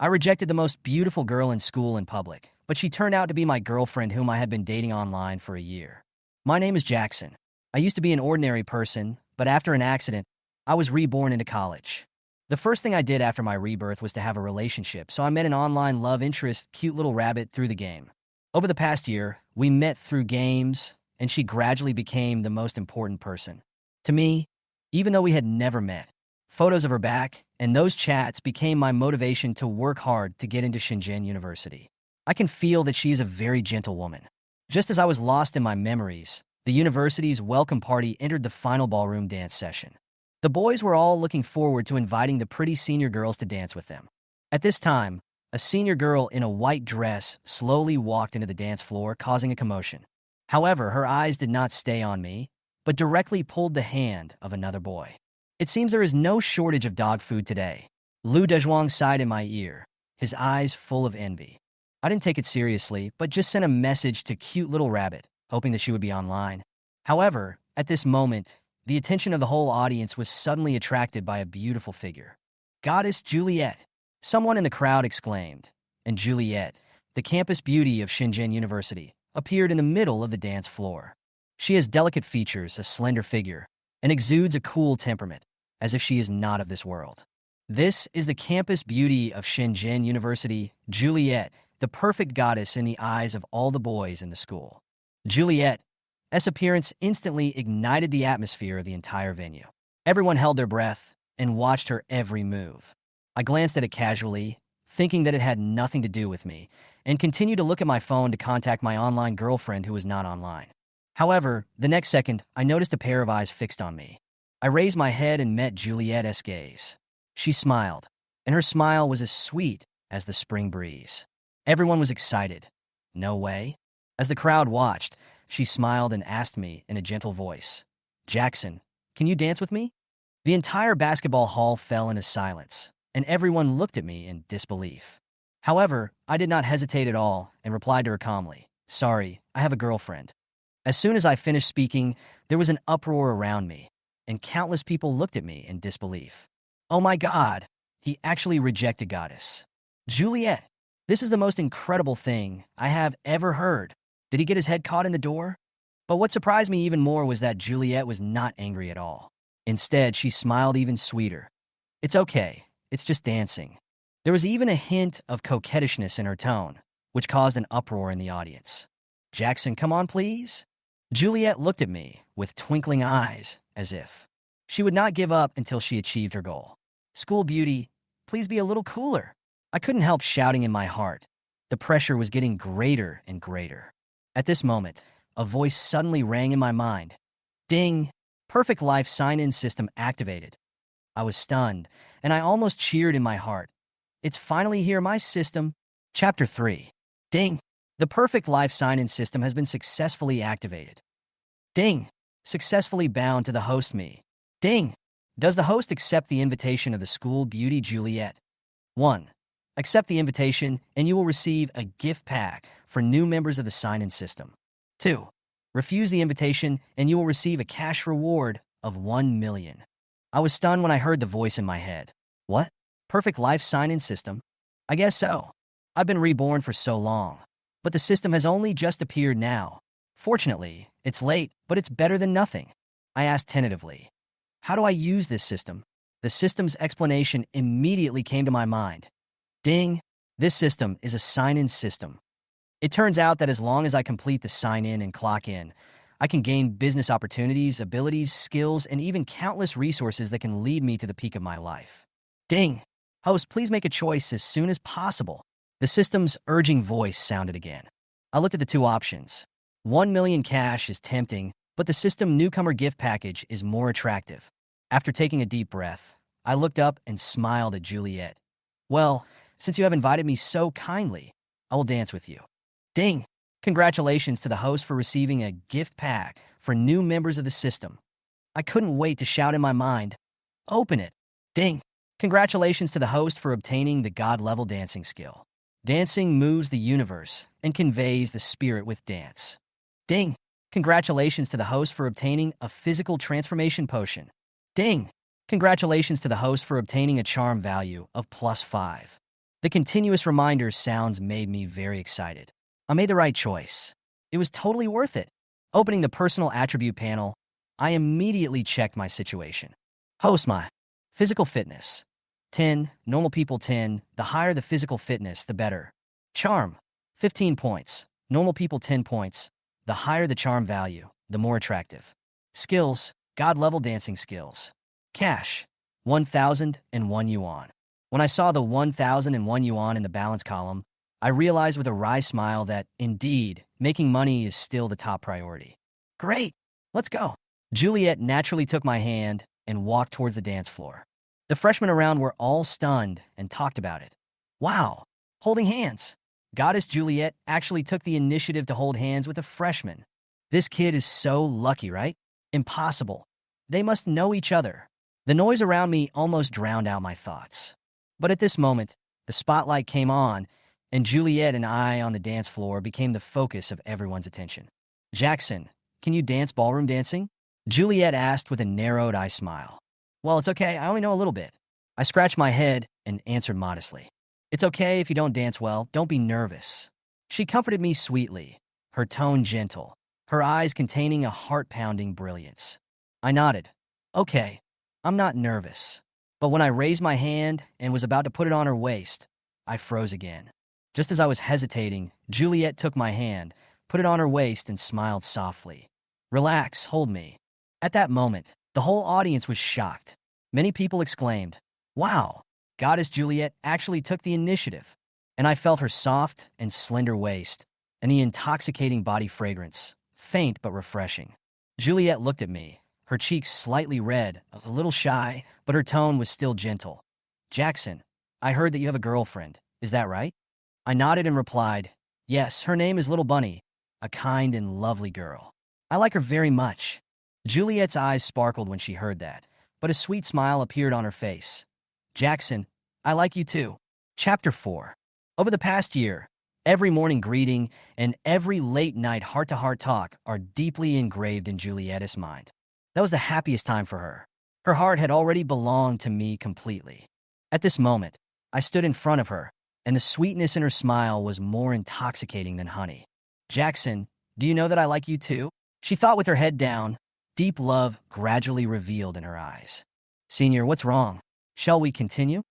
I rejected the most beautiful girl in school in public, but she turned out to be my girlfriend whom I had been dating online for a year. My name is Jackson. I used to be an ordinary person, but after an accident, I was reborn into college. The first thing I did after my rebirth was to have a relationship, so I met an online love interest, cute little rabbit, through the game. Over the past year, we met through games, and she gradually became the most important person. To me, even though we had never met, photos of her back and those chats became my motivation to work hard to get into Shenzhen University. I can feel that she is a very gentle woman. Just as I was lost in my memories, the university's welcome party entered the final ballroom dance session. The boys were all looking forward to inviting the pretty senior girls to dance with them. At this time, a senior girl in a white dress slowly walked into the dance floor, causing a commotion. However, her eyes did not stay on me, but directly pulled the hand of another boy. It seems there is no shortage of dog food today. Lu Dezhuang sighed in my ear, his eyes full of envy. I didn't take it seriously, but just sent a message to cute little rabbit, hoping that she would be online. However, at this moment, the attention of the whole audience was suddenly attracted by a beautiful figure. Goddess Juliet, someone in the crowd exclaimed, and Juliet, the campus beauty of Shenzhen University, appeared in the middle of the dance floor. She has delicate features, a slender figure, and exudes a cool temperament, as if she is not of this world. This is the campus beauty of Shenzhen University, Juliet, the perfect goddess in the eyes of all the boys in the school. Juliet's appearance instantly ignited the atmosphere of the entire venue. Everyone held their breath and watched her every move. I glanced at it casually, thinking that it had nothing to do with me, and continued to look at my phone to contact my online girlfriend who was not online. However, the next second, I noticed a pair of eyes fixed on me. I raised my head and met Juliet's gaze. She smiled, and her smile was as sweet as the spring breeze. Everyone was excited. No way. As the crowd watched, she smiled and asked me in a gentle voice, "Jackson, can you dance with me?" The entire basketball hall fell into silence, and everyone looked at me in disbelief. However, I did not hesitate at all and replied to her calmly, "Sorry, I have a girlfriend." As soon as I finished speaking, there was an uproar around me, and countless people looked at me in disbelief. Oh my God, he actually rejected Goddess. Juliet, this is the most incredible thing I have ever heard. Did he get his head caught in the door? But what surprised me even more was that Juliet was not angry at all. Instead, she smiled even sweeter. "It's okay, it's just dancing." There was even a hint of coquettishness in her tone, which caused an uproar in the audience. "Jackson, come on, please." Juliet looked at me with twinkling eyes, as if she would not give up until she achieved her goal. "School beauty, please be a little cooler." I couldn't help shouting in my heart. The pressure was getting greater and greater. At this moment, a voice suddenly rang in my mind. Ding! Perfect Life sign-in system activated. I was stunned, and I almost cheered in my heart. It's finally here, my system. Chapter 3. Ding! The Perfect Life sign-in system has been successfully activated. Ding! Successfully bound to the host me. Ding! Does the host accept the invitation of the school beauty Juliet? 1. Accept the invitation, and you will receive a gift pack for new members of the sign-in system. 2. Refuse the invitation, and you will receive a cash reward of 1 million. I was stunned when I heard the voice in my head. What? Perfect Life sign-in system? I guess so. I've been reborn for so long, but the system has only just appeared now. Fortunately, it's late, but it's better than nothing. I asked tentatively. How do I use this system? The system's explanation immediately came to my mind. Ding! This system is a sign-in system. It turns out that as long as I complete the sign-in and clock in, I can gain business opportunities, abilities, skills, and even countless resources that can lead me to the peak of my life. Ding! Host, please make a choice as soon as possible. The system's urging voice sounded again. I looked at the two options. 1 million cash is tempting, but the system newcomer gift package is more attractive. After taking a deep breath, I looked up and smiled at Juliet. Well, since you have invited me so kindly, I will dance with you. Ding! Congratulations to the host for receiving a gift pack for new members of the system. I couldn't wait to shout in my mind, "Open it!" Ding! Congratulations to the host for obtaining the God-level dancing skill. Dancing moves the universe and conveys the spirit with dance. Ding! Congratulations to the host for obtaining a physical transformation potion. Ding! Congratulations to the host for obtaining a charm value of +5. The continuous reminder sounds made me very excited. I made the right choice. It was totally worth it. Opening the personal attribute panel, I immediately checked my situation. Host my physical fitness. 10, normal people 10, the higher the physical fitness, the better. Charm, 15 points. Normal people 10 points. The higher the charm value, the more attractive. Skills, God-level dancing skills. Cash, 1,001 yuan. When I saw the 1,001 yuan in the balance column, I realized with a wry smile that, indeed, making money is still the top priority. Great, let's go. Juliet naturally took my hand and walked towards the dance floor. The freshmen around were all stunned and talked about it. Wow, holding hands. Goddess Juliet actually took the initiative to hold hands with a freshman. This kid is so lucky, right? Impossible. They must know each other. The noise around me almost drowned out my thoughts. But at this moment, the spotlight came on, and Juliet and I on the dance floor became the focus of everyone's attention. Jackson, can you dance ballroom dancing? Juliet asked with a narrowed eye smile. Well, it's okay, I only know a little bit. I scratched my head and answered modestly. It's okay if you don't dance well, don't be nervous. She comforted me sweetly, her tone gentle, her eyes containing a heart-pounding brilliance. I nodded. Okay, I'm not nervous. But when I raised my hand and was about to put it on her waist, I froze again. Just as I was hesitating, Juliet took my hand, put it on her waist, and smiled softly. Relax, hold me. At that moment, the whole audience was shocked. Many people exclaimed, wow, Goddess Juliet actually took the initiative. And I felt her soft and slender waist, and the intoxicating body fragrance, faint but refreshing. Juliet looked at me, her cheeks slightly red, a little shy, but her tone was still gentle. Jackson, I heard that you have a girlfriend, is that right? I nodded and replied, yes, her name is Little Bunny, a kind and lovely girl. I like her very much. Juliet's eyes sparkled when she heard that, but a sweet smile appeared on her face. Jackson, I like you too. Chapter 4. Over the past year, every morning greeting and every late-night heart-to-heart talk are deeply engraved in Juliet's mind. That was the happiest time for her. Her heart had already belonged to me completely. At this moment, I stood in front of her, and the sweetness in her smile was more intoxicating than honey. Jackson, do you know that I like you too? She thought with her head down, deep love gradually revealed in her eyes. Senior, what's wrong? Shall we continue?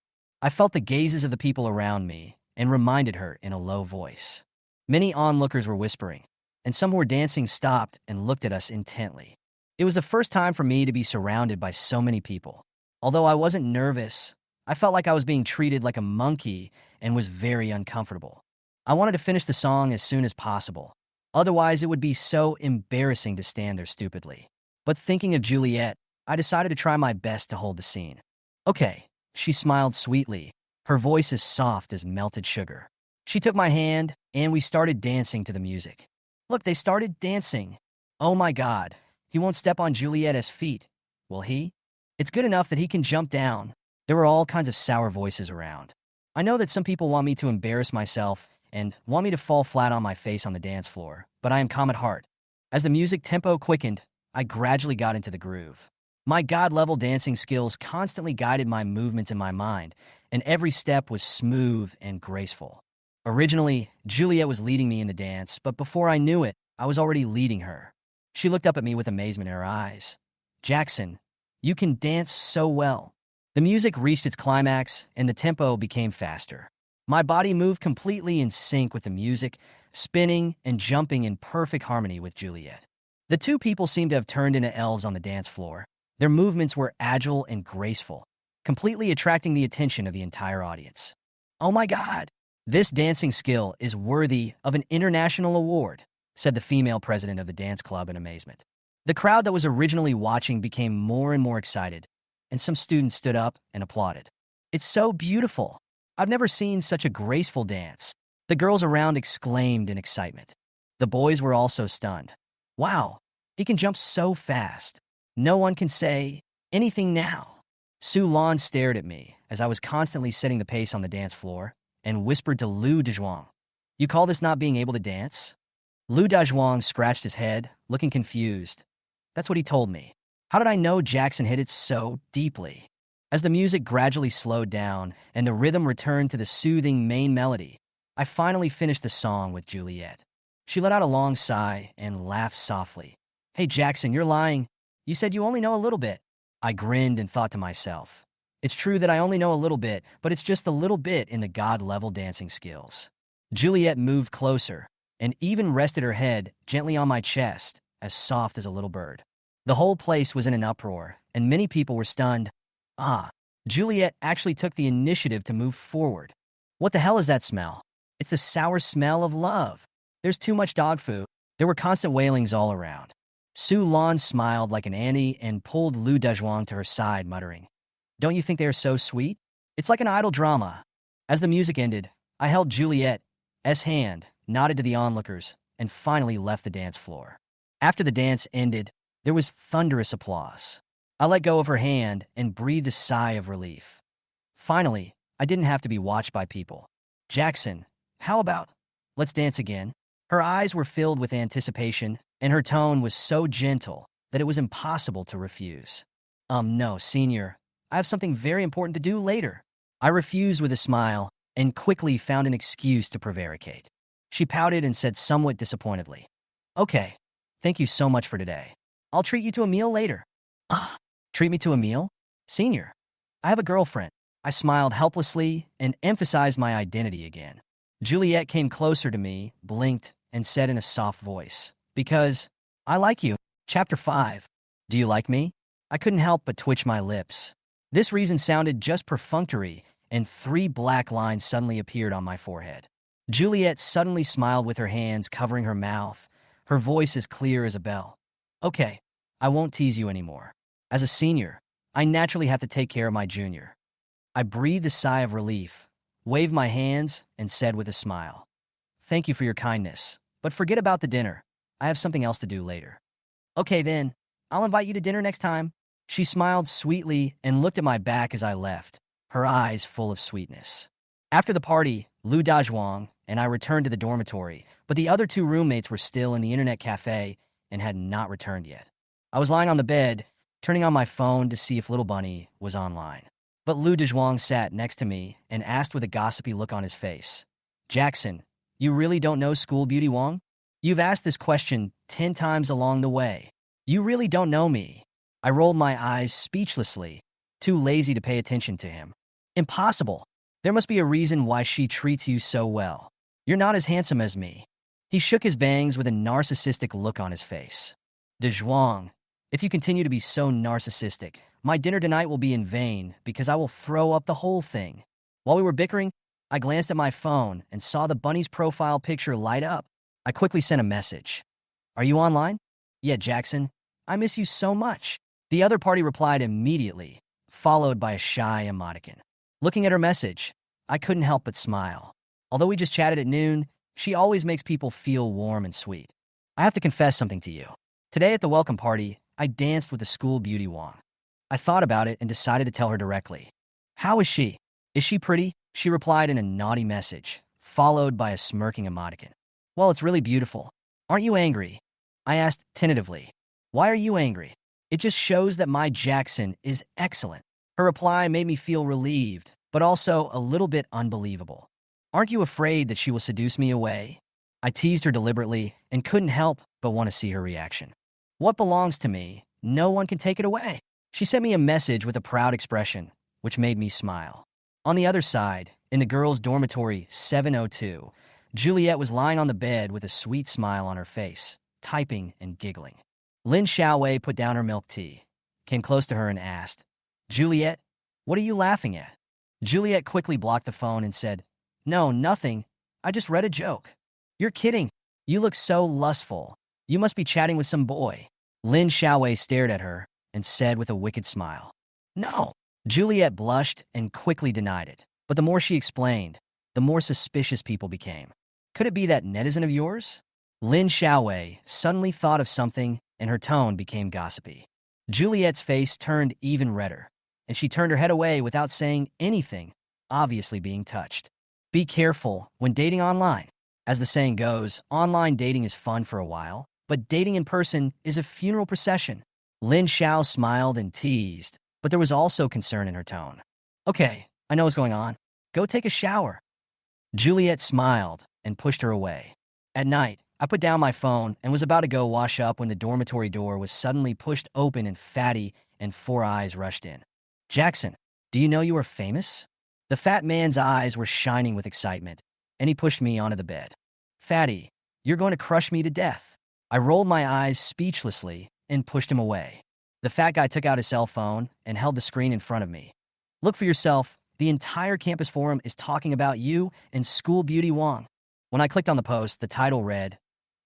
I felt the gazes of the people around me and reminded her in a low voice. Many onlookers were whispering, and some who were dancing stopped and looked at us intently. It was the first time for me to be surrounded by so many people. Although I wasn't nervous, I felt like I was being treated like a monkey and was very uncomfortable. I wanted to finish the song as soon as possible. Otherwise, it would be so embarrassing to stand there stupidly. But thinking of Juliet, I decided to try my best to hold the scene. Okay, she smiled sweetly, her voice as soft as melted sugar. She took my hand, and we started dancing to the music. Look, they started dancing. Oh my God, he won't step on Juliet's feet, will he? It's good enough that he can jump down. There were all kinds of sour voices around. I know that some people want me to embarrass myself and want me to fall flat on my face on the dance floor, but I am calm at heart. As the music tempo quickened, I gradually got into the groove. My God-level dancing skills constantly guided my movements in my mind, and every step was smooth and graceful. Originally, Juliet was leading me in the dance, but before I knew it, I was already leading her. She looked up at me with amazement in her eyes. Jackson, you can dance so well. The music reached its climax, and the tempo became faster. My body moved completely in sync with the music, spinning and jumping in perfect harmony with Juliet. The two people seemed to have turned into elves on the dance floor. Their movements were agile and graceful, completely attracting the attention of the entire audience. Oh my God! This dancing skill is worthy of an international award, said the female president of the dance club in amazement. The crowd that was originally watching became more and more excited, and some students stood up and applauded. It's so beautiful! I've never seen such a graceful dance. The girls around exclaimed in excitement. The boys were also stunned. Wow, he can jump so fast. No one can say anything now. Su Lan stared at me as I was constantly setting the pace on the dance floor and whispered to Lu Dezhuang, you call this not being able to dance? Lu Dezhuang scratched his head, looking confused. That's what he told me. How did I know Jackson hit it so deeply? As the music gradually slowed down and the rhythm returned to the soothing main melody, I finally finished the song with Juliet. She let out a long sigh and laughed softly. Hey Jackson, you're lying. You said you only know a little bit. I grinned and thought to myself, it's true that I only know a little bit, but it's just a little bit in the god-level dancing skills. Juliet moved closer and even rested her head gently on my chest, as soft as a little bird. The whole place was in an uproar, and many people were stunned. Ah, Juliet actually took the initiative to move forward. What the hell is that smell? It's the sour smell of love. There's too much dog food. There were constant wailings all around. Su Lan smiled like an auntie and pulled Lu Dezhuang to her side, muttering, don't you think they are so sweet? It's like an idol drama. As the music ended, I held Juliet's hand, nodded to the onlookers, and finally left the dance floor. After the dance ended, there was thunderous applause. I let go of her hand and breathed a sigh of relief. Finally, I didn't have to be watched by people. Jackson, how about, let's dance again? Her eyes were filled with anticipation, and her tone was so gentle that it was impossible to refuse. No, senior, I have something very important to do later. I refused with a smile and quickly found an excuse to prevaricate. She pouted and said somewhat disappointedly, okay, thank you so much for today. I'll treat you to a meal later. Ah, treat me to a meal? Senior, I have a girlfriend. I smiled helplessly and emphasized my identity again. Juliet came closer to me, blinked, and said in a soft voice, because I like you. Chapter 5. Do you like me? I couldn't help but twitch my lips. This reason sounded just perfunctory, and 3 black lines suddenly appeared on my forehead. Juliet suddenly smiled with her hands covering her mouth, her voice as clear as a bell. Okay, I won't tease you anymore. As a senior, I naturally have to take care of my junior. I breathed a sigh of relief, waved my hands, and said with a smile, thank you for your kindness, but forget about the dinner. I have something else to do later. Okay then, I'll invite you to dinner next time. She smiled sweetly and looked at my back as I left, her eyes full of sweetness. After the party, Lu Dazhuang and I returned to the dormitory, but the other 2 roommates were still in the internet cafe and had not returned yet. I was lying on the bed, turning on my phone to see if Little Bunny was online. But Lu Dezhuang sat next to me and asked with a gossipy look on his face, Jackson, you really don't know School Beauty Wong? You've asked this question 10 times along the way. You really don't know me. I rolled my eyes speechlessly, too lazy to pay attention to him. Impossible. There must be a reason why she treats you so well. You're not as handsome as me. He shook his bangs with a narcissistic look on his face. Dezhuang, if you continue to be so narcissistic, my dinner tonight will be in vain because I will throw up the whole thing. While we were bickering, I glanced at my phone and saw the bunny's profile picture light up. I quickly sent a message. Are you online? Yeah, Jackson. I miss you so much. The other party replied immediately, followed by a shy emoticon. Looking at her message, I couldn't help but smile. Although we just chatted at noon, she always makes people feel warm and sweet. I have to confess something to you. Today at the welcome party, I danced with the School Beauty Wong. I thought about it and decided to tell her directly. How is she? Is she pretty? She replied in a naughty message, followed by a smirking emoticon. Well, it's really beautiful. Aren't you angry? I asked tentatively. Why are you angry? It just shows that my Jackson is excellent. Her reply made me feel relieved, but also a little bit unbelievable. Aren't you afraid that she will seduce me away? I teased her deliberately and couldn't help but want to see her reaction. What belongs to me, no one can take it away. She sent me a message with a proud expression, which made me smile. On the other side, in the girls' dormitory 702, Juliet was lying on the bed with a sweet smile on her face, typing and giggling. Lin Xiaowei put down her milk tea, came close to her and asked, Juliet, what are you laughing at? Juliet quickly blocked the phone and said, No, nothing. I just read a joke. You're kidding. You look so lustful. You must be chatting with some boy. Lin Xiaowei stared at her and said with a wicked smile, No. Juliet blushed and quickly denied it. But the more she explained, the more suspicious people became. Could it be that netizen of yours? Lin Xiaowei suddenly thought of something and her tone became gossipy. Juliet's face turned even redder, and she turned her head away without saying anything, obviously being touched. Be careful when dating online. As the saying goes, online dating is fun for a while, but dating in person is a funeral procession. Lin Xiao smiled and teased, but there was also concern in her tone. Okay, I know what's going on. Go take a shower. Juliet smiled and pushed her away. At night, I put down my phone and was about to go wash up when the dormitory door was suddenly pushed open and Fatty and Four Eyes rushed in. Jackson, do you know you are famous? The fat man's eyes were shining with excitement, and he pushed me onto the bed. Fatty, you're going to crush me to death. I rolled my eyes speechlessly and pushed him away. The fat guy took out his cell phone and held the screen in front of me. Look for yourself. The entire campus forum is talking about you and School Beauty Wong. When I clicked on the post, the title read,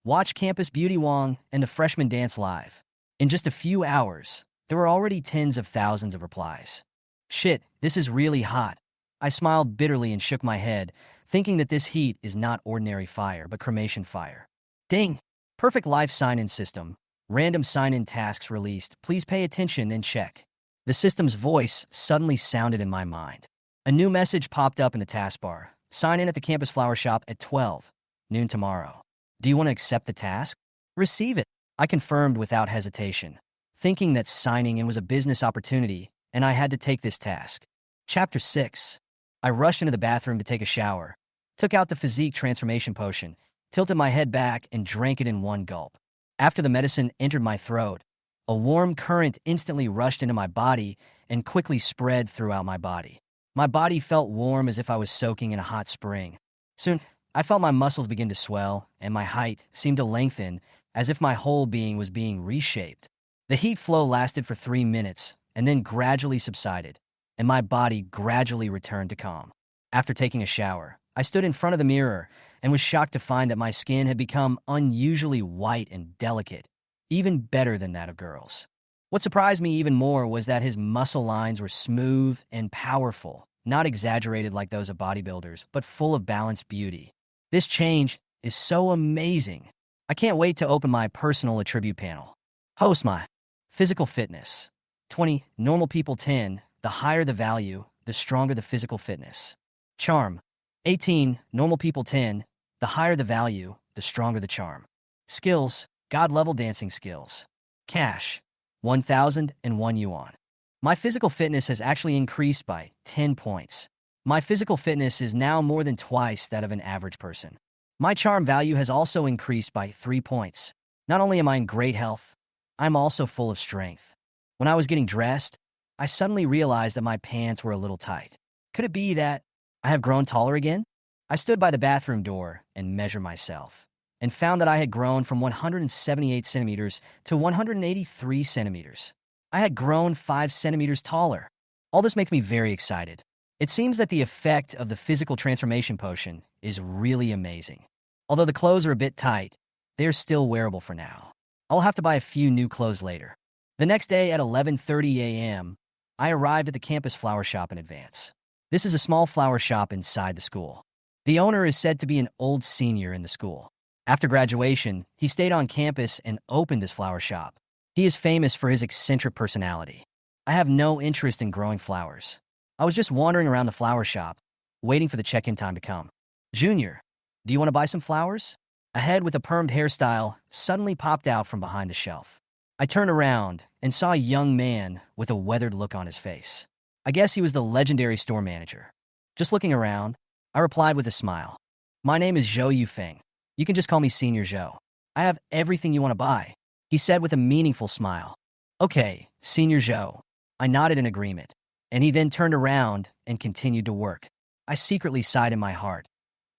Watch Campus Beauty Wong and the Freshmen Dance Live. In just a few hours, there were already tens of thousands of replies. Shit, this is really hot. I smiled bitterly and shook my head, thinking that this heat is not ordinary fire, but cremation fire. Ding! Perfect life sign-in system. Random sign-in tasks released. Please pay attention and check. The system's voice suddenly sounded in my mind. A new message popped up in the taskbar. Sign in at the campus flower shop at 12 noon tomorrow. Do you want to accept the task? Receive it. I confirmed without hesitation, thinking that signing in was a business opportunity and I had to take this task. Chapter 6. I rushed into the bathroom to take a shower, took out the physique transformation potion, tilted my head back, and drank it in one gulp. After the medicine entered my throat, a warm current instantly rushed into my body and quickly spread throughout my body. My body felt warm as if I was soaking in a hot spring. Soon, I felt my muscles begin to swell, and my height seemed to lengthen as if my whole being was being reshaped. The heat flow lasted for 3 minutes and then gradually subsided, and my body gradually returned to calm. After taking a shower, I stood in front of the mirror and was shocked to find that my skin had become unusually white and delicate, even better than that of girls. What surprised me even more was that his muscle lines were smooth and powerful, not exaggerated like those of bodybuilders, but full of balanced beauty. This change is so amazing. I can't wait to open my personal attribute panel. Host my physical fitness. 20, normal people 10, the higher the value, the stronger the physical fitness. Charm. 18, normal people 10, the higher the value, the stronger the charm. Skills, God-level dancing skills. Cash, 1,001 yuan. My physical fitness has actually increased by 10 points. My physical fitness is now more than twice that of an average person. My charm value has also increased by 3 points. Not only am I in great health, I'm also full of strength. When I was getting dressed, I suddenly realized that my pants were a little tight. Could it be that I have grown taller again? I stood by the bathroom door and measured myself, and found that I had grown from 178 centimeters to 183 centimeters. I had grown 5 centimeters taller. All this makes me very excited. It seems that the effect of the physical transformation potion is really amazing. Although the clothes are a bit tight, they are still wearable for now. I'll have to buy a few new clothes later. The next day at 11:30 a.m., I arrived at the campus flower shop in advance. This is a small flower shop inside the school. The owner is said to be an old senior in the school. After graduation, he stayed on campus and opened his flower shop. He is famous for his eccentric personality. I have no interest in growing flowers. I was just wandering around the flower shop, waiting for the check-in time to come. Junior, do you want to buy some flowers? A head with a permed hairstyle suddenly popped out from behind the shelf. I turned around and saw a young man with a weathered look on his face. I guess he was the legendary store manager. Just looking around, I replied with a smile. My name is Zhou Yufeng. You can just call me Senior Zhou. I have everything you want to buy, he said with a meaningful smile. Okay, Senior Zhou. I nodded in agreement, and he then turned around and continued to work. I secretly sighed in my heart.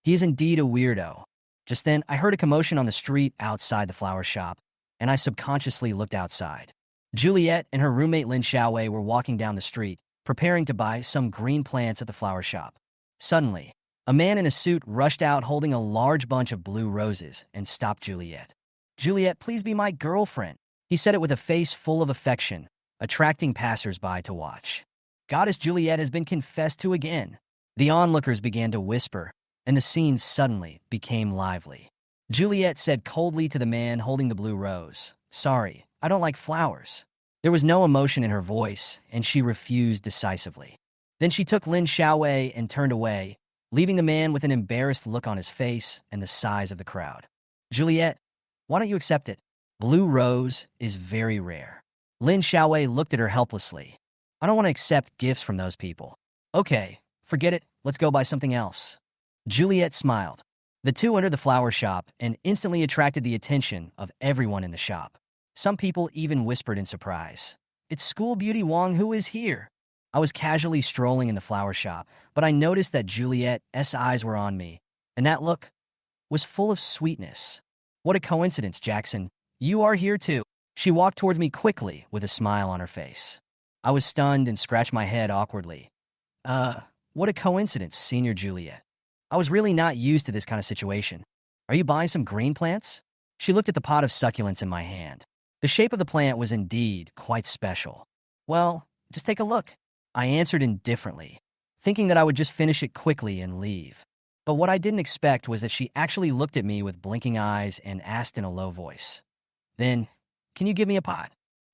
He is indeed a weirdo. Just then, I heard a commotion on the street outside the flower shop, and I subconsciously looked outside. Juliet and her roommate Lin Xiaowei were walking down the street, preparing to buy some green plants at the flower shop. Suddenly, a man in a suit rushed out holding a large bunch of blue roses and stopped Juliet. Juliet, please be my girlfriend. He said it with a face full of affection, attracting passers-by to watch. Goddess Juliet has been confessed to again. The onlookers began to whisper, and the scene suddenly became lively. Juliet said coldly to the man holding the blue rose, "Sorry, I don't like flowers." There was no emotion in her voice, and she refused decisively. Then she took Lin Xiaowei and turned away, leaving the man with an embarrassed look on his face and the size of the crowd. Juliet, why don't you accept it? Blue rose is very rare. Lin Xiaowei looked at her helplessly. I don't want to accept gifts from those people. Okay, forget it. Let's go buy something else. Juliet smiled. The two entered the flower shop and instantly attracted the attention of everyone in the shop. Some people even whispered in surprise, "It's School Beauty Wong who is here." I was casually strolling in the flower shop, but I noticed that Juliet's eyes were on me, and that look was full of sweetness. "What a coincidence, Jackson. You are here too." She walked towards me quickly with a smile on her face. I was stunned and scratched my head awkwardly. What a coincidence, Senior Juliet. I was really not used to this kind of situation. Are you buying some green plants? She looked at the pot of succulents in my hand. The shape of the plant was indeed quite special. Well, just take a look. I answered indifferently, thinking that I would just finish it quickly and leave. But what I didn't expect was that she actually looked at me with blinking eyes and asked in a low voice, "Then, can you give me a pot?"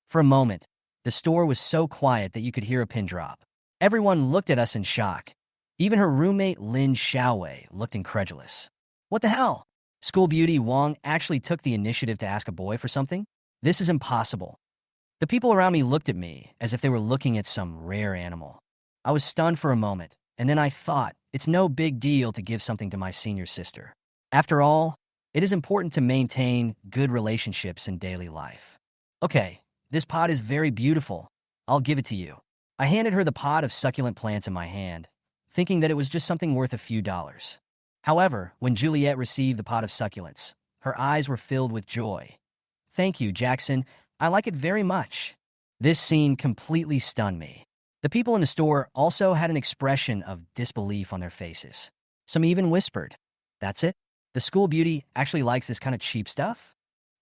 For a moment, the store was so quiet that you could hear a pin drop. Everyone looked at us in shock. Even her roommate Lin Xiaowei looked incredulous. What the hell? School Beauty Wong actually took the initiative to ask a boy for something? This is impossible. The people around me looked at me as if they were looking at some rare animal. I was stunned for a moment, and then I thought, it's no big deal to give something to my senior sister. After all, it is important to maintain good relationships in daily life. Okay, this pot is very beautiful. I'll give it to you. I handed her the pot of succulent plants in my hand, thinking that it was just something worth a few dollars. However, when Juliet received the pot of succulents, her eyes were filled with joy. "Thank you, Jackson. I like it very much." This scene completely stunned me. The people in the store also had an expression of disbelief on their faces. Some even whispered, "That's it? The school beauty actually likes this kind of cheap stuff?"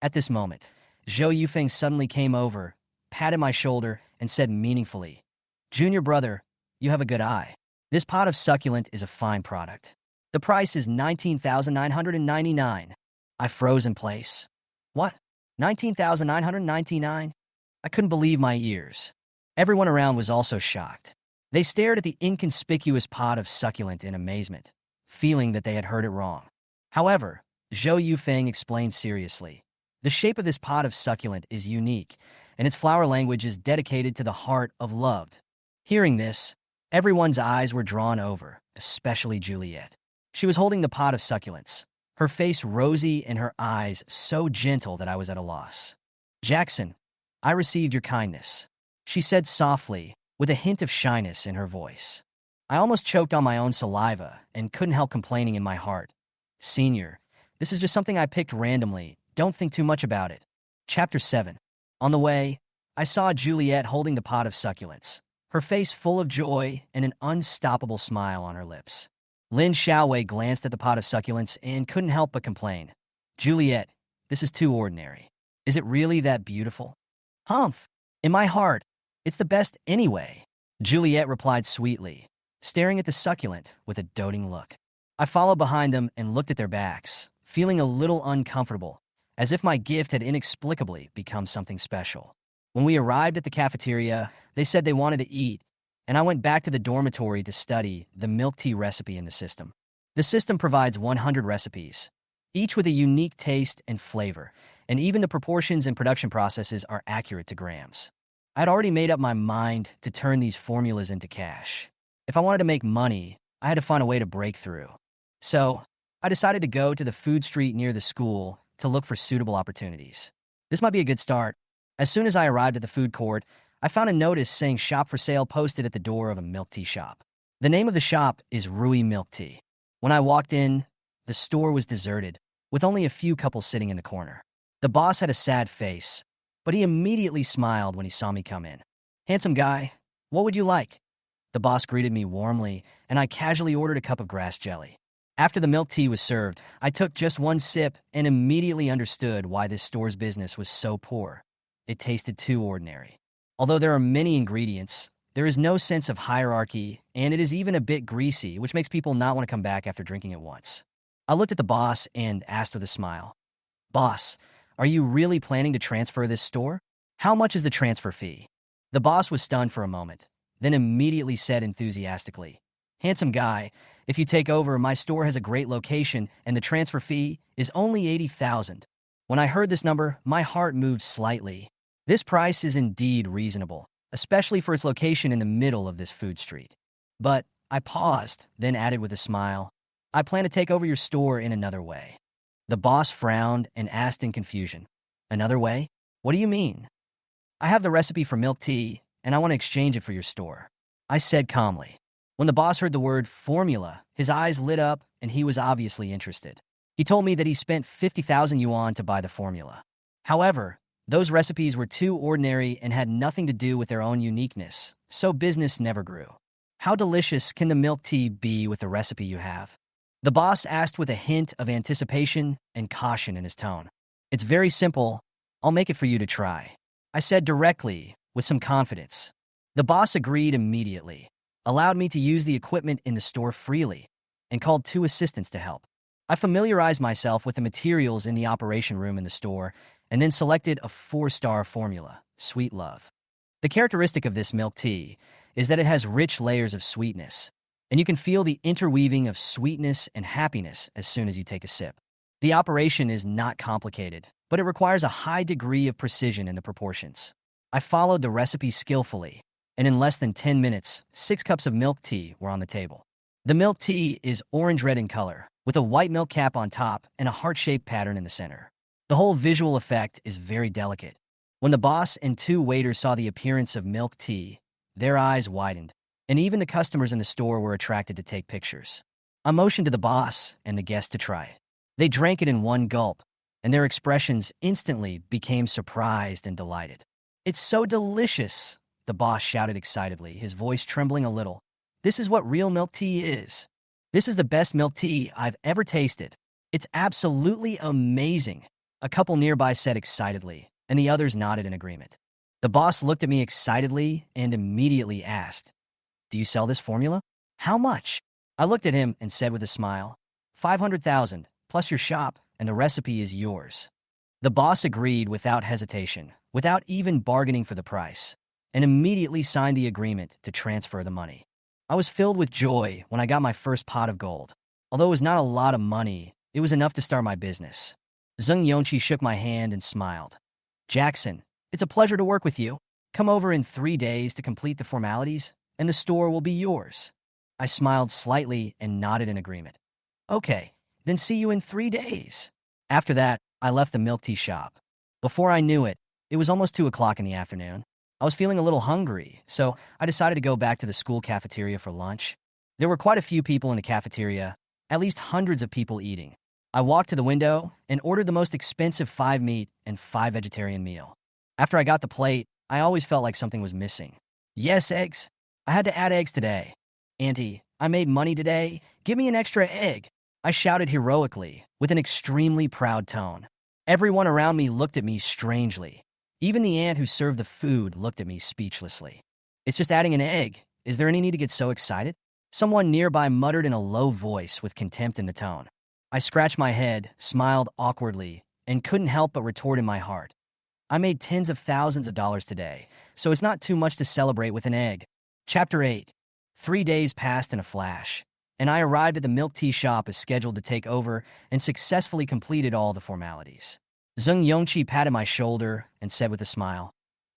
At this moment, Zhou Yufeng suddenly came over, patted my shoulder, and said meaningfully, "Junior brother, you have a good eye. This pot of succulent is a fine product. The price is 19,999. I froze in place. What? 19,999? I couldn't believe my ears. Everyone around was also shocked. They stared at the inconspicuous pot of succulent in amazement, feeling that they had heard it wrong. However, Zhou Yufeng explained seriously, "The shape of this pot of succulent is unique, and its flower language is dedicated to the heart of love." Hearing this, everyone's eyes were drawn over, especially Juliet. She was holding the pot of succulents, her face rosy and her eyes so gentle that I was at a loss. "Jackson, I received your kindness," she said softly, with a hint of shyness in her voice. I almost choked on my own saliva and couldn't help complaining in my heart, "Senior, this is just something I picked randomly. Don't think too much about it." Chapter 7. On the way, I saw Juliet holding the pot of succulents, her face full of joy and an unstoppable smile on her lips. Lin Xiaowei glanced at the pot of succulents and couldn't help but complain, "Juliet, this is too ordinary. Is it really that beautiful?" "Humph! In my heart, it's the best anyway," Juliet replied sweetly, staring at the succulent with a doting look. I followed behind them and looked at their backs, feeling a little uncomfortable, as if my gift had inexplicably become something special. When we arrived at the cafeteria, they said they wanted to eat, and I went back to the dormitory to study the milk tea recipe in the system. The system provides 100 recipes, each with a unique taste and flavor, and even the proportions and production processes are accurate to grams. I'd already made up my mind to turn these formulas into cash. If I wanted to make money, I had to find a way to break through. So, I decided to go to the food street near the school to look for suitable opportunities. This might be a good start. As soon as I arrived at the food court, I found a notice saying shop for sale posted at the door of a milk tea shop. The name of the shop is Rui Milk Tea. When I walked in, the store was deserted, with only a few couples sitting in the corner. The boss had a sad face, but he immediately smiled when he saw me come in. "Handsome guy, what would you like?" The boss greeted me warmly, and I casually ordered a cup of grass jelly. After the milk tea was served, I took just one sip and immediately understood why this store's business was so poor. It tasted too ordinary. Although there are many ingredients, there is no sense of hierarchy, and it is even a bit greasy, which makes people not want to come back after drinking it once. I looked at the boss and asked with a smile, "Boss, are you really planning to transfer this store? How much is the transfer fee?" The boss was stunned for a moment, then immediately said enthusiastically, "Handsome guy, if you take over, my store has a great location, and the transfer fee is only 80,000. When I heard this number, my heart moved slightly. This price is indeed reasonable. especially for its location in the middle of this food street. But I paused, then added with a smile, I plan to take over your store in another way. The boss frowned and asked in confusion, Another way? What do you mean? I have the recipe for milk tea, and I want to exchange it for your store, I said calmly. When the boss heard the word formula, his eyes lit up and he was obviously interested. He told me that he spent 50,000 yuan to buy the formula. However, those recipes were too ordinary and had nothing to do with their own uniqueness, so business never grew. How delicious can the milk tea be with the recipe you have? The boss asked with a hint of anticipation and caution in his tone. It's very simple. I'll make it for you to try, I said directly, with some confidence. The boss agreed immediately, allowed me to use the equipment in the store freely, and called 2 assistants to help. I familiarized myself with the materials in the operation room in the store and then selected a 4-star formula, Sweet Love. The characteristic of this milk tea is that it has rich layers of sweetness, and you can feel the interweaving of sweetness and happiness as soon as you take a sip. The operation is not complicated, but it requires a high degree of precision in the proportions. I followed the recipe skillfully, and in less than 10 minutes, 6 cups of milk tea were on the table. The milk tea is orange-red in color, with a white milk cap on top and a heart-shaped pattern in the center. The whole visual effect is very delicate. When the boss and 2 waiters saw the appearance of milk tea, their eyes widened, and even the customers in the store were attracted to take pictures. I motioned to the boss and the guests to try it. They drank it in one gulp, and their expressions instantly became surprised and delighted. It's so delicious, the boss shouted excitedly, his voice trembling a little. This is what real milk tea is. This is the best milk tea I've ever tasted. It's absolutely amazing, a couple nearby said excitedly, and the others nodded in agreement. The boss looked at me excitedly and immediately asked, Do you sell this formula? How much? I looked at him and said with a smile, 500,000, plus your shop, and the recipe is yours. The boss agreed without hesitation, without even bargaining for the price, and immediately signed the agreement to transfer the money. I was filled with joy when I got my first pot of gold. Although it was not a lot of money, it was enough to start my business. Zheng Yongqi shook my hand and smiled. Jackson, it's a pleasure to work with you. Come over in 3 days to complete the formalities, and the store will be yours. I smiled slightly and nodded in agreement. Okay, then see you in 3 days. After that, I left the milk tea shop. Before I knew it, it was almost 2 o'clock in the afternoon. I was feeling a little hungry, so I decided to go back to the school cafeteria for lunch. There were quite a few people in the cafeteria, at least hundreds of people eating. I walked to the window and ordered the most expensive 5-meat and 5-vegetarian meal. After I got the plate, I always felt like something was missing. Yes, eggs. I had to add eggs today. Auntie, I made money today. Give me an extra egg. I shouted heroically, with an extremely proud tone. Everyone around me looked at me strangely. Even the aunt who served the food looked at me speechlessly. It's just adding an egg. Is there any need to get so excited? Someone nearby muttered in a low voice with contempt in the tone. I scratched my head, smiled awkwardly, and couldn't help but retort in my heart. I made tens of thousands of dollars today, so it's not too much to celebrate with an egg. Chapter 8. 3 days passed in a flash, and I arrived at the milk tea shop as scheduled to take over and successfully completed all the formalities. Zheng Yongqi patted my shoulder and said with a smile,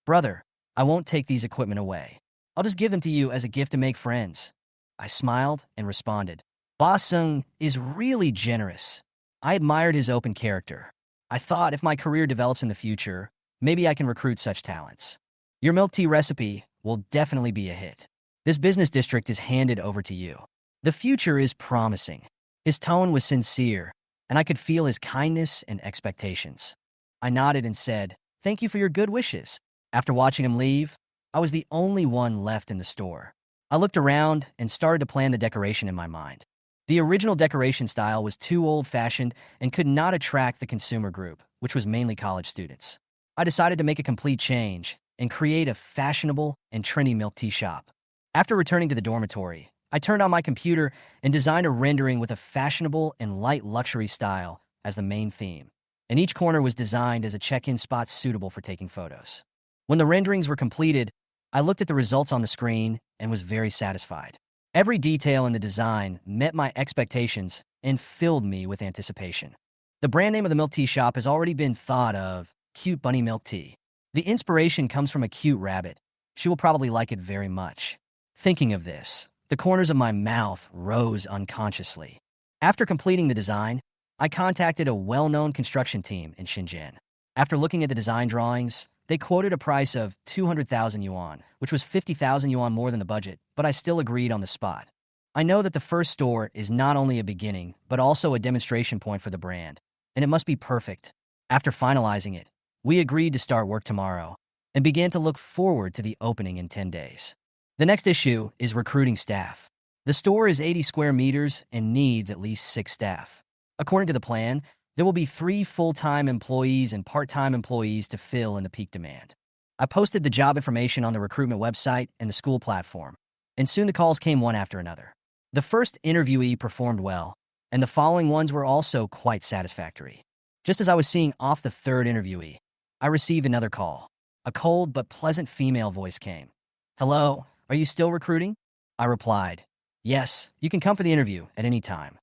Brother, I won't take these equipment away. I'll just give them to you as a gift to make friends. I smiled and responded, Boss Zheng is really generous. I admired his open character. I thought if my career develops in the future, maybe I can recruit such talents. Your milk tea recipe will definitely be a hit. This business district is handed over to you. The future is promising. His tone was sincere, and I could feel his kindness and expectations. I nodded and said, Thank you for your good wishes. After watching him leave, I was the only one left in the store. I looked around and started to plan the decoration in my mind. The original decoration style was too old-fashioned and could not attract the consumer group, which was mainly college students. I decided to make a complete change and create a fashionable and trendy milk tea shop. After returning to the dormitory, I turned on my computer and designed a rendering with a fashionable and light luxury style as the main theme, and each corner was designed as a check-in spot suitable for taking photos. When the renderings were completed, I looked at the results on the screen and was very satisfied. Every detail in the design met my expectations and filled me with anticipation. The brand name of the milk tea shop has already been thought of, Cute Bunny Milk Tea. The inspiration comes from a cute rabbit, She will probably like it very much. Thinking of this, the corners of my mouth rose unconsciously. After completing the design, I contacted a well-known construction team in Shenzhen. After looking at the design drawings, they quoted a price of 200,000 yuan, which was 50,000 yuan more than the budget, but I still agreed on the spot. I know that the first store is not only a beginning, but also a demonstration point for the brand, and it must be perfect. After finalizing it, we agreed to start work tomorrow and began to look forward to the opening in 10 days. The next issue is recruiting staff. The store is 80 square meters and needs at least 6 staff. According to the plan, there will be 3 full-time employees and part-time employees to fill in the peak demand. I posted the job information on the recruitment website and the school platform, and soon the calls came one after another. The first interviewee performed well, and the following ones were also quite satisfactory. Just as I was seeing off the third interviewee, I received another call. A cold but pleasant female voice came. "Hello, are you still recruiting?" I replied, "Yes, you can come for the interview at any time."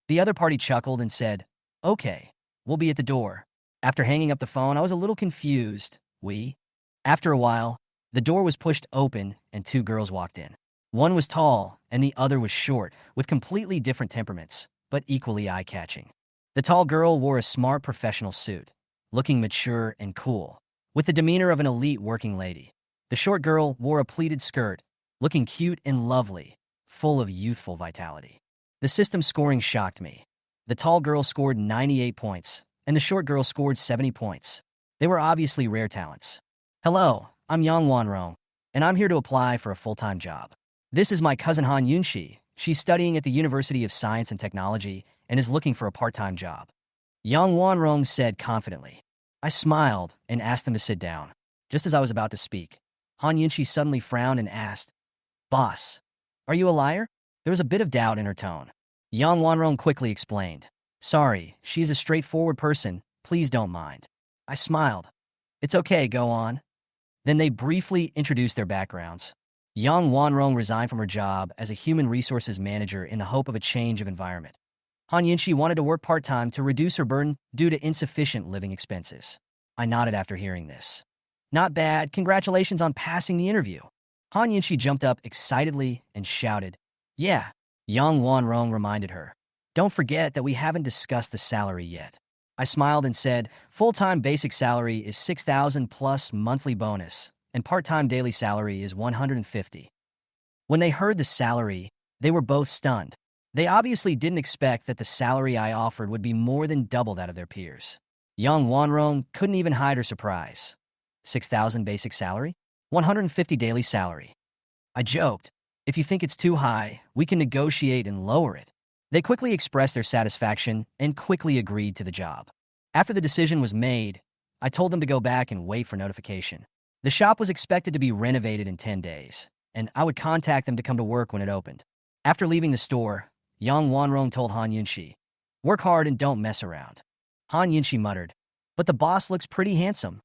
The other party chuckled and said, "Okay, we'll be at the door." After hanging up the phone, I was a little confused. After a while, the door was pushed open and 2 girls walked in. One was tall and the other was short, with completely different temperaments, but equally eye-catching. The tall girl wore a smart professional suit, looking mature and cool, with the demeanor of an elite working lady. The short girl wore a pleated skirt, looking cute and lovely, full of youthful vitality. The system scoring shocked me. The tall girl scored 98 points, and the short girl scored 70 points. They were obviously rare talents. "Hello, I'm Yang Wanrong, and I'm here to apply for a full-time job. This is my cousin Han Yunxi. She's studying at the University of Science and Technology and is looking for a part-time job." Yang Wanrong said confidently. I smiled and asked them to sit down. Just as I was about to speak, Han Yunxi suddenly frowned and asked, "Boss, are you a liar?" There was a bit of doubt in her tone. Yang Wanrong quickly explained, "Sorry, she's a straightforward person. Please don't mind." I smiled. "It's okay, go on." Then they briefly introduced their backgrounds. Yang Wanrong resigned from her job as a human resources manager in the hope of a change of environment. Han Yunxi wanted to work part-time to reduce her burden due to insufficient living expenses. I nodded after hearing this. "Not bad. Congratulations on passing the interview." Han Yunxi jumped up excitedly and shouted, "Yeah." Yang Wanrong reminded her, "Don't forget that we haven't discussed the salary yet." I smiled and said, "Full-time basic salary is 6,000 plus monthly bonus, and part-time daily salary is 150. When they heard the salary, they were both stunned. They obviously didn't expect that the salary I offered would be more than double that of their peers. Yang Wanrong couldn't even hide her surprise. 6,000 basic salary? 150 daily salary. I joked, "If you think it's too high, we can negotiate and lower it." They quickly expressed their satisfaction and quickly agreed to the job. After the decision was made, I told them to go back and wait for notification. The shop was expected to be renovated in 10 days, and I would contact them to come to work when it opened. After leaving the store, Yang Wanrong told Han Yunxi, "Work hard and don't mess around." Han Yunxi muttered, "But the boss looks pretty handsome."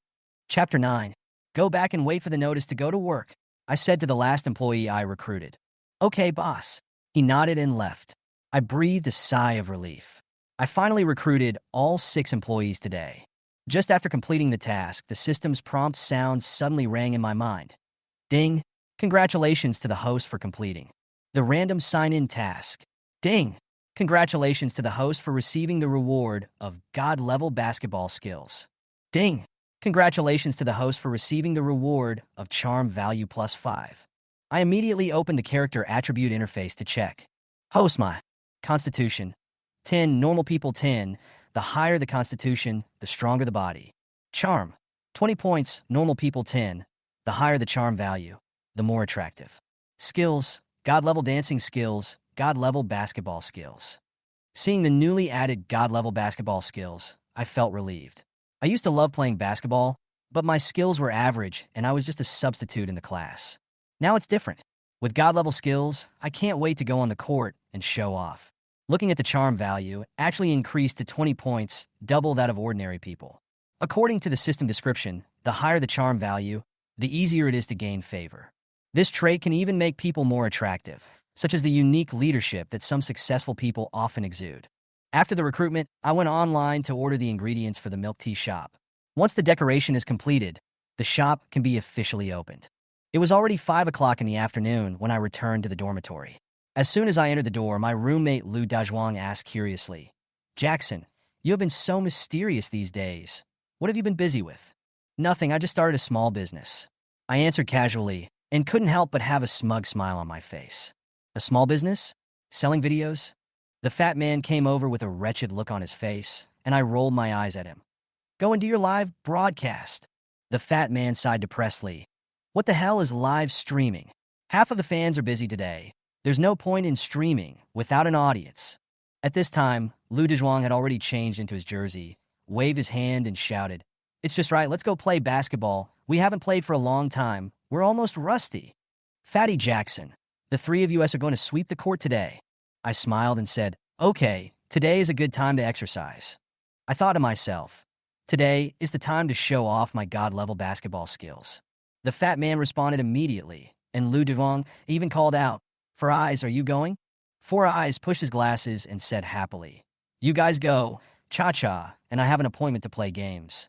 Chapter 9. Go back and wait for the notice to go to work, I said to the last employee I recruited. "Okay, boss." He nodded and left. I breathed a sigh of relief. I finally recruited all 6 employees today. Just after completing the task, the system's prompt sound suddenly rang in my mind. Ding! Congratulations to the host for completing the random sign-in task. Ding! Congratulations to the host for receiving the reward of God-level basketball skills. Ding! Congratulations to the host for receiving the reward of charm value +5. I immediately opened the character attribute interface to check. Host my Constitution 10, normal people 10. The higher the constitution, the stronger the body. Charm 20 points, normal people 10. The higher the charm value, the more attractive. Skills, God-level dancing skills, God-level basketball skills. Seeing the newly added God-level basketball skills, I felt relieved. I used to love playing basketball, but my skills were average and I was just a substitute in the class. Now it's different. With God-level skills, I can't wait to go on the court and show off. Looking at the charm value, it actually increased to 20 points, double that of ordinary people. According to the system description, the higher the charm value, the easier it is to gain favor. This trait can even make people more attractive, such as the unique leadership that some successful people often exude. After the recruitment, I went online to order the ingredients for the milk tea shop. Once the decoration is completed, the shop can be officially opened. It was already 5 o'clock in the afternoon when I returned to the dormitory. As soon as I entered the door, my roommate Lu Dajwang asked curiously, Jackson, you have been so mysterious these days. What have you been busy with? Nothing, I just started a small business. I answered casually and couldn't help but have a smug smile on my face. A small business? Selling videos? The fat man came over with a wretched look on his face, and I rolled my eyes at him. Go and do your live broadcast. The fat man sighed depressedly. What the hell is live streaming? Half of the fans are busy today. There's no point in streaming without an audience. At this time, Lu Dezhuang had already changed into his jersey, waved his hand, and shouted, It's just right, let's go play basketball. We haven't played for a long time. We're almost rusty. Fatty Jackson, the three of us are going to sweep the court today. I smiled and said, Okay, today is a good time to exercise. I thought to myself, today is the time to show off my god-level basketball skills. The fat man responded immediately, and Lu Dezhuang even called out, For Eyes, are you going? Four Eyes pushed his glasses and said happily, You guys go, cha-cha, and I have an appointment to play games.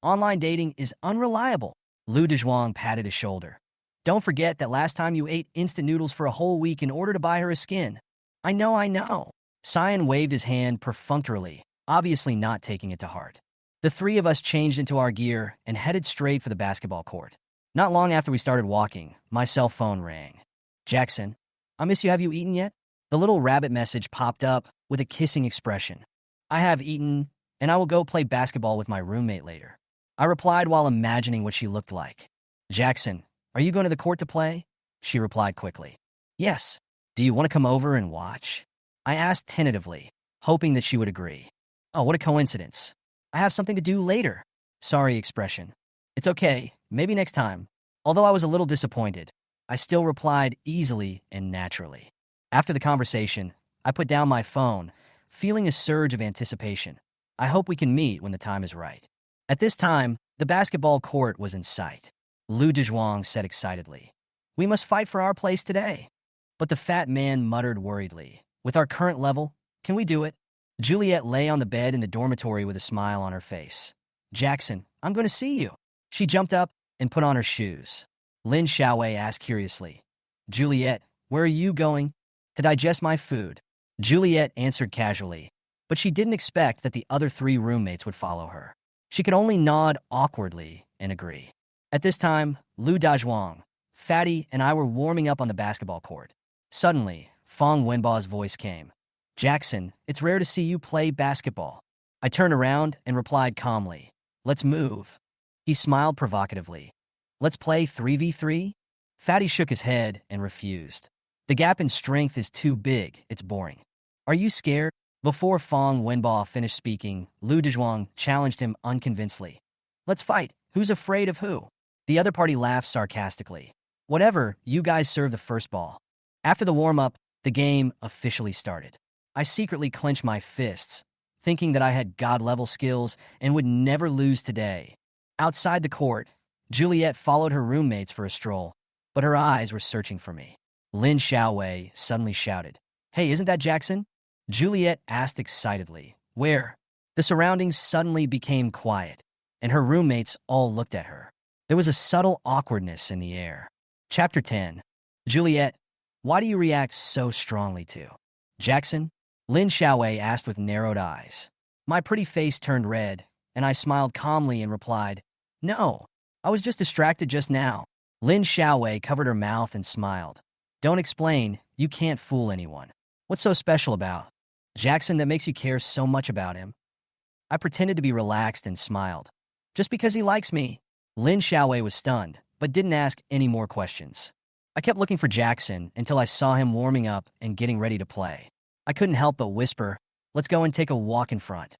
Online dating is unreliable. Lu Dezhuang patted his shoulder. Don't forget that last time you ate instant noodles for a whole week in order to buy her a skin. I know. Cyan waved his hand perfunctorily, obviously not taking it to heart. The three of us changed into our gear and headed straight for the basketball court. Not long after we started walking, my cell phone rang. Jackson, I miss you. Have you eaten yet? The little rabbit message popped up with a kissing expression. I have eaten, and I will go play basketball with my roommate later. I replied while imagining what she looked like. Jackson, are you going to the court to play? She replied quickly. Yes. Do you want to come over and watch? I asked tentatively, hoping that she would agree. Oh, what a coincidence. I have something to do later. Sorry expression. It's okay, maybe next time. Although I was a little disappointed, I still replied easily and naturally. After the conversation, I put down my phone, feeling a surge of anticipation. I hope we can meet when the time is right. At this time, the basketball court was in sight. Lu Dezhuang said excitedly, We must fight for our place today. But the fat man muttered worriedly, With our current level, can we do it? Juliet lay on the bed in the dormitory with a smile on her face. Jackson, I'm going to see you. She jumped up and put on her shoes. Lin Xiaowei asked curiously, Juliet, where are you going? To digest my food. Juliet answered casually, but she didn't expect that the other three roommates would follow her. She could only nod awkwardly and agree. At this time, Lu Dazhuang, Fatty, and I were warming up on the basketball court. Suddenly, Fong Wenba's voice came. Jackson, it's rare to see you play basketball. I turned around and replied calmly, Let's move. He smiled provocatively. Let's play 3v3? Fatty shook his head and refused. The gap in strength is too big, it's boring. Are you scared? Before Fong Wenba finished speaking, Lu Dezhuang challenged him unconvincingly. Let's fight. Who's afraid of who? The other party laughed sarcastically. Whatever, you guys serve the first ball. After the warm-up, the game officially started. I secretly clenched my fists, thinking that I had god-level skills and would never lose today. Outside the court, Juliet followed her roommates for a stroll, but her eyes were searching for me. Lin Xiaowei suddenly shouted, Hey, isn't that Jackson? Juliet asked excitedly, Where? The surroundings suddenly became quiet, and her roommates all looked at her. There was a subtle awkwardness in the air. Chapter 10. Juliet, why do you react so strongly to Jackson? Lin Xiaowei asked with narrowed eyes. My pretty face turned red, and I smiled calmly and replied, No, I was just distracted just now. Lin Xiaowei covered her mouth and smiled. Don't explain, you can't fool anyone. What's so special about Jackson that makes you care so much about him? I pretended to be relaxed and smiled. Just because he likes me. Lin Xiaowei was stunned, but didn't ask any more questions. I kept looking for Jackson until I saw him warming up and getting ready to play. I couldn't help but whisper, Let's go and take a walk in front.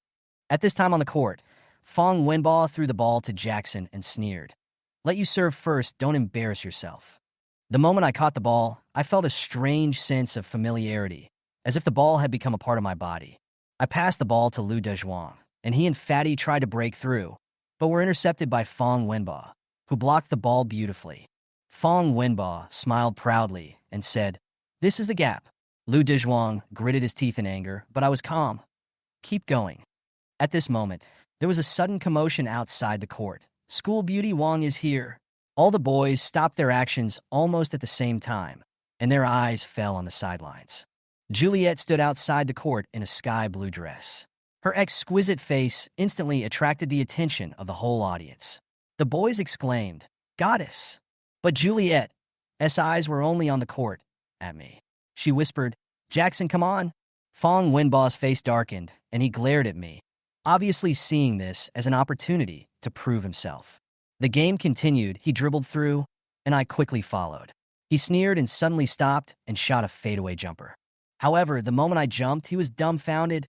At this time on the court, Fong Wenba threw the ball to Jackson and sneered. Let you serve first, don't embarrass yourself. The moment I caught the ball, I felt a strange sense of familiarity, as if the ball had become a part of my body. I passed the ball to Lu Dezhuang, and he and Fatty tried to break through, but were intercepted by Fong Wenba, who blocked the ball beautifully. Fong Wenba smiled proudly and said, This is the gap. Lu Dezhuang gritted his teeth in anger, but I was calm. Keep going. At this moment, there was a sudden commotion outside the court. School beauty Wang is here. All the boys stopped their actions almost at the same time, and their eyes fell on the sidelines. Juliet stood outside the court in a sky blue dress. Her exquisite face instantly attracted the attention of the whole audience. The boys exclaimed, "Goddess!" But Juliet's eyes were only on the court, at me. She whispered, "Jackson, come on." Fong Wenba's face darkened, and he glared at me, obviously seeing this as an opportunity to prove himself. The game continued, he dribbled through, and I quickly followed. He sneered and suddenly stopped and shot a fadeaway jumper. However, the moment I jumped, he was dumbfounded.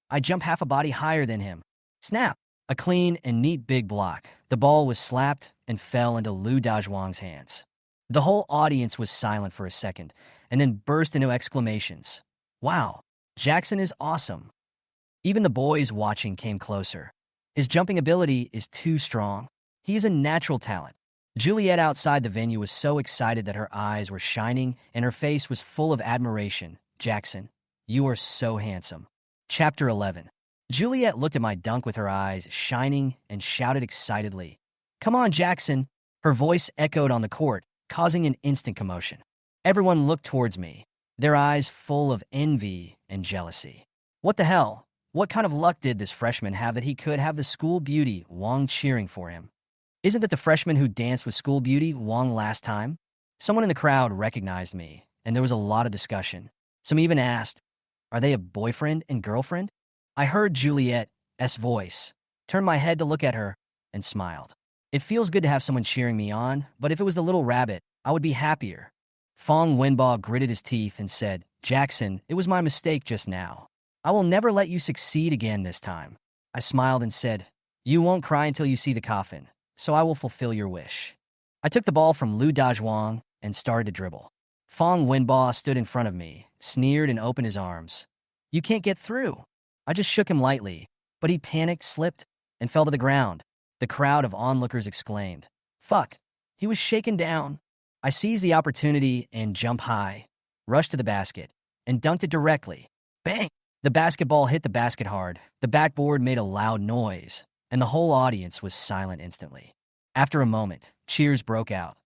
I jumped half a body higher than him. Snap! A clean and neat big block. The ball was slapped and fell into Lu Dazhuang's hands. The whole audience was silent for a second, and then burst into exclamations. Wow, Jackson is awesome. Even the boys watching came closer. His jumping ability is too strong. He is a natural talent. Juliet outside the venue was so excited that her eyes were shining and her face was full of admiration. "Jackson, you are so handsome." Chapter 11. Juliet looked at my dunk with her eyes shining and shouted excitedly, "Come on, Jackson." Her voice echoed on the court, causing an instant commotion. Everyone looked towards me, their eyes full of envy and jealousy. What the hell? What kind of luck did this freshman have that he could have the school beauty Wang cheering for him? Isn't that the freshman who danced with school beauty Wang last time? Someone in the crowd recognized me, and there was a lot of discussion. Some even asked, "Are they a boyfriend and girlfriend?" I heard Juliet's voice, turned my head to look at her, and smiled. It feels good to have someone cheering me on, but if it was the little rabbit, I would be happier. Fong Wenba gritted his teeth and said, "Jackson, it was my mistake just now. I will never let you succeed again this time." I smiled and said, "You won't cry until you see the coffin, so I will fulfill your wish." I took the ball from Lu Dazhuang and started to dribble. Fong Wenba stood in front of me, sneered and opened his arms. "You can't get through." I just shook him lightly, but he panicked, slipped, and fell to the ground. The crowd of onlookers exclaimed, "Fuck!" He was shaken down. I seized the opportunity and jumped high, rushed to the basket, and dunked it directly. Bang! The basketball hit the basket hard, the backboard made a loud noise, and the whole audience was silent instantly. After a moment, cheers broke out.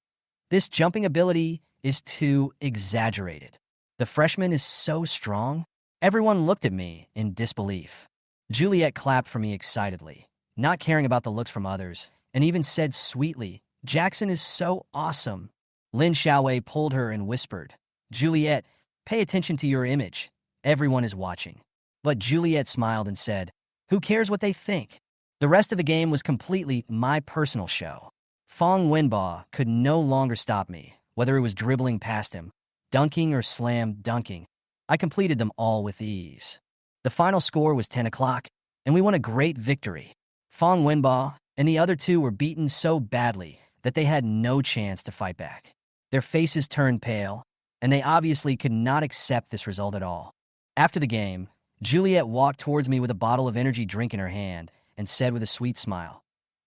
"This jumping ability is too exaggerated. The freshman is so strong." Everyone looked at me in disbelief. Juliet clapped for me excitedly, not caring about the looks from others, and even said sweetly, "Jackson is so awesome." Lin Xiaowei pulled her and whispered, "Juliet, pay attention to your image. Everyone is watching." But Juliet smiled and said, "Who cares what they think?" The rest of the game was completely my personal show. Fong Wenba could no longer stop me, whether it was dribbling past him, dunking or slam dunking. I completed them all with ease. The final score was 10 o'clock, and we won a great victory. Fong Wenba and the other two were beaten so badly that they had no chance to fight back. Their faces turned pale, and they obviously could not accept this result at all. After the game, Juliet walked towards me with a bottle of energy drink in her hand and said with a sweet smile,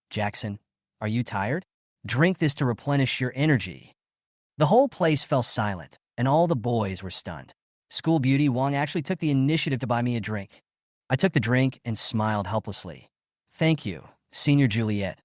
"Jackson, are you tired? Drink this to replenish your energy." The whole place fell silent, and all the boys were stunned. School beauty Wang actually took the initiative to buy me a drink. I took the drink and smiled helplessly. "Thank you, Senior Juliet.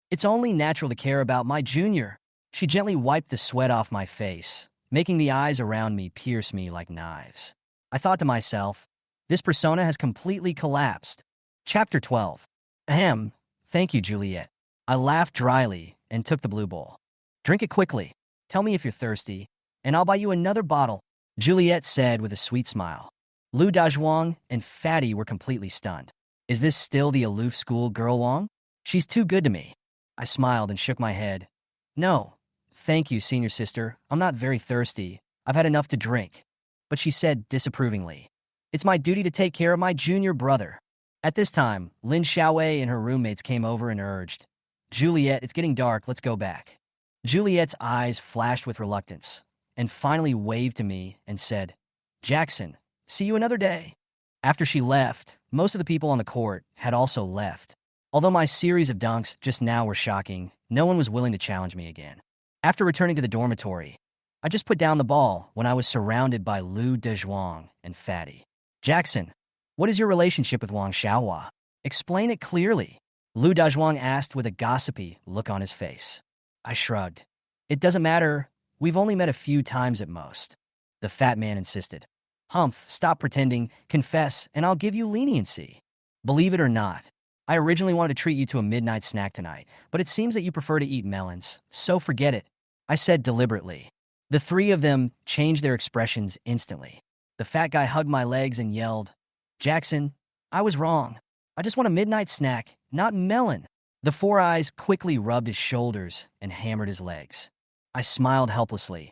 It's only natural to care about my junior." She gently wiped the sweat off my face, making the eyes around me pierce me like knives. I thought to myself, this persona has completely collapsed. Chapter 12. Ahem. Thank you, Juliet. I laughed dryly and took the blue bowl. "Drink it quickly. Tell me if you're thirsty, and I'll buy you another bottle," Juliet said with a sweet smile. Lu Dazhuang and Fatty were completely stunned. Is this still the aloof school girl Wang? She's too good to me. I smiled and shook my head. "No, thank you, senior sister. I'm not very thirsty. I've had enough to drink." But she said disapprovingly, "It's my duty to take care of my junior brother." At this time, Lin Xiaowei and her roommates came over and urged, "Juliet, it's getting dark. Let's go back." Juliet's eyes flashed with reluctance, and finally waved to me and said, "Jackson, see you another day." After she left, most of the people on the court had also left. Although my series of dunks just now were shocking, no one was willing to challenge me again. After returning to the dormitory, I just put down the ball when I was surrounded by Lu Dezhuang and Fatty. "Jackson, what is your relationship with Wang Xiaohua? Explain it clearly," Lu Dezhuang asked with a gossipy look on his face. I shrugged. It doesn't matter. We've only met a few times at most. The fat man insisted. Humph, stop pretending, confess, and I'll give you leniency. Believe it or not, I originally wanted to treat you to a midnight snack tonight, but it seems that you prefer to eat melons, so forget it, I said deliberately. The three of them changed their expressions instantly. The fat guy hugged my legs and yelled, Jackson, I was wrong. I just want a midnight snack, not melon. The four eyes quickly rubbed his shoulders and hammered his legs. I smiled helplessly.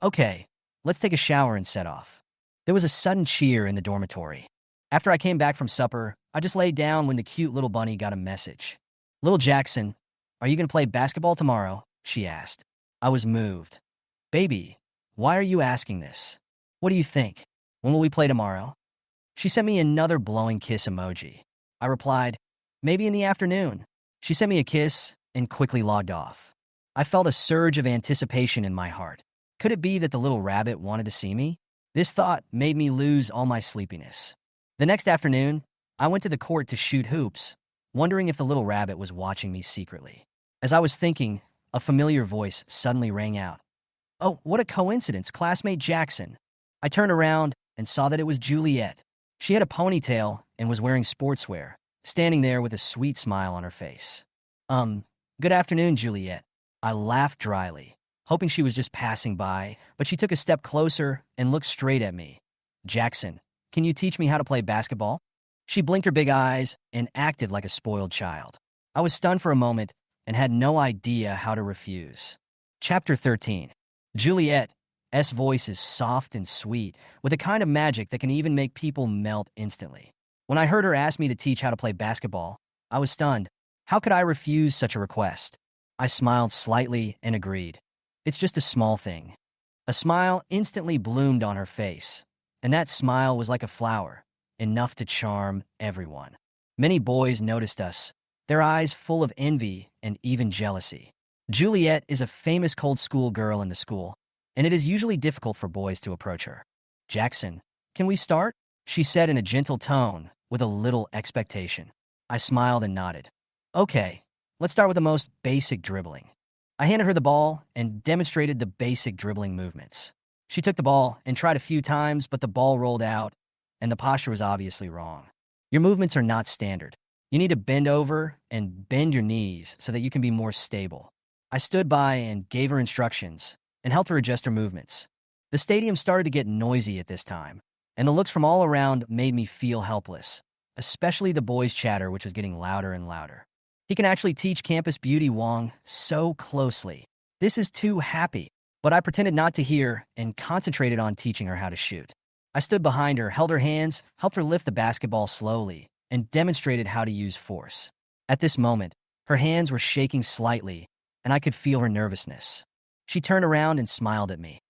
Okay, let's take a shower and set off. There was a sudden cheer in the dormitory. After I came back from supper, I just laid down when the cute little bunny got a message. Little Jackson, are you going to play basketball tomorrow? She asked. I was moved. Baby, why are you asking this? What do you think? When will we play tomorrow? She sent me another blowing kiss emoji. I replied, maybe in the afternoon. She sent me a kiss and quickly logged off. I felt a surge of anticipation in my heart. Could it be that the little rabbit wanted to see me? This thought made me lose all my sleepiness. The next afternoon, I went to the court to shoot hoops, wondering if the little rabbit was watching me secretly. As I was thinking, a familiar voice suddenly rang out. Oh, what a coincidence, classmate Jackson. I turned around and saw that it was Juliet. She had a ponytail and was wearing sportswear, standing there with a sweet smile on her face. Good afternoon, Juliet. I laughed dryly, hoping she was just passing by, but she took a step closer and looked straight at me. Jackson, can you teach me how to play basketball? She blinked her big eyes and acted like a spoiled child. I was stunned for a moment and had no idea how to refuse. Chapter 13. Juliet's voice is soft and sweet, with a kind of magic that can even make people melt instantly. When I heard her ask me to teach how to play basketball, I was stunned. How could I refuse such a request? I smiled slightly and agreed. It's just a small thing. A smile instantly bloomed on her face, and that smile was like a flower, enough to charm everyone. Many boys noticed us, their eyes full of envy and even jealousy. Juliet is a famous cold school girl in the school, and it is usually difficult for boys to approach her. Jackson, can we start? She said in a gentle tone, with a little expectation. I smiled and nodded. Okay, let's start with the most basic dribbling. I handed her the ball and demonstrated the basic dribbling movements. She took the ball and tried a few times, but the ball rolled out, and the posture was obviously wrong. Your movements are not standard. You need to bend over and bend your knees so that you can be more stable. I stood by and gave her instructions and helped her adjust her movements. The stadium started to get noisy at this time, and the looks from all around made me feel helpless, especially the boys' chatter, which was getting louder and louder. He can actually teach campus beauty Wong so closely. This is too happy, but I pretended not to hear and concentrated on teaching her how to shoot. I stood behind her, held her hands, helped her lift the basketball slowly, and demonstrated how to use force. At this moment, her hands were shaking slightly, and I could feel her nervousness. She turned around and smiled at me.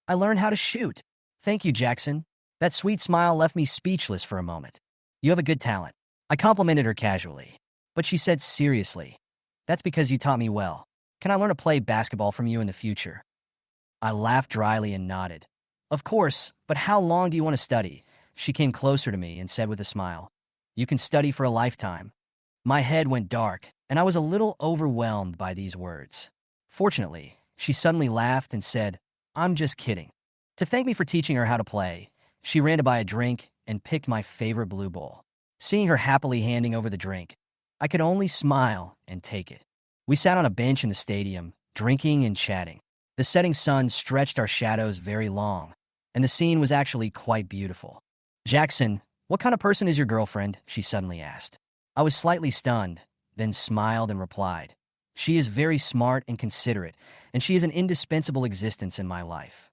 I learned how to shoot. Thank you, Jackson. That sweet smile left me speechless for a moment. You have a good talent. I complimented her casually, but she said seriously, that's because you taught me well. Can I learn to play basketball from you in the future? I laughed dryly and nodded. Of course, but how long do you want to study? She came closer to me and said with a smile, you can study for a lifetime. My head went dark, and I was a little overwhelmed by these words. Fortunately, she suddenly laughed and said, I'm just kidding. To thank me for teaching her how to play, she ran to buy a drink and picked my favorite blue bowl. Seeing her happily handing over the drink, I could only smile and take it. We sat on a bench in the stadium, drinking and chatting. The setting sun stretched our shadows very long, and the scene was actually quite beautiful. Jackson, what kind of person is your girlfriend? She suddenly asked. I was slightly stunned, then smiled and replied, she is very smart and considerate, and she is an indispensable existence in my life.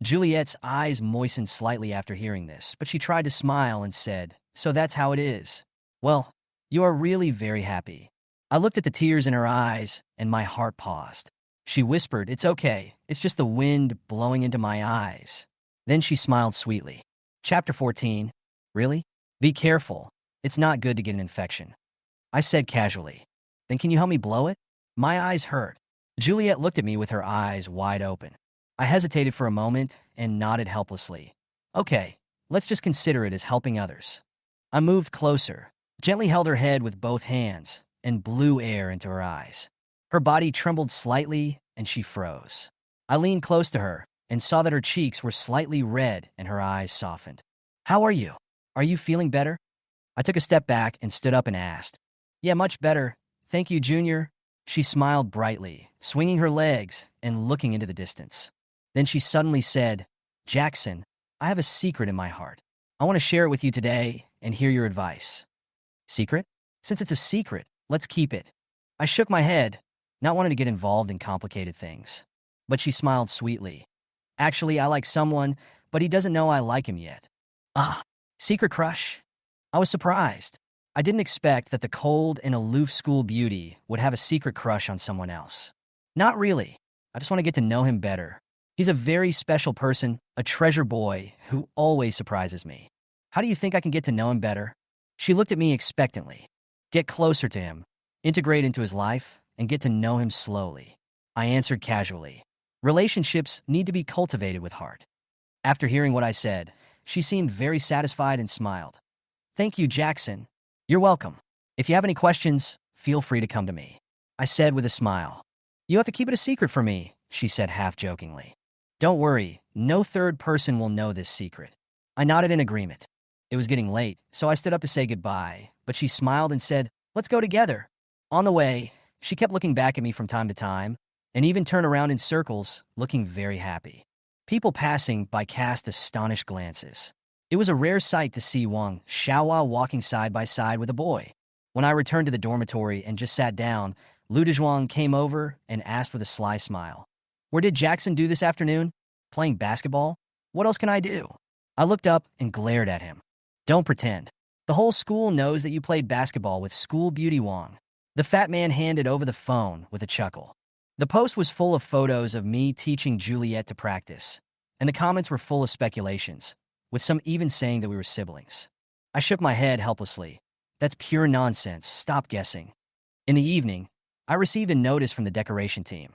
Juliet's eyes moistened slightly after hearing this, but she tried to smile and said, so that's how it is. Well, you are really very happy. I looked at the tears in her eyes, and my heart paused. She whispered, it's okay, it's just the wind blowing into my eyes. Then she smiled sweetly. Chapter 14. Really? Be careful. It's not good to get an infection. I said casually. Then can you help me blow it? My eyes hurt. Juliet looked at me with her eyes wide open. I hesitated for a moment and nodded helplessly. Okay, let's just consider it as helping others. I moved closer, gently held her head with both hands, and blew air into her eyes. Her body trembled slightly, and she froze. I leaned close to her and saw that her cheeks were slightly red and her eyes softened. How are you? Are you feeling better? I took a step back and stood up and asked. Yeah, much better. Thank you, Junior. She smiled brightly, swinging her legs and looking into the distance. Then she suddenly said, Jackson, I have a secret in my heart. I want to share it with you today and hear your advice. Secret? Since it's a secret, let's keep it. I shook my head, not wanting to get involved in complicated things. But she smiled sweetly. Actually, I like someone, but he doesn't know I like him yet. Ah, secret crush? I was surprised. I didn't expect that the cold and aloof school beauty would have a secret crush on someone else. Not really. I just want to get to know him better. He's a very special person, a treasure boy who always surprises me. How do you think I can get to know him better? She looked at me expectantly. Get closer to him, integrate into his life, and get to know him slowly. I answered casually. Relationships need to be cultivated with heart. After hearing what I said, she seemed very satisfied and smiled. Thank you, Jackson. You're welcome. If you have any questions, feel free to come to me. I said with a smile. You have to keep it a secret from me, she said half-jokingly. Don't worry, no third person will know this secret. I nodded in agreement. It was getting late, so I stood up to say goodbye, but she smiled and said, let's go together. On the way, she kept looking back at me from time to time, and even turned around in circles, looking very happy. People passing by cast astonished glances. It was a rare sight to see Wang Xiaohua walking side by side with a boy. When I returned to the dormitory and just sat down, Lu Dezhuang came over and asked with a sly smile. Where did Jackson do this afternoon? Playing basketball? What else can I do? I looked up and glared at him. Don't pretend. The whole school knows that you played basketball with school beauty Wang. The fat man handed over the phone with a chuckle. The post was full of photos of me teaching Juliet to practice, and the comments were full of speculations, with some even saying that we were siblings. I shook my head helplessly. That's pure nonsense. Stop guessing. In the evening, I received a notice from the decoration team.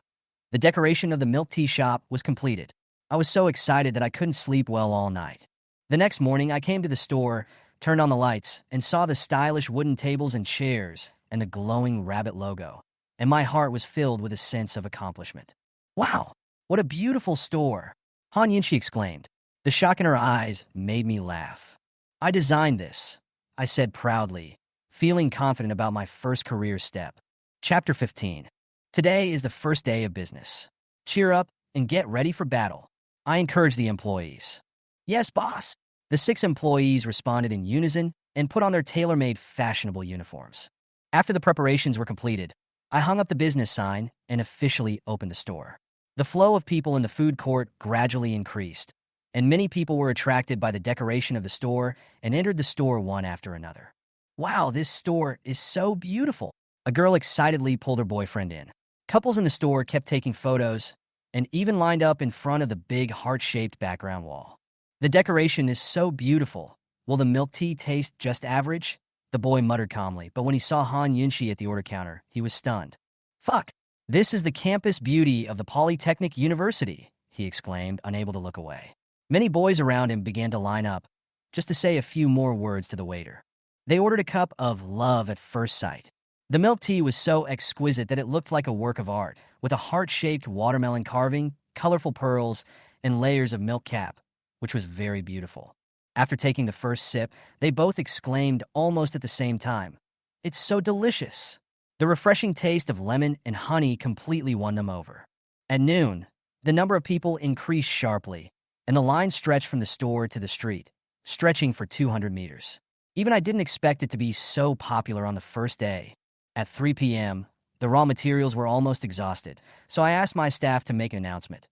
The decoration of the milk tea shop was completed. I was so excited that I couldn't sleep well all night. The next morning, I came to the store, turned on the lights, and saw the stylish wooden tables and chairs and the glowing rabbit logo, and my heart was filled with a sense of accomplishment. Wow, what a beautiful store! Han Yinshi exclaimed. The shock in her eyes made me laugh. I designed this, I said proudly, feeling confident about my first career step. Chapter 15. Today is the first day of business. Cheer up and get ready for battle. I encouraged the employees. Yes, boss. The 6 employees responded in unison and put on their tailor-made fashionable uniforms. After the preparations were completed, I hung up the business sign and officially opened the store. The flow of people in the food court gradually increased, and many people were attracted by the decoration of the store and entered the store one after another. Wow, this store is so beautiful. A girl excitedly pulled her boyfriend in. Couples in the store kept taking photos and even lined up in front of the big heart-shaped background wall. The decoration is so beautiful. Will the milk tea taste just average? The boy muttered calmly, but when he saw Han Yunshi at the order counter, he was stunned. Fuck! This is the campus beauty of the Polytechnic University, he exclaimed, unable to look away. Many boys around him began to line up, just to say a few more words to the waiter. They ordered a cup of love at first sight. The milk tea was so exquisite that it looked like a work of art, with a heart-shaped watermelon carving, colorful pearls, and layers of milk cap, which was very beautiful. After taking the first sip, they both exclaimed almost at the same time, "It's so delicious!" The refreshing taste of lemon and honey completely won them over. At noon, the number of people increased sharply, and the line stretched from the store to the street, stretching for 200 meters. Even I didn't expect it to be so popular on the first day. At 3 p.m., the raw materials were almost exhausted, so I asked my staff to make an announcement.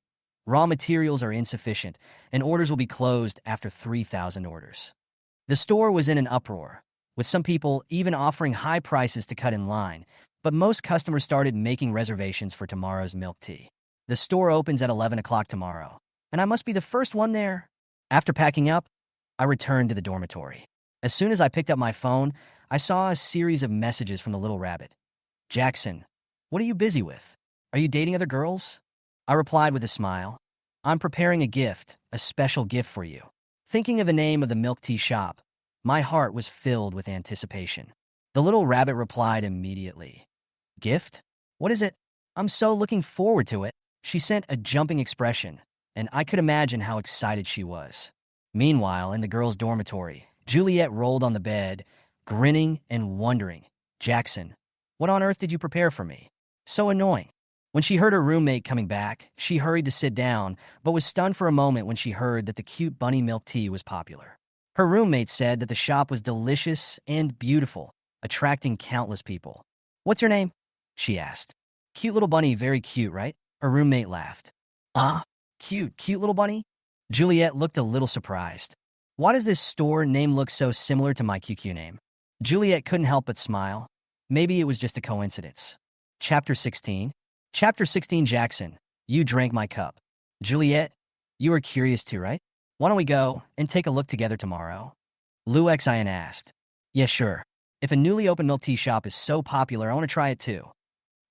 Raw materials are insufficient, and orders will be closed after 3,000 orders. The store was in an uproar, with some people even offering high prices to cut in line, but most customers started making reservations for tomorrow's milk tea. The store opens at 11 o'clock tomorrow, and I must be the first one there. After packing up, I returned to the dormitory. As soon as I picked up my phone, I saw a series of messages from the little rabbit. Jackson, what are you busy with? Are you dating other girls? I replied with a smile. I'm preparing a gift, a special gift for you. Thinking of the name of the milk tea shop, my heart was filled with anticipation. The little rabbit replied immediately. Gift? What is it? I'm so looking forward to it. She sent a jumping expression, and I could imagine how excited she was. Meanwhile, in the girls' dormitory, Juliet rolled on the bed, grinning and wondering. Jackson, what on earth did you prepare for me? So annoying. When she heard her roommate coming back, she hurried to sit down, but was stunned for a moment when she heard that the cute bunny milk tea was popular. Her roommate said that the shop was delicious and beautiful, attracting countless people. What's your name? She asked. Cute little bunny, very cute, right? Her roommate laughed. Ah, cute little bunny? Juliet looked a little surprised. Why does this store name look so similar to my QQ name? Juliet couldn't help but smile. Maybe it was just a coincidence. Chapter 16. Chapter 16 Jackson, you drank my cup. Juliet, you are curious too, right? Why don't we go and take a look together tomorrow? Lu Xin asked. Yeah, sure. If a newly opened milk tea shop is so popular, I want to try it too.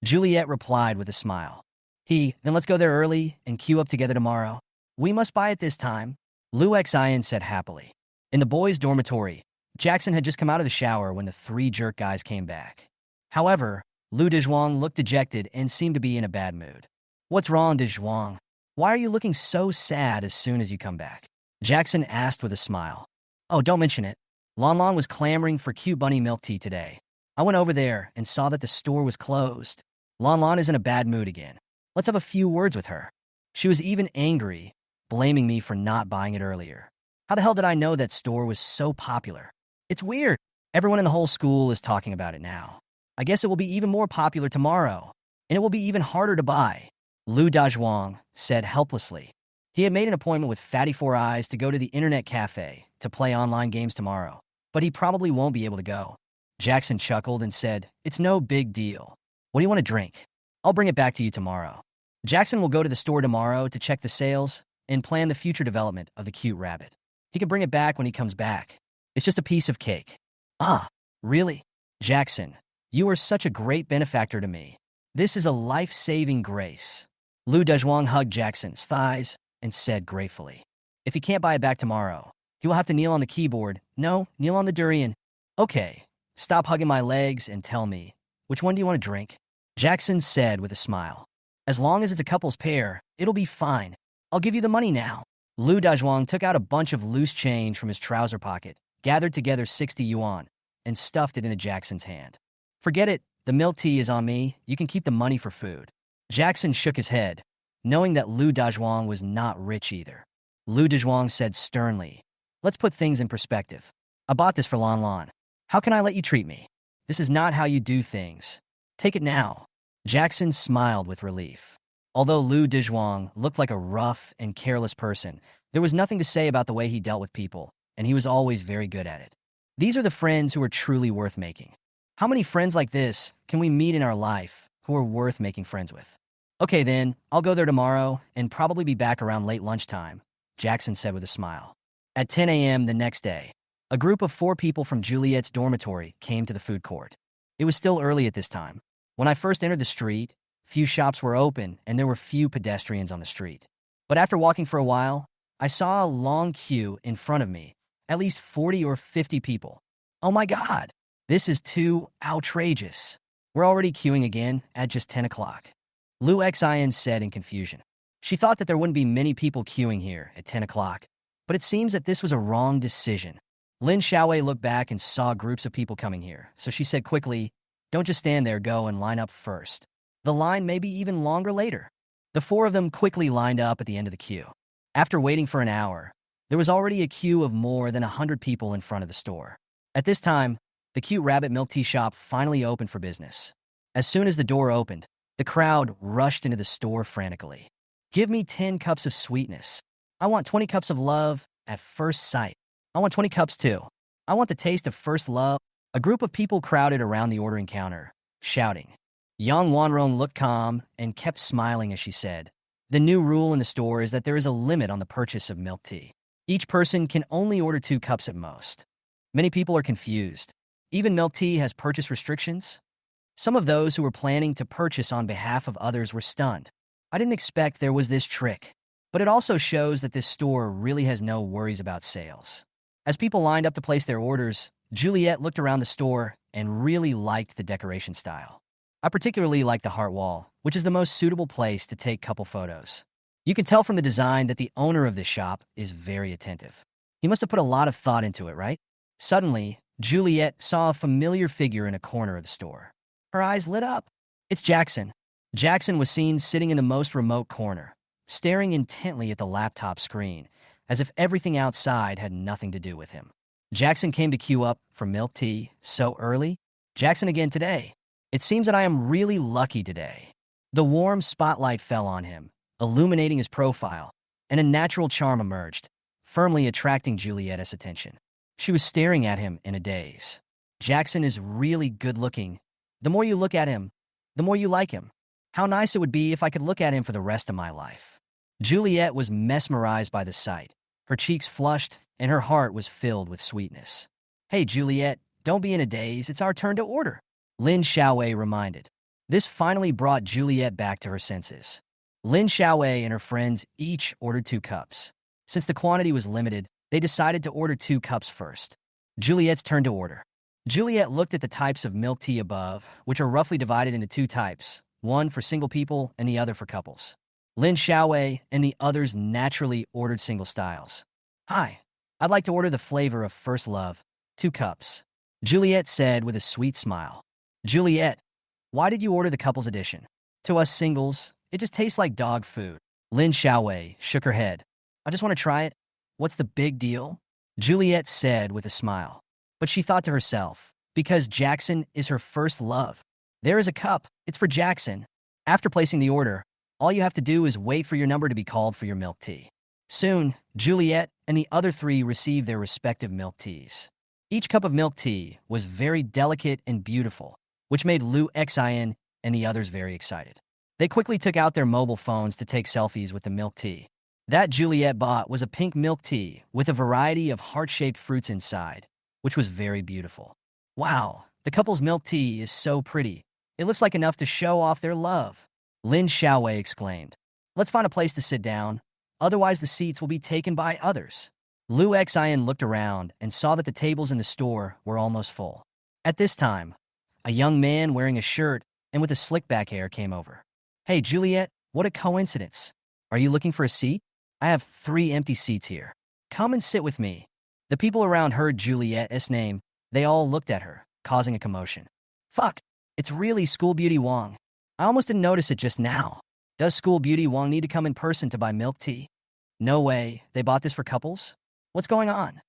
Juliet replied with a smile. Then let's go there early and queue up together tomorrow. We must buy it this time, Lu Xian said happily. In the boys' dormitory, Jackson had just come out of the shower when the three jerk guys came back. However, Lu Dezhuang looked dejected and seemed to be in a bad mood. What's wrong, Dezhuang? Why are you looking so sad as soon as you come back? Jackson asked with a smile. Oh, don't mention it. Lon Lon was clamoring for cute bunny milk tea today. I went over there and saw that the store was closed. Lon Lon is in a bad mood again. Let's have a few words with her. She was even angry, blaming me for not buying it earlier. How the hell did I know that store was so popular? It's weird. Everyone in the whole school is talking about it now. I guess it will be even more popular tomorrow, and it will be even harder to buy, Lu Dazhuang said helplessly. He had made an appointment with Fatty Four Eyes to go to the internet cafe to play online games tomorrow, but he probably won't be able to go. Jackson chuckled and said, It's no big deal. What do you want to drink? I'll bring it back to you tomorrow. Jackson will go to the store tomorrow to check the sales and plan the future development of the cute rabbit. He can bring it back when he comes back. It's just a piece of cake. Ah, really? Jackson, you are such a great benefactor to me. This is a life-saving grace. Lu Dezhuang hugged Jackson's thighs and said gratefully. If he can't buy it back tomorrow, he will have to kneel on the keyboard. No, kneel on the durian. Okay, stop hugging my legs and tell me, which one do you want to drink? Jackson said with a smile. As long as it's a couple's pair, it'll be fine. I'll give you the money now. Lu Dazhuang took out a bunch of loose change from his trouser pocket, gathered together 60 yuan, and stuffed it into Jackson's hand. Forget it, the milk tea is on me, you can keep the money for food. Jackson shook his head, knowing that Lu Dazhuang was not rich either. Lu Dazhuang said sternly, Let's put things in perspective. I bought this for Lon Lon. How can I let you treat me? This is not how you do things. Take it now. Jackson smiled with relief. Although Lu Dezhuang looked like a rough and careless person, there was nothing to say about the way he dealt with people, and he was always very good at it. These are the friends who are truly worth making. How many friends like this can we meet in our life who are worth making friends with? Okay then, I'll go there tomorrow and probably be back around late lunchtime, Jackson said with a smile. At 10 a.m. the next day, a group of 4 people from Juliet's dormitory came to the food court. It was still early at this time. When I first entered the street, few shops were open and there were few pedestrians on the street. But after walking for a while, I saw a long queue in front of me, at least 40 or 50 people. Oh my God, this is too outrageous. We're already queuing again at just 10 o'clock. Lu Xian said in confusion. She thought that there wouldn't be many people queuing here at 10 o'clock, but it seems that this was a wrong decision. Lin Xiaowei looked back and saw groups of people coming here, so she said quickly, Don't just stand there, go and line up first. The line may be even longer later. The 4 of them quickly lined up at the end of the queue. After waiting for an hour, there was already a queue of more than 100 people in front of the store. At this time, the cute rabbit milk tea shop finally opened for business. As soon as the door opened, the crowd rushed into the store frantically. Give me 10 cups of sweetness. I want 20 cups of love at first sight. I want 20 cups too. I want the taste of first love. A group of people crowded around the ordering counter, shouting. Yang Wanrong looked calm and kept smiling as she said, The new rule in the store is that there is a limit on the purchase of milk tea. Each person can only order 2 cups at most. Many people are confused. Even milk tea has purchase restrictions? Some of those who were planning to purchase on behalf of others were stunned. I didn't expect there was this trick, but it also shows that this store really has no worries about sales. As people lined up to place their orders, Juliet looked around the store and really liked the decoration style. I particularly like the heart wall, which is the most suitable place to take couple photos. You can tell from the design that the owner of this shop is very attentive. He must have put a lot of thought into it, right? Suddenly, Juliet saw a familiar figure in a corner of the store. Her eyes lit up. It's Jackson. Jackson was seen sitting in the most remote corner, staring intently at the laptop screen, as if everything outside had nothing to do with him. Jackson came to queue up for milk tea so early. Jackson again today. It seems that I am really lucky today. The warm spotlight fell on him, illuminating his profile, and a natural charm emerged, firmly attracting Juliet's attention. She was staring at him in a daze. Jackson is really good-looking. The more you look at him, the more you like him. How nice it would be if I could look at him for the rest of my life. Juliet was mesmerized by the sight. Her cheeks flushed, and her heart was filled with sweetness. Hey, Juliet, don't be in a daze. It's our turn to order, Lin Xiaowei reminded. This finally brought Juliet back to her senses. Lin Xiaowei and her friends each ordered 2 cups. Since the quantity was limited, they decided to order 2 cups first. Juliet's turn to order. Juliet looked at the types of milk tea above, which are roughly divided into 2 types, one for single people and the other for couples. Lin Xiaowei and the others naturally ordered single styles. Hi, I'd like to order the flavor of first love, 2 cups, Juliet said with a sweet smile. Juliet, why did you order the couples edition? To us singles, it just tastes like dog food. Lin Xiaowei shook her head. I just want to try it. What's the big deal? Juliet said with a smile. But she thought to herself, because Jackson is her first love. There is a cup. It's for Jackson. After placing the order, all you have to do is wait for your number to be called for your milk tea. Soon, Juliet and the other 3 received their respective milk teas. Each cup of milk tea was very delicate and beautiful, which made Lu Xin and the others very excited. They quickly took out their mobile phones to take selfies with the milk tea. That Juliet bought was a pink milk tea with a variety of heart-shaped fruits inside, which was very beautiful. Wow, the couple's milk tea is so pretty. It looks like enough to show off their love, Lin Xiaowei exclaimed. Let's find a place to sit down, otherwise the seats will be taken by others. Lu Xin looked around and saw that the tables in the store were almost full. At this time, a young man wearing a shirt and with a slick back hair came over. Hey, Juliet, what a coincidence. Are you looking for a seat? I have 3 empty seats here. Come and sit with me. The people around heard Juliet's name. They all looked at her, causing a commotion. Fuck, it's really School Beauty Wong. I almost didn't notice it just now. Does School Beauty Wong need to come in person to buy milk tea? No way, they bought this for couples? What's going on?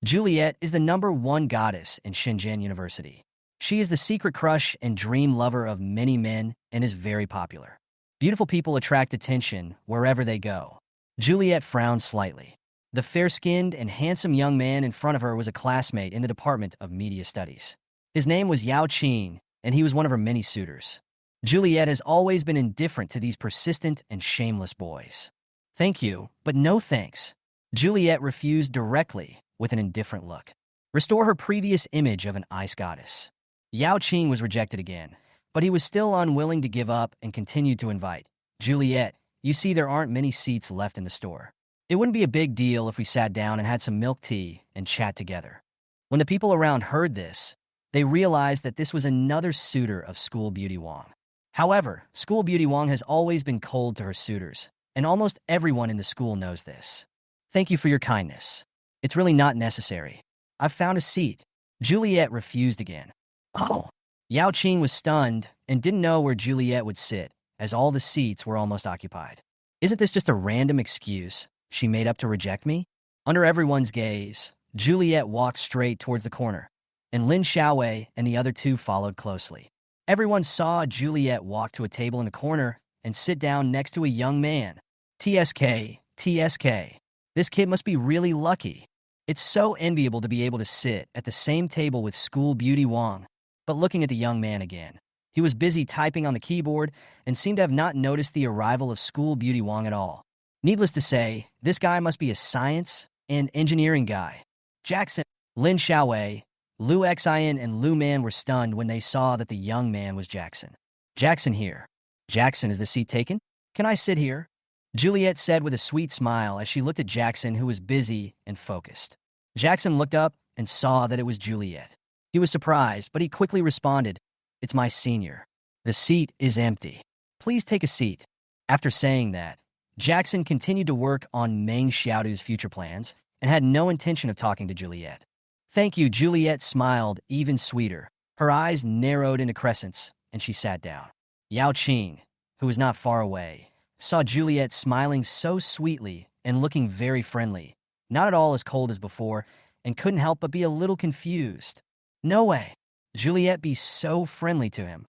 Juliet is the #1 goddess in Shenzhen University. She is the secret crush and dream lover of many men and is very popular. Beautiful people attract attention wherever they go. Juliet frowned slightly. The fair-skinned and handsome young man in front of her was a classmate in the Department of Media Studies. His name was Yao Qing, and he was one of her many suitors. Juliet has always been indifferent to these persistent and shameless boys. Thank you, but no thanks. Juliet refused directly with an indifferent look. Restore her previous image of an ice goddess. Yao Qing was rejected again, but he was still unwilling to give up and continued to invite. Juliet, you see there aren't many seats left in the store. It wouldn't be a big deal if we sat down and had some milk tea and chat together. When the people around heard this, they realized that this was another suitor of School Beauty Wong. However, School Beauty Wong has always been cold to her suitors, and almost everyone in the school knows this. Thank you for your kindness. It's really not necessary. I've found a seat. Juliet refused again. Oh. Yao Qing was stunned and didn't know where Juliet would sit, as all the seats were almost occupied. Isn't this just a random excuse she made up to reject me? Under everyone's gaze, Juliet walked straight towards the corner, and Lin Xiaowei and the other 2 followed closely. Everyone saw Juliet walk to a table in the corner and sit down next to a young man. TSK, TSK. This kid must be really lucky. It's so enviable to be able to sit at the same table with School Beauty Wong. But looking at the young man again, he was busy typing on the keyboard and seemed to have not noticed the arrival of School Beauty Wong at all. Needless to say, this guy must be a science and engineering guy. Jackson, Lin Xiaowei, Lu Xin, and Lu Man were stunned when they saw that the young man was Jackson. Jackson here. Jackson, is the seat taken? Can I sit here? Juliet said with a sweet smile as she looked at Jackson, who was busy and focused. Jackson looked up and saw that it was Juliet. He was surprised, but he quickly responded, It's my senior. The seat is empty. Please take a seat. After saying that, Jackson continued to work on Meng Xiaodu's future plans and had no intention of talking to Juliet. Thank you, Juliet smiled even sweeter. Her eyes narrowed into crescents, and she sat down. Yao Qing, who was not far away, saw Juliet smiling so sweetly and looking very friendly, not at all as cold as before, and couldn't help but be a little confused. No way. Juliet be so friendly to him.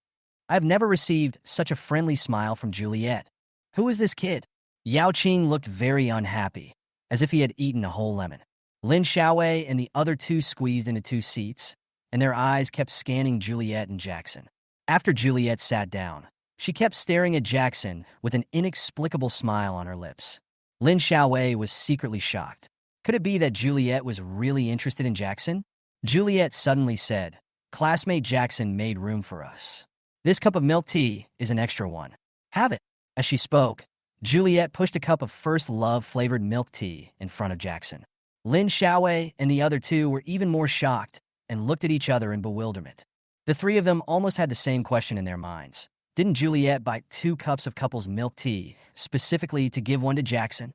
I've never received such a friendly smile from Juliet. Who is this kid? Yao Qing looked very unhappy, as if he had eaten a whole lemon. Lin Xiaowei and the other two squeezed into two seats, and their eyes kept scanning Juliet and Jackson. After Juliet sat down, she kept staring at Jackson with an inexplicable smile on her lips. Lin Xiaowei was secretly shocked. Could it be that Juliet was really interested in Jackson? Juliet suddenly said, "Classmate Jackson made room for us. This cup of milk tea is an extra one. Have it." As she spoke, Juliet pushed a cup of First Love-flavored milk tea in front of Jackson. Lin Xiaowei and the other two were even more shocked and looked at each other in bewilderment. The three of them almost had the same question in their minds. Didn't Juliet buy 2 cups of couple's milk tea specifically to give one to Jackson?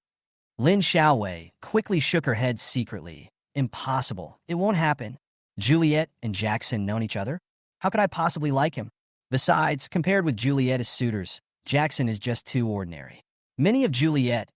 Lin Xiaowei quickly shook her head secretly. Impossible. It won't happen. Juliet and Jackson known each other? How could I possibly like him? Besides, compared with Juliet as suitors, Jackson is just too ordinary. Many of Juliet's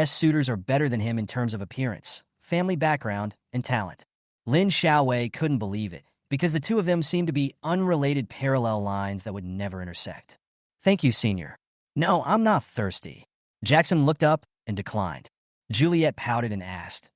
suitors are better than him in terms of appearance, family background, and talent. Lin Xiaowei couldn't believe it, because the two of them seemed to be unrelated parallel lines that would never intersect. Thank you, senior. No, I'm not thirsty. Jackson looked up and declined. Juliet pouted and asked,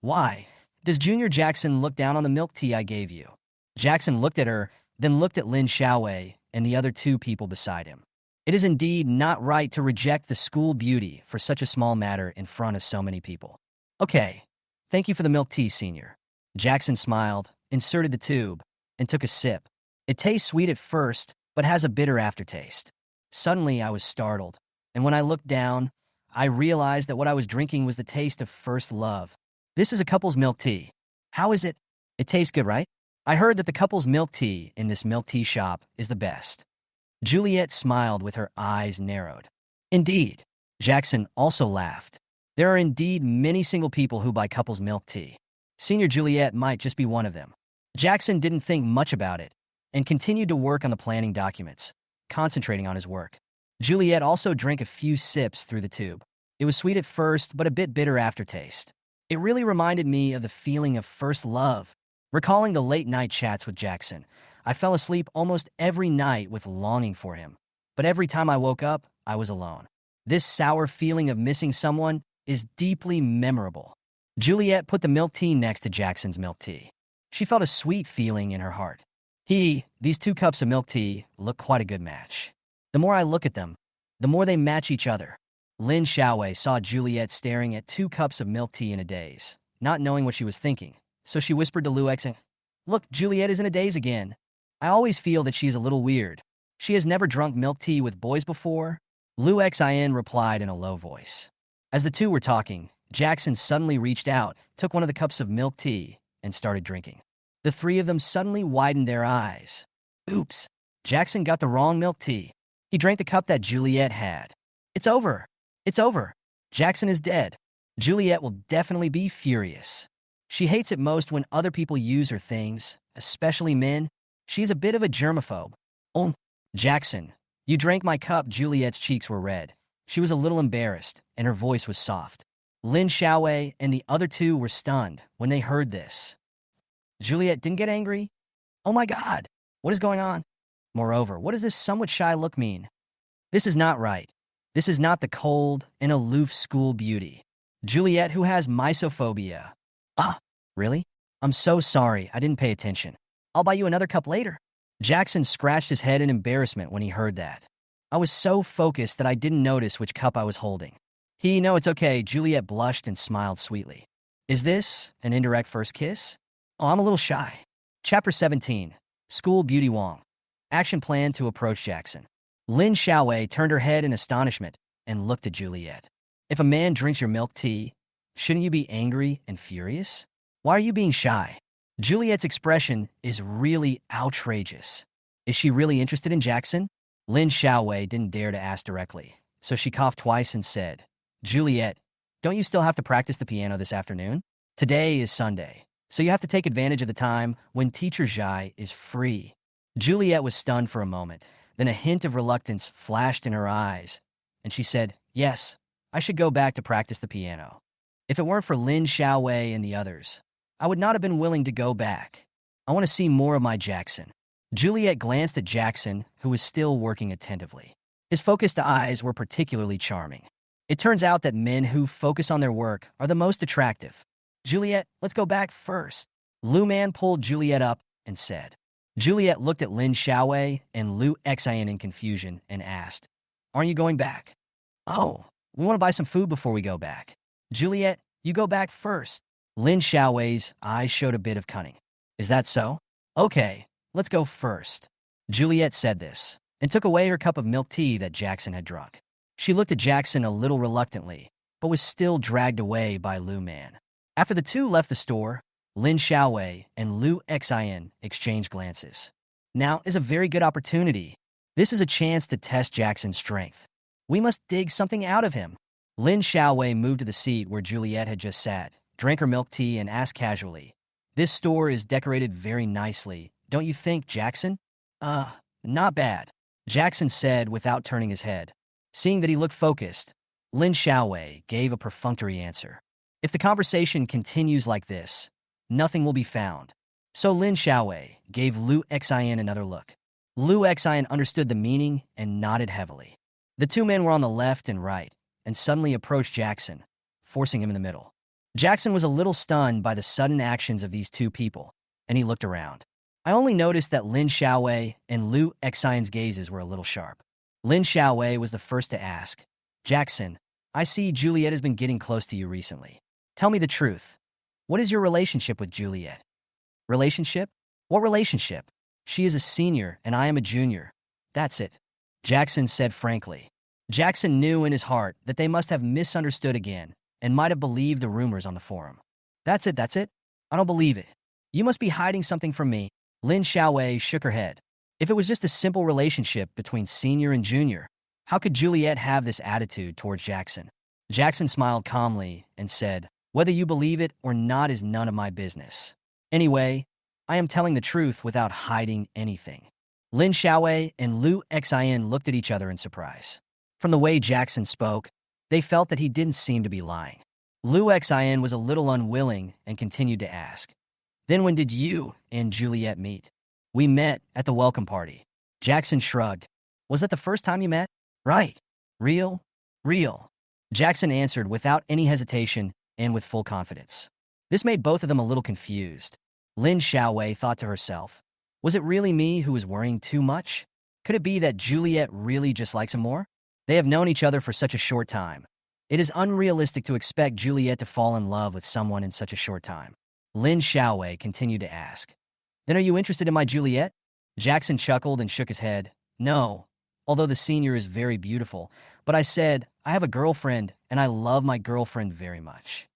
"Why? Does Junior Jackson look down on the milk tea I gave you?" Jackson looked at her, then looked at Lin Xiaowei and the other two people beside him. It is indeed not right to reject the school beauty for such a small matter in front of so many people. Okay, thank you for the milk tea, senior. Jackson smiled, inserted the tube, and took a sip. It tastes sweet at first, but has a bitter aftertaste. Suddenly, I was startled, and when I looked down, I realized that what I was drinking was the taste of first love. This is a couple's milk tea. How is it? It tastes good, right? I heard that the couple's milk tea in this milk tea shop is the best. Juliet smiled with her eyes narrowed. Indeed. Jackson also laughed. There are indeed many single people who buy couple's milk tea. Senior Juliet might just be one of them. Jackson didn't think much about it and continued to work on the planning documents, concentrating on his work. Juliet also drank a few sips through the tube. It was sweet at first, but a bit bitter aftertaste. It really reminded me of the feeling of first love. Recalling the late-night chats with Jackson, I fell asleep almost every night with longing for him. But every time I woke up, I was alone. This sour feeling of missing someone is deeply memorable. Juliet put the milk tea next to Jackson's milk tea. She felt a sweet feeling in her heart. These 2 cups of milk tea look quite a good match. The more I look at them, the more they match each other. Lin Xiaowei saw Juliet staring at 2 cups of milk tea in a daze, not knowing what she was thinking. So she whispered to Lu Xing, "Look, Juliet is in a daze again. I always feel that she is a little weird. She has never drunk milk tea with boys before." Lu Xin replied in a low voice. As the two were talking, Jackson suddenly reached out, took one of the cups of milk tea, and started drinking. The three of them suddenly widened their eyes. Oops, Jackson got the wrong milk tea. He drank the cup that Juliet had. It's over. It's over. Jackson is dead. Juliet will definitely be furious. She hates it most when other people use her things, especially men. She's a bit of a germaphobe. Oh, Jackson, you drank my cup. Juliet's cheeks were red. She was a little embarrassed, and her voice was soft. Lin Xiaowei and the other two were stunned when they heard this. Juliet didn't get angry? Oh my God, what is going on? Moreover, what does this somewhat shy look mean? This is not right. This is not the cold and aloof school beauty. Juliet who has misophobia. Ah, really? I'm so sorry, I didn't pay attention. I'll buy you another cup later. Jackson scratched his head in embarrassment when he heard that. I was so focused that I didn't notice which cup I was holding. No, it's okay. Juliet blushed and smiled sweetly. Is this an indirect first kiss? Oh, I'm a little shy. Chapter 17. School Beauty Wong. Action plan to approach Jackson. Lin Xiaowei turned her head in astonishment and looked at Juliet. If a man drinks your milk tea, shouldn't you be angry and furious? Why are you being shy? Juliet's expression is really outrageous. Is she really interested in Jackson? Lin Xiaowei didn't dare to ask directly, so she coughed twice and said, Juliet, don't you still have to practice the piano this afternoon? Today is Sunday, so you have to take advantage of the time when teacher Zhai is free. Juliet was stunned for a moment, then a hint of reluctance flashed in her eyes, and she said, yes, I should go back to practice the piano. If it weren't for Lin Xiaowei and the others, I would not have been willing to go back. I want to see more of my Jackson. Juliet glanced at Jackson, who was still working attentively. His focused eyes were particularly charming. It turns out that men who focus on their work are the most attractive. Juliet, let's go back first. Lu Man pulled Juliet up and said. Juliet looked at Lin Xiaowei and Lu Xian in confusion and asked, aren't you going back? Oh, we want to buy some food before we go back. Juliet, you go back first. Lin Xiaowei's eyes showed a bit of cunning. Is that so? Okay, let's go first. Juliet said this and took away her cup of milk tea that Jackson had drunk. She looked at Jackson a little reluctantly, but was still dragged away by Lu Man. After the two left the store, Lin Xiaowei and Lu Xian exchanged glances. Now is a very good opportunity. This is a chance to test Jackson's strength. We must dig something out of him. Lin Xiaowei moved to the seat where Juliet had just sat, drank her milk tea, and asked casually, this store is decorated very nicely, don't you think, Jackson? Not bad, Jackson said without turning his head. Seeing that he looked focused, Lin Xiaowei gave a perfunctory answer. If the conversation continues like this, nothing will be found. So Lin Xiaowei gave Lu Xian another look. Lu Xian understood the meaning and nodded heavily. The two men were on the left and right, and suddenly approached Jackson, forcing him in the middle. Jackson was a little stunned by the sudden actions of these two people, and he looked around. I only noticed that Lin Xiaowei and Lu Xian's gazes were a little sharp. Lin Xiaowei was the first to ask, Jackson, I see Juliet has been getting close to you recently. Tell me the truth. What is your relationship with Juliet? Relationship? What relationship? She is a senior and I am a junior. That's it, Jackson said frankly. Jackson knew in his heart that they must have misunderstood again and might have believed the rumors on the forum. That's it. I don't believe it. You must be hiding something from me. Lin Xiaowei shook her head. If it was just a simple relationship between senior and junior, how could Juliet have this attitude towards Jackson? Jackson smiled calmly and said, whether you believe it or not is none of my business. Anyway, I am telling the truth without hiding anything. Lin Xiaowei and Lu Xian looked at each other in surprise. From the way Jackson spoke, they felt that he didn't seem to be lying. Lu Xian was a little unwilling and continued to ask, then when did you and Juliet meet? We met at the welcome party. Jackson shrugged. Was that the first time you met? Right. Real? Real. Jackson answered without any hesitation and with full confidence. This made both of them a little confused. Lin Xiaowei thought to herself, was it really me who was worrying too much? Could it be that Juliet really just likes him more? They have known each other for such a short time. It is unrealistic to expect Juliet to fall in love with someone in such a short time. Lin Xiaowei continued to ask, then are you interested in my Juliet? Jackson chuckled and shook his head. No, although the senior is very beautiful, but I said, I have a girlfriend and I love my girlfriend very much.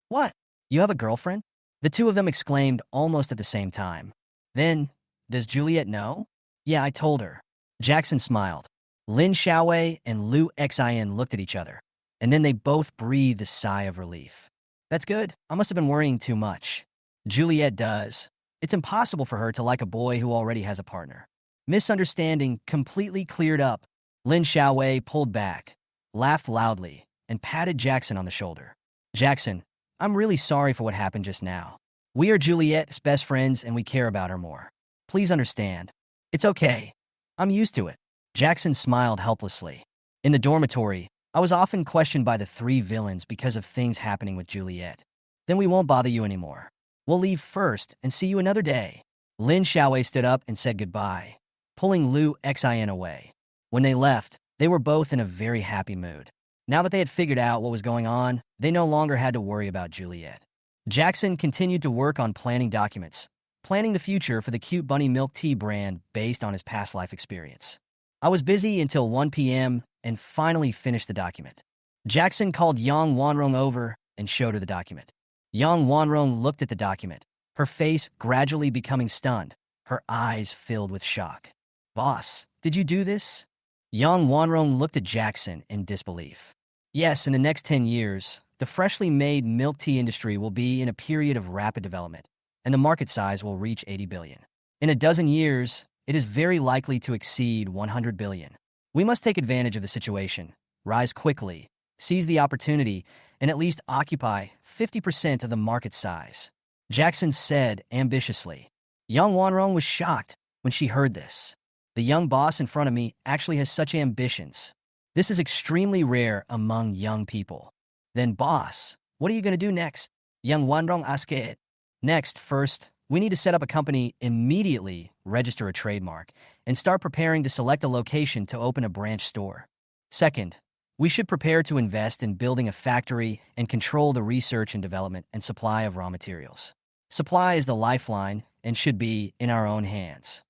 What? You have a girlfriend? The two of them exclaimed almost at the same time. Then, does Juliet know? Yeah, I told her. Jackson smiled. Lin Xiaowei and Lu Xian looked at each other, and then they both breathed a sigh of relief. That's good. I must have been worrying too much. Juliet does. It's impossible for her to like a boy who already has a partner. Misunderstanding completely cleared up. Lin Xiaowei pulled back, laughed loudly, and patted Jackson on the shoulder. Jackson, I'm really sorry for what happened just now. We are Juliet's best friends and we care about her more. Please understand. It's okay. I'm used to it. Jackson smiled helplessly. In the dormitory, I was often questioned by the three villains because of things happening with Juliet. Then we won't bother you anymore. We'll leave first and see you another day. Lin Xiaowei stood up and said goodbye, pulling Lu Xian away. When they left, they were both in a very happy mood. Now that they had figured out what was going on, they no longer had to worry about Juliet. Jackson continued to work on planning documents, planning the future for the Cute Bunny milk tea brand based on his past life experience. I was busy until 1 p.m. and finally finished the document. Jackson called Yang Wanrong over and showed her the document. Yang Wanrong looked at the document, her face gradually becoming stunned, her eyes filled with shock. Boss, did you do this? Young Wanrong looked at Jackson in disbelief. Yes, in the next 10 years, the freshly made milk tea industry will be in a period of rapid development, and the market size will reach 80 billion. In a dozen years, it is very likely to exceed 100 billion. We must take advantage of the situation, rise quickly, seize the opportunity, and at least occupy 50% of the market size, Jackson said ambitiously. Young Wanrong was shocked when she heard this. The young boss in front of me actually has such ambitions. This is extremely rare among young people. Then, boss, what are you going to do next? Young Wanrong asked it. Next, first, we need to set up a company, immediately register a trademark, and start preparing to select a location to open a branch store. Second, we should prepare to invest in building a factory and control the research and development and supply of raw materials. Supply is the lifeline and should be in our own hands.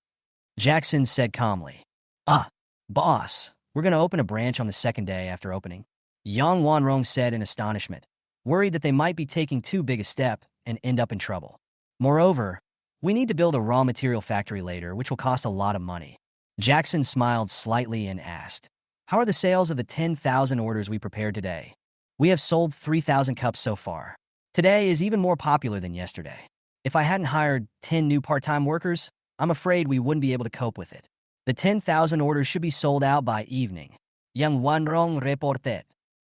Jackson said calmly. Boss, we're going to open a branch on the second day after opening. Yang Wanrong said in astonishment, worried that they might be taking too big a step and end up in trouble. Moreover, we need to build a raw material factory later, which will cost a lot of money. Jackson smiled slightly and asked, how are the sales of the 10,000 orders we prepared today? We have sold 3,000 cups so far. Today is even more popular than yesterday. If I hadn't hired 10 new part-time workers, I'm afraid we wouldn't be able to cope with it. The 10,000 orders should be sold out by evening. Young Wanrong reported.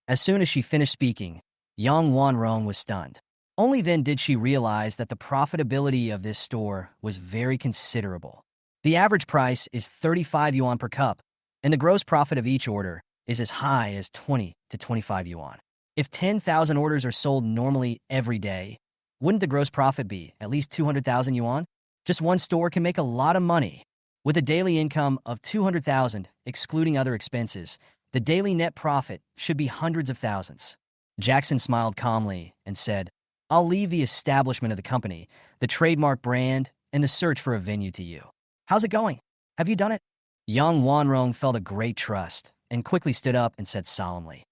As soon as she finished speaking, Young Wanrong was stunned. Only then did she realize that the profitability of this store was very considerable. The average price is 35 yuan per cup, and the gross profit of each order is as high as 20 to 25 yuan. If 10,000 orders are sold normally every day, wouldn't the gross profit be at least 200,000 yuan? Just one store can make a lot of money. With a daily income of 200,000, excluding other expenses, the daily net profit should be hundreds of thousands. Jackson smiled calmly and said, I'll leave the establishment of the company, the trademark brand, and the search for a venue to you. How's it going? Have you done it? Young Wanrong felt a great trust and quickly stood up and said solemnly,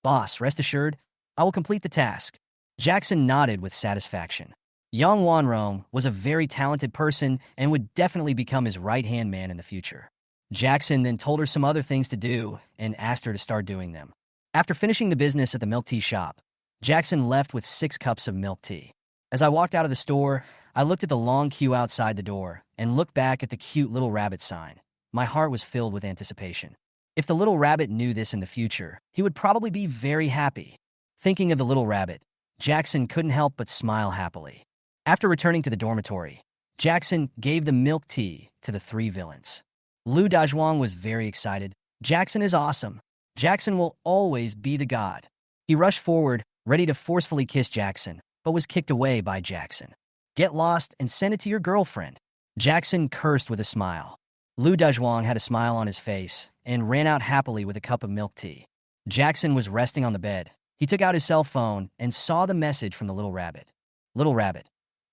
Boss, rest assured, I will complete the task. Jackson nodded with satisfaction. Young Wanrong was a very talented person and would definitely become his right-hand man in the future. Jackson then told her some other things to do and asked her to start doing them. After finishing the business at the milk tea shop, Jackson left with 6 cups of milk tea. As I walked out of the store, I looked at the long queue outside the door and looked back at the cute little rabbit sign. My heart was filled with anticipation. If the little rabbit knew this in the future, he would probably be very happy. Thinking of the little rabbit, Jackson couldn't help but smile happily. After returning to the dormitory, Jackson gave the milk tea to the 3 villains. Lu Dazhuang was very excited. Jackson is awesome. Jackson will always be the god. He rushed forward, ready to forcefully kiss Jackson, but was kicked away by Jackson. Get lost and send it to your girlfriend. Jackson cursed with a smile. Lu Dazhuang had a smile on his face and ran out happily with a cup of milk tea. Jackson was resting on the bed. He took out his cell phone and saw the message from the little rabbit. Little rabbit.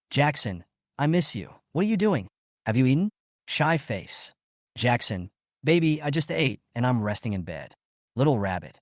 Jackson, I miss you. What are you doing? Have you eaten? Shy face. Jackson, baby, I just ate and I'm resting in bed. Little rabbit.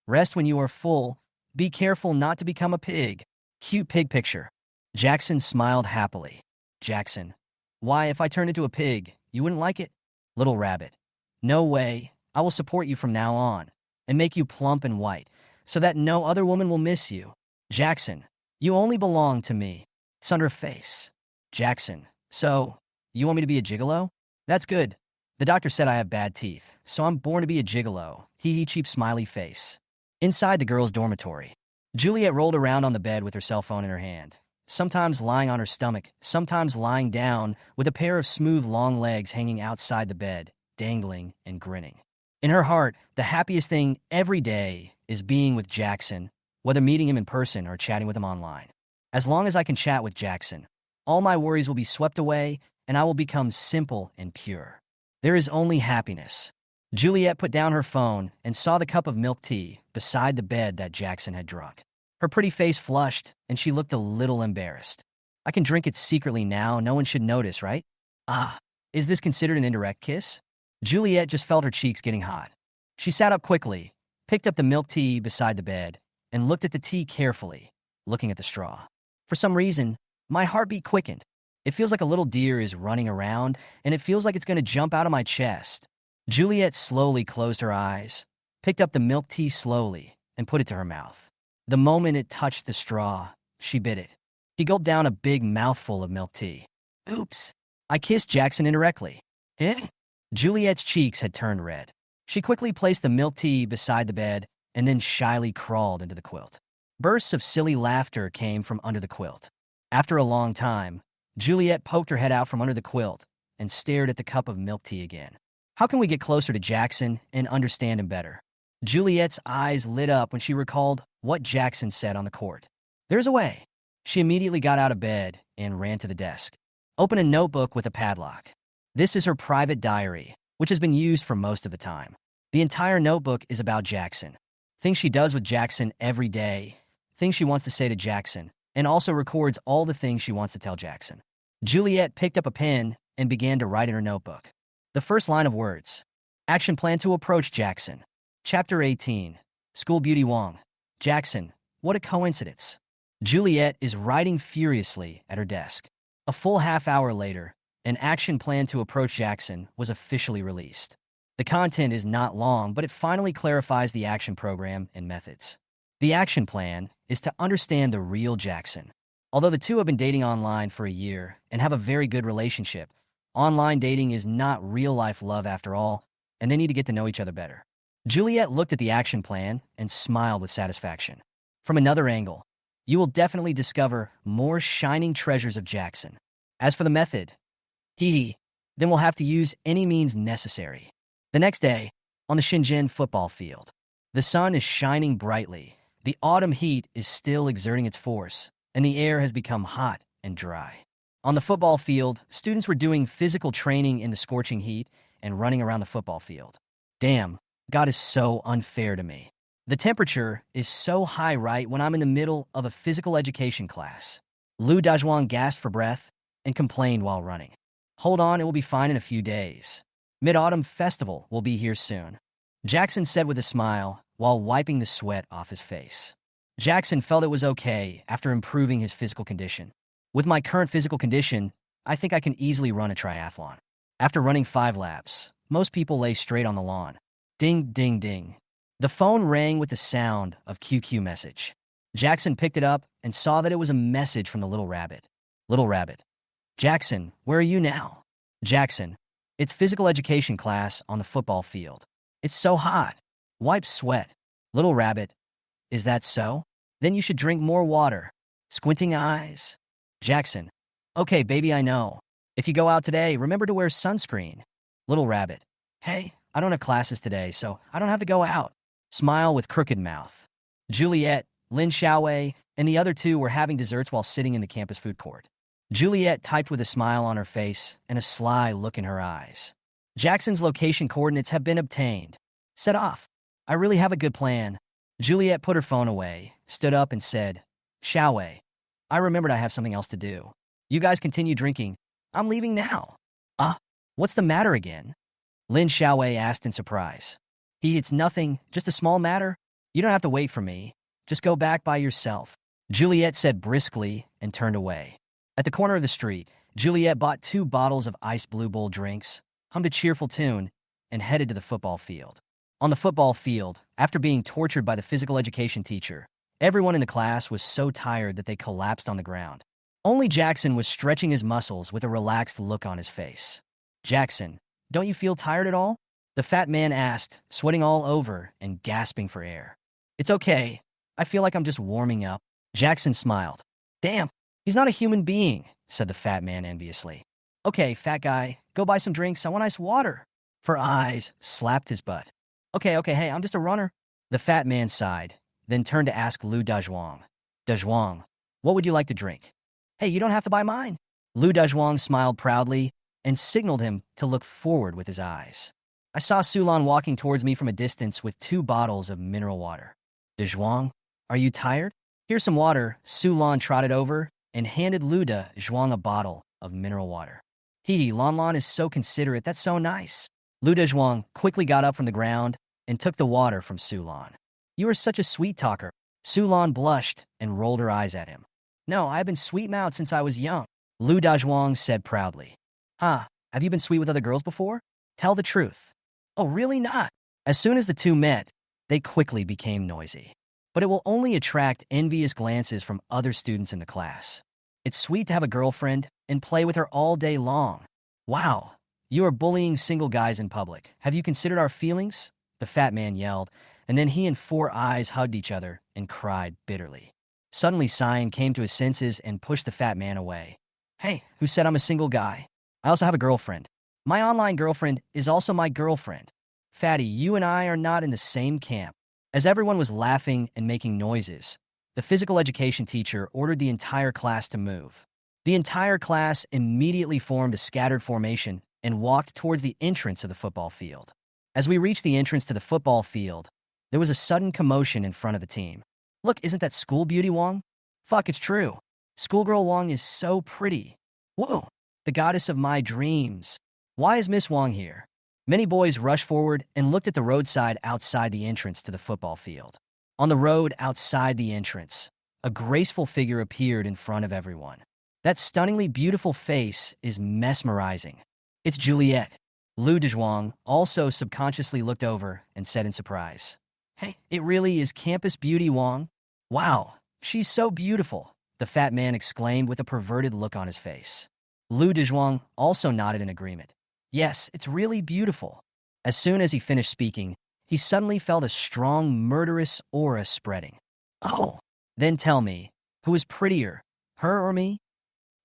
Rest when you are full. Be careful not to become a pig. Cute pig picture. Jackson smiled happily. Jackson, why, if I turned into a pig, you wouldn't like it? Little rabbit. No way. I will support you from now on and make you plump and white so that no other woman will miss you. Jackson, you only belong to me. It's under face. Jackson, so, you want me to be a gigolo? That's good. The doctor said I have bad teeth, so I'm born to be a gigolo. Hee cheap smiley face. Inside the girls' dormitory, Juliet rolled around on the bed with her cell phone in her hand, sometimes lying on her stomach, sometimes lying down with a pair of smooth long legs hanging outside the bed, dangling and grinning. In her heart, the happiest thing every day is being with Jackson, whether meeting him in person or chatting with him online. As long as I can chat with Jackson, all my worries will be swept away and I will become simple and pure. There is only happiness. Juliet put down her phone and saw the cup of milk tea beside the bed that Jackson had drunk. Her pretty face flushed and she looked a little embarrassed. I can drink it secretly now, no one should notice, right? Is this considered an indirect kiss? Juliet just felt her cheeks getting hot. She sat up quickly, picked up the milk tea beside the bed, and looked at the tea carefully, looking at the straw. For some reason, my heartbeat quickened. It feels like a little deer is running around, and it feels like it's going to jump out of my chest. Juliet slowly closed her eyes, picked up the milk tea slowly, and put it to her mouth. The moment it touched the straw, she bit it. He gulped down a big mouthful of milk tea. Oops. I kissed Jackson indirectly. Eh? Juliet's cheeks had turned red. She quickly placed the milk tea beside the bed and then shyly crawled into the quilt. Bursts of silly laughter came from under the quilt. After a long time, Juliet poked her head out from under the quilt and stared at the cup of milk tea again. How can we get closer to Jackson and understand him better? Juliet's eyes lit up when she recalled what Jackson said on the court. There's a way. She immediately got out of bed and ran to the desk. Open a notebook with a padlock. This is her private diary, which has been used for most of the time. The entire notebook is about Jackson. Things she does with Jackson every day, things she wants to say to Jackson, and also records all the things she wants to tell Jackson. Juliet picked up a pen and began to write in her notebook. The first line of words. Action plan to approach Jackson. Chapter 18. School Beauty Wong. Jackson, what a coincidence. Juliet is writing furiously at her desk. A full half hour later, an action plan to approach Jackson was officially released. The content is not long, but it finally clarifies the action program and methods. The action plan is to understand the real Jackson. Although the two have been dating online for a year and have a very good relationship, online dating is not real-life love after all, and they need to get to know each other better. Juliet looked at the action plan and smiled with satisfaction. From another angle, you will definitely discover more shining treasures of Jackson. As for the method, then we'll have to use any means necessary. The next day, on the Shenzhen football field, the sun is shining brightly. The autumn heat is still exerting its force, and the air has become hot and dry. On the football field, students were doing physical training in the scorching heat and running around the football field. Damn, God is so unfair to me. The temperature is so high right when I'm in the middle of a physical education class. Lu Dazhuang gasped for breath and complained while running. Hold on, it will be fine in a few days. Mid-Autumn Festival will be here soon, Jackson said with a smile while wiping the sweat off his face. Jackson felt it was okay after improving his physical condition. With my current physical condition, I think I can easily run a triathlon. After running 5 laps, most people lay straight on the lawn. Ding, ding, ding. The phone rang with the sound of QQ message. Jackson picked it up and saw that it was a message from the little rabbit. Little rabbit. Jackson, where are you now? Jackson, it's physical education class on the football field. It's so hot. Wipe sweat. Little rabbit, is that so? Then you should drink more water. Squinting eyes. Jackson, okay, baby, I know. If you go out today, remember to wear sunscreen. Little rabbit, hey, I don't have classes today, so I don't have to go out. Smile with crooked mouth. Juliet, Lin Xiaowei, and the other two were having desserts while sitting in the campus food court. Juliet typed with a smile on her face and a sly look in her eyes. Jackson's location coordinates have been obtained. Set off. I really have a good plan. Juliet put her phone away, stood up and said, Xiaowei, I remembered I have something else to do. You guys continue drinking. I'm leaving now. What's the matter again? Lin Xiaowei asked in surprise. It's nothing, just a small matter. You don't have to wait for me. Just go back by yourself. Juliet said briskly and turned away. At the corner of the street, Juliet bought 2 bottles of iced Blue Bull drinks, hummed a cheerful tune, and headed to the football field. On the football field, after being tortured by the physical education teacher, everyone in the class was so tired that they collapsed on the ground. Only Jackson was stretching his muscles with a relaxed look on his face. Jackson, don't you feel tired at all? The fat man asked, sweating all over and gasping for air. It's okay. I feel like I'm just warming up. Jackson smiled. Damn, he's not a human being, said the fat man enviously. Okay, fat guy, go buy some drinks. I want ice water. For eyes slapped his butt. Okay, hey, I'm just a runner. The fat man sighed, then turned to ask Lu Dazhuang. Dazhuang, what would you like to drink? Hey, you don't have to buy mine. Lu Dazhuang smiled proudly and signaled him to look forward with his eyes. I saw Sulan walking towards me from a distance with 2 bottles of mineral water. Dazhuang, are you tired? Here's some water. Sulan trotted over and handed Lu Dazhuang a bottle of mineral water. Lan is so considerate. That's so nice. Lu Dazhuang quickly got up from the ground and took the water from Sulan. You are such a sweet talker. Sulan blushed and rolled her eyes at him. No, I've been sweet-mouthed since I was young. Lu Dazhuang said proudly. Have you been sweet with other girls before? Tell the truth. Oh, really not? As soon as the two met, they quickly became noisy. But it will only attract envious glances from other students in the class. It's sweet to have a girlfriend and play with her all day long. Wow, you are bullying single guys in public. Have you considered our feelings? The fat man yelled, and then he and Four Eyes hugged each other and cried bitterly. Suddenly, Cyan came to his senses and pushed the fat man away. Hey, who said I'm a single guy? I also have a girlfriend. My online girlfriend is also my girlfriend. Fatty, you and I are not in the same camp. As everyone was laughing and making noises, the physical education teacher ordered the entire class to move. The entire class immediately formed a scattered formation and walked towards the entrance of the football field. As we reached the entrance to the football field, there was a sudden commotion in front of the team. Look, isn't that School Beauty Wong? Fuck, it's true. Schoolgirl Wong is so pretty. Whoa, the goddess of my dreams. Why is Miss Wong here? Many boys rushed forward and looked at the roadside outside the entrance to the football field. On the road outside the entrance, a graceful figure appeared in front of everyone. That stunningly beautiful face is mesmerizing. It's Juliet. Lu Dezhuang also subconsciously looked over and said in surprise, "Hey, it really is Campus Beauty Wong? Wow, she's so beautiful," the fat man exclaimed with a perverted look on his face. Lu Dezhuang also nodded in agreement. Yes, it's really beautiful. As soon as he finished speaking, he suddenly felt a strong, murderous aura spreading. Oh, then tell me, who is prettier, her or me?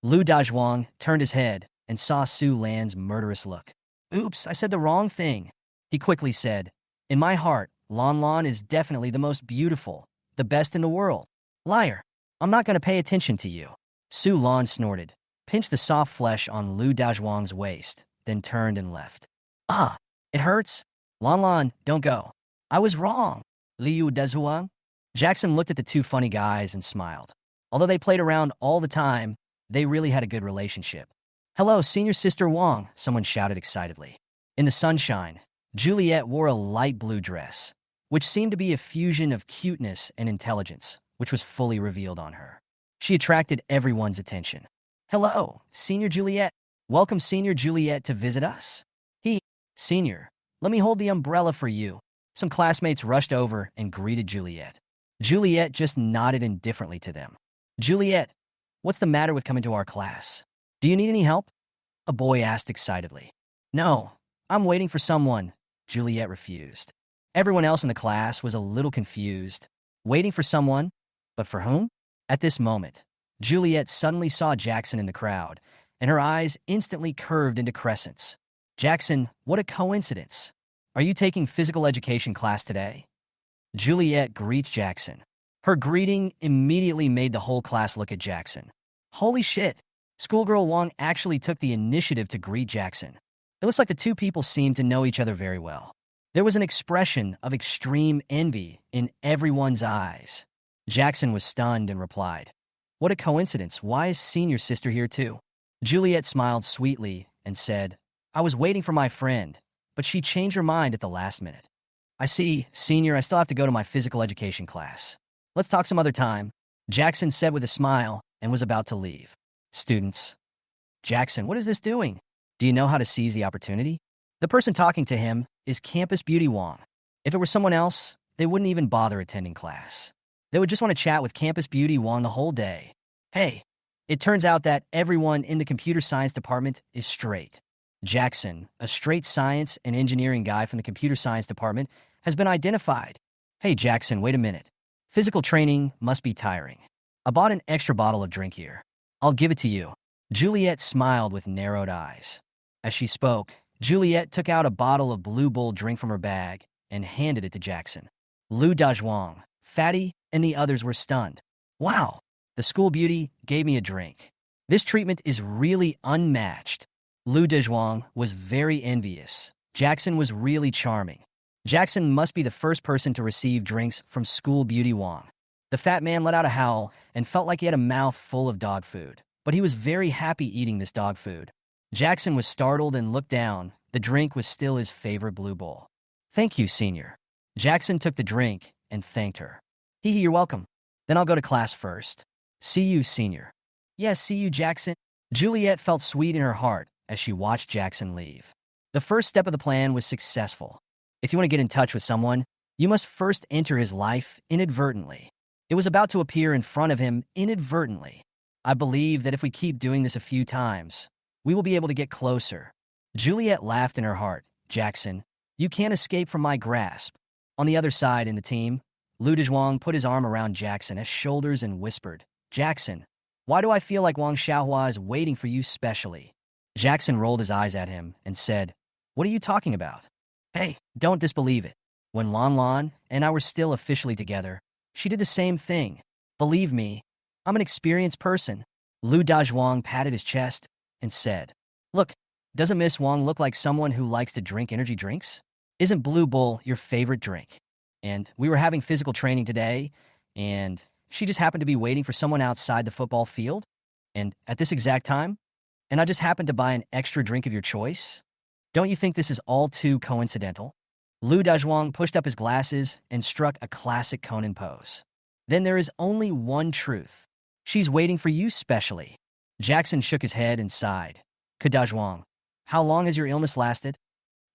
Lu Dazhuang turned his head and saw Su Lan's murderous look. Oops, I said the wrong thing. He quickly said, in my heart, Lan Lan is definitely the most beautiful, the best in the world. Liar, I'm not going to pay attention to you. Su Lan snorted, pinched the soft flesh on Lu Dazhuang's waist, then turned and left. Ah, it hurts? Lan Lan, don't go. I was wrong. Liu Dezhuang? Jackson looked at the two funny guys and smiled. Although they played around all the time, they really had a good relationship. Hello, senior sister Wong, someone shouted excitedly. In the sunshine, Juliet wore a light blue dress, which seemed to be a fusion of cuteness and intelligence, which was fully revealed on her. She attracted everyone's attention. Hello, Senior Juliet. Welcome Senior Juliet to visit us. Senior, let me hold the umbrella for you. Some classmates rushed over and greeted Juliet. Juliet just nodded indifferently to them. Juliet, what's the matter with coming to our class? Do you need any help? A boy asked excitedly. No, I'm waiting for someone. Juliet refused. Everyone else in the class was a little confused. Waiting for someone? But for whom? At this moment, Juliet suddenly saw Jackson in the crowd, and her eyes instantly curved into crescents. Jackson, what a coincidence. Are you taking physical education class today? Juliet greets Jackson. Her greeting immediately made the whole class look at Jackson. Holy shit, schoolgirl Wong actually took the initiative to greet Jackson. It looks like the two people seemed to know each other very well. There was an expression of extreme envy in everyone's eyes. Jackson was stunned and replied, what a coincidence, why is senior sister here too? Juliet smiled sweetly and said, I was waiting for my friend, but she changed her mind at the last minute. I see, senior, I still have to go to my physical education class. Let's talk some other time, Jackson said with a smile and was about to leave. Students. Jackson, what is this doing? Do you know how to seize the opportunity? The person talking to him is Campus Beauty Wong. If it were someone else, they wouldn't even bother attending class. They would just want to chat with Campus Beauty Wong the whole day. Hey, it turns out that everyone in the computer science department is straight. Jackson, a straight science and engineering guy from the computer science department, has been identified. Hey Jackson, wait a minute. Physical training must be tiring. I bought an extra bottle of drink here. I'll give it to you. Juliet smiled with narrowed eyes. As she spoke, Juliet took out a bottle of Blue Bull drink from her bag and handed it to Jackson. Lu Dazhuang, Fatty, and the others were stunned. Wow, the school beauty gave me a drink. This treatment is really unmatched. Lu Dezhuang was very envious. Jackson was really charming. Jackson must be the first person to receive drinks from School Beauty Wong. The fat man let out a howl and felt like he had a mouth full of dog food, but he was very happy eating this dog food. Jackson was startled and looked down. The drink was still his favorite Blue Bull. Thank you, senior. Jackson took the drink and thanked her. You're welcome. Then I'll go to class first. See you, senior. Yes, see you, Jackson. Juliet felt sweet in her heart as she watched Jackson leave. The first step of the plan was successful. If you want to get in touch with someone, you must first enter his life inadvertently. It was about to appear in front of him inadvertently. I believe that if we keep doing this a few times, we will be able to get closer. Juliet laughed in her heart. Jackson, you can't escape from my grasp. On the other side in the team, Lu Dezhuang put his arm around Jackson's shoulders and whispered, Jackson, why do I feel like Wang Xiaohua is waiting for you specially? Jackson rolled his eyes at him and said, what are you talking about? Hey, don't disbelieve it. When Lan Lan and I were still officially together, she did the same thing. Believe me, I'm an experienced person. Lu Dezhuang patted his chest and said, look, doesn't Miss Wang look like someone who likes to drink energy drinks? Isn't Blue Bull your favorite drink? And we were having physical training today, and she just happened to be waiting for someone outside the football field, and at this exact time, and I just happened to buy an extra drink of your choice? Don't you think this is all too coincidental? Lu Dezhuang pushed up his glasses and struck a classic Conan pose. Then there is only one truth. She's waiting for you specially. Jackson shook his head and sighed. Dezhuang, how long has your illness lasted?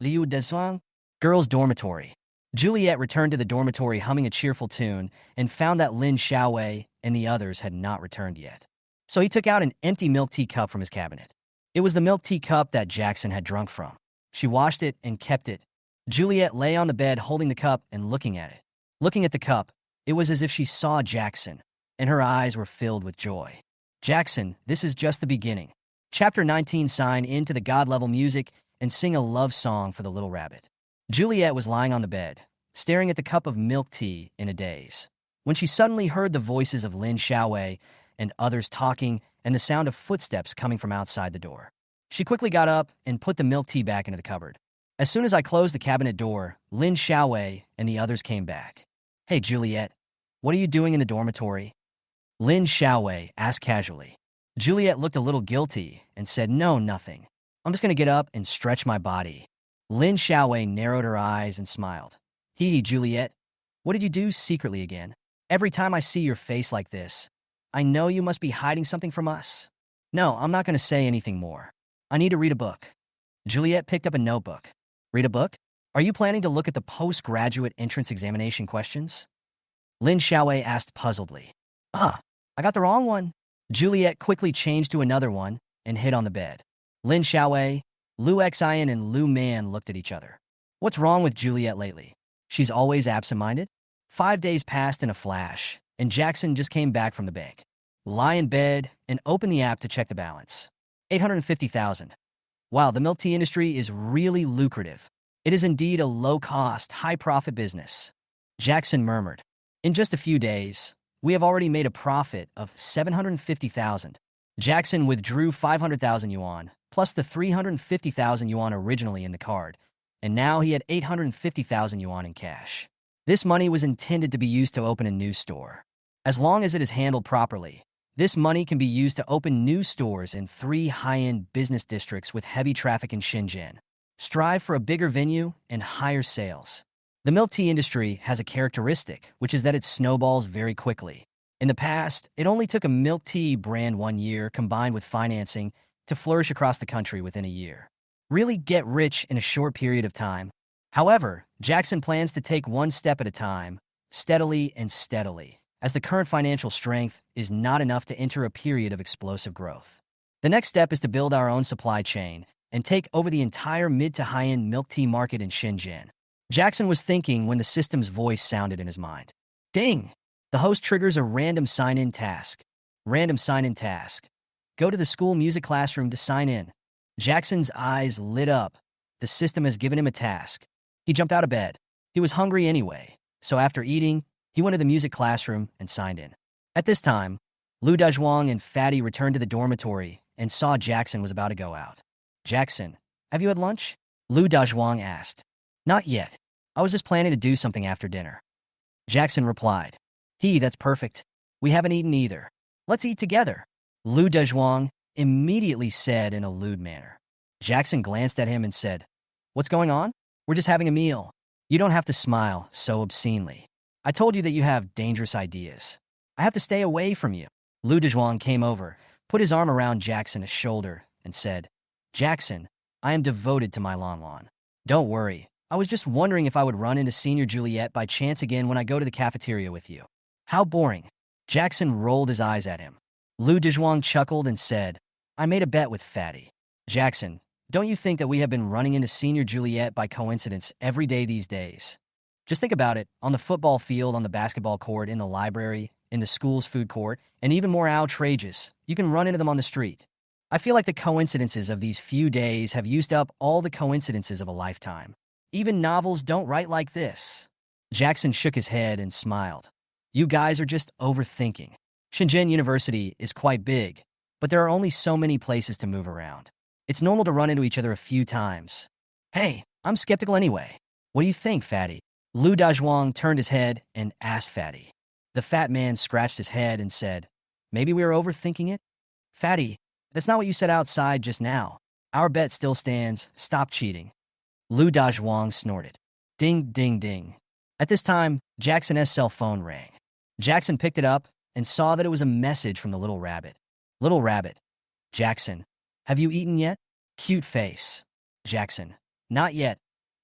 Liu Dezhuang? Girls' dormitory. Juliet returned to the dormitory humming a cheerful tune and found that Lin Xiaowei and the others had not returned yet. So he took out an empty milk tea cup from his cabinet. It was the milk tea cup that Jackson had drunk from. She washed it and kept it. Juliet lay on the bed holding the cup and looking at it. Looking at the cup, it was as if she saw Jackson, and her eyes were filled with joy. Jackson, this is just the beginning. Chapter 19. Sign in to the God-level music and sing a love song for the little rabbit. Juliet was lying on the bed, staring at the cup of milk tea in a daze, when she suddenly heard the voices of Lin Xiaowei and others talking and the sound of footsteps coming from outside the door. She quickly got up and put the milk tea back into the cupboard. As soon as I closed the cabinet door, Lin Xiaowei and the others came back. Hey, Juliet, what are you doing in the dormitory? Lin Xiaowei asked casually. Juliet looked a little guilty and said, no, nothing. I'm just going to get up and stretch my body. Lin Xiaowei narrowed her eyes and smiled. Juliet, what did you do secretly again? Every time I see your face like this, I know you must be hiding something from us. No, I'm not going to say anything more. I need to read a book. Juliet picked up a notebook. Read a book? Are you planning to look at the postgraduate entrance examination questions? Lin Xiaowei asked puzzledly. I got the wrong one. Juliet quickly changed to another one and hid on the bed. Lin Xiaowei, Lu Xian, and Lu Man looked at each other. What's wrong with Juliet lately? She's always absent-minded? 5 days passed in a flash, and Jackson just came back from the bank. Lie in bed and open the app to check the balance. 850,000. Wow, the milk tea industry is really lucrative. It is indeed a low-cost, high-profit business. Jackson murmured. In just a few days, we have already made a profit of 750,000. Jackson withdrew 500,000 yuan, plus the 350,000 yuan originally in the card, and now he had 850,000 yuan in cash. This money was intended to be used to open a new store. As long as it is handled properly, this money can be used to open new stores in 3 high-end business districts with heavy traffic in Shenzhen. Strive for a bigger venue and higher sales. The milk tea industry has a characteristic, which is that it snowballs very quickly. In the past, it only took a milk tea brand 1 year combined with financing to flourish across the country within a year. Really get rich in a short period of time. However, Jackson plans to take one step at a time, steadily and steadily, as the current financial strength is not enough to enter a period of explosive growth. The next step is to build our own supply chain and take over the entire mid to high-end milk tea market in Shenzhen. Jackson was thinking when the system's voice sounded in his mind. Ding! The host triggers a random sign-in task. Random sign-in task. Go to the school music classroom to sign in. Jackson's eyes lit up. The system has given him a task. He jumped out of bed. He was hungry anyway, so after eating, he went to the music classroom and signed in. At this time, Lu Dezhuang and Fatty returned to the dormitory and saw Jackson was about to go out. Jackson, have you had lunch? Lu Dezhuang asked. Not yet. I was just planning to do something after dinner. Jackson replied. That's perfect. We haven't eaten either. Let's eat together. Lu Dezhuang immediately said in a lewd manner. Jackson glanced at him and said, What's going on? We're just having a meal. You don't have to smile so obscenely. I told you that you have dangerous ideas. I have to stay away from you. Lu Dezhuang came over, put his arm around Jackson's shoulder, and said, Jackson, I am devoted to my lawn. Don't worry. I was just wondering if I would run into Senior Juliet by chance again when I go to the cafeteria with you. How boring. Jackson rolled his eyes at him. Lu Dezhuang chuckled and said, I made a bet with Fatty. Jackson, don't you think that we have been running into Senior Juliet by coincidence every day these days? Just think about it, on the football field, on the basketball court, in the library, in the school's food court, and even more outrageous, you can run into them on the street. I feel like the coincidences of these few days have used up all the coincidences of a lifetime. Even novels don't write like this. Jackson shook his head and smiled. You guys are just overthinking. Shenzhen University is quite big, but there are only so many places to move around. It's normal to run into each other a few times. Hey, I'm skeptical anyway. What do you think, Fatty? Lu Dazhuang turned his head and asked Fatty. The fat man scratched his head and said, maybe we are overthinking it? Fatty, that's not what you said outside just now. Our bet still stands. Stop cheating. Lu Dazhuang snorted. Ding, ding, ding. At this time, Jackson's cell phone rang. Jackson picked it up and saw that it was a message from the little rabbit. Little rabbit. Jackson, have you eaten yet? Cute face. Jackson, not yet.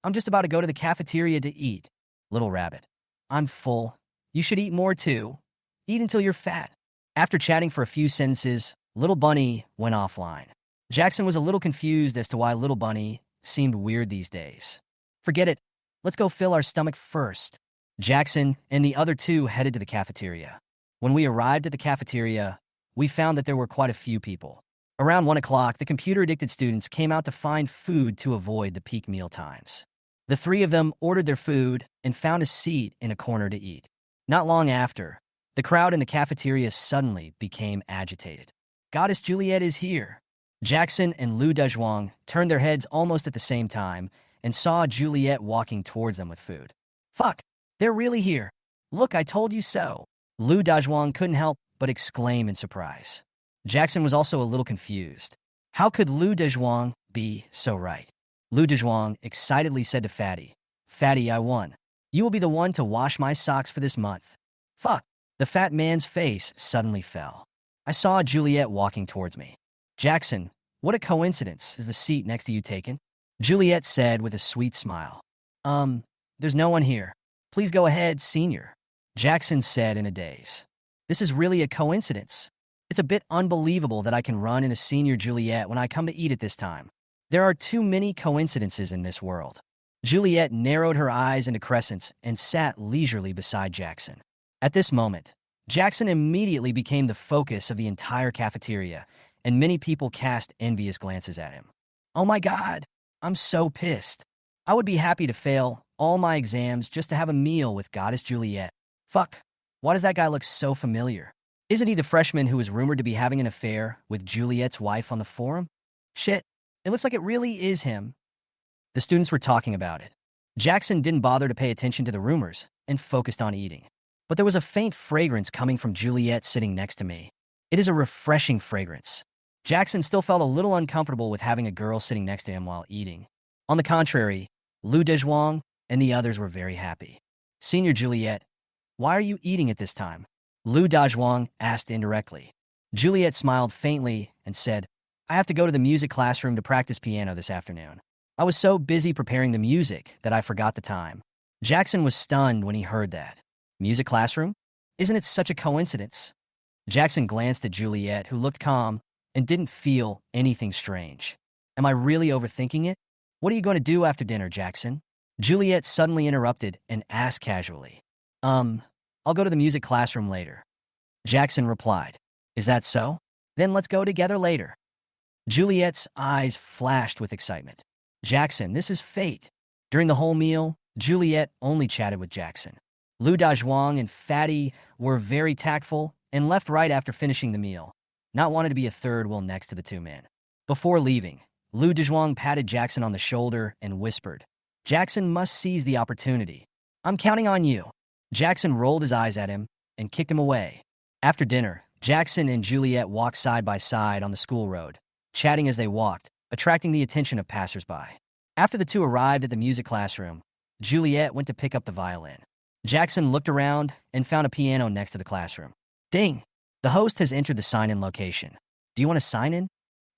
I'm just about to go to the cafeteria to eat. Little rabbit, I'm full. You should eat more too. Eat until you're fat. After chatting for a few sentences, Little Bunny went offline. Jackson was a little confused as to why Little Bunny seemed weird these days. Forget it. Let's go fill our stomach first. Jackson and the other two headed to the cafeteria. When we arrived at the cafeteria, we found that there were quite a few people. Around 1 o'clock, the computer-addicted students came out to find food to avoid the peak meal times. The three of them ordered their food and found a seat in a corner to eat. Not long after, the crowd in the cafeteria suddenly became agitated. Goddess Juliet is here. Jackson and Lu Dezhuang turned their heads almost at the same time and saw Juliet walking towards them with food. Fuck, they're really here. Look, I told you so. Lu Dezhuang couldn't help but exclaim in surprise. Jackson was also a little confused. How could Lu Dezhuang be so right? Lu Dezhuang excitedly said to Fatty, Fatty, I won. You will be the one to wash my socks for this month. Fuck. The fat man's face suddenly fell. I saw Juliet walking towards me. Jackson, what a coincidence. Is the seat next to you taken? Juliet said with a sweet smile. There's no one here. Please go ahead, Senior. Jackson said in a daze. This is really a coincidence. It's a bit unbelievable that I can run into Senior Juliet when I come to eat at this time. There are too many coincidences in this world. Juliet narrowed her eyes into crescents and sat leisurely beside Jackson. At this moment, Jackson immediately became the focus of the entire cafeteria, and many people cast envious glances at him. Oh my God, I'm so pissed. I would be happy to fail all my exams just to have a meal with Goddess Juliet. Fuck, why does that guy look so familiar? Isn't he the freshman who was rumored to be having an affair with Juliet's wife on the forum? Shit, it looks like it really is him. The students were talking about it. Jackson didn't bother to pay attention to the rumors and focused on eating. But there was a faint fragrance coming from Juliet sitting next to me. It is a refreshing fragrance. Jackson still felt a little uncomfortable with having a girl sitting next to him while eating. On the contrary, Lu Dezhuang and the others were very happy. Senior Juliet, why are you eating at this time? Lu Dezhuang asked indirectly. Juliet smiled faintly and said, I have to go to the music classroom to practice piano this afternoon. I was so busy preparing the music that I forgot the time. Jackson was stunned when he heard that. Music classroom? Isn't it such a coincidence? Jackson glanced at Juliet, who looked calm and didn't feel anything strange. Am I really overthinking it? What are you going to do after dinner, Jackson? Juliet suddenly interrupted and asked casually. I'll go to the music classroom later. Jackson replied. Is that so? Then let's go together later. Juliet's eyes flashed with excitement. Jackson, this is fate. During the whole meal, Juliet only chatted with Jackson. Lu Dezhuang and Fatty were very tactful and left right after finishing the meal, not wanting to be a third wheel next to the two men. Before leaving, Lu Dezhuang patted Jackson on the shoulder and whispered, Jackson must seize the opportunity. I'm counting on you. Jackson rolled his eyes at him and kicked him away. After dinner, Jackson and Juliet walked side by side on the school road, chatting as they walked, attracting the attention of passersby. After the two arrived at the music classroom, Juliet went to pick up the violin. Jackson looked around and found a piano next to the classroom. Ding! The host has entered the sign-in location. Do you want to sign in?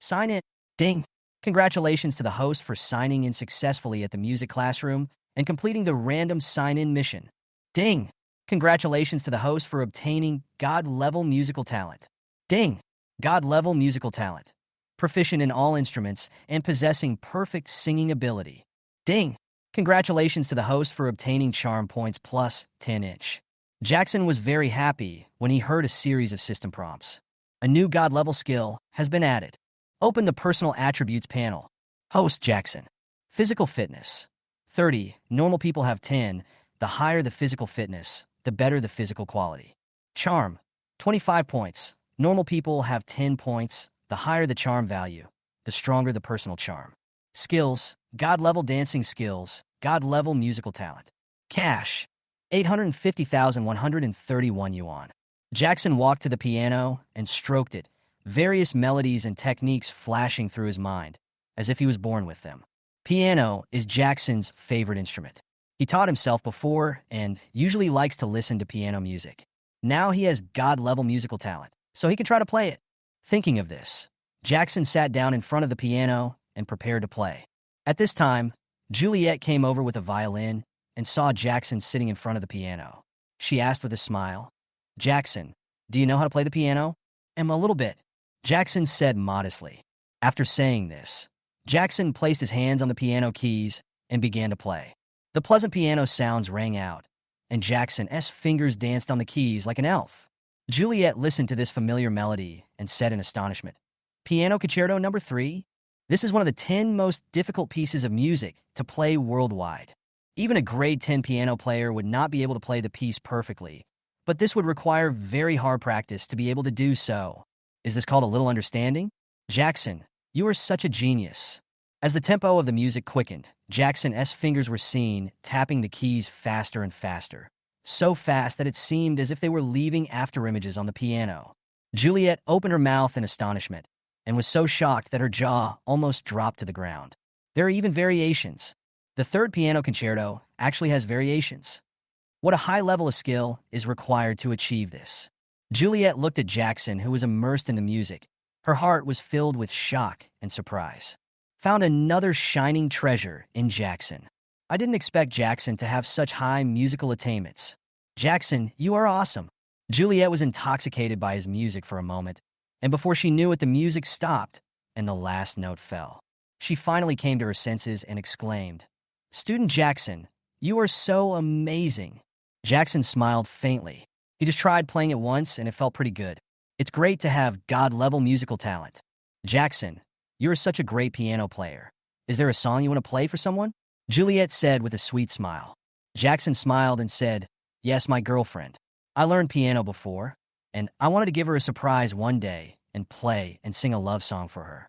Sign in. Ding! Congratulations to the host for signing in successfully at the music classroom and completing the random sign-in mission. Ding! Congratulations to the host for obtaining God-level musical talent. Ding! God-level musical talent. Proficient in all instruments and possessing perfect singing ability. Ding! Congratulations to the host for obtaining charm points plus 10-inch. Jackson was very happy when he heard a series of system prompts. A new God-level skill has been added. Open the Personal Attributes panel. Host Jackson. Physical fitness. 30. Normal people have 10. The higher the physical fitness, the better the physical quality. Charm. 25 points. Normal people have 10 points. The higher the charm value, the stronger the personal charm. Skills. God-level dancing skills. God-level musical talent. Cash. 850,131 yuan. Jackson walked to the piano and stroked it, various melodies and techniques flashing through his mind, as if he was born with them. Piano is Jackson's favorite instrument. He taught himself before and usually likes to listen to piano music. Now he has God-level musical talent, so he can try to play it. Thinking of this, Jackson sat down in front of the piano and prepared to play. At this time, Juliet came over with a violin and saw Jackson sitting in front of the piano. She asked with a smile, "Jackson, do you know how to play the piano?" "A little bit," Jackson said modestly. After saying this, Jackson placed his hands on the piano keys and began to play. The pleasant piano sounds rang out, and Jackson's fingers danced on the keys like an elf. Juliet listened to this familiar melody and said in astonishment, "Piano Concerto Number 3? This is one of the 10 most difficult pieces of music to play worldwide. Even a grade 10 piano player would not be able to play the piece perfectly, but this would require very hard practice to be able to do so. Is this called a little understanding? Jackson, you are such a genius." As the tempo of the music quickened, Jackson's fingers were seen tapping the keys faster and faster, so fast that it seemed as if they were leaving afterimages on the piano. Juliet opened her mouth in astonishment and was so shocked that her jaw almost dropped to the ground. There are even variations. The third piano concerto actually has variations. What a high level of skill is required to achieve this. Juliet looked at Jackson, who was immersed in the music. Her heart was filled with shock and surprise. Found another shining treasure in Jackson. I didn't expect Jackson to have such high musical attainments. Jackson, you are awesome. Juliet was intoxicated by his music for a moment, and before she knew it, the music stopped and the last note fell. She finally came to her senses and exclaimed, "Student Jackson, you are so amazing." Jackson smiled faintly. He just tried playing it once and it felt pretty good. It's great to have God-level musical talent. Jackson, you are such a great piano player. Is there a song you want to play for someone? Juliet said with a sweet smile. Jackson smiled and said, "Yes, my girlfriend. I learned piano before, and I wanted to give her a surprise one day and play and sing a love song for her.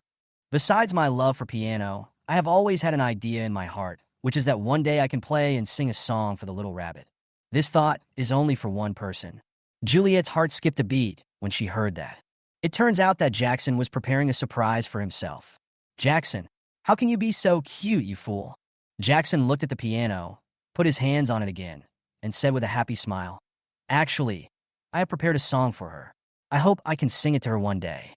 Besides my love for piano, I have always had an idea in my heart, which is that one day I can play and sing a song for the little rabbit. This thought is only for one person." Juliet's heart skipped a beat when she heard that. It turns out that Jackson was preparing a surprise for himself. "Jackson, how can you be so cute, you fool?" Jackson looked at the piano, put his hands on it again, and said with a happy smile, "Actually, I have prepared a song for her. I hope I can sing it to her one day.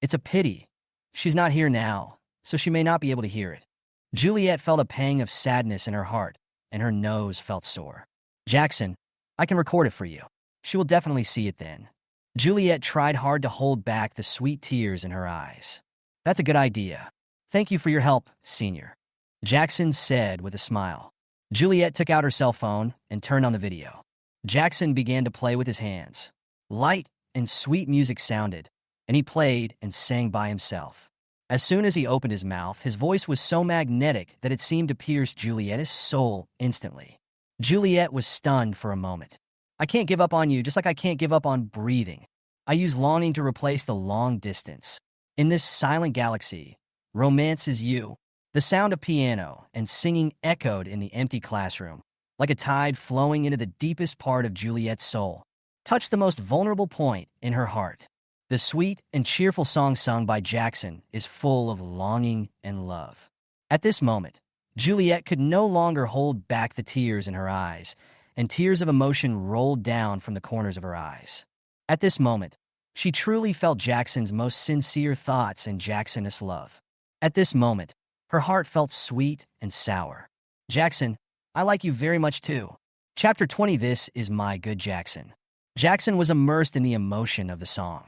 It's a pity. She's not here now, so she may not be able to hear it." Juliet felt a pang of sadness in her heart, and her nose felt sore. "Jackson, I can record it for you. She will definitely see it then." Juliet tried hard to hold back the sweet tears in her eyes. "That's a good idea. Thank you for your help, senior," Jackson said with a smile. Juliet took out her cell phone and turned on the video. Jackson began to play with his hands. Light and sweet music sounded, and he played and sang by himself. As soon as he opened his mouth, his voice was so magnetic that it seemed to pierce Juliet's soul instantly. Juliet was stunned for a moment. "I can't give up on you, just like I can't give up on breathing. I use longing to replace the long distance. In this silent galaxy, romance is you." The sound of piano and singing echoed in the empty classroom, like a tide flowing into the deepest part of Juliet's soul, touched the most vulnerable point in her heart. The sweet and cheerful song sung by Jackson is full of longing and love. At this moment, Juliet could no longer hold back the tears in her eyes, and tears of emotion rolled down from the corners of her eyes. At this moment, she truly felt Jackson's most sincere thoughts and Jackson's love. At this moment, her heart felt sweet and sour. Jackson, I like you very much too. Chapter 20. This is my good Jackson. Jackson was immersed in the emotion of the song.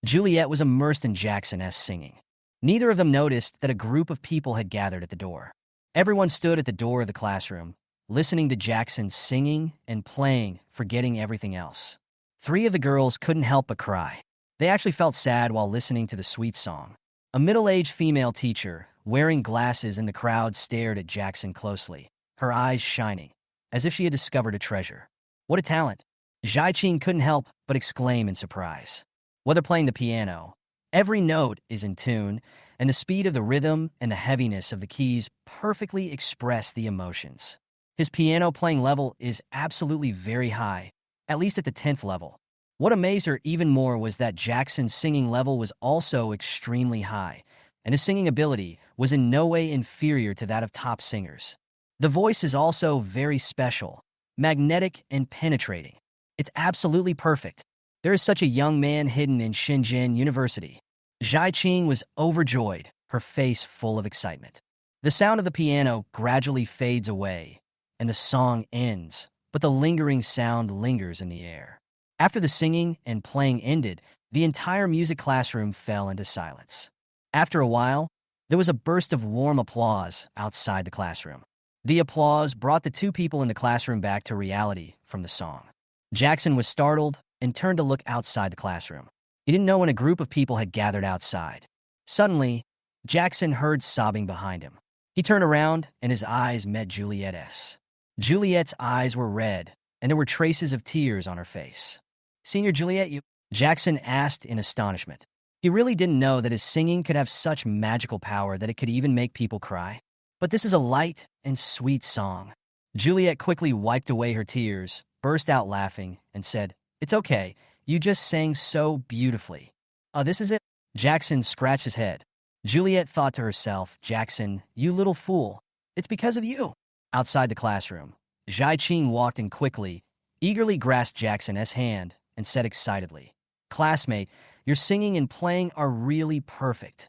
Juliet was immersed in Jackson's singing. Neither of them noticed that a group of people had gathered at the door. Everyone stood at the door of the classroom, listening to Jackson singing and playing, forgetting everything else. Three of the girls couldn't help but cry. They actually felt sad while listening to the sweet song. A middle-aged female teacher, wearing glasses in the crowd, stared at Jackson closely, her eyes shining, as if she had discovered a treasure. What a talent! Jai-Ching couldn't help but exclaim in surprise. Whether playing the piano, every note is in tune, and the speed of the rhythm and the heaviness of the keys perfectly express the emotions. His piano playing level is absolutely very high, at least at the 10th level. What amazed her even more was that Jackson's singing level was also extremely high, and his singing ability was in no way inferior to that of top singers. The voice is also very special, magnetic, and penetrating. It's absolutely perfect. There is such a young man hidden in Shenzhen University. Jai-Ching was overjoyed, her face full of excitement. The sound of the piano gradually fades away, and the song ends, but the lingering sound lingers in the air. After the singing and playing ended, the entire music classroom fell into silence. After a while, there was a burst of warm applause outside the classroom. The applause brought the two people in the classroom back to reality from the song. Jackson was startled and turned to look outside the classroom. He didn't know when a group of people had gathered outside. Suddenly, Jackson heard sobbing behind him. He turned around and his eyes met Juliet's. Juliet's eyes were red, and there were traces of tears on her face. "Senior Juliet, you?" Jackson asked in astonishment. He really didn't know that his singing could have such magical power that it could even make people cry. But this is a light and sweet song. Juliet quickly wiped away her tears, burst out laughing, and said, "It's okay. You just sang so beautifully." "Oh, this is it?" Jackson scratched his head. Juliet thought to herself, "Jackson, you little fool. It's because of you." Outside the classroom, Jai-Ching walked in quickly, eagerly grasped Jackson's hand, and said excitedly, "Classmate, your singing and playing are really perfect."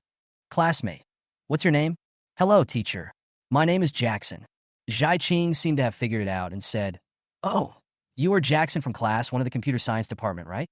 "Classmate, what's your name?" "Hello, teacher. My name is Jackson." Jai-Ching seemed to have figured it out and said, "Oh, you are Jackson from class 1 of the computer science department, right?"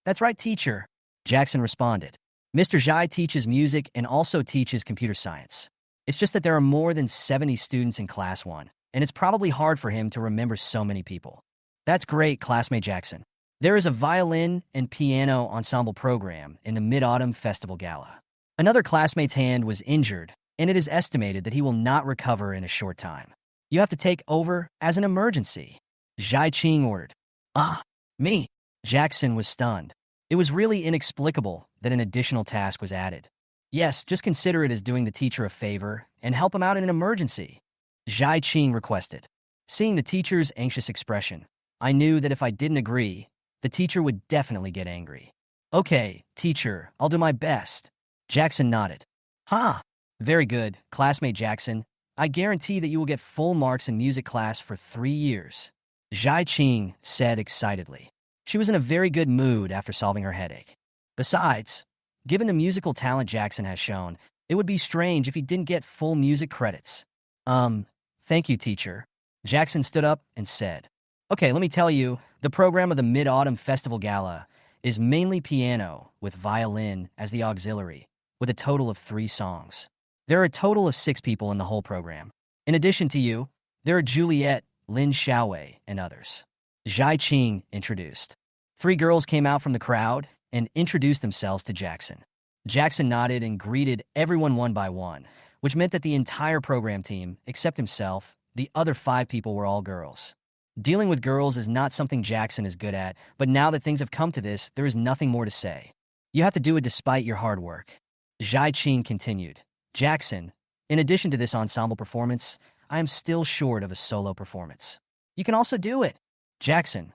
"That's right, teacher," Jackson responded. "Mr. Jai teaches music and also teaches computer science. It's just that there are more than 70 students in class 1, and it's probably hard for him to remember so many people." "That's great, classmate Jackson. There is a violin and piano ensemble program in the Mid-Autumn Festival Gala. Another classmate's hand was injured, and it is estimated that he will not recover in a short time. You have to take over as an emergency," Jai-Ching ordered. "Ah, me?" Jackson was stunned. It was really inexplicable that an additional task was added. "Yes, just consider it as doing the teacher a favor and help him out in an emergency," Jai-Ching requested. Seeing the teacher's anxious expression, I knew that if I didn't agree, the teacher would definitely get angry. "Okay, teacher, I'll do my best." Jackson nodded. "Huh. Very good, classmate Jackson. I guarantee that you will get full marks in music class for 3 years," Jai-Ching said excitedly. She was in a very good mood after solving her headache. Besides, given the musical talent Jackson has shown, it would be strange if he didn't get full music credits. Thank you, teacher." Jackson stood up and said, "Okay, let me tell you, the program of the Mid-Autumn Festival Gala is mainly piano with violin as the auxiliary, with a total of 3 songs. There are a total of 6 people in the whole program. In addition to you, there are Juliet, Lin Xiaowei, and others." Jai-Ching introduced. 3 girls came out from the crowd and introduced themselves to Jackson. Jackson nodded and greeted everyone one by one, which meant that the entire program team, except himself, the other 5 people were all girls. Dealing with girls is not something Jackson is good at, but now that things have come to this, there is nothing more to say. You have to do it despite your hard work. Jai-Ching continued. "Jackson, in addition to this ensemble performance, I am still short of a solo performance. You can also do it." Jackson,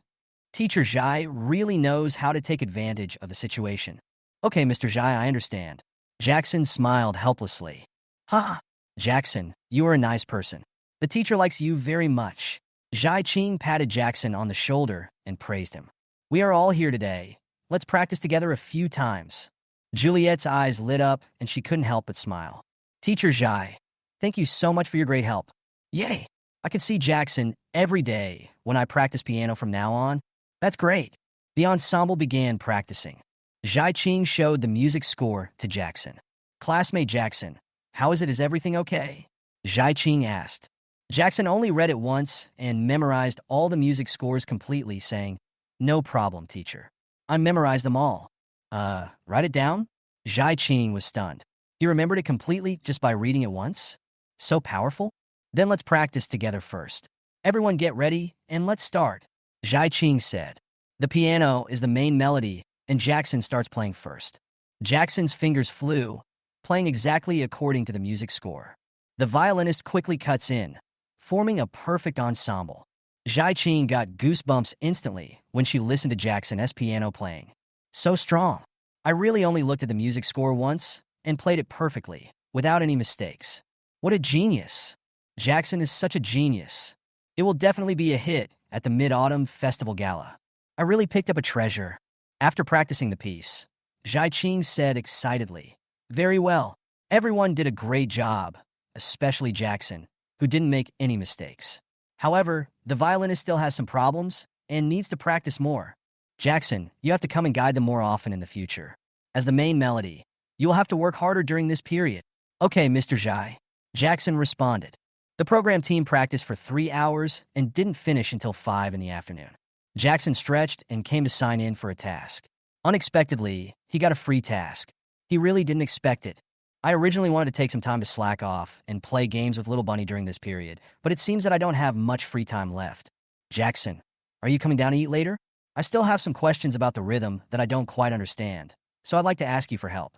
"Teacher Jai really knows how to take advantage of the situation." "Okay, Mr. Jai, I understand." Jackson smiled helplessly. "Ha! Jackson, you are a nice person. The teacher likes you very much." Jai-Ching patted Jackson on the shoulder and praised him. "We are all here today. Let's practice together a few times." Juliet's eyes lit up and she couldn't help but smile. Teacher Zhai, thank you so much for your great help. Yay! I can see Jackson every day when I practice piano from now on. That's great. The ensemble began practicing. Zhai Qing showed the music score to Jackson. Classmate Jackson, how is it? Is everything okay? Zhai Qing asked. Jackson only read it once and memorized all the music scores completely, saying, "No problem, teacher. I memorized them all." Write it down? Zhai Qing was stunned. He remembered it completely just by reading it once? So powerful? Then let's practice together first. Everyone get ready, and let's start. Zhai Qing said. The piano is the main melody, and Jackson starts playing first. Jackson's fingers flew, playing exactly according to the music score. The violinist quickly cuts in, forming a perfect ensemble. Zhai Qing got goosebumps instantly when she listened to Jackson's piano playing. So strong. I really only looked at the music score once and played it perfectly, without any mistakes. What a genius. Jackson is such a genius. It will definitely be a hit at the Mid-Autumn Festival Gala. I really picked up a treasure. After practicing the piece, Zhai Qing said excitedly, "Very well. Everyone did a great job, especially Jackson, who didn't make any mistakes. However, the violinist still has some problems and needs to practice more. Jackson, you have to come and guide them more often in the future. As the main melody, you will have to work harder during this period." "Okay, Mr. Zhai," Jackson responded. The program team practiced for 3 hours and didn't finish until 5 in the afternoon. Jackson stretched and came to sign in for a task. Unexpectedly, he got a free task. He really didn't expect it. I originally wanted to take some time to slack off and play games with Little Bunny during this period, but it seems that I don't have much free time left. Jackson, are you coming down to eat later? I still have some questions about the rhythm that I don't quite understand, so I'd like to ask you for help.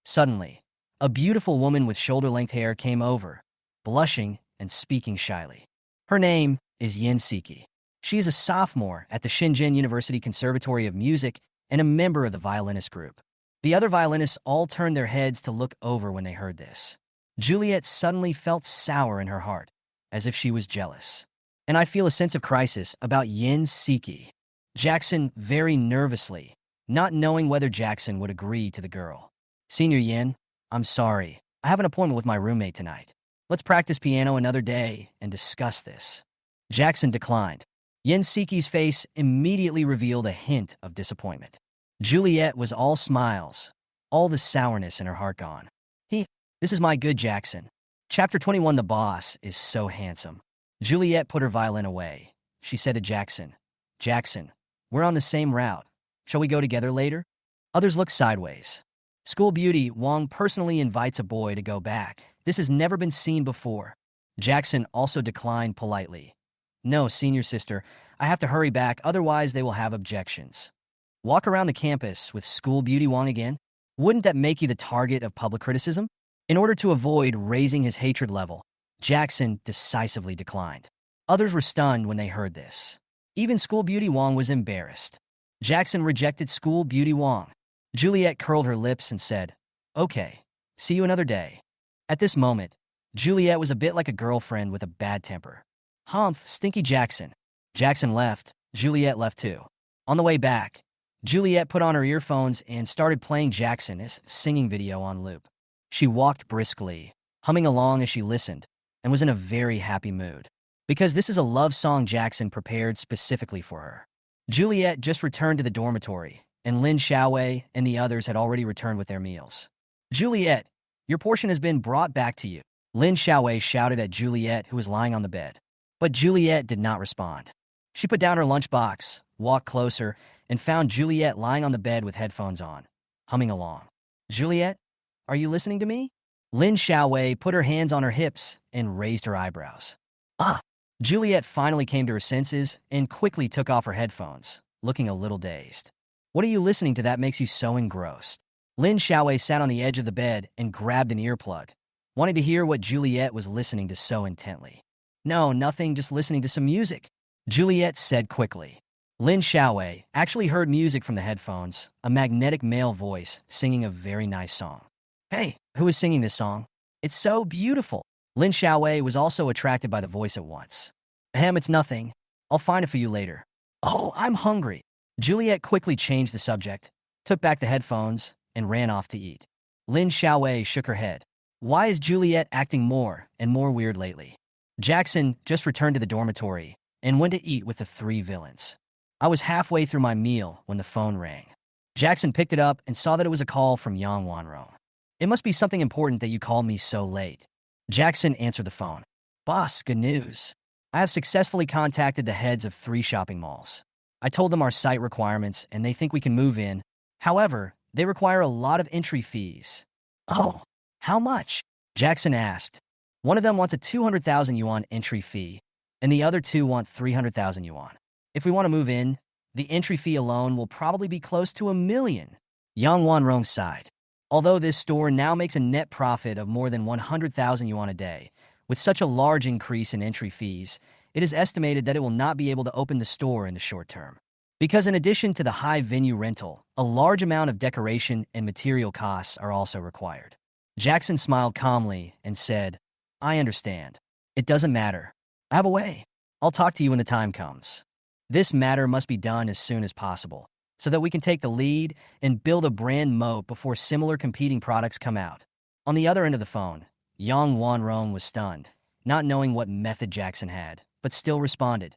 Suddenly, a beautiful woman with shoulder-length hair came over, blushing and speaking shyly. Her name is Yin Siki. She is a sophomore at the Shenzhen University Conservatory of Music and a member of the violinist group. The other violinists all turned their heads to look over when they heard this. Juliet suddenly felt sour in her heart, as if she was jealous. And I feel a sense of crisis about Yin Siki. Jackson very nervously, not knowing whether Jackson would agree to the girl. Senior Yin, I'm sorry. I have an appointment with my roommate tonight. Let's practice piano another day and discuss this. Jackson declined. Yin Siki's face immediately revealed a hint of disappointment. Juliet was all smiles, all the sourness in her heart gone. This is my good Jackson. Chapter 21. The boss is so handsome. Juliet put her violin away. She said to Jackson, "Jackson, we're on the same route. Shall we go together later?" Others looked sideways. School beauty Wang personally invites a boy to go back. This has never been seen before. Jackson also declined politely. "No, senior sister, I have to hurry back, otherwise they will have objections." Walk around the campus with school beauty Wang again? Wouldn't that make you the target of public criticism? In order to avoid raising his hatred level, Jackson decisively declined. Others were stunned when they heard this. Even school beauty Wang was embarrassed. Jackson rejected school beauty Wang. Juliet curled her lips and said, "Okay, see you another day." At this moment, Juliet was a bit like a girlfriend with a bad temper. Humph, stinky Jackson. Jackson left. Juliet left too. On the way back, Juliet put on her earphones and started playing Jackson's singing video on loop. She walked briskly, humming along as she listened, and was in a very happy mood. Because this is a love song Jackson prepared specifically for her. Juliet just returned to the dormitory, and Lin Xiaowei and the others had already returned with their meals. "Juliet, your portion has been brought back to you." Lin Xiaowei shouted at Juliet, who was lying on the bed. But Juliet did not respond. She put down her lunchbox, walked closer, and found Juliet lying on the bed with headphones on, humming along. "Juliet, are you listening to me?" Lin Xiaowei put her hands on her hips and raised her eyebrows. "Ah!" Juliet finally came to her senses and quickly took off her headphones, looking a little dazed. "What are you listening to that makes you so engrossed?" Lin Xiaowei sat on the edge of the bed and grabbed an earplug, wanting to hear what Juliet was listening to so intently. "No, nothing, just listening to some music," Juliet said quickly. Lin Xiaowei actually heard music from the headphones, a magnetic male voice singing a very nice song. "Hey, who is singing this song? It's so beautiful." Lin Xiaowei was also attracted by the voice at once. It's nothing. I'll find it for you later." "Oh, I'm hungry." Juliet quickly changed the subject, took back the headphones, and ran off to eat. Lin Xiaowei shook her head. Why is Juliet acting more and more weird lately? Jackson just returned to the dormitory and went to eat with the three villains. I was halfway through my meal when the phone rang. Jackson picked it up and saw that it was a call from Yang Wanrong. It must be something important that you called me so late. Jackson answered the phone. Boss, good news. I have successfully contacted the heads of 3 shopping malls. I told them our site requirements and they think we can move in. However, they require a lot of entry fees. Oh, how much? Jackson asked. One of them wants a 200,000 yuan entry fee, and the other 2 want 300,000 yuan. If we want to move in, the entry fee alone will probably be close to 1 million. Yang Wanrong sighed. Although this store now makes a net profit of more than 100,000 yuan a day, with such a large increase in entry fees, it is estimated that it will not be able to open the store in the short term. Because in addition to the high venue rental, a large amount of decoration and material costs are also required. Jackson smiled calmly and said, I understand. It doesn't matter. I have a way. I'll talk to you when the time comes. This matter must be done as soon as possible, so that we can take the lead and build a brand moat before similar competing products come out. On the other end of the phone, Yang Wanrong was stunned, not knowing what method Jackson had, but still responded.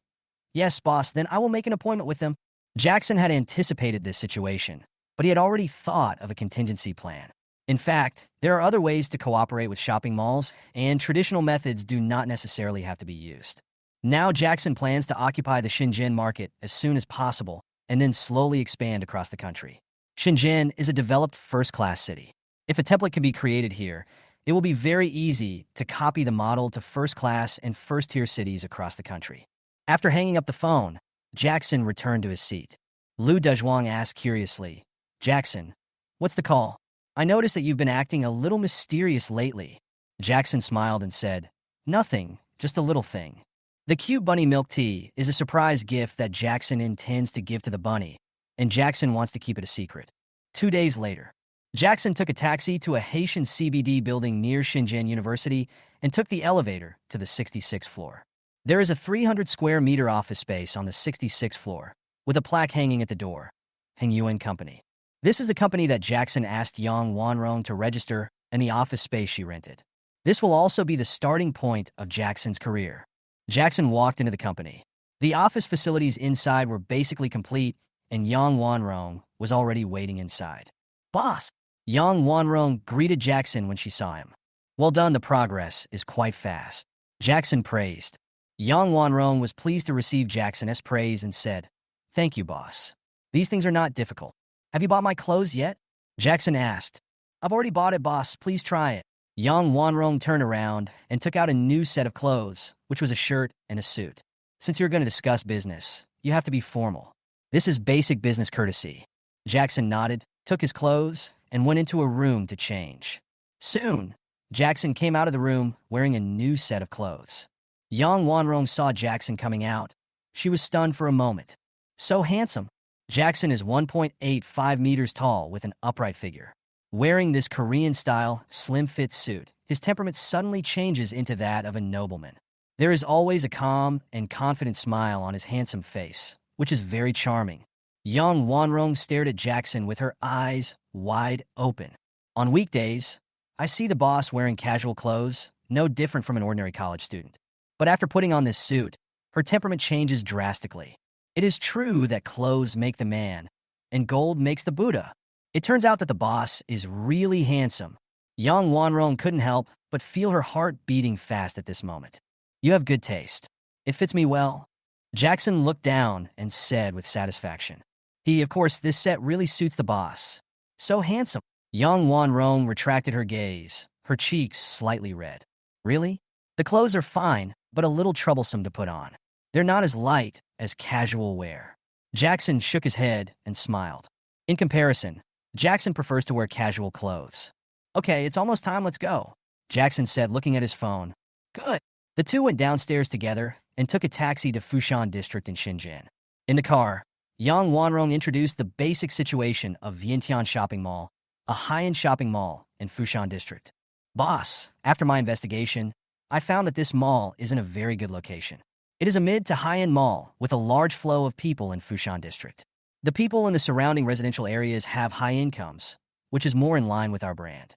Yes, boss, then I will make an appointment with them. Jackson had anticipated this situation, but he had already thought of a contingency plan. In fact, there are other ways to cooperate with shopping malls, and traditional methods do not necessarily have to be used. Now Jackson plans to occupy the Shenzhen market as soon as possible and then slowly expand across the country. Shenzhen is a developed first-class city. If a template can be created here, it will be very easy to copy the model to first-class and first-tier cities across the country. After hanging up the phone, Jackson returned to his seat. Lu Dezhuang asked curiously, Jackson, what's the call? I noticed that you've been acting a little mysterious lately. Jackson smiled and said, Nothing, just a little thing. The cute bunny milk tea is a surprise gift that Jackson intends to give to the bunny, and Jackson wants to keep it a secret. 2 days later, Jackson took a taxi to a Haitian CBD building near Shenzhen University and took the elevator to the 66th floor. There is a 300 square meter office space on the 66th floor, with a plaque hanging at the door, Heng Yuan Company. This is the company that Jackson asked Yang Wanrong to register and the office space she rented. This will also be the starting point of Jackson's career. Jackson walked into the company. The office facilities inside were basically complete, and Yang Wanrong was already waiting inside. Boss! Yang Wanrong greeted Jackson when she saw him. Well done, the progress is quite fast. Jackson praised. Yang Wanrong was pleased to receive Jackson's praise and said, Thank you, boss. These things are not difficult. Have you bought my clothes yet? Jackson asked. I've already bought it, boss. Please try it. Yang Wanrong turned around and took out a new set of clothes, which was a shirt and a suit. Since you're going to discuss business, you have to be formal. This is basic business courtesy. Jackson nodded, took his clothes, and went into a room to change. Soon, Jackson came out of the room wearing a new set of clothes. Yang Wanrong saw Jackson coming out. She was stunned for a moment. So handsome. Jackson is 1.85 meters tall with an upright figure. Wearing this Korean-style, slim-fit suit, his temperament suddenly changes into that of a nobleman. There is always a calm and confident smile on his handsome face, which is very charming. Yang Wanrong stared at Jackson with her eyes wide open. On weekdays, I see the boss wearing casual clothes, no different from an ordinary college student. But after putting on this suit, her temperament changes drastically. It is true that clothes make the man, and gold makes the Buddha. It turns out that the boss is really handsome. Yang Wanrong couldn't help but feel her heart beating fast at this moment. You have good taste. It fits me well. Jackson looked down and said with satisfaction. Of course, this set really suits the boss. So handsome. Yang Wanrong retracted her gaze, her cheeks slightly red. Really? The clothes are fine, but a little troublesome to put on. They're not as light as casual wear. Jackson shook his head and smiled. In comparison, Jackson prefers to wear casual clothes. Okay, it's almost time, let's go, Jackson said, looking at his phone. Good. The two went downstairs together and took a taxi to Fushan District in Shenzhen. In the car, Yang Wanrong introduced the basic situation of Vientiane Shopping Mall, a high-end shopping mall in Fushan District. Boss, after my investigation, I found that this mall is in a very good location. It is a mid to high-end mall with a large flow of people in Fushan District. The people in the surrounding residential areas have high incomes, which is more in line with our brand.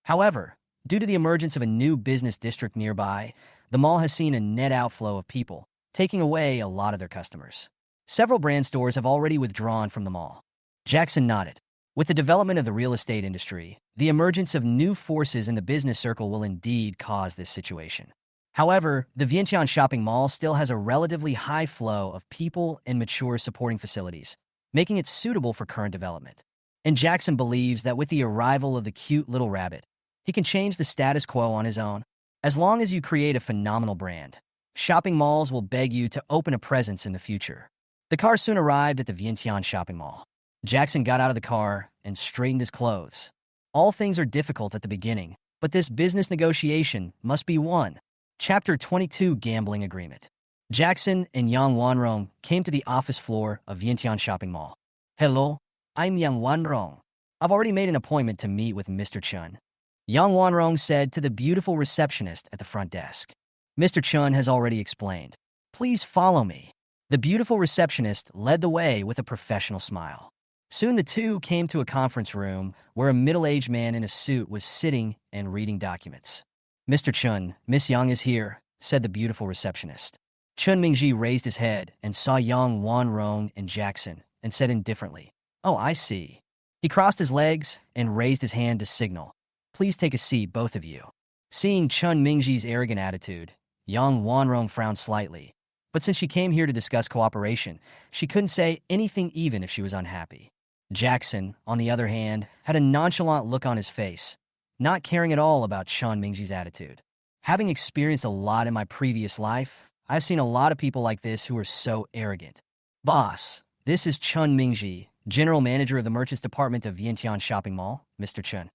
However, Due to the emergence of a new business district nearby, the mall has seen a net outflow of people, taking away a lot of their customers. Several brand stores have already withdrawn from the mall. Jackson nodded. With the development of the real estate industry, the emergence of new forces in the business circle will indeed cause this situation. However, the Vientiane shopping mall still has a relatively high flow of people and mature supporting facilities, making it suitable for current development. And Jackson believes that with the arrival of the cute little rabbit, he can change the status quo on his own. As long as you create a phenomenal brand, shopping malls will beg you to open a presence in the future. The car soon arrived at the Vientiane shopping mall. Jackson got out of the car and straightened his clothes. All things are difficult at the beginning, but this business negotiation must be won. Chapter 22 Gambling Agreement. Jackson and Yang Wanrong came to the office floor of Vientiane shopping mall. Hello, I'm Yang Wanrong. I've already made an appointment to meet with Mr. Chun. Yang Wanrong said to the beautiful receptionist at the front desk. Mr. Chun has already explained. Please follow me. The beautiful receptionist led the way with a professional smile. Soon the two came to a conference room where a middle-aged man in a suit was sitting and reading documents. Mr. Chun, Miss Yang is here, said the beautiful receptionist. Chun Mingji raised his head and saw Yang Wanrong and Jackson and said indifferently, Oh, I see. He crossed his legs and raised his hand to signal. Please take a seat, both of you. Seeing Chun Mingji's arrogant attitude, Yang Wanrong frowned slightly. But since she came here to discuss cooperation, she couldn't say anything even if she was unhappy. Jackson, on the other hand, had a nonchalant look on his face, not caring at all about Chun Mingji's attitude. Having experienced a lot in my previous life, I've seen a lot of people like this who are so arrogant. Boss, this is Chun Mingji, General Manager of the Merchants Department of Vientiane Shopping Mall, Mr. Chun.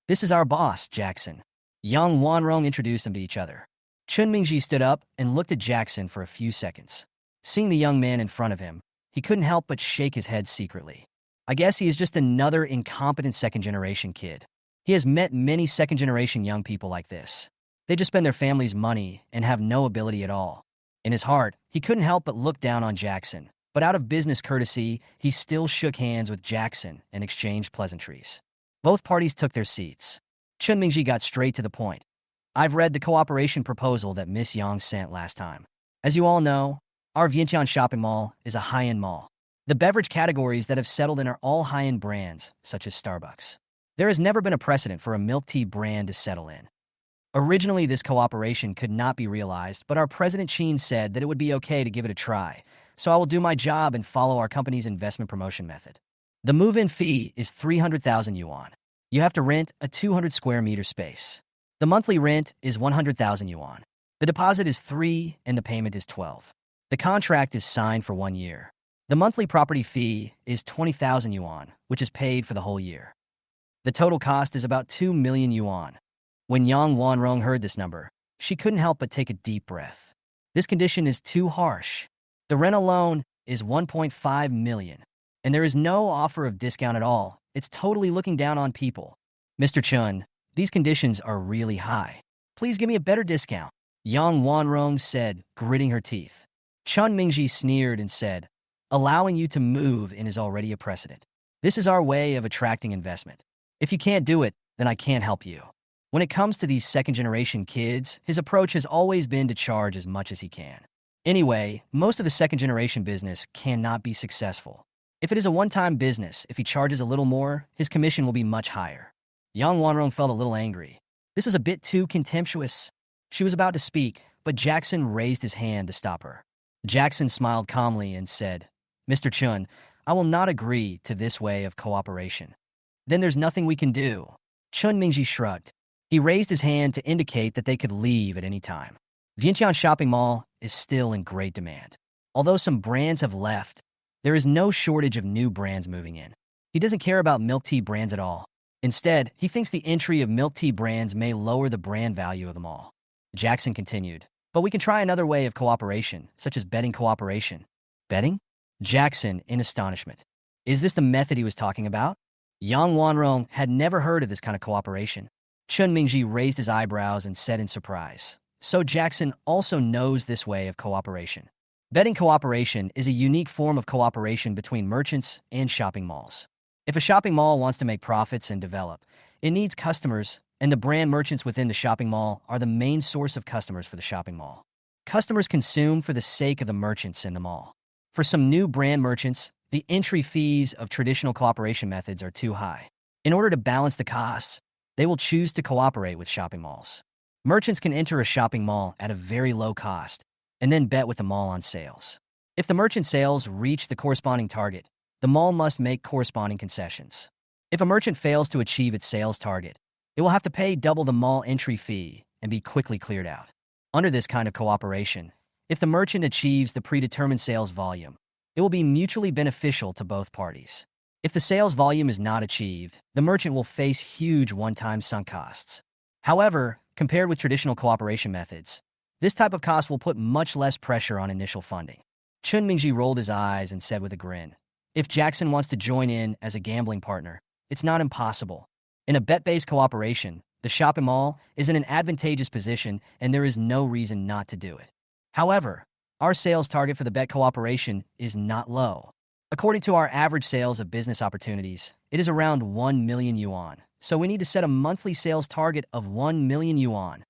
This is our boss, Jackson. Yang Wanrong introduced them to each other. Chun Mingji stood up and looked at Jackson for a few seconds. Seeing the young man in front of him, he couldn't help but shake his head secretly. I guess he is just another incompetent second-generation kid. He has met many second-generation young people like this. They just spend their family's money and have no ability at all. In his heart, he couldn't help but look down on Jackson, but out of business courtesy, he still shook hands with Jackson and exchanged pleasantries. Both parties took their seats. Chun Mingji got straight to the point. I've read the cooperation proposal that Miss Yang sent last time. As you all know, our Vientiane shopping mall is a high-end mall. The beverage categories that have settled in are all high-end brands, such as Starbucks. There has never been a precedent for a milk tea brand to settle in. Originally, this cooperation could not be realized, but our President Sheen said that it would be okay to give it a try, so I will do my job and follow our company's investment promotion method. The move-in fee is 300,000 yuan. You have to rent a 200 square meter space. The monthly rent is 100,000 yuan. The deposit is 3 and the payment is 12. The contract is signed for 1 year. The monthly property fee is 20,000 yuan, which is paid for the whole year. The total cost is about 2 million yuan. When Yang Wanrong heard this number, she couldn't help but take a deep breath. This condition is too harsh. The rent alone is 1.5 million, and there is no offer of discount at all. It's totally looking down on people. Mr. Chun, these conditions are really high. Please give me a better discount, Yang Wanrong said, gritting her teeth. Chun Mingji sneered and said, allowing you to move in is already a precedent. This is our way of attracting investment. If you can't do it, then I can't help you. When it comes to these second-generation kids, his approach has always been to charge as much as he can. Anyway, most of the second-generation business cannot be successful. If it is a one-time business, if he charges a little more, his commission will be much higher. Yang Wanrong felt a little angry. This was a bit too contemptuous. She was about to speak, but Jackson raised his hand to stop her. Jackson smiled calmly and said, Mr. Chun, I will not agree to this way of cooperation. Then there's nothing we can do. Chun Mingji shrugged. He raised his hand to indicate that they could leave at any time. Vientiane Shopping Mall is still in great demand. Although some brands have left, there is no shortage of new brands moving in. He doesn't care about milk tea brands at all. Instead, he thinks the entry of milk tea brands may lower the brand value of the mall. Jackson continued, but we can try another way of cooperation, such as betting cooperation. Betting? Jackson, in astonishment. Is this the method he was talking about? Yang Wanrong had never heard of this kind of cooperation. Chun Mingji raised his eyebrows and said in surprise, so Jackson also knows this way of cooperation. Betting cooperation is a unique form of cooperation between merchants and shopping malls. If a shopping mall wants to make profits and develop, it needs customers and the brand merchants within the shopping mall are the main source of customers for the shopping mall. Customers consume for the sake of the merchants in the mall. For some new brand merchants, the entry fees of traditional cooperation methods are too high. In order to balance the costs, they will choose to cooperate with shopping malls. Merchants can enter a shopping mall at a very low cost and then bet with the mall on sales. If the merchant sales reach the corresponding target, the mall must make corresponding concessions. If a merchant fails to achieve its sales target, it will have to pay double the mall entry fee and be quickly cleared out. Under this kind of cooperation, if the merchant achieves the predetermined sales volume, it will be mutually beneficial to both parties. If the sales volume is not achieved, the merchant will face huge one-time sunk costs. However, compared with traditional cooperation methods, this type of cost will put much less pressure on initial funding. Chun Mingji rolled his eyes and said with a grin, "If Jackson wants to join in as a gambling partner, it's not impossible. In a bet-based cooperation, the shopping mall is in an advantageous position and there is no reason not to do it. However, our sales target for the bet cooperation is not low. According to our average sales of business opportunities, it is around 1 million yuan, so we need to set a monthly sales target of 1 million yuan.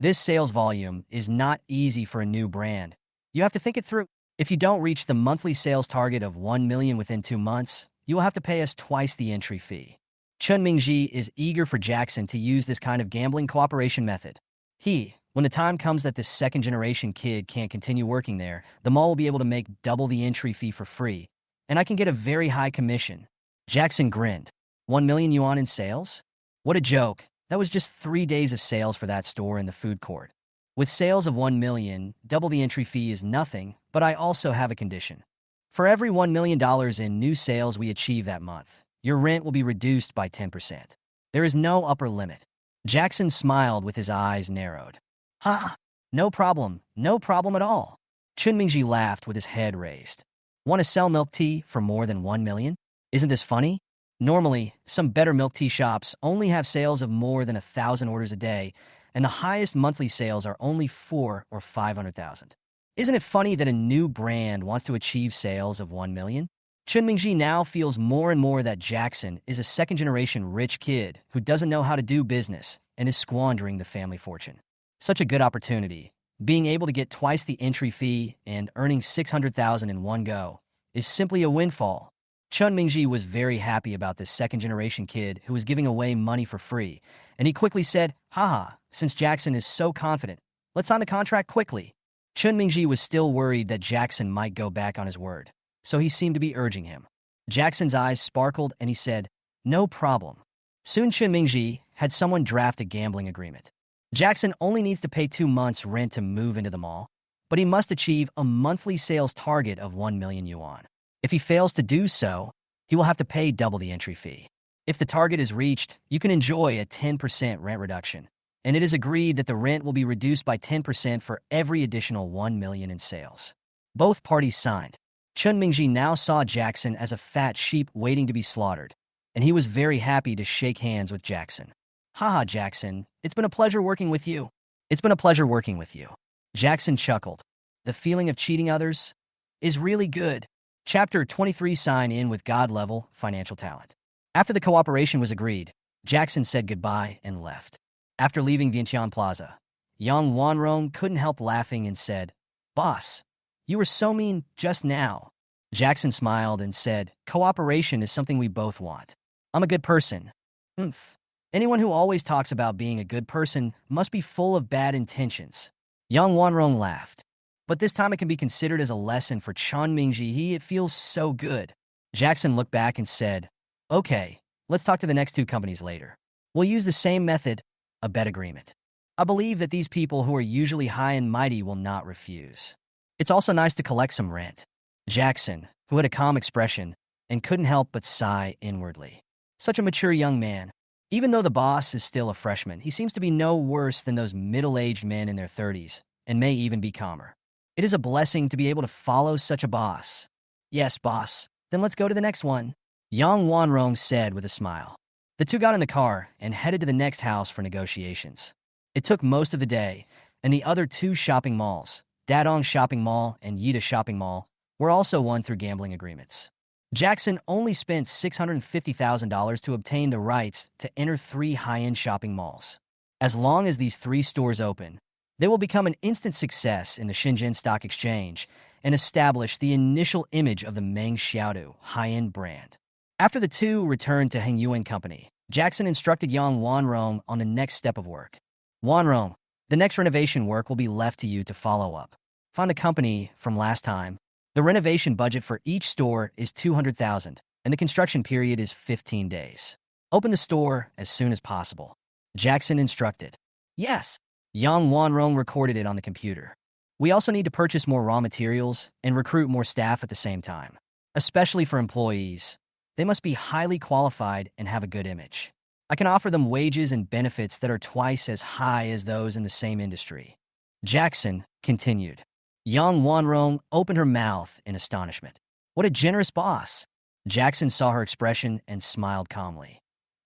This sales volume is not easy for a new brand. You have to think it through. If you don't reach the monthly sales target of 1 million within 2 months, you will have to pay us twice the entry fee." Chun Mingji is eager for Jackson to use this kind of gambling cooperation method. When the time comes that this second-generation kid can't continue working there, the mall will be able to make double the entry fee for free, and I can get a very high commission. Jackson grinned. 1 million yuan in sales? What a joke. That was just 3 days of sales for that store in the food court. With sales of 1 million, double the entry fee is nothing, but I also have a condition. For every $1 million in new sales we achieve that month, your rent will be reduced by 10%. There is no upper limit. Jackson smiled with his eyes narrowed. "Ha! No problem at all." Chun Mingji laughed with his head raised. "Want to sell milk tea for more than 1 million? Isn't this funny? Normally, some better milk tea shops only have sales of more than 1,000 orders a day, and the highest monthly sales are only 4 or 500,000. Isn't it funny that a new brand wants to achieve sales of 1 million? Chun Mingji now feels more and more that Jackson is a second-generation rich kid who doesn't know how to do business and is squandering the family fortune. Such a good opportunity, being able to get twice the entry fee and earning 600,000 in one go, is simply a windfall. Chun Mingji was very happy about this second-generation kid who was giving away money for free, and he quickly said, "Haha, since Jackson is so confident, let's sign the contract quickly." Chun Mingji was still worried that Jackson might go back on his word, so he seemed to be urging him. Jackson's eyes sparkled and he said, "No problem." Soon Chun Mingji had someone draft a gambling agreement. Jackson only needs to pay 2 months' rent to move into the mall, but he must achieve a monthly sales target of 1 million yuan. If he fails to do so, he will have to pay double the entry fee. If the target is reached, you can enjoy a 10% rent reduction, and it is agreed that the rent will be reduced by 10% for every additional 1 million in sales. Both parties signed. Chun Mingji now saw Jackson as a fat sheep waiting to be slaughtered, and he was very happy to shake hands with Jackson. "Haha, Jackson, it's been a pleasure working with you." "It's been a pleasure working with you." Jackson chuckled. The feeling of cheating others is really good. Chapter 23. Sign in with God-level financial talent. After the cooperation was agreed, Jackson said goodbye and left. After leaving Vientiane Plaza, Yang Wanrong couldn't help laughing and said, "Boss, you were so mean just now." Jackson smiled and said, "Cooperation is something we both want. I'm a good person." "Umph. Anyone who always talks about being a good person must be full of bad intentions." Yang Wanrong laughed. "But this time it can be considered as a lesson for Chun Mingji. It feels so good." Jackson looked back and said, "Okay, let's talk to the next 2 companies later. We'll use the same method, a bet agreement. I believe that these people who are usually high and mighty will not refuse. It's also nice to collect some rent." Jackson, who had a calm expression and couldn't help but sigh inwardly. Such a mature young man. Even though the boss is still a freshman, he seems to be no worse than those middle-aged men in their 30s, and may even be calmer. It is a blessing to be able to follow such a boss. "Yes, boss. Then let's go to the next one," Yang Wanrong said with a smile. The two got in the car and headed to the next house for negotiations. It took most of the day, and the other 2 shopping malls, Dadong Shopping Mall and Yida Shopping Mall, were also won through gambling agreements. Jackson only spent $650,000 to obtain the rights to enter 3 high-end shopping malls. As long as these 3 stores open, they will become an instant success in the Shenzhen Stock Exchange and establish the initial image of the Meng Xiaodu high-end brand. After the two returned to Hengyuan Company, Jackson instructed Yang Wanrong on the next step of work. Wanrong, the next renovation work will be left to you to follow up. Find the company from last time. The renovation budget for each store is $200,000, and the construction period is 15 days. Open the store as soon as possible. Jackson instructed. Yes. Yang Wanrong recorded it on the computer. We also need to purchase more raw materials and recruit more staff at the same time. Especially for employees. They must be highly qualified and have a good image. I can offer them wages and benefits that are twice as high as those in the same industry. Jackson continued. Yang Wanrong opened her mouth in astonishment. What a generous boss! Jackson saw her expression and smiled calmly.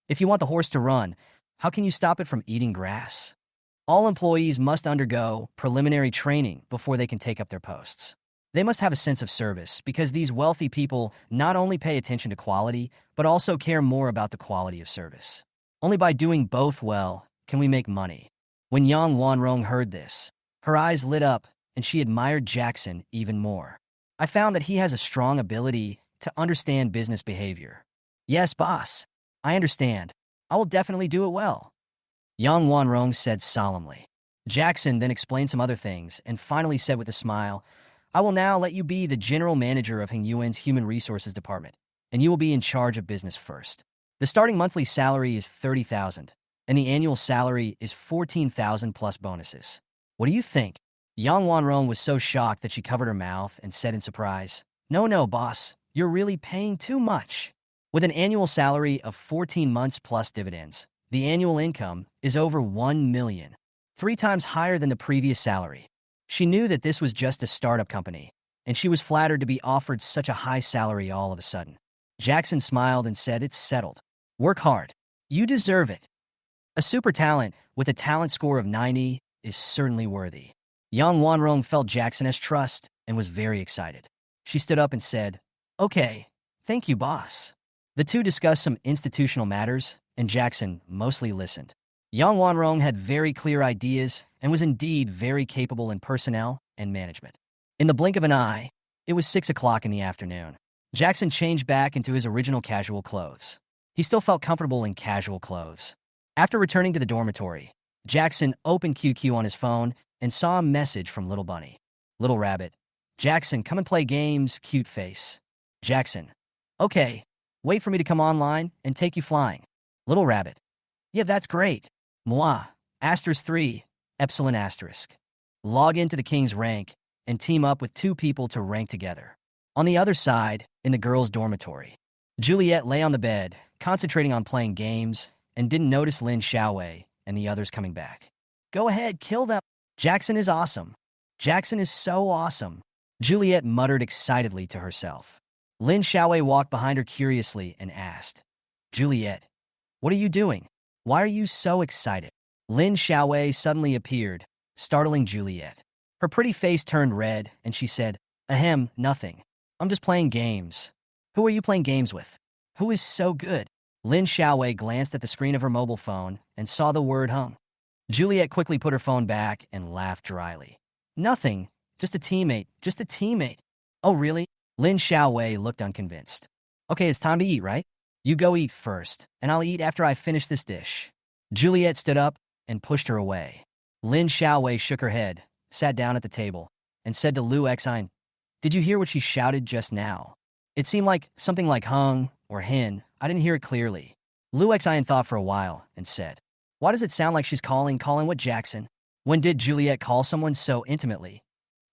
If you want the horse to run, how can you stop it from eating grass? All employees must undergo preliminary training before they can take up their posts. They must have a sense of service because these wealthy people not only pay attention to quality, but also care more about the quality of service. Only by doing both well can we make money. When Yang Wanrong heard this, her eyes lit up and she admired Jackson even more. I found that he has a strong ability to understand business behavior. Yes, boss. I understand. I will definitely do it well. Yang Wanrong said solemnly. Jackson then explained some other things and finally said with a smile, I will now let you be the general manager of Hengyuan's Human Resources Department, and you will be in charge of business first. The starting monthly salary is $30,000, and the annual salary is $14,000 plus bonuses. What do you think? Yang Wanrong was so shocked that she covered her mouth and said in surprise, No, boss, you're really paying too much. With an annual salary of 14 months plus dividends, the annual income is over $1 million, 3 times higher than the previous salary. She knew that this was just a startup company, and she was flattered to be offered such a high salary all of a sudden. Jackson smiled and said, It's settled. Work hard. You deserve it. A super talent with a talent score of 90 is certainly worthy. Yang Wanrong felt Jackson's trust and was very excited. She stood up and said, Okay, thank you, boss. The two discussed some institutional matters, and Jackson mostly listened. Yang Wanrong had very clear ideas and was indeed very capable in personnel and management. In the blink of an eye, it was 6 o'clock in the afternoon. Jackson changed back into his original casual clothes. He still felt comfortable in casual clothes. After returning to the dormitory, Jackson opened QQ on his phone and saw a message from Little Bunny. Little Rabbit. Jackson, come and play games, cute face. Jackson. Okay, wait for me to come online and take you flying. Little Rabbit. Yeah, that's great. Moi, asterisk 3, epsilon asterisk. Log into the king's rank and team up with 2 people to rank together. On the other side, in the girls' dormitory, Juliet lay on the bed, concentrating on playing games, and didn't notice Lin Xiaowei and the others coming back. Go ahead, kill them. Jackson is awesome. Jackson is so awesome. Juliet muttered excitedly to herself. Lin Xiaowei walked behind her curiously and asked, Juliet, what are you doing? Why are you so excited? Lin Xiaowei suddenly appeared, startling Juliet. Her pretty face turned red, and she said, Ahem, nothing. I'm just playing games. Who are you playing games with? Who is so good? Lin Xiaowei glanced at the screen of her mobile phone and saw the word hung. Juliet quickly put her phone back and laughed dryly. Nothing. Just a teammate. Just a teammate. Oh, really? Lin Xiaowei looked unconvinced. Okay, it's time to eat, right? You go eat first, and I'll eat after I finish this dish. Juliet stood up and pushed her away. Lin Xiaowei shook her head, sat down at the table, and said to Lu Xine, Did you hear what she shouted just now? It seemed like something like hung or hin. I didn't hear it clearly. Lu Xine thought for a while and said, Why does it sound like she's calling what Jackson? When did Juliet call someone so intimately?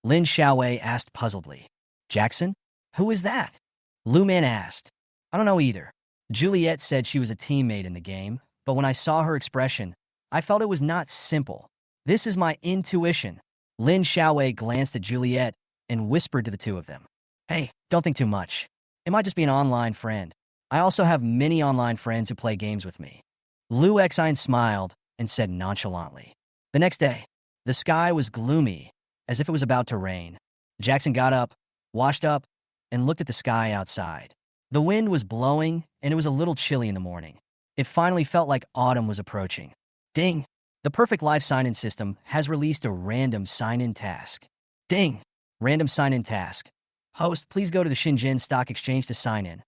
Lin Xiaowei asked puzzledly. Jackson? Who is that? Lu Man asked. I don't know either. Juliet said she was a teammate in the game, but when I saw her expression, I felt it was not simple. This is my intuition. Lin Xiaowei glanced at Juliet and whispered to the two of them. Hey, don't think too much. It might just be an online friend. I also have many online friends who play games with me. Lu Xine smiled and said nonchalantly. The next day, the sky was gloomy, as if it was about to rain. Jackson got up, washed up, and looked at the sky outside. The wind was blowing, and it was a little chilly in the morning. It finally felt like autumn was approaching. Ding! The Perfect Life sign-in system has released a random sign-in task. Ding! Random sign-in task. Host, please go to the Shenzhen Stock Exchange to sign in.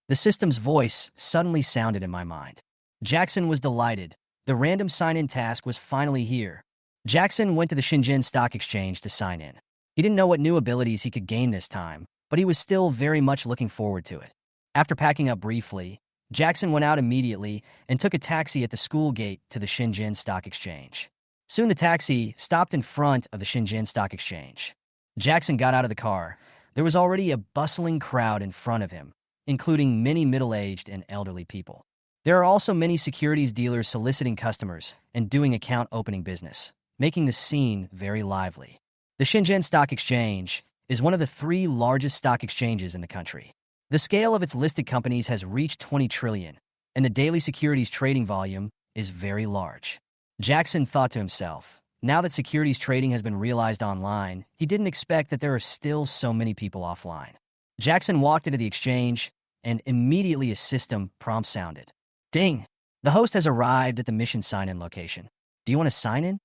The system's voice suddenly sounded in my mind. Jackson was delighted. The random sign-in task was finally here. Jackson went to the Shenzhen Stock Exchange to sign in. He didn't know what new abilities he could gain this time, but he was still very much looking forward to it. After packing up briefly, Jackson went out immediately and took a taxi at the school gate to the Shenzhen Stock Exchange. Soon the taxi stopped in front of the Shenzhen Stock Exchange. Jackson got out of the car. There was already a bustling crowd in front of him, including many middle-aged and elderly people. There are also many securities dealers soliciting customers and doing account opening business, making the scene very lively. The Shenzhen Stock Exchange is one of the 3 largest stock exchanges in the country. The scale of its listed companies has reached 20 trillion, and the daily securities trading volume is very large. Jackson thought to himself, now that securities trading has been realized online, he didn't expect that there are still so many people offline. Jackson walked into the exchange, and immediately a system prompt sounded. Ding! The host has arrived at the mission sign-in location. Do you want to sign in?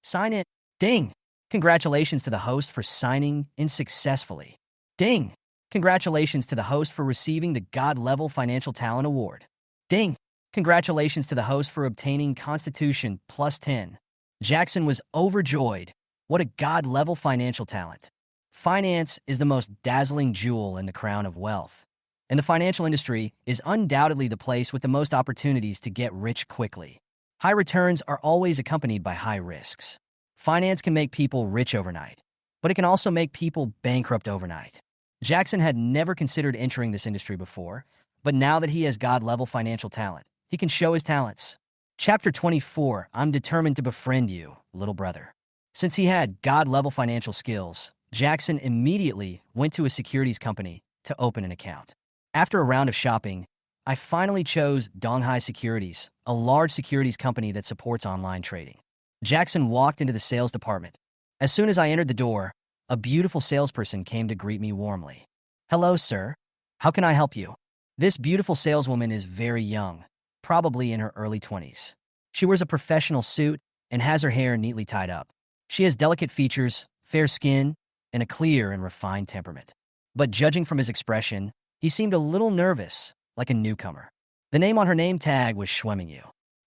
Sign in. Ding! Congratulations to the host for signing in successfully. Ding! Congratulations to the host for receiving the God-level Financial Talent Award. Ding! Congratulations to the host for obtaining Constitution plus 10. Jackson was overjoyed. What a God-level financial talent. Finance is the most dazzling jewel in the crown of wealth, and the financial industry is undoubtedly the place with the most opportunities to get rich quickly. High returns are always accompanied by high risks. Finance can make people rich overnight, but it can also make people bankrupt overnight. Jackson had never considered entering this industry before, but now that he has God-level financial talent, he can show his talents. Chapter 24, I'm determined to befriend you, little brother. Since he had God-level financial skills, Jackson immediately went to a securities company to open an account. After a round of shopping, I finally chose Donghai Securities, a large securities company that supports online trading. Jackson walked into the sales department. As soon as I entered the door, a beautiful salesperson came to greet me warmly. Hello, sir. How can I help you? This beautiful saleswoman is very young, probably in her early 20s. She wears a professional suit and has her hair neatly tied up. She has delicate features, fair skin, and a clear and refined temperament. But judging from his expression, he seemed a little nervous, like a newcomer. The name on her name tag was Schwemmingu.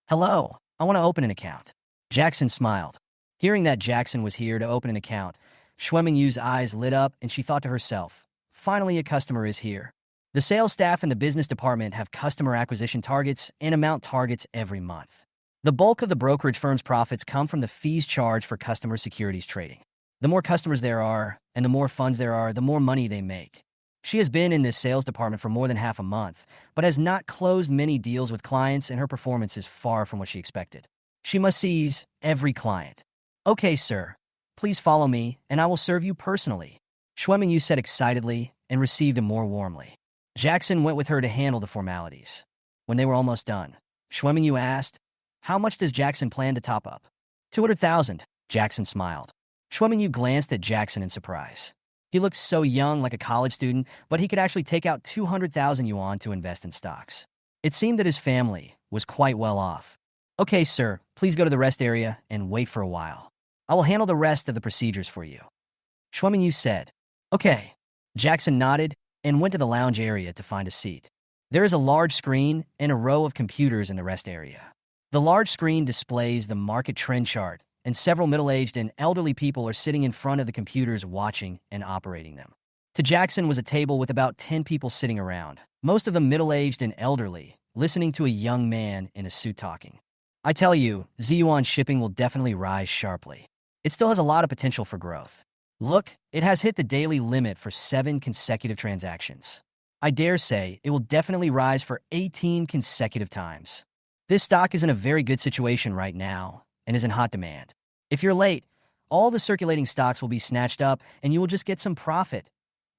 Hello, I want to open an account. Jackson smiled. Hearing that Jackson was here to open an account, Schwemmingu's eyes lit up and she thought to herself, finally a customer is here. The sales staff and the business department have customer acquisition targets and amount targets every month. The bulk of the brokerage firm's profits come from the fees charged for customer securities trading. The more customers there are, and the more funds there are, the more money they make. She has been in this sales department for more than half a month, but has not closed many deals with clients, and her performance is far from what she expected. She must seize every client. Okay, sir. Please follow me, and I will serve you personally. Schwemmingu said excitedly and received him more warmly. Jackson went with her to handle the formalities. When they were almost done, Schwemmingu asked, how much does Jackson plan to top up? 200,000, Jackson smiled. Schwemmingu glanced at Jackson in surprise. He looked so young, like a college student, but he could actually take out 200,000 yuan to invest in stocks. It seemed that his family was quite well off. Okay, sir, please go to the rest area and wait for a while. I will handle the rest of the procedures for you. Schwemmingu said. Okay. Jackson nodded and went to the lounge area to find a seat. There is a large screen and a row of computers in the rest area. The large screen displays the market trend chart, and several middle-aged and elderly people are sitting in front of the computers watching and operating them. To Jackson was a table with about 10 people sitting around, most of them middle-aged and elderly, listening to a young man in a suit talking. I tell you, Ziyuan shipping will definitely rise sharply. It still has a lot of potential for growth. Look, it has hit the daily limit for 7 consecutive transactions. I dare say it will definitely rise for 18 consecutive times. This stock is in a very good situation right now and is in hot demand. If you're late, all the circulating stocks will be snatched up and you will just get some profit,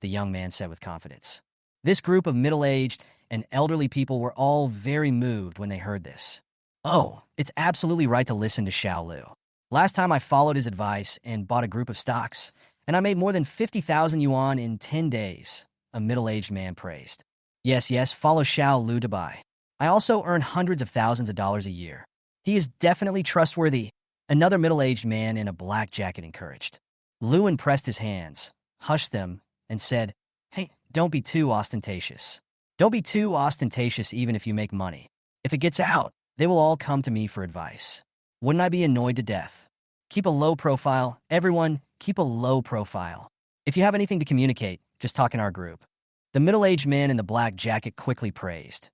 the young man said with confidence. This group of middle-aged and elderly people were all very moved when they heard this. Oh, it's absolutely right to listen to Xiao Lu. Last time I followed his advice and bought a group of stocks, and I made more than 50,000 yuan in 10 days, a middle-aged man praised. Yes, yes, follow Xiao Lu to buy. I also earn hundreds of thousands of dollars a year. He is definitely trustworthy. Another middle-aged man in a black jacket encouraged. Lewin pressed his hands, hushed them, and said, "Hey, don't be too ostentatious. Don't be too ostentatious even if you make money. If it gets out, they will all come to me for advice. Wouldn't I be annoyed to death? Keep a low profile. Everyone, keep a low profile. If you have anything to communicate, just talk in our group." The middle-aged man in the black jacket quickly praised.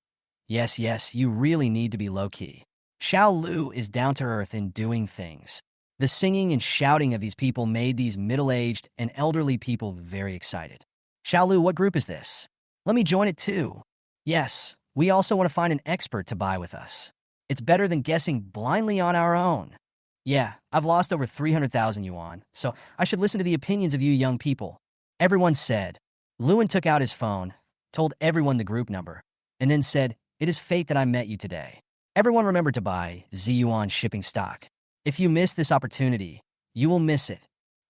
Yes, yes, you really need to be low-key. Xiao Lu is down to earth in doing things. The singing and shouting of these people made these middle-aged and elderly people very excited. Xiao Lu, what group is this? Let me join it too. Yes, we also want to find an expert to buy with us. It's better than guessing blindly on our own. Yeah, I've lost over 300,000 yuan, so I should listen to the opinions of you young people. Everyone said. Lewin took out his phone, told everyone the group number, and then said, "It is fate that I met you today. Everyone remember to buy Ziyuan shipping stock. If you miss this opportunity, you will miss it."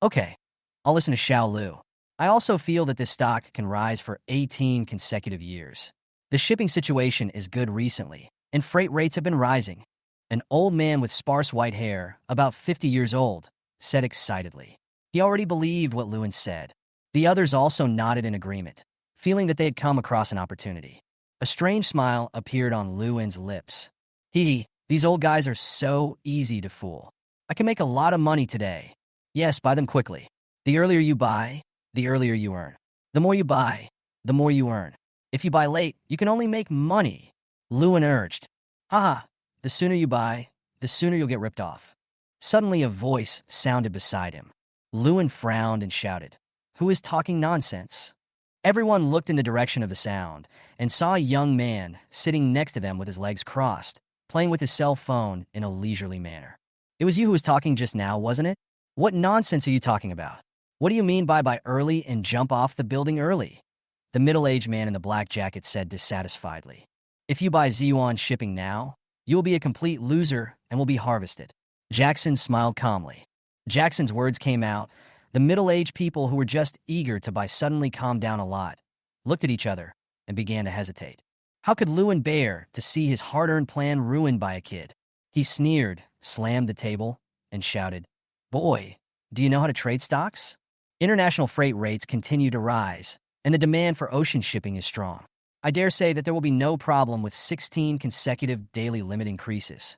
Okay, I'll listen to Xiao Lu. I also feel that this stock can rise for 18 consecutive years. The shipping situation is good recently, and freight rates have been rising. An old man with sparse white hair, about 50 years old, said excitedly. He already believed what Lewin said. The others also nodded in agreement, feeling that they had come across an opportunity. A strange smile appeared on Lewin's lips. These old guys are so easy to fool. I can make a lot of money today. Yes, buy them quickly. The earlier you buy, the earlier you earn. The more you buy, the more you earn. If you buy late, you can only make money. Lewin urged. Haha, the sooner you buy, the sooner you'll get ripped off. Suddenly a voice sounded beside him. Lewin frowned and shouted, "Who is talking nonsense?" Everyone looked in the direction of the sound and saw a young man sitting next to them with his legs crossed, playing with his cell phone in a leisurely manner. "It was you who was talking just now, wasn't it? What nonsense are you talking about? What do you mean by buy early and jump off the building early?" The middle-aged man in the black jacket said dissatisfiedly. "If you buy Ziyuan shipping now, you will be a complete loser and will be harvested." Jackson smiled calmly. Jackson's words came out. The middle-aged people who were just eager to buy suddenly calmed down a lot, looked at each other, and began to hesitate. How could Lewin bear to see his hard-earned plan ruined by a kid? He sneered, slammed the table, and shouted, "Boy, do you know how to trade stocks?" International freight rates continue to rise, and the demand for ocean shipping is strong. I dare say that there will be no problem with 16 consecutive daily limit increases.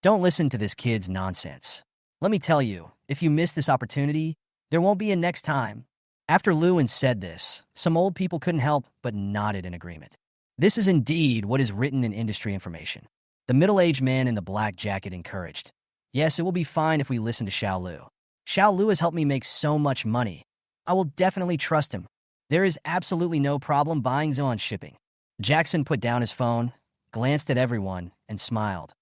Don't listen to this kid's nonsense. Let me tell you, if you miss this opportunity, there won't be a next time. After Lewin said this, some old people couldn't help but nodded in agreement. This is indeed what is written in industry information. The middle-aged man in the black jacket encouraged. Yes, it will be fine if we listen to Xiao Lu. Xiao Lu has helped me make so much money. I will definitely trust him. There is absolutely no problem buying Ziyuan shipping. Jackson put down his phone, glanced at everyone, and smiled.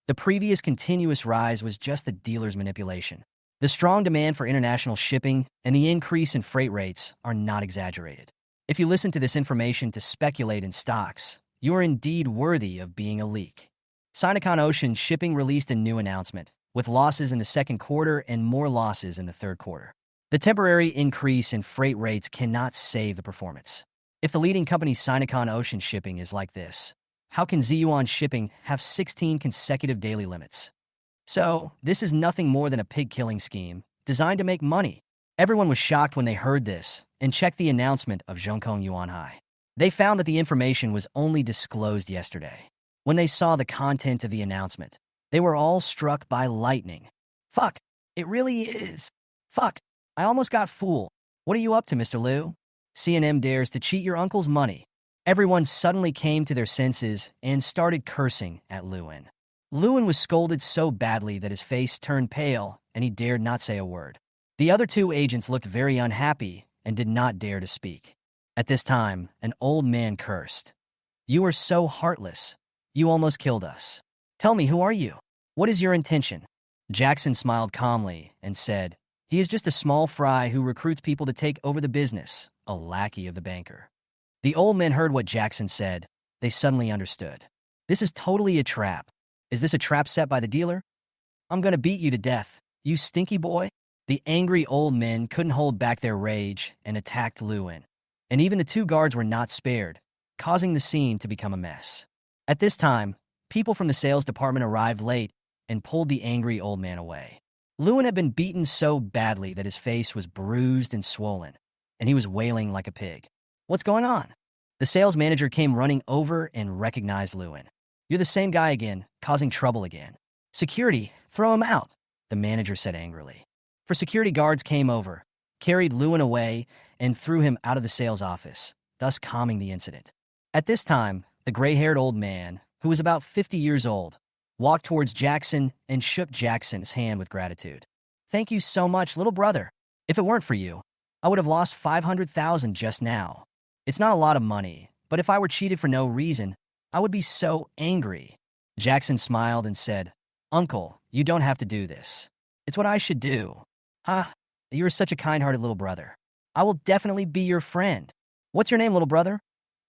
The previous continuous rise was just the dealer's manipulation. The strong demand for international shipping and the increase in freight rates are not exaggerated. If you listen to this information to speculate in stocks, you are indeed worthy of being a leak. Sinacon Ocean Shipping released a new announcement, with losses in the second quarter and more losses in the third quarter. The temporary increase in freight rates cannot save the performance. If the leading company Sinacon Ocean Shipping is like this, how can Ziyuan Shipping have 16 consecutive daily limits? So, this is nothing more than a pig-killing scheme designed to make money. Everyone was shocked when they heard this and checked the announcement of Zhongkong Yuanhai. They found that the information was only disclosed yesterday. When they saw the content of the announcement, they were all struck by lightning. Fuck, it really is. Fuck, I almost got fooled. What are you up to, Mr. Liu? C&M dares to cheat your uncle's money. Everyone suddenly came to their senses and started cursing at Lewin. Lewin was scolded so badly that his face turned pale and he dared not say a word. The other two agents looked very unhappy and did not dare to speak. At this time, an old man cursed. "You are so heartless. You almost killed us. Tell me, who are you? What is your intention?" Jackson smiled calmly and said, "He is just a small fry who recruits people to take over the business, a lackey of the banker." The old men heard what Jackson said. They suddenly understood. This is totally a trap. Is this a trap set by the dealer? I'm gonna beat you to death, you stinky boy. The angry old men couldn't hold back their rage and attacked Lewin. And even the two guards were not spared. causing the scene to become a mess. At this time, people from the sales department arrived late and pulled the angry old man away. Lewin had been beaten so badly that his face was bruised and swollen, and he was wailing like a pig. "What's going on?" The sales manager came running over and recognized Lewin. "You're the same guy again, causing trouble again." "Security, throw him out," the manager said angrily. For security guards came over, carried Lewin away, and threw him out of the sales office, thus calming the incident. At this time, the gray-haired old man, who was about 50 years old, walked towards Jackson and shook Jackson's hand with gratitude. "Thank you so much, little brother. If it weren't for you, I would have lost 500,000 just now. It's not a lot of money, but if I were cheated for no reason, I would be so angry." Jackson smiled and said, "Uncle, you don't have to do this. It's what I should do." "Ha, you're such a kind-hearted little brother. I will definitely be your friend." "What's your name, little brother?"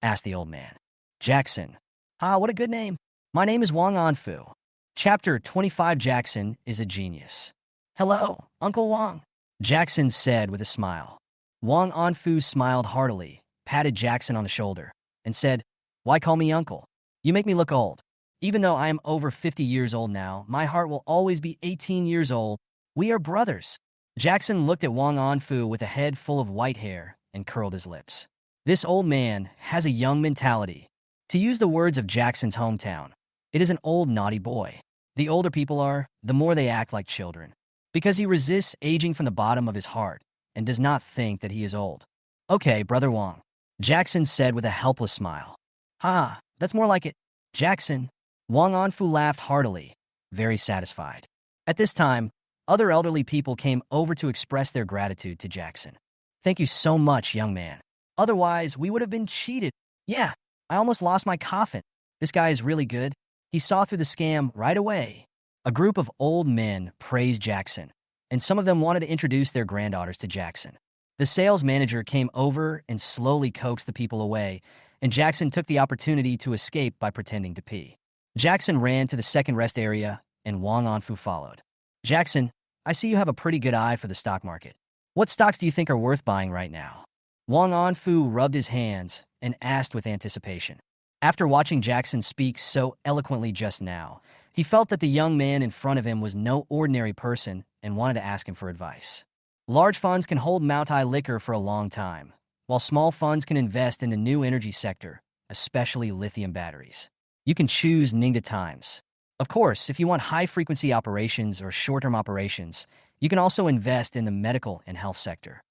asked the old man. "Jackson." "Ah, what a good name. My name is Wang Anfu." Chapter 25. Jackson is a genius. "Hello, Uncle Wang," Jackson said with a smile. Wang Anfu smiled heartily, patted Jackson on the shoulder, and said, "Why call me uncle? You make me look old. Even though I am over 50 years old now, my heart will always be 18 years old. We are brothers." Jackson looked at Wang Anfu with a head full of white hair and curled his lips. This old man has a young mentality. To use the words of Jackson's hometown, it is an old naughty boy. The older people are, the more they act like children, because he resists aging from the bottom of his heart and does not think that he is old. "Okay, Brother Wang," Jackson said with a helpless smile. "Ha, that's more like it, Jackson." Wang Anfu laughed heartily, very satisfied. At this time, other elderly people came over to express their gratitude to Jackson. "Thank you so much, young man. Otherwise, we would have been cheated. Yeah, I almost lost my coffin. This guy is really good. He saw through the scam right away." A group of old men praised Jackson, and some of them wanted to introduce their granddaughters to Jackson. The sales manager came over and slowly coaxed the people away, and Jackson took the opportunity to escape by pretending to pee. Jackson ran to the second rest area, and Wang Anfu followed. "Jackson, I see you have a pretty good eye for the stock market. What stocks do you think are worth buying right now?" Wang Anfu rubbed his hands and asked with anticipation. After watching Jackson speak so eloquently just now, he felt that the young man in front of him was no ordinary person and wanted to ask him for advice. Large funds can hold Manhwa liquor for a long time, while small funds can invest in the new energy sector, especially lithium batteries. You can choose Ningda times. Of course, if you want high-frequency operations or short-term operations, you can also invest in the medical and health sector.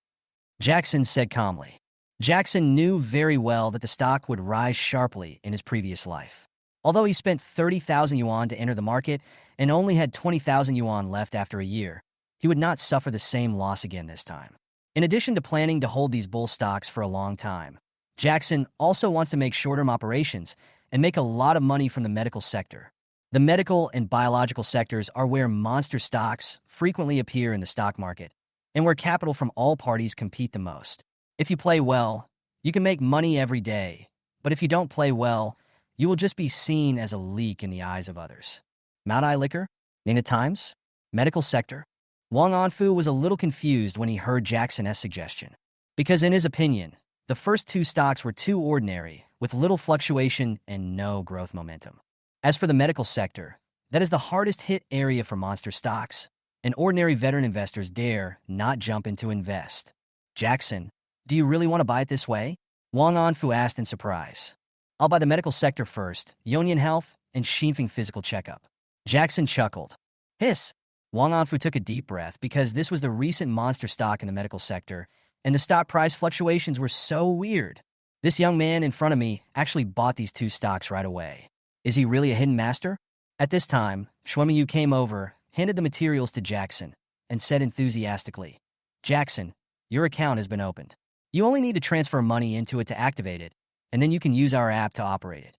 Jackson said calmly. Jackson knew very well that the stock would rise sharply in his previous life. Although he spent 30,000 yuan to enter the market and only had 20,000 yuan left after a year, he would not suffer the same loss again this time. In addition to planning to hold these bull stocks for a long time, Jackson also wants to make short-term operations and make a lot of money from the medical sector. The medical and biological sectors are where monster stocks frequently appear in the stock market, and where capital from all parties compete the most. If you play well, you can make money every day, but if you don't play well, you will just be seen as a leak in the eyes of others. Manhwa liquor? Ningda times? Medical sector? Wang Anfu was a little confused when he heard Jackson's suggestion, because in his opinion, the first two stocks were too ordinary, with little fluctuation and no growth momentum. As for the medical sector, that is the hardest hit area for monster stocks, and ordinary veteran investors dare not jump in to invest. "Jackson, do you really want to buy it this way?" Wang Anfu asked in surprise. "I'll buy the medical sector first, Yonian Health, and Xinfeng Physical Checkup." Jackson chuckled. Hiss! Wang Anfu took a deep breath because this was the recent monster stock in the medical sector, and the stock price fluctuations were so weird. This young man in front of me actually bought these two stocks right away. Is he really a hidden master? At this time, Shuemiyu came over, handed the materials to Jackson, and said enthusiastically, "Jackson, your account has been opened. You only need to transfer money into it to activate it, and then you can use our app to operate it."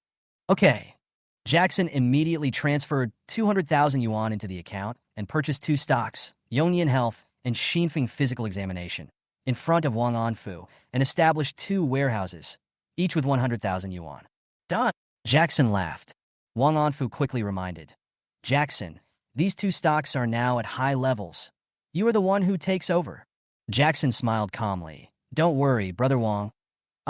Okay. Jackson immediately transferred 200,000 yuan into the account and purchased two stocks, Yonian Health and Xinfeng Physical Examination, in front of Wang Anfu, and established two warehouses, each with 100,000 yuan. "Done." Jackson laughed. Wang Anfu quickly reminded, "Jackson, these two stocks are now at high levels. You are the one who takes over." Jackson smiled calmly. "Don't worry, Brother Wang.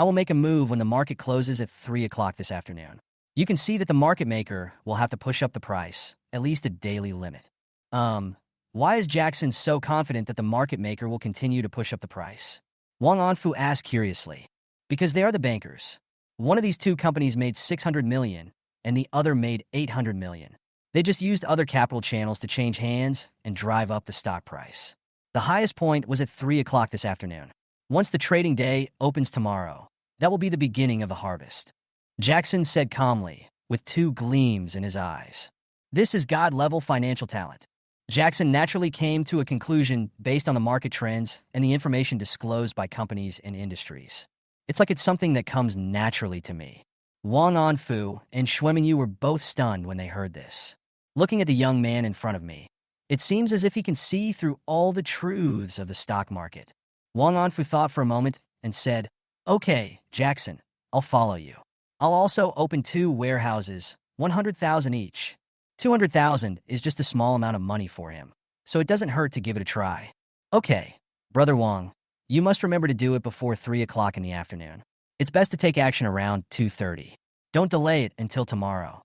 I will make a move when the market closes at 3 o'clock this afternoon. You can see that the market maker will have to push up the price, at least a daily limit. Why is Jackson so confident that the market maker will continue to push up the price? Wang Anfu asked curiously. Because they are the bankers. One of these two companies made 600 million, and the other made 800 million. They just used other capital channels to change hands and drive up the stock price. The highest point was at 3 o'clock this afternoon. Once the trading day opens tomorrow, that will be the beginning of the harvest. Jackson said calmly, with two gleams in his eyes. This is God-level financial talent. Jackson naturally came to a conclusion based on the market trends and the information disclosed by companies and industries. It's like it's something that comes naturally to me. Wang Anfu and Xuemingyu were both stunned when they heard this. Looking at the young man in front of me, it seems as if he can see through all the truths of the stock market. Wang Anfu thought for a moment and said, "Okay, Jackson, I'll follow you. I'll also open 2 warehouses, 100,000 each. 200,000 is just a small amount of money for him, so it doesn't hurt to give it a try. Okay, Brother Wang, you must remember to do it before 3 o'clock in the afternoon. It's best to take action around 2:30. Don't delay it until tomorrow."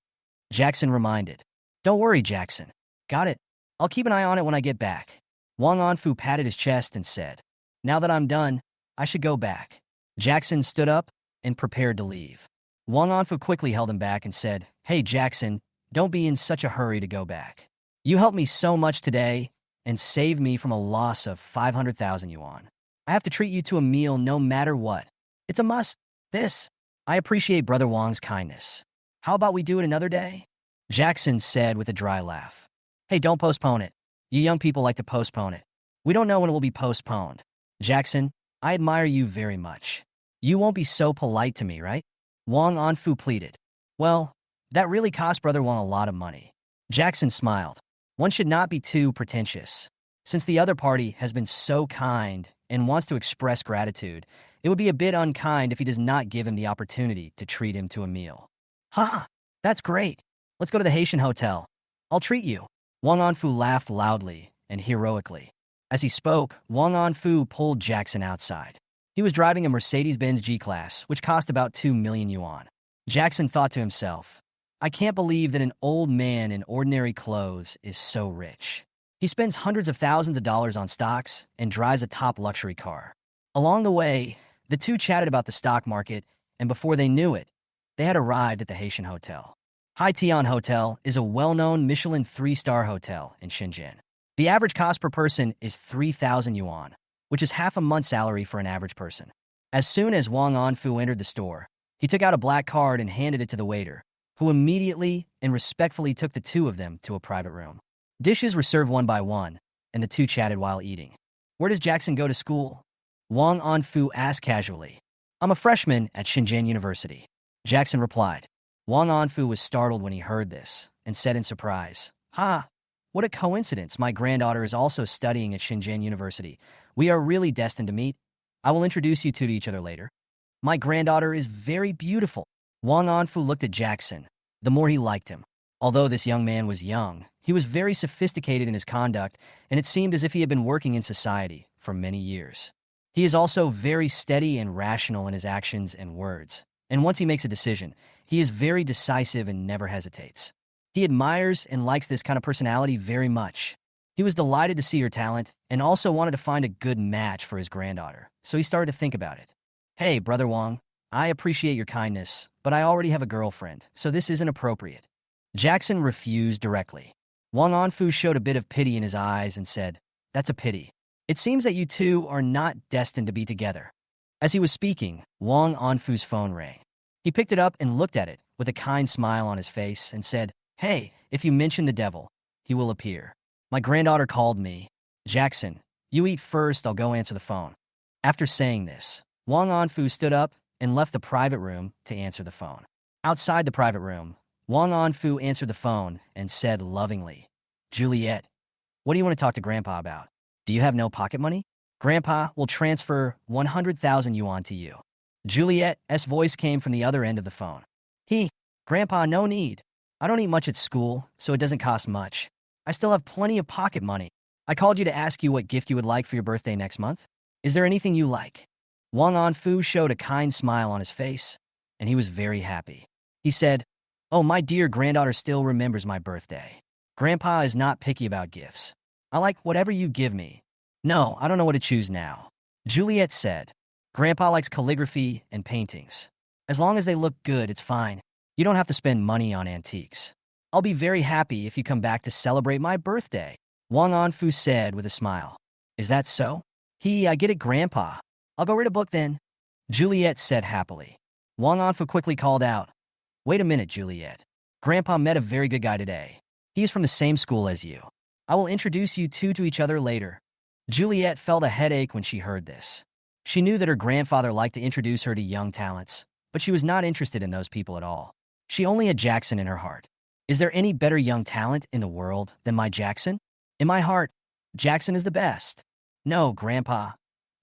Jackson reminded. "Don't worry, Jackson. Got it. I'll keep an eye on it when I get back." Wang Anfu patted his chest and said, "Now that I'm done, I should go back." Jackson stood up and prepared to leave. Wang Anfu quickly held him back and said, "Hey, Jackson, don't be in such a hurry to go back. You helped me so much today and saved me from a loss of 500,000 yuan. I have to treat you to a meal no matter what. It's a must. I appreciate Brother Wang's kindness. How about we do it another day?" Jackson said with a dry laugh. "Hey, don't postpone it. You young people like to postpone it. We don't know when it will be postponed. Jackson, I admire you very much. You won't be so polite to me, right?" Wang Anfu pleaded. "Well, that really cost Brother Wang a lot of money." Jackson smiled. One should not be too pretentious. Since the other party has been so kind and wants to express gratitude, it would be a bit unkind if he does not give him the opportunity to treat him to a meal. "Ha! That's great. Let's go to the Haitian hotel. I'll treat you." Wang Anfu laughed loudly and heroically. As he spoke, Wang Anfu pulled Jackson outside. He was driving a Mercedes-Benz G-Class, which cost about 2 million yuan. Jackson thought to himself, "I can't believe that an old man in ordinary clothes is so rich. He spends hundreds of thousands of dollars on stocks and drives a top luxury car." Along the way, the two chatted about the stock market, and before they knew it, they had arrived at the Haitian Hotel. Haitian Hotel is a well-known Michelin 3-star hotel in Shenzhen. The average cost per person is 3,000 yuan, which is half a month's salary for an average person. As soon as Wang Anfu entered the store, he took out a black card and handed it to the waiter, who immediately and respectfully took the two of them to a private room. Dishes were served one by one, and the two chatted while eating. "Where does Jackson go to school?" Wang Anfu asked casually. "I'm a freshman at Shenzhen University," Jackson replied. Wang Anfu was startled when he heard this and said in surprise, "Ha! What a coincidence. My granddaughter is also studying at Shenzhen University. We are really destined to meet. I will introduce you two to each other later. My granddaughter is very beautiful." Wang Anfu looked at Jackson. The more he liked him. Although this young man was young, he was very sophisticated in his conduct, and it seemed as if he had been working in society for many years. He is also very steady and rational in his actions and words, and once he makes a decision, he is very decisive and never hesitates. He admires and likes this kind of personality very much. He was delighted to see her talent and also wanted to find a good match for his granddaughter, so he started to think about it. "Hey, Brother Wang, I appreciate your kindness, but I already have a girlfriend, so this isn't appropriate." Jackson refused directly. Wang Anfu showed a bit of pity in his eyes and said, "That's a pity. It seems that you two are not destined to be together." As he was speaking, Wang Anfu's phone rang. He picked it up and looked at it with a kind smile on his face and said, "Hey, if you mention the devil, he will appear. My granddaughter called me." "Jackson, you eat first, I'll go answer the phone." After saying this, Wang Anfu stood up and left the private room to answer the phone. Outside the private room, Wang Anfu answered the phone and said lovingly, "Juliet, what do you want to talk to Grandpa about? Do you have no pocket money? Grandpa will transfer 100,000 yuan to you." Juliet's voice came from the other end of the phone. Grandpa, no need. I don't eat much at school, so it doesn't cost much. I still have plenty of pocket money. I called you to ask you what gift you would like for your birthday next month. Is there anything you like?" Wang Anfu showed a kind smile on his face, and he was very happy. He said, "Oh, my dear granddaughter still remembers my birthday. Grandpa is not picky about gifts. I like whatever you give me." "No, I don't know what to choose now," Juliet said. "Grandpa likes calligraphy and paintings. As long as they look good, it's fine. You don't have to spend money on antiques. I'll be very happy if you come back to celebrate my birthday," Wang Anfu said with a smile. "Is that so?" I get it, Grandpa. I'll go read a book then," Juliet said happily. Wang Anfu quickly called out, "Wait a minute, Juliet. Grandpa met a very good guy today. He is from the same school as you. I will introduce you two to each other later." Juliet felt a headache when she heard this. She knew that her grandfather liked to introduce her to young talents, but she was not interested in those people at all. She only had Jackson in her heart. Is there any better young talent in the world than my Jackson? In my heart, Jackson is the best. No, Grandpa.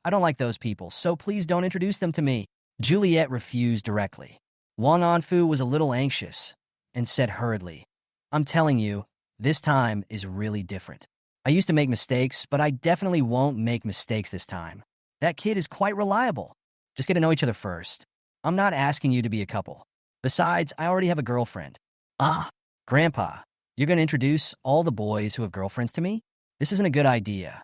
I don't like those people, so please don't introduce them to me. Juliet refused directly. Wang Anfu was a little anxious and said hurriedly, "I'm telling you, this time is really different. I used to make mistakes, but I definitely won't make mistakes this time. That kid is quite reliable. Just get to know each other first. I'm not asking you to be a couple. Besides, I already have a girlfriend." "Ah, Grandpa, you're going to introduce all the boys who have girlfriends to me? This isn't a good idea."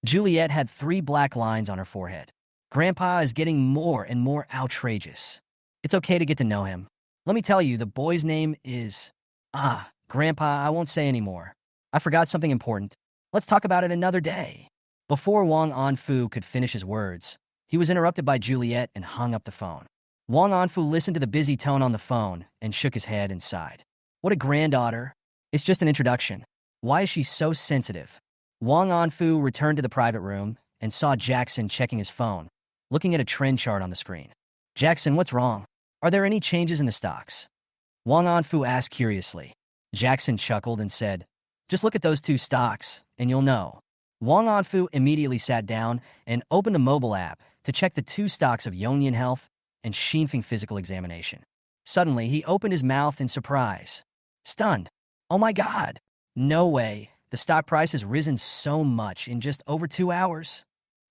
Juliet had 3 black lines on her forehead. "Grandpa is getting more and more outrageous. It's okay to get to know him. Let me tell you, the boy's name is..." "Ah, Grandpa, I won't say any more. I forgot something important. Let's talk about it another day." Before Wang Anfu could finish his words, he was interrupted by Juliet and hung up the phone. Wang Anfu listened to the busy tone on the phone and shook his head and sighed. What a granddaughter. It's just an introduction. Why is she so sensitive? Wang Anfu returned to the private room and saw Jackson checking his phone, looking at a trend chart on the screen. "Jackson, what's wrong? Are there any changes in the stocks?" Wang Anfu asked curiously. Jackson chuckled and said, "Just look at those 2 stocks, and you'll know." Wang Anfu immediately sat down and opened the mobile app to check the 2 stocks of Yongnian Health and Xinfeng Physical Examination. Suddenly, he opened his mouth in surprise. Stunned. "Oh my God! No way! The stock price has risen so much in just over 2 hours.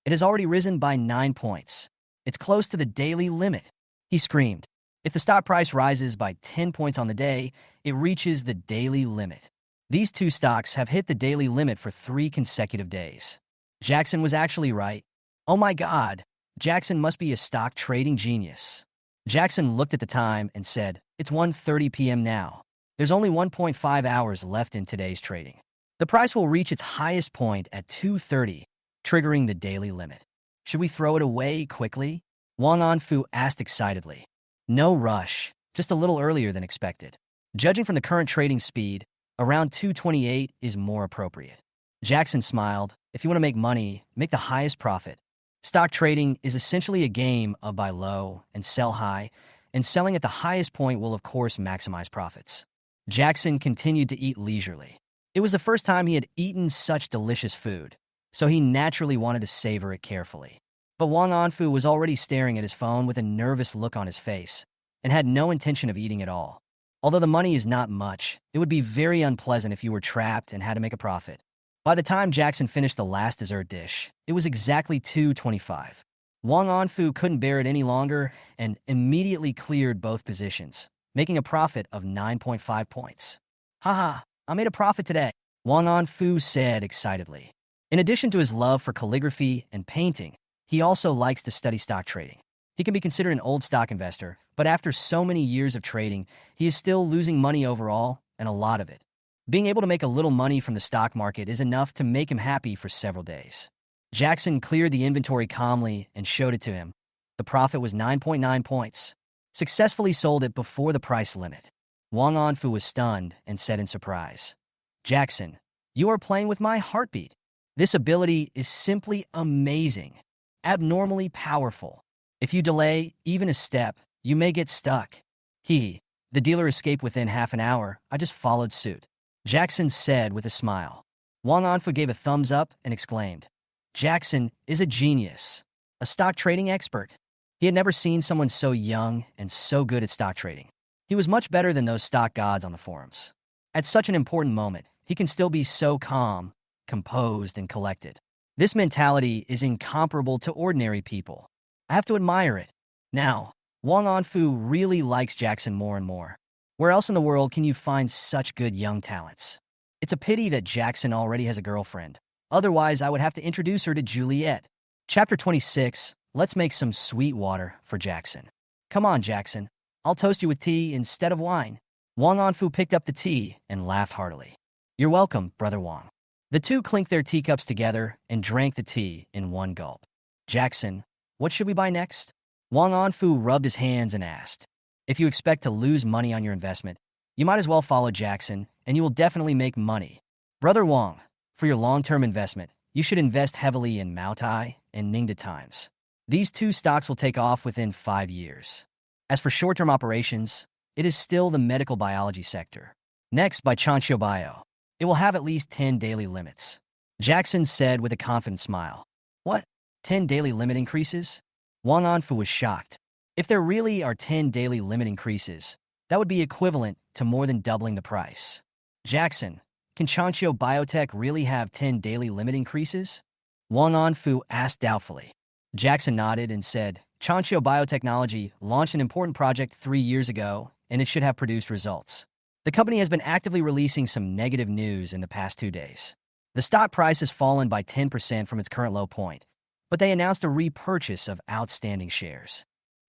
It has already risen by 9 points. It's close to the daily limit," he screamed. If the stock price rises by 10 points on the day, it reaches the daily limit. These 2 stocks have hit the daily limit for 3 consecutive days. Jackson was actually right. Oh my God! Jackson must be a stock trading genius. Jackson looked at the time and said, "It's 1:30 p.m. now. There's only 1.5 hours left in today's trading. The price will reach its highest point at 2:30, triggering the daily limit. Should we throw it away quickly?" Wang Anfu asked excitedly. "No rush, just a little earlier than expected. Judging from the current trading speed, around 2:28 is more appropriate." Jackson smiled. "If you want to make money, make the highest profit. Stock trading is essentially a game of buy low and sell high, and selling at the highest point will of course maximize profits." Jackson continued to eat leisurely. It was the first time he had eaten such delicious food, so he naturally wanted to savor it carefully. But Wang Anfu was already staring at his phone with a nervous look on his face and had no intention of eating at all. Although the money is not much, it would be very unpleasant if you were trapped and had to make a profit. By the time Jackson finished the last dessert dish, it was exactly 2:25. Wang Anfu couldn't bear it any longer and immediately cleared both positions, making a profit of 9.5 points. "Haha, I made a profit today," Wang Anfu said excitedly. In addition to his love for calligraphy and painting, he also likes to study stock trading. He can be considered an old stock investor, but after so many years of trading, he is still losing money overall, and a lot of it. Being able to make a little money from the stock market is enough to make him happy for several days. Jackson cleared the inventory calmly and showed it to him. The profit was 9.9 points. Successfully sold it before the price limit. Wang Anfu was stunned and said in surprise, "Jackson, you are playing with my heartbeat. This ability is simply amazing, abnormally powerful. If you delay even a step, you may get stuck." The dealer escaped within half an hour. I just followed suit," Jackson said with a smile. Wang Anfu gave a thumbs up and exclaimed, "Jackson is a genius, a stock trading expert." He had never seen someone so young and so good at stock trading. He was much better than those stock gods on the forums. At such an important moment, he can still be so calm, composed, and collected. This mentality is incomparable to ordinary people. I have to admire it. Now, Wang Anfu really likes Jackson more and more. Where else in the world can you find such good young talents? It's a pity that Jackson already has a girlfriend. Otherwise, I would have to introduce her to Juliet. Chapter 26, let's make some sweet water for Jackson. Come on, Jackson. I'll toast you with tea instead of wine. Wang Anfu picked up the tea and laughed heartily. You're welcome, Brother Wang. The two clinked their teacups together and drank the tea in one gulp. Jackson, what should we buy next? Wang Anfu rubbed his hands and asked. If you expect to lose money on your investment, you might as well follow Jackson, and you will definitely make money. Brother Wang, for your long-term investment, you should invest heavily in Maotai and Ningda Times. These two stocks will take off within 5 years. As for short-term operations, it is still the medical biology sector. Next, by Chancho Bio. It will have at least 10 daily limits. Jackson said with a confident smile. What? 10 daily limit increases? Wang Anfu was shocked. If there really are 10 daily limit increases, that would be equivalent to more than doubling the price. Jackson, can Chancho Biotech really have 10 daily limit increases? Wang Anfu asked doubtfully. Jackson nodded and said, Chancho Biotechnology launched an important project 3 years ago, and it should have produced results. The company has been actively releasing some negative news in the past 2 days. The stock price has fallen by 10% from its current low point, but they announced a repurchase of outstanding shares.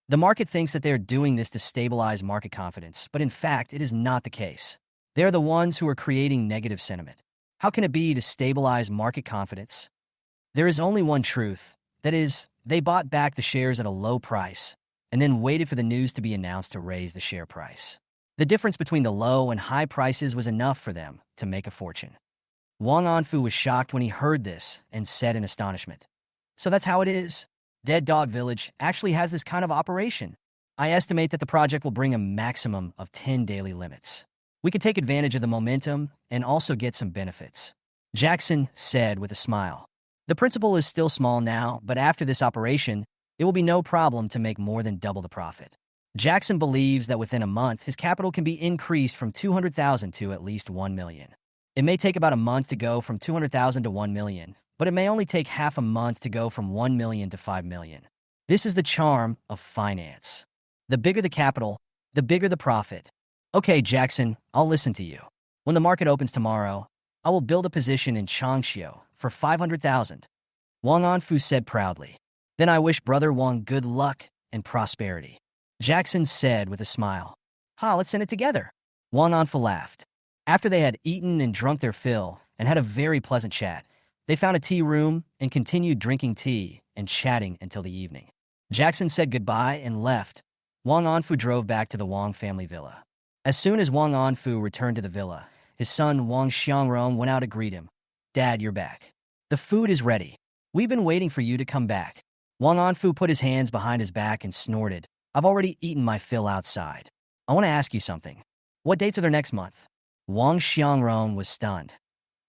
The market thinks that they are doing this to stabilize market confidence, but in fact, it is not the case. They are the ones who are creating negative sentiment. How can it be to stabilize market confidence? There is only one truth. That is, they bought back the shares at a low price and then waited for the news to be announced to raise the share price. The difference between the low and high prices was enough for them to make a fortune. Wang Anfu was shocked when he heard this and said in astonishment, So that's how it is? Dead Dog Village actually has this kind of operation. I estimate that the project will bring a maximum of 10 daily limits. We could take advantage of the momentum and also get some benefits. Jackson said with a smile. The principal is still small now, but after this operation, it will be no problem to make more than double the profit. Jackson believes that within a month, his capital can be increased from 200,000 to at least 1 million. It may take about a month to go from 200,000 to 1 million, but it may only take half a month to go from 1 million to 5 million. This is the charm of finance. The bigger the capital, the bigger the profit. Okay, Jackson, I'll listen to you. When the market opens tomorrow, I will build a position in Changxiu for 500,000. Wang Anfu said proudly. Then I wish Brother Wang good luck and prosperity. Jackson said with a smile. Let's send it together. Wang Anfu laughed. After they had eaten and drunk their fill and had a very pleasant chat, they found a tea room and continued drinking tea and chatting until the evening. Jackson said goodbye and left. Wang Anfu drove back to the Wang family villa. As soon as Wang Anfu returned to the villa, his son Wang Xiangrong went out to greet him. Dad, you're back. The food is ready. We've been waiting for you to come back. Wang Anfu put his hands behind his back and snorted. I've already eaten my fill outside. I want to ask you something. What dates are there next month? Wang Xiangrong was stunned.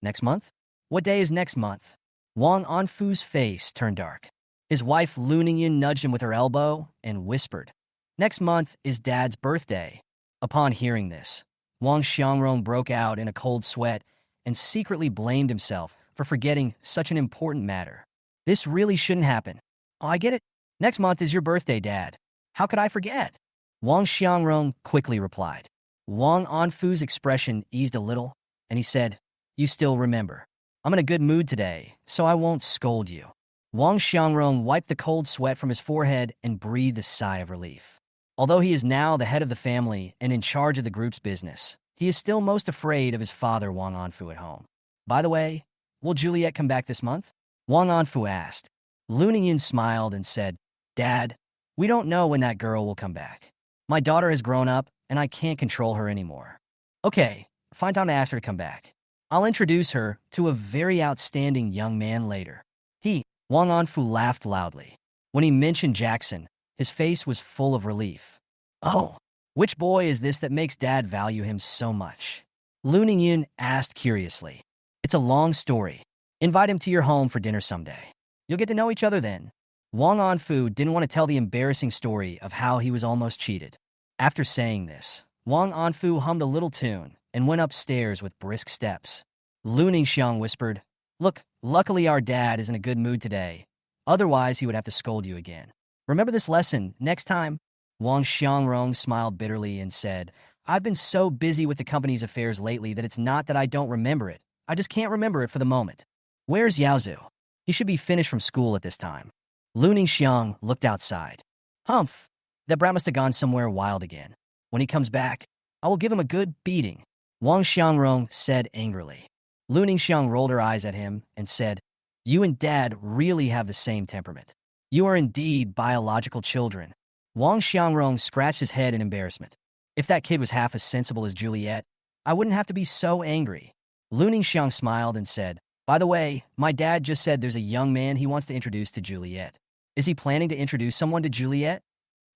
Next month? What day is next month? Wang Anfu's face turned dark. His wife Lu Ningyan nudged him with her elbow and whispered, Next month is Dad's birthday. Upon hearing this, Wang Xiangrong broke out in a cold sweat and secretly blamed himself for forgetting such an important matter. This really shouldn't happen. Oh, I get it. Next month is your birthday, Dad. How could I forget? Wang Xiangrong quickly replied. Wang Anfu's expression eased a little, and he said, You still remember. I'm in a good mood today, so I won't scold you. Wang Xiangrong wiped the cold sweat from his forehead and breathed a sigh of relief. Although he is now the head of the family and in charge of the group's business, he is still most afraid of his father, Wang Anfu, at home. By the way, will Juliet come back this month? Wang Anfu asked. Lu Ningyan smiled and said, Dad, we don't know when that girl will come back. My daughter has grown up, and I can't control her anymore. Okay, find time to ask her to come back. I'll introduce her to a very outstanding young man later. Wang Anfu laughed loudly. When he mentioned Jackson, his face was full of relief. Oh, which boy is this that makes Dad value him so much? Lu Ningyan asked curiously. It's a long story. Invite him to your home for dinner someday. You'll get to know each other then. Wang Anfu didn't want to tell the embarrassing story of how he was almost cheated. After saying this, Wang Anfu hummed a little tune and went upstairs with brisk steps. Lu Ningxiang whispered, Look, luckily our dad is in a good mood today. Otherwise, he would have to scold you again. Remember this lesson next time? Wang Xiangrong smiled bitterly and said, I've been so busy with the company's affairs lately that it's not that I don't remember it. I just can't remember it for the moment. Where's Yaozu? He should be finished from school at this time. Lu Ningxiang looked outside. Humph, that brat must have gone somewhere wild again. When he comes back, I will give him a good beating, Wang Xiangrong said angrily. Lu Ningxiang rolled her eyes at him and said, You and Dad really have the same temperament. You are indeed biological children. Wang Xiangrong scratched his head in embarrassment. If that kid was half as sensible as Juliet, I wouldn't have to be so angry. Lu Ningxiang smiled and said, By the way, my dad just said there's a young man he wants to introduce to Juliet. Is he planning to introduce someone to Juliet?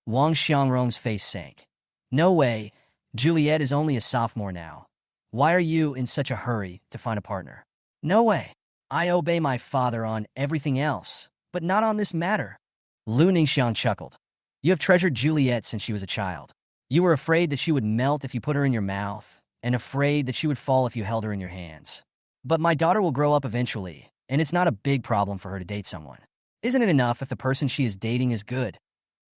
Wang Xiangrong's face sank. No way. Juliet is only a sophomore now. Why are you in such a hurry to find a partner? No way. I obey my father on everything else, but not on this matter. Lu Ningxiang chuckled. You have treasured Juliet since she was a child. You were afraid that she would melt if you put her in your mouth, and afraid that she would fall if you held her in your hands. But my daughter will grow up eventually, and it's not a big problem for her to date someone. Isn't it enough if the person she is dating is good?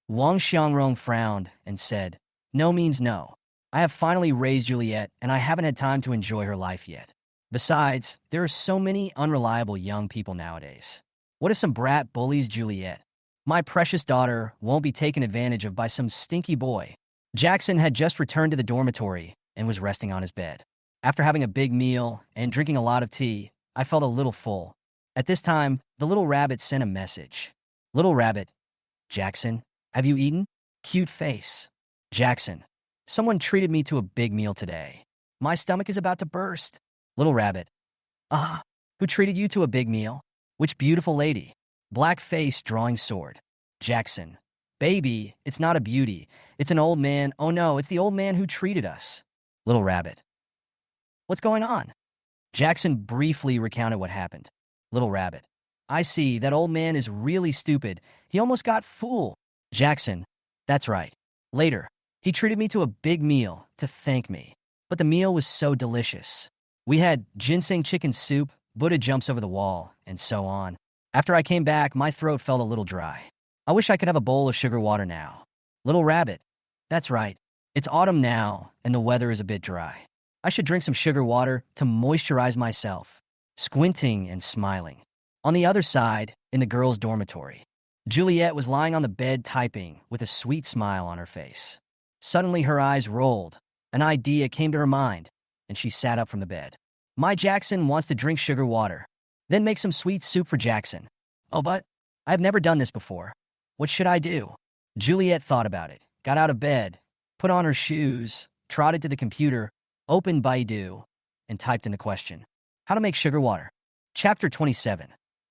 Wang Xiangrong frowned and said, No means no. I have finally raised Juliet, and I haven't had time to enjoy her life yet. Besides, there are so many unreliable young people nowadays. What if some brat bullies Juliet? My precious daughter won't be taken advantage of by some stinky boy. Jackson had just returned to the dormitory and was resting on his bed. After having a big meal and drinking a lot of tea, I felt a little full. At this time, the little rabbit sent a message. Little rabbit, Jackson, have you eaten? Cute face. Jackson, someone treated me to a big meal today. My stomach is about to burst. Little rabbit, who treated you to a big meal? Which beautiful lady? Black face drawing sword. Jackson, baby, it's not a beauty. It's an old man. Oh no, it's the old man who treated us. Little rabbit, what's going on? Jackson briefly recounted what happened. Little rabbit, I see, that old man is really stupid. He almost got fooled. Jackson, that's right. Later, he treated me to a big meal to thank me. But the meal was so delicious. We had ginseng chicken soup, Buddha jumps over the wall, and so on. After I came back, my throat felt a little dry. I wish I could have a bowl of sugar water now. Little rabbit, that's right. It's autumn now, and the weather is a bit dry. I should drink some sugar water to moisturize myself. Squinting and smiling. On the other side, in the girls' dormitory, Juliet was lying on the bed typing with a sweet smile on her face. Suddenly her eyes rolled. An idea came to her mind, and she sat up from the bed. My Jackson wants to drink sugar water. Then make some sweet soup for Jackson. Oh, but I've never done this before. What should I do? Juliet thought about it, got out of bed, put on her shoes, trotted to the computer, opened Baidu, and typed in the question. How to make sugar water. Chapter 27.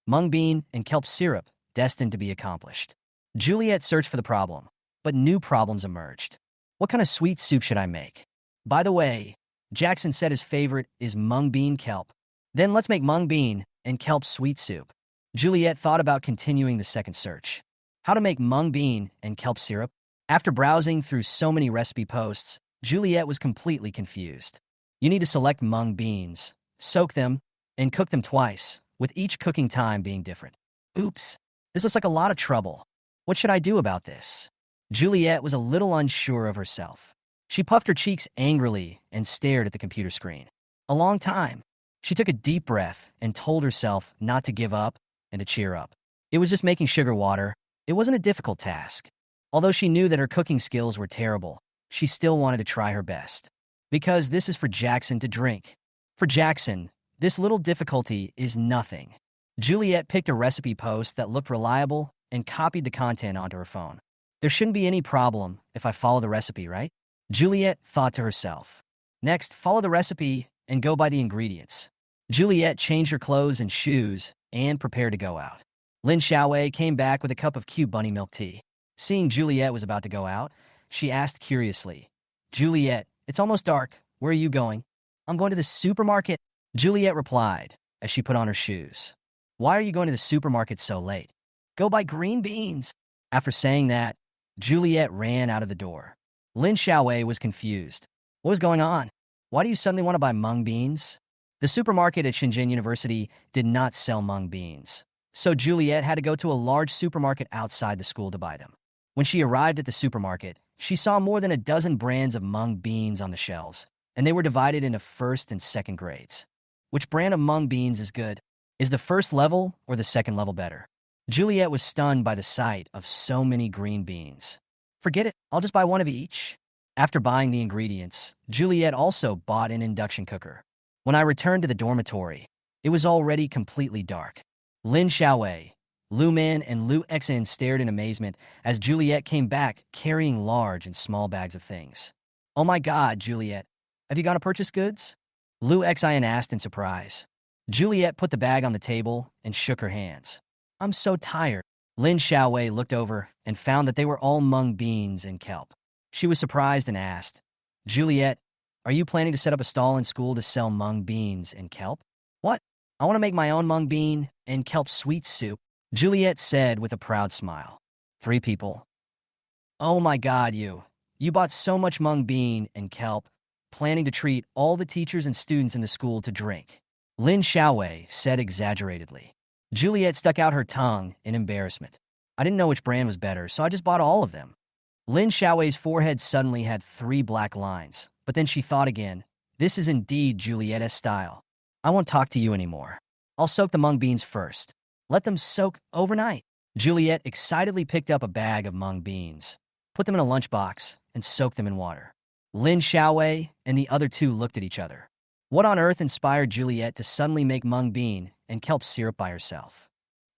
Mung bean and kelp syrup, destined to be accomplished. Juliet searched for the problem, but new problems emerged. What kind of sweet soup should I make? By the way, Jackson said his favorite is mung bean kelp. Then let's make mung bean and kelp sweet soup. Juliet thought about continuing the second search. How to make mung bean and kelp syrup? After browsing through so many recipe posts, Juliet was completely confused. You need to select mung beans, soak them, and cook them twice, with each cooking time being different. Oops, this looks like a lot of trouble. What should I do about this? Juliet was a little unsure of herself. She puffed her cheeks angrily and stared at the computer screen. A long time. She took a deep breath and told herself not to give up and to cheer up. It was just making sugar water. It wasn't a difficult task. Although she knew that her cooking skills were terrible, she still wanted to try her best. Because this is for Jackson to drink. For Jackson, this little difficulty is nothing. Juliet picked a recipe post that looked reliable and copied the content onto her phone. There shouldn't be any problem if I follow the recipe, right? Juliet thought to herself. Next, follow the recipe and go by the ingredients. Juliet changed her clothes and shoes and prepared to go out. Lin Xiaowei came back with a cup of cute bunny milk tea. Seeing Juliet was about to go out, she asked curiously, Juliet, it's almost dark. Where are you going? I'm going to the supermarket, Juliet replied as she put on her shoes. Why are you going to the supermarket so late? Go buy green beans. After saying that, Juliet ran out of the door. Lin Xiaowei was confused. What was going on? Why do you suddenly want to buy mung beans? The supermarket at Shenzhen University did not sell mung beans. So Juliet had to go to a large supermarket outside the school to buy them. When she arrived at the supermarket, she saw more than a dozen brands of mung beans on the shelves, and they were divided into first and second grades. Which brand of mung beans is good? Is the first level or the second level better? Juliet was stunned by the sight of so many green beans. Forget it, I'll just buy one of each. After buying the ingredients, Juliet also bought an induction cooker. When I returned to the dormitory, it was already completely dark. Lin Xiaowei, Lu Man, and Lu Xin stared in amazement as Juliet came back carrying large and small bags of things. Oh my god, Juliet, have you gone to purchase goods? Lu Xin asked in surprise. Juliet put the bag on the table and shook her hands. I'm so tired. Lin Xiaowei looked over and found that they were all mung beans and kelp. She was surprised and asked, Juliet, are you planning to set up a stall in school to sell mung beans and kelp? What? I want to make my own mung bean and kelp sweet soup, Juliet said with a proud smile. 3 people. Oh my god, you bought so much mung bean and kelp, planning to treat all the teachers and students in the school to drink. Lin Xiaowei said exaggeratedly. Juliet stuck out her tongue in embarrassment. I didn't know which brand was better, so I just bought all of them. Lin Xiaowei's forehead suddenly had 3 black lines, but then she thought again. This is indeed Juliet's style. I won't talk to you anymore. I'll soak the mung beans first. Let them soak overnight. Juliet excitedly picked up a bag of mung beans, put them in a lunchbox, and soaked them in water. Lin Xiaowei and the other 2 looked at each other. What on earth inspired Juliet to suddenly make mung bean and kelp syrup by herself?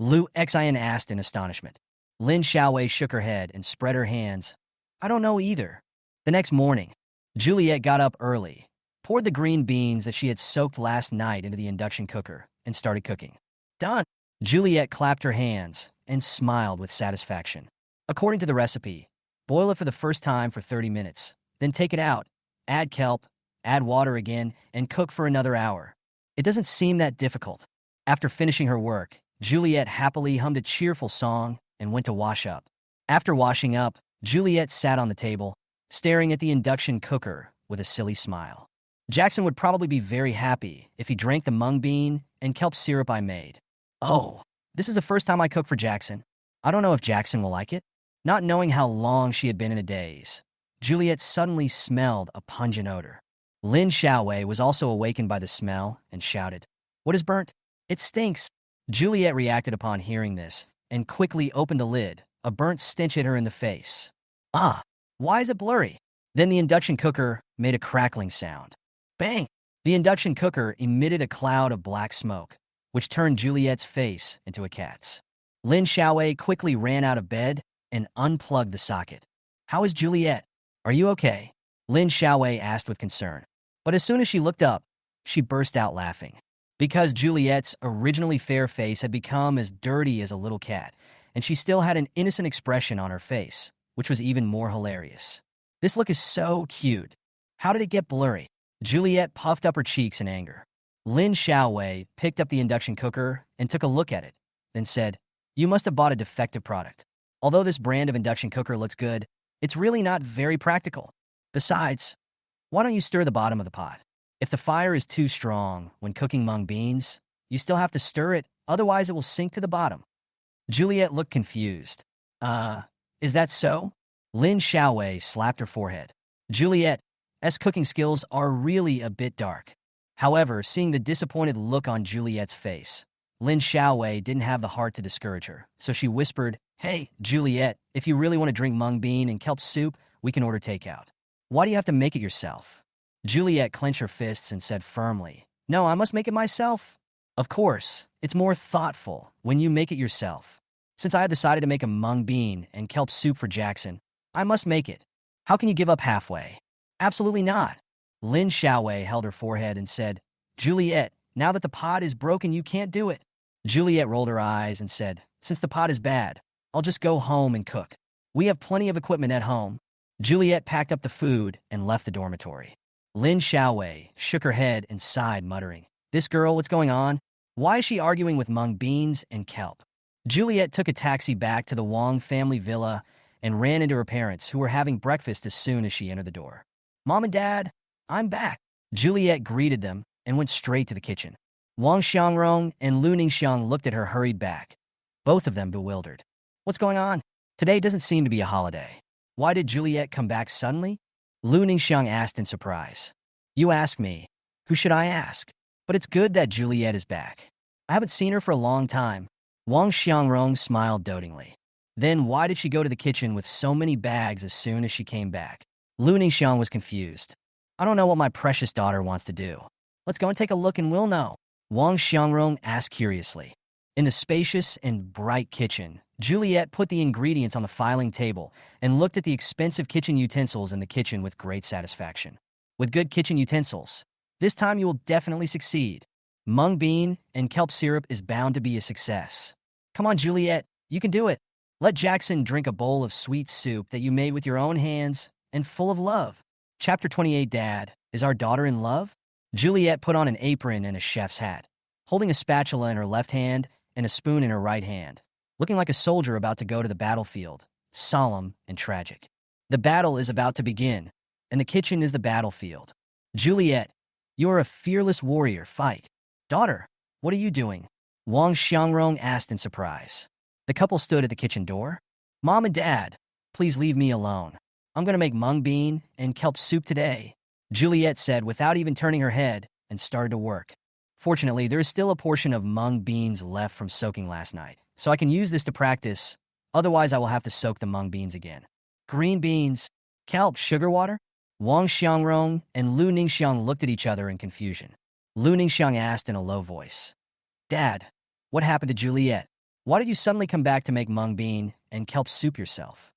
Lu Xin asked in astonishment. Lin Xiaowei shook her head and spread her hands. I don't know either. The next morning, Juliet got up early, poured the green beans that she had soaked last night into the induction cooker, and started cooking. Done! Juliet clapped her hands and smiled with satisfaction. According to the recipe, boil it for the first time for 30 minutes, then take it out, add kelp, add water again, and cook for another hour. It doesn't seem that difficult. After finishing her work, Juliet happily hummed a cheerful song and went to wash up. After washing up, Juliet sat on the table, staring at the induction cooker with a silly smile. Jackson would probably be very happy if he drank the mung bean and kelp syrup I made. Oh, this is the first time I cook for Jackson. I don't know if Jackson will like it. Not knowing how long she had been in a daze, Juliet suddenly smelled a pungent odor. Lin Xiaowei was also awakened by the smell and shouted, What is burnt? It stinks. Juliet reacted upon hearing this and quickly opened the lid. A burnt stench hit her in the face. Ah, why is it blurry? Then the induction cooker made a crackling sound. Bang! The induction cooker emitted a cloud of black smoke, which turned Juliet's face into a cat's. Lin Xiaowei quickly ran out of bed and unplugged the socket. How is Juliet? Are you okay? Lin Xiaowei asked with concern. But as soon as she looked up, she burst out laughing. Because Juliet's originally fair face had become as dirty as a little cat, and she still had an innocent expression on her face, which was even more hilarious. This look is so cute. How did it get blurry? Juliet puffed up her cheeks in anger. Lin Xiaowei picked up the induction cooker and took a look at it, then said, You must have bought a defective product. Although this brand of induction cooker looks good, it's really not very practical. Besides, why don't you stir the bottom of the pot? If the fire is too strong when cooking mung beans, you still have to stir it, otherwise it will sink to the bottom. Juliet looked confused. Is that so? Lin Xiaowei slapped her forehead. Juliet's cooking skills are really a bit dark. However, seeing the disappointed look on Juliet's face, Lin Xiaowei didn't have the heart to discourage her, so she whispered, Hey, Juliet, if you really want to drink mung bean and kelp soup, we can order takeout. Why do you have to make it yourself? Juliet clenched her fists and said firmly, No, I must make it myself. Of course, it's more thoughtful when you make it yourself. Since I have decided to make a mung bean and kelp soup for Jackson, I must make it. How can you give up halfway? Absolutely not. Lin Xiaowei held her forehead and said, Juliet, now that the pot is broken, you can't do it. Juliet rolled her eyes and said, Since the pot is bad, I'll just go home and cook. We have plenty of equipment at home. Juliet packed up the food and left the dormitory. Lin Xiaowei shook her head and sighed, muttering, This girl, what's going on? Why is she arguing with mung beans and kelp? Juliet took a taxi back to the Wang family villa and ran into her parents, who were having breakfast as soon as she entered the door. Mom and Dad, I'm back. Juliet greeted them and went straight to the kitchen. Wang Xiangrong and Lu Ningxiang looked at her hurried back. both of them bewildered. What's going on? Today doesn't seem to be a holiday. Why did Juliet come back suddenly? Lu Ningxiang asked in surprise. You ask me. Who should I ask? But it's good that Juliet is back. I haven't seen her for a long time. Wang Xiangrong smiled dotingly. Then why did she go to the kitchen with so many bags as soon as she came back? Lu Ningxiang was confused. I don't know what my precious daughter wants to do. Let's go and take a look and we'll know. Wang Xiangrong asked curiously. In the spacious and bright kitchen, Juliet put the ingredients on the filing table and looked at the expensive kitchen utensils in the kitchen with great satisfaction. With good kitchen utensils, this time you will definitely succeed. Mung bean and kelp syrup is bound to be a success. Come on, Juliet, you can do it. Let Jackson drink a bowl of sweet soup that you made with your own hands and full of love. Chapter 28. Dad, is our daughter in love? Juliet put on an apron and a chef's hat, holding a spatula in her left hand and a spoon in her right hand, looking like a soldier about to go to the battlefield, solemn and tragic. The battle is about to begin, and the kitchen is the battlefield. Juliet, you are a fearless warrior. Fight. Daughter, what are you doing? Wang Xiangrong asked in surprise. The couple stood at the kitchen door. Mom and Dad, please leave me alone. I'm going to make mung bean and kelp soup today, Juliet said without even turning her head, and started to work. Fortunately, there is still a portion of mung beans left from soaking last night, so I can use this to practice. Otherwise, I will have to soak the mung beans again. Green beans, kelp, sugar water? Wang Xiangrong and Lu Ningxiang looked at each other in confusion. Lu Ningxiang asked in a low voice, Dad, what happened to Juliet? Why did you suddenly come back to make mung bean and kelp soup yourself?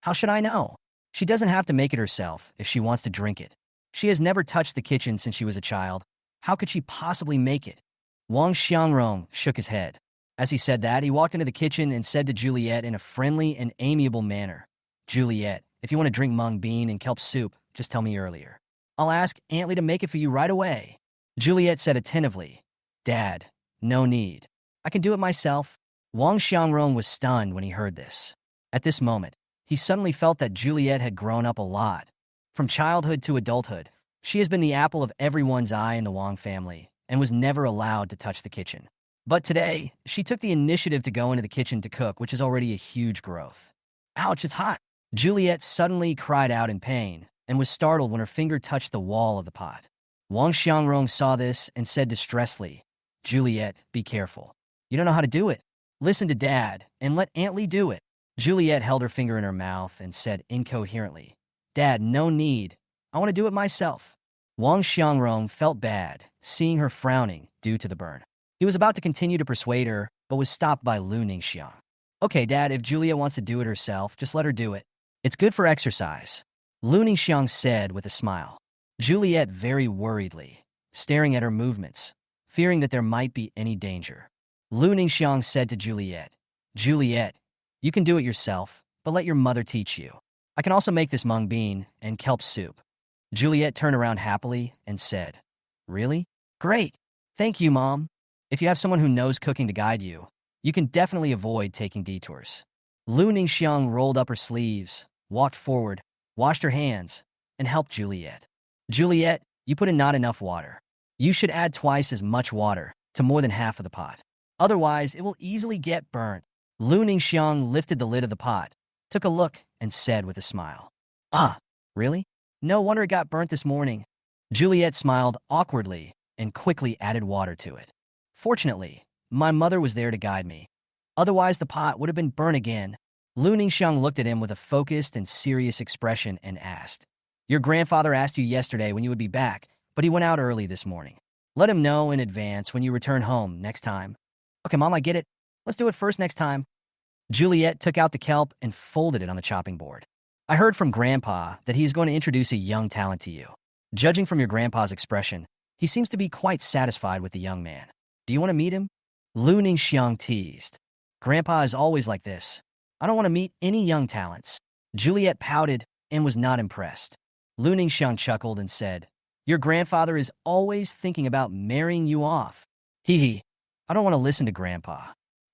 How should I know? She doesn't have to make it herself if she wants to drink it. She has never touched the kitchen since she was a child. How could she possibly make it? Wang Xiangrong shook his head. As he said that, he walked into the kitchen and said to Juliet in a friendly and amiable manner, Juliet, if you want to drink mung bean and kelp soup, just tell me earlier. I'll ask Aunt Lee to make it for you right away. Juliet said attentively, Dad, no need. I can do it myself. Wang Xiangrong was stunned when he heard this. At this moment, he suddenly felt that Juliet had grown up a lot. From childhood to adulthood, she has been the apple of everyone's eye in the Wang family and was never allowed to touch the kitchen. But today, she took the initiative to go into the kitchen to cook, which is already a huge growth. Ouch, it's hot. Juliet suddenly cried out in pain and was startled when her finger touched the wall of the pot. Wang Xiangrong saw this and said distressfully, Juliet, be careful. You don't know how to do it. Listen to Dad and let Aunt Lee do it. Juliet held her finger in her mouth and said incoherently, Dad, no need. I want to do it myself. Wang Xiangrong felt bad, seeing her frowning due to the burn. He was about to continue to persuade her, but was stopped by Lu Ningxiang. Okay, Dad, if Juliet wants to do it herself, just let her do it. It's good for exercise, Lu Ningxiang said with a smile. Juliet very worriedly, staring at her movements, fearing that there might be any danger. Lu Ningxiang said to Juliet, Juliet, you can do it yourself, but let your mother teach you. I can also make this mung bean and kelp soup. Juliet turned around happily and said, Really? Great. Thank you, Mom. If you have someone who knows cooking to guide you, you can definitely avoid taking detours. Lu Ningxiang rolled up her sleeves, walked forward, washed her hands, and helped Juliet. Juliet, you put in not enough water. You should add twice as much water to more than half of the pot. Otherwise, it will easily get burnt. Lu Ningxiang lifted the lid of the pot, took a look, and said with a smile, Ah, really? No wonder it got burnt this morning. Juliet smiled awkwardly and quickly added water to it. Fortunately, my mother was there to guide me. Otherwise, the pot would have been burnt again. Lu Ningxiang looked at him with a focused and serious expression and asked, Your grandfather asked you yesterday when you would be back, but he went out early this morning. Let him know in advance when you return home next time. Okay, Mom, I get it. Let's do it first next time. Juliet took out the kelp and folded it on the chopping board. I heard from Grandpa that he is going to introduce a young talent to you. Judging from your grandpa's expression, he seems to be quite satisfied with the young man. Do you want to meet him? Lu Ningxiang teased. Grandpa is always like this. I don't want to meet any young talents. Juliet pouted and was not impressed. Lu Ningxiang chuckled and said, Your grandfather is always thinking about marrying you off. Hee hee. I don't want to listen to Grandpa.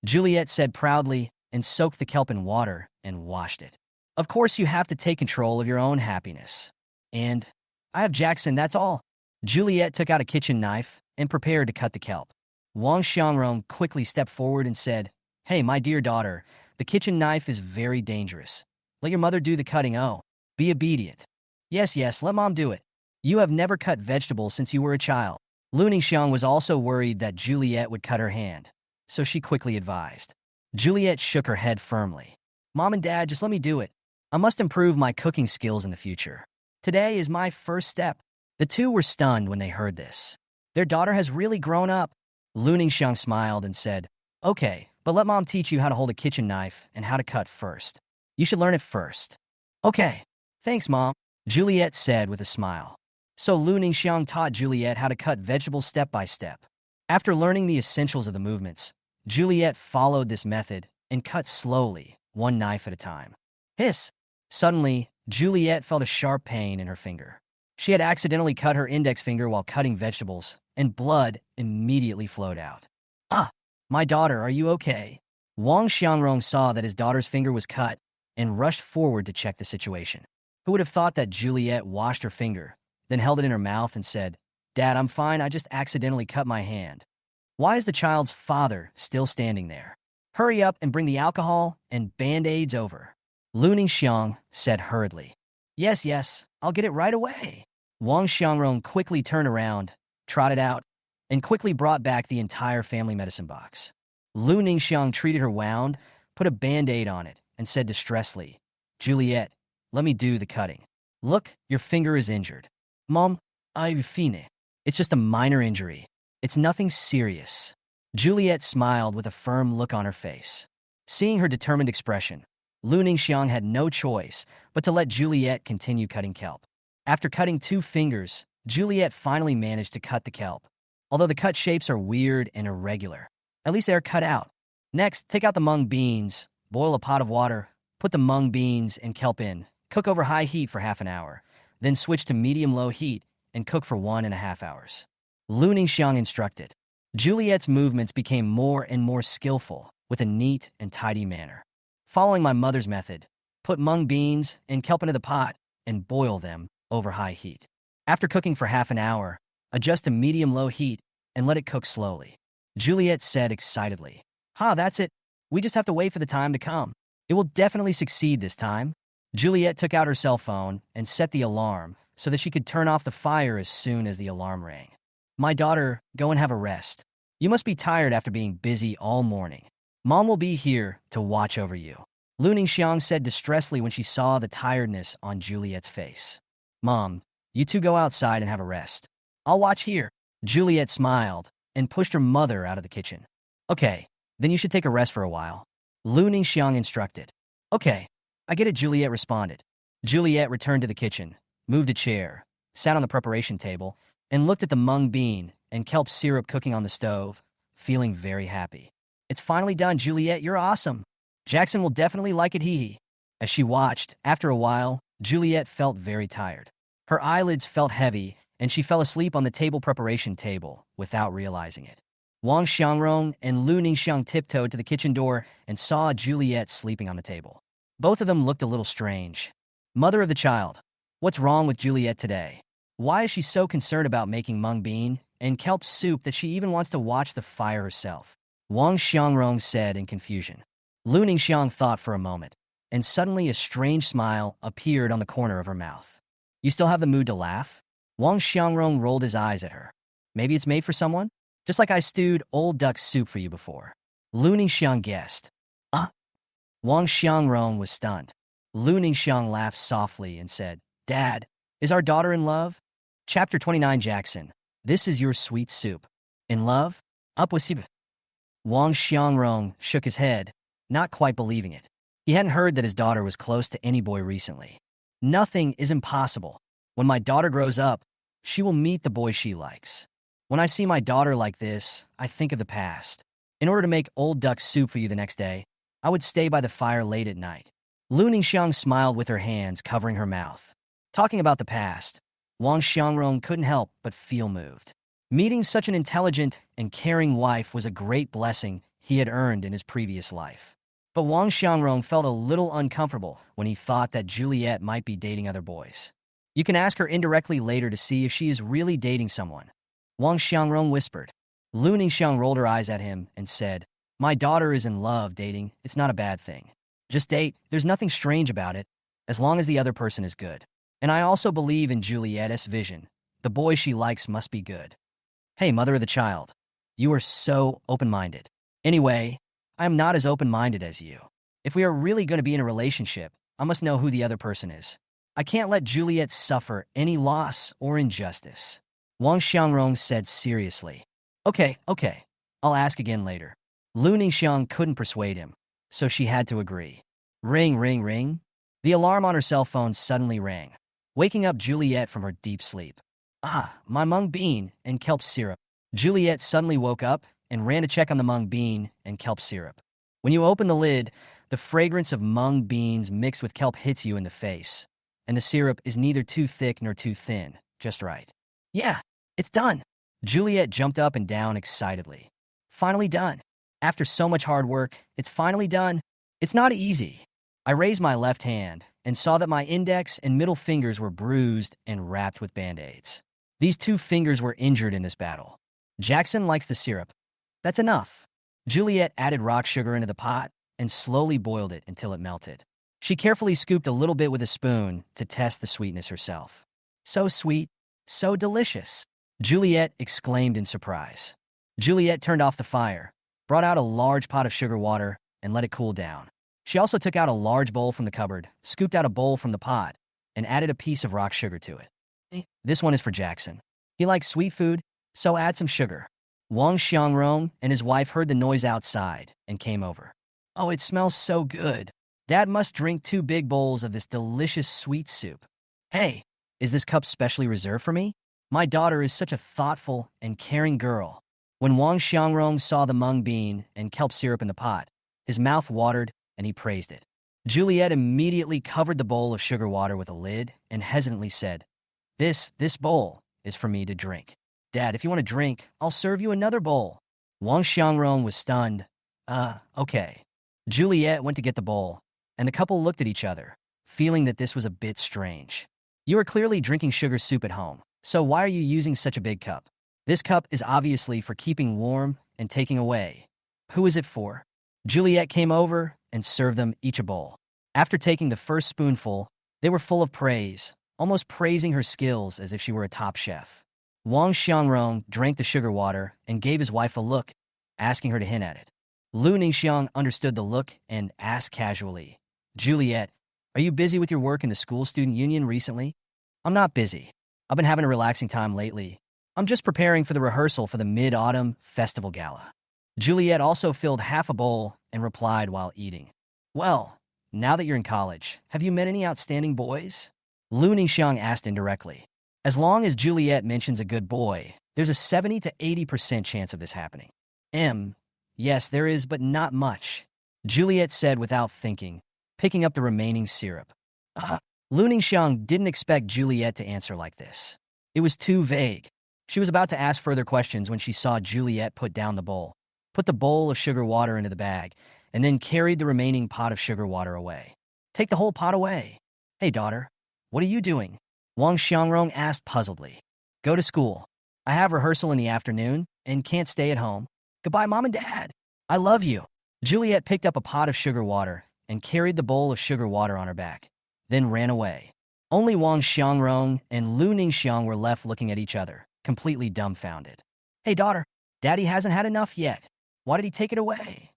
Juliet said proudly and soaked the kelp in water and washed it. Of course, you have to take control of your own happiness. And I have Jackson, that's all. Juliet took out a kitchen knife and prepared to cut the kelp. Wang Xiangrong quickly stepped forward and said, Hey, my dear daughter, the kitchen knife is very dangerous. Let your mother do the cutting. Oh, be obedient. Yes, yes, let mom do it. You have never cut vegetables since you were a child. Lu Ningxiang was also worried that Juliet would cut her hand, so she quickly advised. Juliet shook her head firmly. Mom and Dad, just let me do it. I must improve my cooking skills in the future. Today is my first step. The two were stunned when they heard this. Their daughter has really grown up. Lu Ningxiang smiled and said, Okay, but let mom teach you how to hold a kitchen knife and how to cut first. You should learn it first. Okay. Thanks, Mom, Juliet said with a smile. So Lu Ningxiang taught Juliet how to cut vegetables step by step. After learning the essentials of the movements, Juliet followed this method and cut slowly, one knife at a time. Hiss! Suddenly, Juliet felt a sharp pain in her finger. She had accidentally cut her index finger while cutting vegetables, and blood immediately flowed out. Ah! My daughter, are you okay? Wang Xiangrong saw that his daughter's finger was cut and rushed forward to check the situation. Who would have thought that Juliet washed her finger, then held it in her mouth and said, Dad, I'm fine, I just accidentally cut my hand. Why is the child's father still standing there? Hurry up and bring the alcohol and band-aids over. Lu Ningxiang said hurriedly. Yes, yes, I'll get it right away. Wang Xiangrong quickly turned around, trotted out, and quickly brought back the entire family medicine box. Lu Ningxiang treated her wound, put a band-aid on it, and said distressfully, Juliet, let me do the cutting. Look, your finger is injured. Mom, I'm fine. It's just a minor injury. It's nothing serious. Juliet smiled with a firm look on her face. Seeing her determined expression, Lu Ningxiang had no choice but to let Juliet continue cutting kelp. After cutting 2 fingers, Juliet finally managed to cut the kelp. Although the cut shapes are weird and irregular, at least they are cut out. Next, take out the mung beans, boil a pot of water, put the mung beans and kelp in, cook over high heat for half an hour, then switch to medium-low heat and cook for 1.5 hours. Lu Ningxiang instructed. Juliet's movements became more and more skillful with a neat and tidy manner. Following my mother's method, put mung beans and kelp into the pot and boil them over high heat. After cooking for half an hour, adjust to medium-low heat and let it cook slowly. Juliet said excitedly, that's it. We just have to wait for the time to come. It will definitely succeed this time. Juliet took out her cell phone and set the alarm so that she could turn off the fire as soon as the alarm rang. My daughter, go and have a rest. You must be tired after being busy all morning. Mom will be here to watch over you. Lu Ningxiang said distressfully when she saw the tiredness on Juliet's face. Mom, you two go outside and have a rest. I'll watch here. Juliet smiled and pushed her mother out of the kitchen. Okay, then you should take a rest for a while. Lu Ningxiang instructed. Okay, I get it, Juliet responded. Juliet returned to the kitchen, moved a chair, sat on the preparation table, and looked at the mung bean and kelp syrup cooking on the stove, feeling very happy. It's finally done, Juliet, you're awesome. Jackson will definitely like it, hee. As she watched, after a while, Juliet felt very tired. Her eyelids felt heavy, and she fell asleep on the table preparation table without realizing it. Wang Xiangrong and Lu Ningxiang tiptoed to the kitchen door and saw Juliet sleeping on the table. Both of them looked a little strange. Mother of the child, what's wrong with Juliet today? Why is she so concerned about making mung bean and kelp soup that she even wants to watch the fire herself? Wang Xiangrong said in confusion. Lu Ningxiang thought for a moment, and suddenly a strange smile appeared on the corner of her mouth. You still have the mood to laugh? Wang Xiangrong rolled his eyes at her. Maybe it's made for someone? Just like I stewed old duck soup for you before. Lu Ningxiang guessed. Wang Xiangrong was stunned. Lu Ningxiang laughed softly and said, Dad, is our daughter in love? Chapter 29 Jackson, this is your sweet soup. In love? Impossible. Wang Xiangrong shook his head, not quite believing it. He hadn't heard that his daughter was close to any boy recently. Nothing is impossible. When my daughter grows up, she will meet the boy she likes. When I see my daughter like this, I think of the past. In order to make old duck soup for you the next day, I would stay by the fire late at night. Lu Ningxiang smiled with her hands covering her mouth. Talking about the past, Wang Xiangrong couldn't help but feel moved. Meeting such an intelligent and caring wife was a great blessing he had earned in his previous life. But Wang Xiangrong felt a little uncomfortable when he thought that Juliet might be dating other boys. You can ask her indirectly later to see if she is really dating someone. Wang Xiangrong whispered. Lu Ningxiang rolled her eyes at him and said, My daughter is in love dating. It's not a bad thing. Just date. There's nothing strange about it, as long as the other person is good. And I also believe in Juliet's vision. The boy she likes must be good. Hey, mother of the child. You are so open-minded. Anyway, I am not as open-minded as you. If we are really going to be in a relationship, I must know who the other person is. I can't let Juliet suffer any loss or injustice. Wang Xiangrong said seriously. Okay, I'll ask again later. Lu Ningxiang couldn't persuade him, so she had to agree. Ring, ring, ring. The alarm on her cell phone suddenly rang, waking up Juliet from her deep sleep. Ah, my mung bean and kelp syrup. Juliet suddenly woke up and ran to check on the mung bean and kelp syrup. When you open the lid, the fragrance of mung beans mixed with kelp hits you in the face, and the syrup is neither too thick nor too thin, just right. Yeah, it's done. Juliet jumped up and down excitedly. Finally done. After so much hard work, it's finally done. It's not easy. I raised my left hand and saw that my index and middle fingers were bruised and wrapped with band-aids. These two fingers were injured in this battle. Jackson likes the syrup. That's enough. Juliet added rock sugar into the pot and slowly boiled it until it melted. She carefully scooped a little bit with a spoon to test the sweetness herself. So sweet, so delicious, Juliet exclaimed in surprise. Juliet turned off the fire, brought out a large pot of sugar water, and let it cool down. She also took out a large bowl from the cupboard, scooped out a bowl from the pot, and added a piece of rock sugar to it. This one is for Jackson. He likes sweet food, so add some sugar. Wang Xiangrong and his wife heard the noise outside and came over. Oh, it smells so good. Dad must drink 2 big bowls of this delicious sweet soup. Hey, is this cup specially reserved for me? My daughter is such a thoughtful and caring girl. When Wang Xiangrong saw the mung bean and kelp syrup in the pot, his mouth watered and he praised it. Juliet immediately covered the bowl of sugar water with a lid and hesitantly said, This bowl is for me to drink. Dad, if you want to drink, I'll serve you another bowl. Wang Xiangrong was stunned. Okay. Juliet went to get the bowl, and the couple looked at each other, feeling that this was a bit strange. You are clearly drinking sugar soup at home, so why are you using such a big cup? This cup is obviously for keeping warm and taking away. Who is it for? Juliet came over and served them each a bowl. After taking the first spoonful, they were full of praise, almost praising her skills as if she were a top chef. Wang Xiangrong drank the sugar water and gave his wife a look, asking her to hint at it. Lu Ningxiang understood the look and asked casually, Juliet, are you busy with your work in the school student union recently? I'm not busy. I've been having a relaxing time lately. I'm just preparing for the rehearsal for the Mid-Autumn Festival Gala. Juliet also filled half a bowl and replied while eating. Well, now that you're in college, have you met any outstanding boys? Lu Ningxiang asked indirectly. As long as Juliet mentions a good boy, there's a 70 to 80% chance of this happening. Yes, there is, but not much, Juliet said without thinking, picking up the remaining syrup. Lu Ningxiang didn't expect Juliet to answer like this. It was too vague. She was about to ask further questions when she saw Juliet put down the bowl, put the bowl of sugar water into the bag, and then carried the remaining pot of sugar water away. Take the whole pot away. Hey, daughter, what are you doing? Wang Xiangrong asked puzzledly. Go to school. I have rehearsal in the afternoon and can't stay at home. Goodbye, Mom and Dad. I love you. Juliet picked up a pot of sugar water and carried the bowl of sugar water on her back, then ran away. Only Wang Xiangrong and Lu Ningxiang were left looking at each other, completely dumbfounded. Hey, daughter, Daddy hasn't had enough yet. Why did he take it away?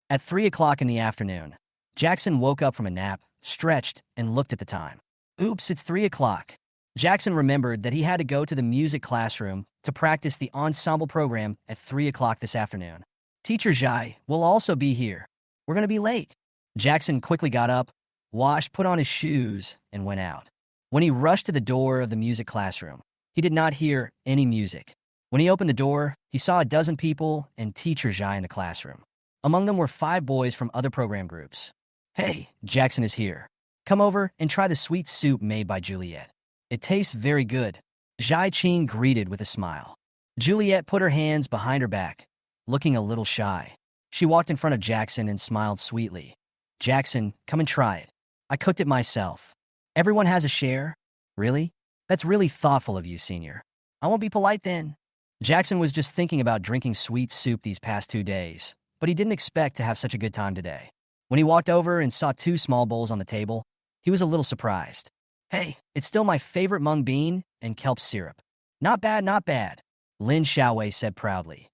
At 3 o'clock in the afternoon, Jackson woke up from a nap, stretched, and looked at the time. Oops, it's 3 o'clock. Jackson remembered that he had to go to the music classroom to practice the ensemble program at 3 o'clock this afternoon. Teacher Zhai will also be here. We're going to be late. Jackson quickly got up, washed, put on his shoes, and went out. When he rushed to the door of the music classroom, he did not hear any music. When he opened the door, he saw a dozen people and Teacher Zhai in the classroom. Among them were 5 boys from other program groups. Hey, Jackson is here. Come over and try the sweet soup made by Juliet. It tastes very good. Zhai Qing greeted with a smile. Juliet put her hands behind her back, looking a little shy. She walked in front of Jackson and smiled sweetly. Jackson, come and try it. I cooked it myself. Everyone has a share? Really? That's really thoughtful of you, senior. I won't be polite then. Jackson was just thinking about drinking sweet soup these past 2 days, but he didn't expect to have such a good time today. When he walked over and saw two small bowls on the table, he was a little surprised. Hey, it's still my favorite mung bean and kelp syrup. Not bad, not bad, Lin Xiaowei said proudly.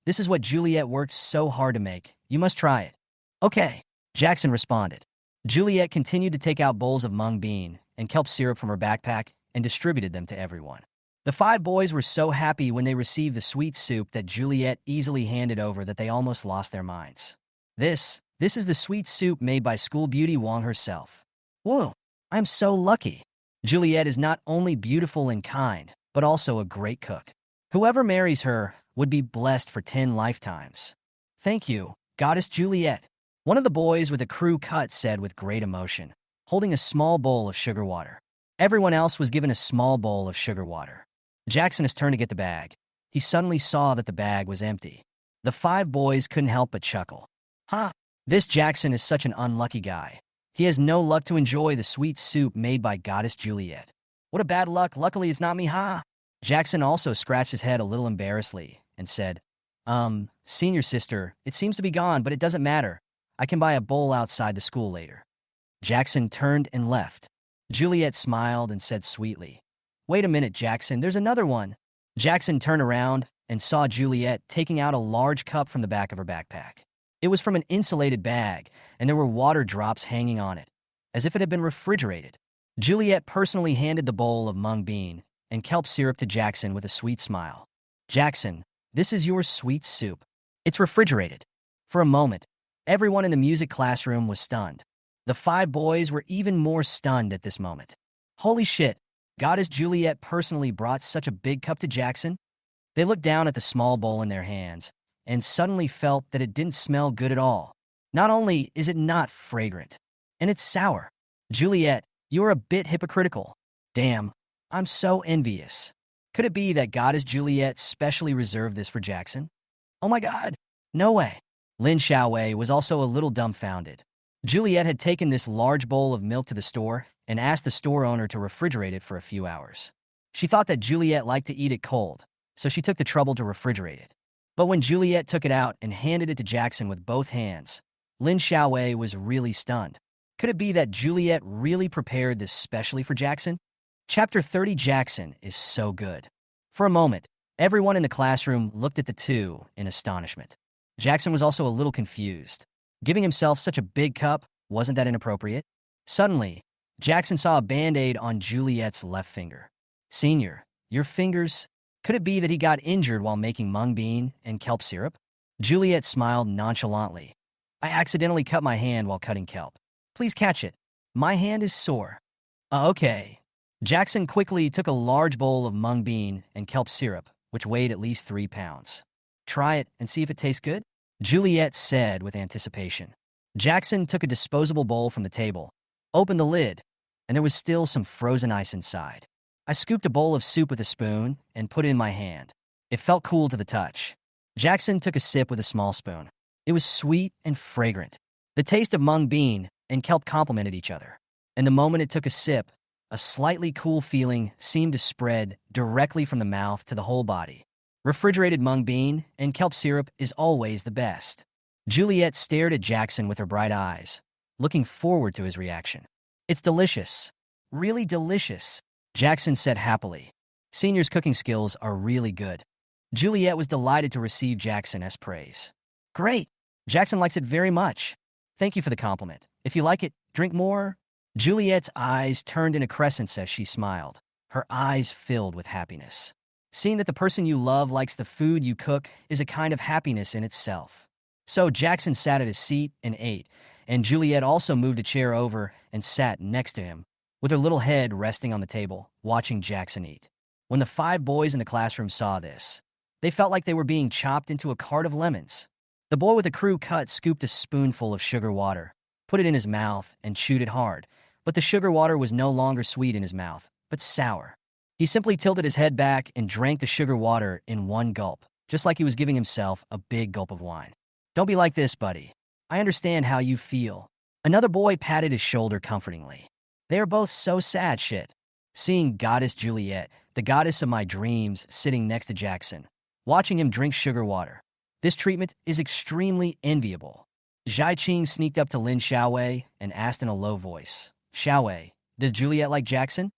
This is what Juliet worked so hard to make. You must try it. Okay, Jackson responded. Juliet continued to take out bowls of mung bean and kelp syrup from her backpack and distributed them to everyone. The five boys were so happy when they received the sweet soup that Juliet easily handed over that they almost lost their minds. This is the sweet soup made by school beauty Wang herself. Whoa, I'm so lucky. Juliet is not only beautiful and kind, but also a great cook. Whoever marries her would be blessed for 10 lifetimes. Thank you, Goddess Juliet. One of the boys with a crew cut said with great emotion, holding a small bowl of sugar water. Everyone else was given a small bowl of sugar water. Jackson has turned to get the bag. He suddenly saw that the bag was empty. The five boys couldn't help but chuckle. Huh, this Jackson is such an unlucky guy. He has no luck to enjoy the sweet soup made by Goddess Juliet. What a bad luck, luckily it's not me, huh? Jackson also scratched his head a little embarrassedly and said, senior sister, it seems to be gone, but it doesn't matter. I can buy a bowl outside the school later. Jackson turned and left. Juliet smiled and said sweetly, Wait a minute, Jackson, there's another one. Jackson turned around and saw Juliet taking out a large cup from the back of her backpack. It was from an insulated bag, and there were water drops hanging on it, as if it had been refrigerated. Juliet personally handed the bowl of mung bean and kelp syrup to Jackson with a sweet smile. Jackson, this is your sweet soup. It's refrigerated. For a moment, everyone in the music classroom was stunned. The five boys were even more stunned at this moment. Holy shit, Goddess Juliet personally brought such a big cup to Jackson? They looked down at the small bowl in their hands and suddenly felt that it didn't smell good at all. Not only is it not fragrant, and it's sour. Juliet, you're a bit hypocritical. Damn, I'm so envious. Could it be that Goddess Juliet specially reserved this for Jackson? Oh my god, no way. Lin Xiaowei was also a little dumbfounded. Juliet had taken this large bowl of milk to the store and asked the store owner to refrigerate it for a few hours. She thought that Juliet liked to eat it cold, so she took the trouble to refrigerate it. But when Juliet took it out and handed it to Jackson with both hands, Lin Xiaowei was really stunned. Could it be that Juliet really prepared this specially for Jackson? Chapter 30 Jackson is so good. For a moment, everyone in the classroom looked at the two in astonishment. Jackson was also a little confused. Giving himself such a big cup, wasn't that inappropriate? Suddenly, Jackson saw a band-aid on Juliet's left finger. Senior, your fingers... Could it be that he got injured while making mung bean and kelp syrup? Juliet smiled nonchalantly. I accidentally cut my hand while cutting kelp. Please catch it. My hand is sore. Okay. Jackson quickly took a large bowl of mung bean and kelp syrup, which weighed at least 3 pounds. Try it and see if it tastes good, Juliet said with anticipation. Jackson took a disposable bowl from the table, opened the lid, and there was still some frozen ice inside. I scooped a bowl of soup with a spoon and put it in my hand. It felt cool to the touch. Jackson took a sip with a small spoon. It was sweet and fragrant. The taste of mung bean and kelp complemented each other. And the moment it took a sip, a slightly cool feeling seemed to spread directly from the mouth to the whole body. Refrigerated mung bean and kelp syrup is always the best. Juliet stared at Jackson with her bright eyes, looking forward to his reaction. It's delicious. Really delicious, Jackson said happily. Senior's cooking skills are really good. Juliet was delighted to receive Jackson as praise. Great. Jackson likes it very much. Thank you for the compliment. If you like it, drink more. Juliet's eyes turned into crescents as she smiled, her eyes filled with happiness. Seeing that the person you love likes the food you cook is a kind of happiness in itself. So Jackson sat at his seat and ate, and Juliet also moved a chair over and sat next to him, with her little head resting on the table, watching Jackson eat. When the 5 boys in the classroom saw this, they felt like they were being chopped into a cart of lemons. The boy with the crew cut scooped a spoonful of sugar water, put it in his mouth, and chewed it hard. But the sugar water was no longer sweet in his mouth, but sour. He simply tilted his head back and drank the sugar water in one gulp, just like he was giving himself a big gulp of wine. Don't be like this, buddy. I understand how you feel. Another boy patted his shoulder comfortingly. They are both so sad shit. Seeing Goddess Juliet, the goddess of my dreams, sitting next to Jackson, watching him drink sugar water. This treatment is extremely enviable. Zhai Qing sneaked up to Lin Xiaowei and asked in a low voice, Xiaowei, does Juliet like Jackson?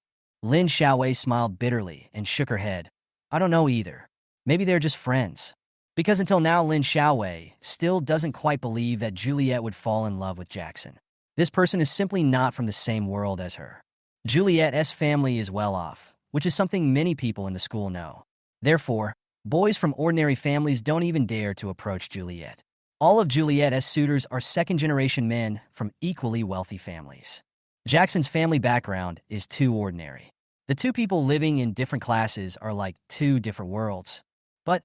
Lin Xiaowei smiled bitterly and shook her head. I don't know either. Maybe they're just friends. Because until now, Lin Xiaowei still doesn't quite believe that Juliet would fall in love with Jackson. This person is simply not from the same world as her. Juliet's family is well off, which is something many people in the school know. Therefore, boys from ordinary families don't even dare to approach Juliet. All of Juliet's suitors are second-generation men from equally wealthy families. Jackson's family background is too ordinary. The two people living in different classes are like two different worlds. But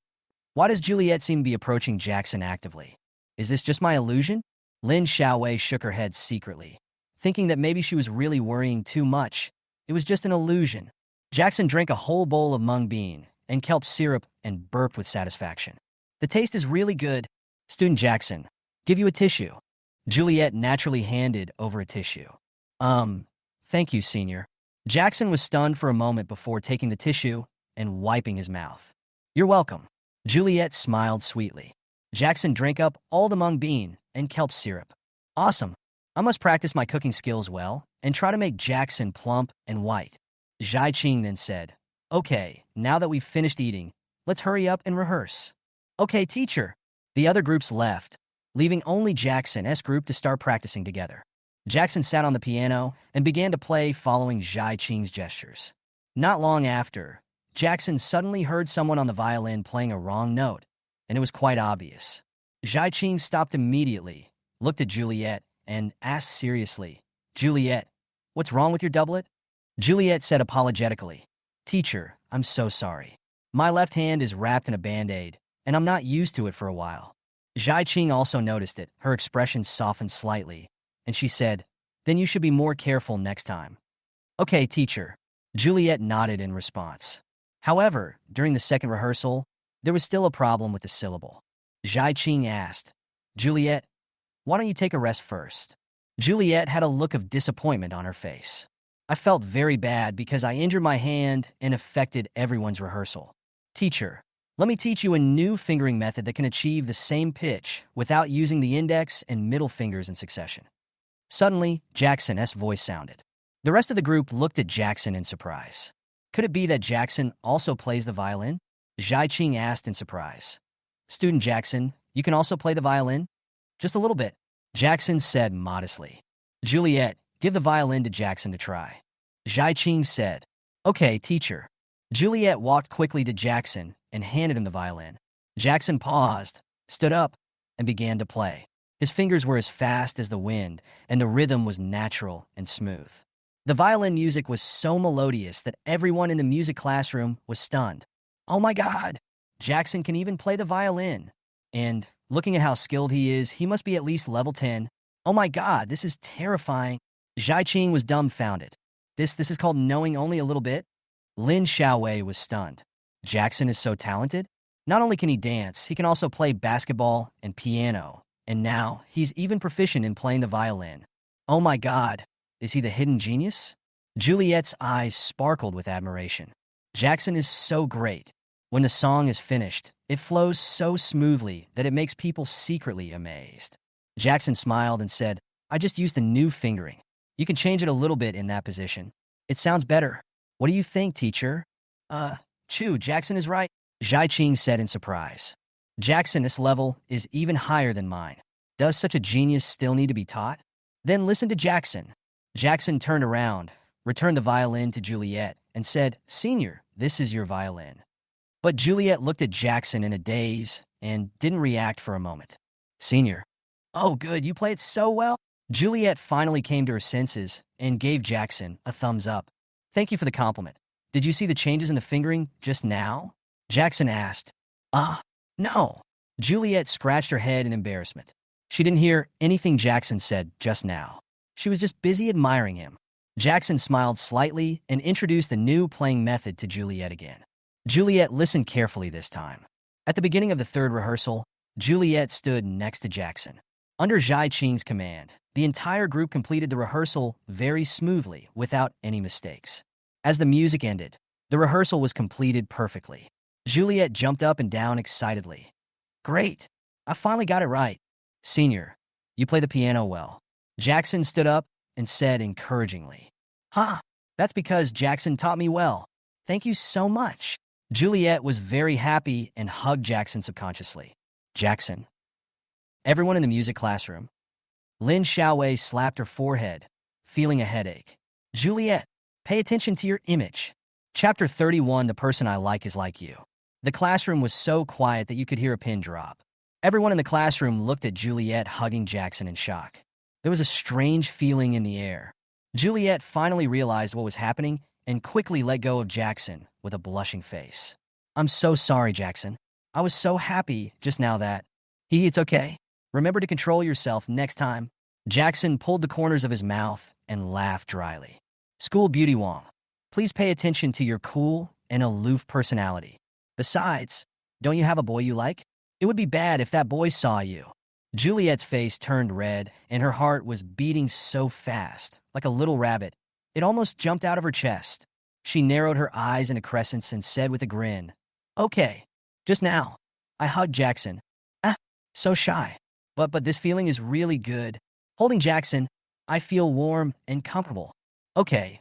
why does Juliet seem to be approaching Jackson actively? Is this just my illusion? Lin Xiaowei shook her head secretly, thinking that maybe she was really worrying too much. It was just an illusion. Jackson drank a whole bowl of mung bean and kelp syrup and burped with satisfaction. The taste is really good. Student Jackson, give you a tissue. Juliet naturally handed over a tissue. Thank you, senior. Jackson was stunned for a moment before taking the tissue and wiping his mouth. You're welcome. Juliet smiled sweetly. Jackson drank up all the mung bean and kelp syrup. Awesome. I must practice my cooking skills well and try to make Jackson plump and white. Zhai Qing then said, Okay, now that we've finished eating, let's hurry up and rehearse. Okay, teacher. The other groups left, leaving only Jackson's group to start practicing together. Jackson sat on the piano and began to play following Zhai Qing's gestures. Not long after, Jackson suddenly heard someone on the violin playing a wrong note, and it was quite obvious. Zhai Qing stopped immediately, looked at Juliet, and asked seriously, Juliet, what's wrong with your doublet? Juliet said apologetically, Teacher, I'm so sorry. My left hand is wrapped in a band-aid, and I'm not used to it for a while. Zhai Qing also noticed it. Her expression softened slightly, and she said, Then you should be more careful next time. Okay, teacher. Juliet nodded in response. However, during the second rehearsal, there was still a problem with the syllable. Zhai Qing asked, Juliet, why don't you take a rest first? Juliet had a look of disappointment on her face. I felt very bad because I injured my hand and affected everyone's rehearsal. Teacher, let me teach you a new fingering method that can achieve the same pitch without using the index and middle fingers in succession. Suddenly, Jackson's voice sounded. The rest of the group looked at Jackson in surprise. Could it be that Jackson also plays the violin? Zhai Qing asked in surprise. Student Jackson, you can also play the violin? Just a little bit, Jackson said modestly. Juliet, give the violin to Jackson to try. Zhai Qing said, Okay, teacher. Juliet walked quickly to Jackson and handed him the violin. Jackson paused, stood up, and began to play. His fingers were as fast as the wind, and the rhythm was natural and smooth. The violin music was so melodious that everyone in the music classroom was stunned. Oh my God! Jackson can even play the violin. And, looking at how skilled he is, he must be at least level 10. Oh my God, this is terrifying. Zhai Qing was dumbfounded. This is called knowing only a little bit? Lin Xiaowei was stunned. Jackson is so talented? Not only can he dance, he can also play basketball and piano. And now, he's even proficient in playing the violin. Oh my God, is he the hidden genius? Juliet's eyes sparkled with admiration. Jackson is so great. When the song is finished, it flows so smoothly that it makes people secretly amazed. Jackson smiled and said, I just used a new fingering. You can change it a little bit in that position. It sounds better. What do you think, teacher? Jackson is right, Zhai Qing said in surprise. Jackson's level is even higher than mine. Does such a genius still need to be taught? Then listen to Jackson. Jackson turned around, returned the violin to Juliet, and said, Senior, this is your violin. But Juliet looked at Jackson in a daze and didn't react for a moment. Senior. Oh, good, you play it so well. Juliet finally came to her senses and gave Jackson a thumbs up. Thank you for the compliment. Did you see the changes in the fingering just now? Jackson asked. No. Juliet scratched her head in embarrassment. She didn't hear anything Jackson said just now. She was just busy admiring him. Jackson smiled slightly and introduced the new playing method to Juliet again. Juliet listened carefully this time. At the beginning of the third rehearsal, Juliet stood next to Jackson. Under Zhai Qing's command, the entire group completed the rehearsal very smoothly without any mistakes. As the music ended, the rehearsal was completed perfectly. Juliet jumped up and down excitedly. Great. I finally got it right. Senior, you play the piano well. Jackson stood up and said encouragingly. Huh, that's because Jackson taught me well. Thank you so much. Juliet was very happy and hugged Jackson subconsciously. Jackson. Everyone in the music classroom. Lin Xiaowei slapped her forehead, feeling a headache. Juliet, pay attention to your image. Chapter 31, The Person I Like is Like You. The classroom was so quiet that you could hear a pin drop. Everyone in the classroom looked at Juliet hugging Jackson in shock. There was a strange feeling in the air. Juliet finally realized what was happening and quickly let go of Jackson with a blushing face. I'm so sorry, Jackson. I was so happy just now that... It's okay. Remember to control yourself next time. Jackson pulled the corners of his mouth and laughed dryly. School Beauty Wong, please pay attention to your cool and aloof personality. Besides, don't you have a boy you like? It would be bad if that boy saw you. Juliet's face turned red, and her heart was beating so fast, like a little rabbit, it almost jumped out of her chest. She narrowed her eyes in a crescent and said with a grin, Okay, just now. I hugged Jackson. So shy. But this feeling is really good. Holding Jackson, I feel warm and comfortable. Okay,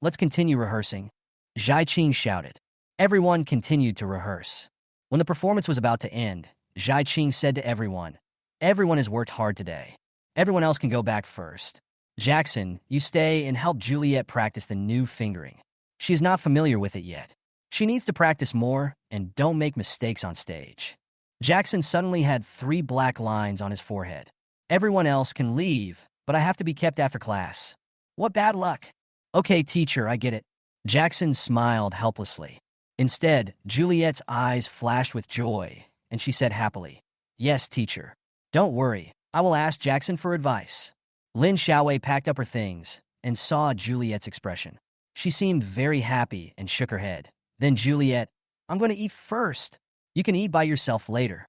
let's continue rehearsing. Zhai Qing shouted. Everyone continued to rehearse. When the performance was about to end, Zhai Qing said to everyone, Everyone has worked hard today. Everyone else can go back first. Jackson, you stay and help Juliet practice the new fingering. She is not familiar with it yet. She needs to practice more and don't make mistakes on stage. Jackson suddenly had 3 black lines on his forehead. Everyone else can leave, but I have to be kept after class. What bad luck. Okay, teacher, I get it. Jackson smiled helplessly. Instead, Juliet's eyes flashed with joy, and she said happily, Yes, teacher. Don't worry, I will ask Jackson for advice. Lin Xiaowei packed up her things and saw Juliet's expression. She seemed very happy and shook her head. Then Juliet, I'm going to eat first. You can eat by yourself later.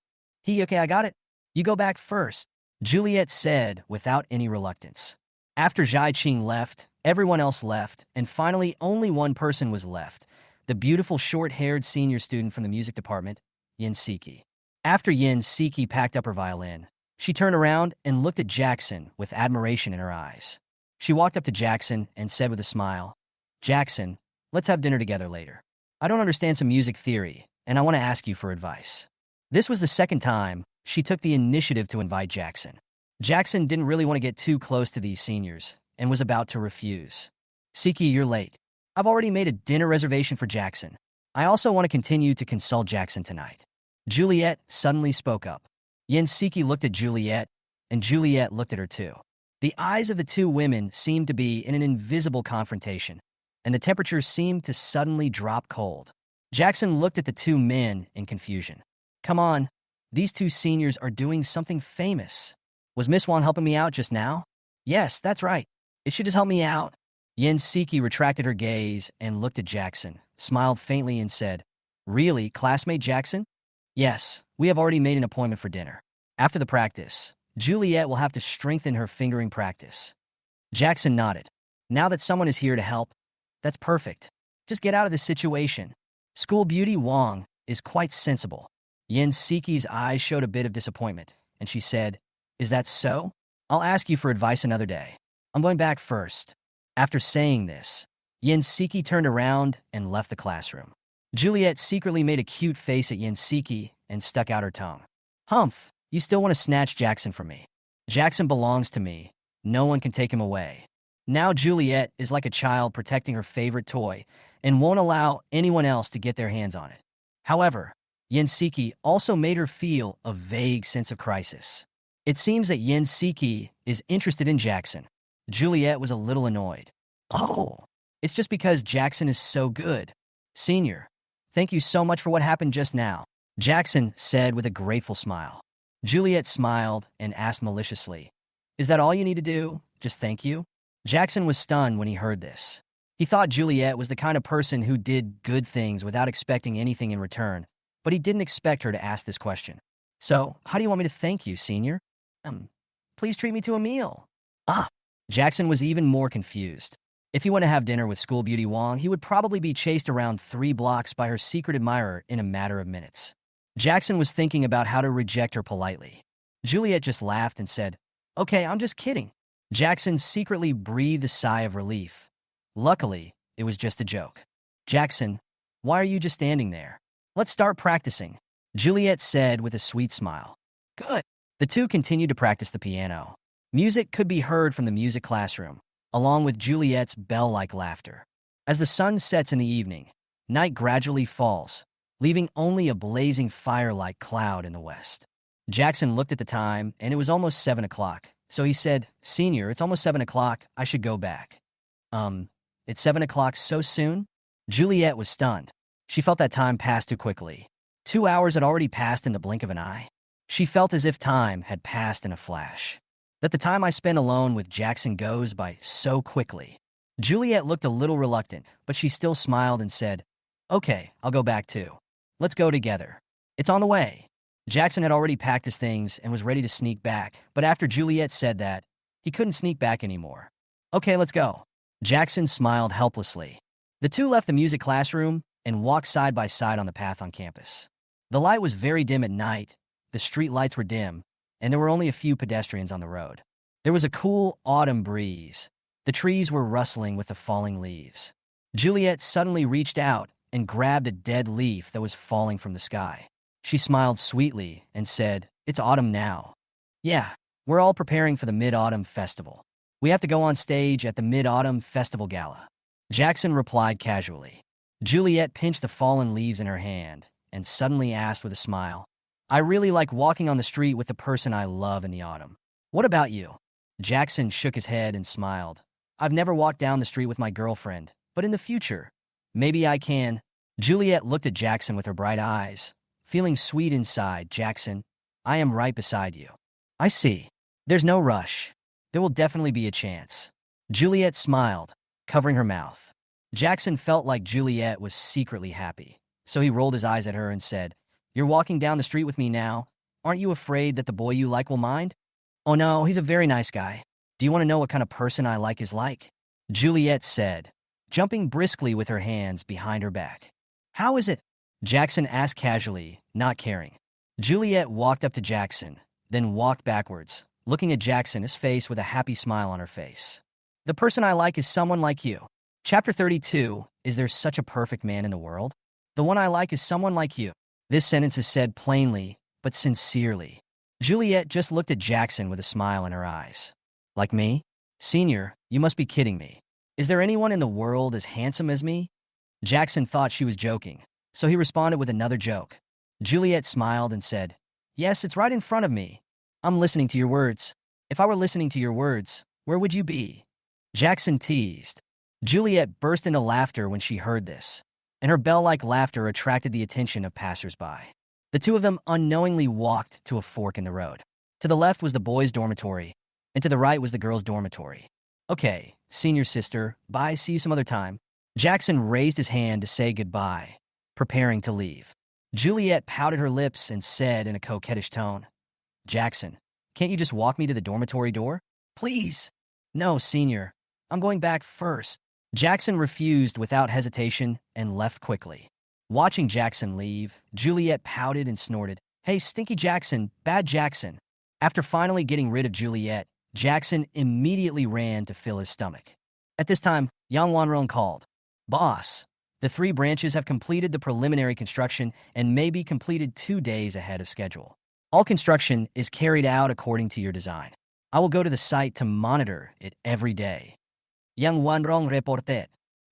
Okay, I got it. You go back first, Juliet said without any reluctance. After Zhai Qing left, everyone else left, and finally only one person was left, the beautiful short-haired senior student from the music department, Yin Siki. After Yin Siki packed up her violin, she turned around and looked at Jackson with admiration in her eyes. She walked up to Jackson and said with a smile, Jackson, let's have dinner together later. I don't understand some music theory, and I want to ask you for advice. This was the second time she took the initiative to invite Jackson. Jackson didn't really want to get too close to these seniors and was about to refuse. Siki, you're late. I've already made a dinner reservation for Jackson. I also want to continue to consult Jackson tonight. Juliet suddenly spoke up. Yin Siki looked at Juliet, and Juliet looked at her too. The eyes of the two women seemed to be in an invisible confrontation, and the temperature seemed to suddenly drop cold. Jackson looked at the two men in confusion. Come on, these two seniors are doing something famous. Was Miss Wong helping me out just now? Yes, that's right. It should just help me out. Yin Siki retracted her gaze and looked at Jackson, smiled faintly and said, Really, classmate Jackson? Yes, we have already made an appointment for dinner. After the practice, Juliet will have to strengthen her fingering practice. Jackson nodded. Now that someone is here to help, that's perfect. Just get out of this situation. School Beauty Wong is quite sensible. Yin Siki's eyes showed a bit of disappointment, and she said, Is that so? I'll ask you for advice another day. I'm going back first. After saying this, Yin Siki turned around and left the classroom. Juliet secretly made a cute face at Yin Siki and stuck out her tongue. Humph, you still want to snatch Jackson from me. Jackson belongs to me. No one can take him away. Now Juliet is like a child protecting her favorite toy and won't allow anyone else to get their hands on it. However, Yin Siki also made her feel a vague sense of crisis. It seems that Yin Siki is interested in Jackson. Juliet was a little annoyed. Oh, it's just because Jackson is so good. Senior, thank you so much for what happened just now, Jackson said with a grateful smile. Juliet smiled and asked maliciously, Is that all you need to do? Just thank you? Jackson was stunned when he heard this. He thought Juliet was the kind of person who did good things without expecting anything in return, but he didn't expect her to ask this question. So, how do you want me to thank you, Senior? Please treat me to a meal. Jackson was even more confused. If he went to have dinner with School Beauty Wong, he would probably be chased around 3 blocks by her secret admirer in a matter of minutes. Jackson was thinking about how to reject her politely. Juliet just laughed and said, "Okay, I'm just kidding." Jackson secretly breathed a sigh of relief. Luckily, it was just a joke. "Jackson, why are you just standing there? Let's start practicing," Juliet said with a sweet smile. "Good." The two continued to practice the piano. Music could be heard from the music classroom, along with Juliet's bell-like laughter. As the sun sets in the evening, night gradually falls, leaving only a blazing fire-like cloud in the west. Jackson looked at the time, and it was almost 7 o'clock. So he said, "Senior, it's almost 7 o'clock. I should go back." It's 7 o'clock so soon?" Juliet was stunned. She felt that time passed too quickly. 2 hours had already passed in the blink of an eye. She felt as if time had passed in a flash. That the time I spent alone with Jackson goes by so quickly. Juliet looked a little reluctant, but she still smiled and said, "Okay, I'll go back too. Let's go together. It's on the way." Jackson had already packed his things and was ready to sneak back, but after Juliet said that, he couldn't sneak back anymore. "Okay, let's go." Jackson smiled helplessly. The two left the music classroom and walked side by side on the path on campus. The light was very dim at night, the street lights were dim, and there were only a few pedestrians on the road. There was a cool autumn breeze. The trees were rustling with the falling leaves. Juliet suddenly reached out and grabbed a dead leaf that was falling from the sky. She smiled sweetly and said, "It's autumn now." "Yeah, we're all preparing for the Mid-Autumn Festival. We have to go on stage at the Mid-Autumn Festival Gala." Jackson replied casually. Juliet pinched the fallen leaves in her hand and suddenly asked with a smile, "I really like walking on the street with the person I love in the autumn. What about you?" Jackson shook his head and smiled. "I've never walked down the street with my girlfriend, but in the future, maybe I can." Juliet looked at Jackson with her bright eyes. Feeling sweet inside, "Jackson, I am right beside you." "I see. There's no rush. There will definitely be a chance." Juliet smiled, covering her mouth. Jackson felt like Juliet was secretly happy, so he rolled his eyes at her and said, "You're walking down the street with me now. Aren't you afraid that the boy you like will mind?" "Oh no, he's a very nice guy. Do you want to know what kind of person I like is like?" Juliet said, jumping briskly with her hands behind her back. "How is it?" Jackson asked casually, not caring. Juliet walked up to Jackson, then walked backwards, looking at Jackson's face with a happy smile on her face. "The person I like is someone like you." Chapter 32, Is There Such a Perfect Man in the World? "The one I like is someone like you." This sentence is said plainly, but sincerely. Juliet just looked at Jackson with a smile in her eyes. "Like me? Senior, you must be kidding me. Is there anyone in the world as handsome as me?" Jackson thought she was joking, so he responded with another joke. Juliet smiled and said, "Yes, it's right in front of me. I'm listening to your words. If I were listening to your words, where would you be?" Jackson teased. Juliet burst into laughter when she heard this, and her bell-like laughter attracted the attention of passers-by. The two of them unknowingly walked to a fork in the road. To the left was the boys' dormitory, and to the right was the girls' dormitory. "Okay, senior sister, bye, see you some other time." Jackson raised his hand to say goodbye, preparing to leave. Juliet pouted her lips and said in a coquettish tone, "Jackson, can't you just walk me to the dormitory door? Please." "No, senior. I'm going back first." Jackson refused without hesitation and left quickly. Watching Jackson leave, Juliet pouted and snorted, "Hey, stinky Jackson, bad Jackson." After finally getting rid of Juliet, Jackson immediately ran to fill his stomach. At this time, Yang Wanrong called. "Boss, the 3 branches have completed the preliminary construction and may be completed 2 days ahead of schedule. All construction is carried out according to your design. I will go to the site to monitor it every day." Yang Wanrong reported.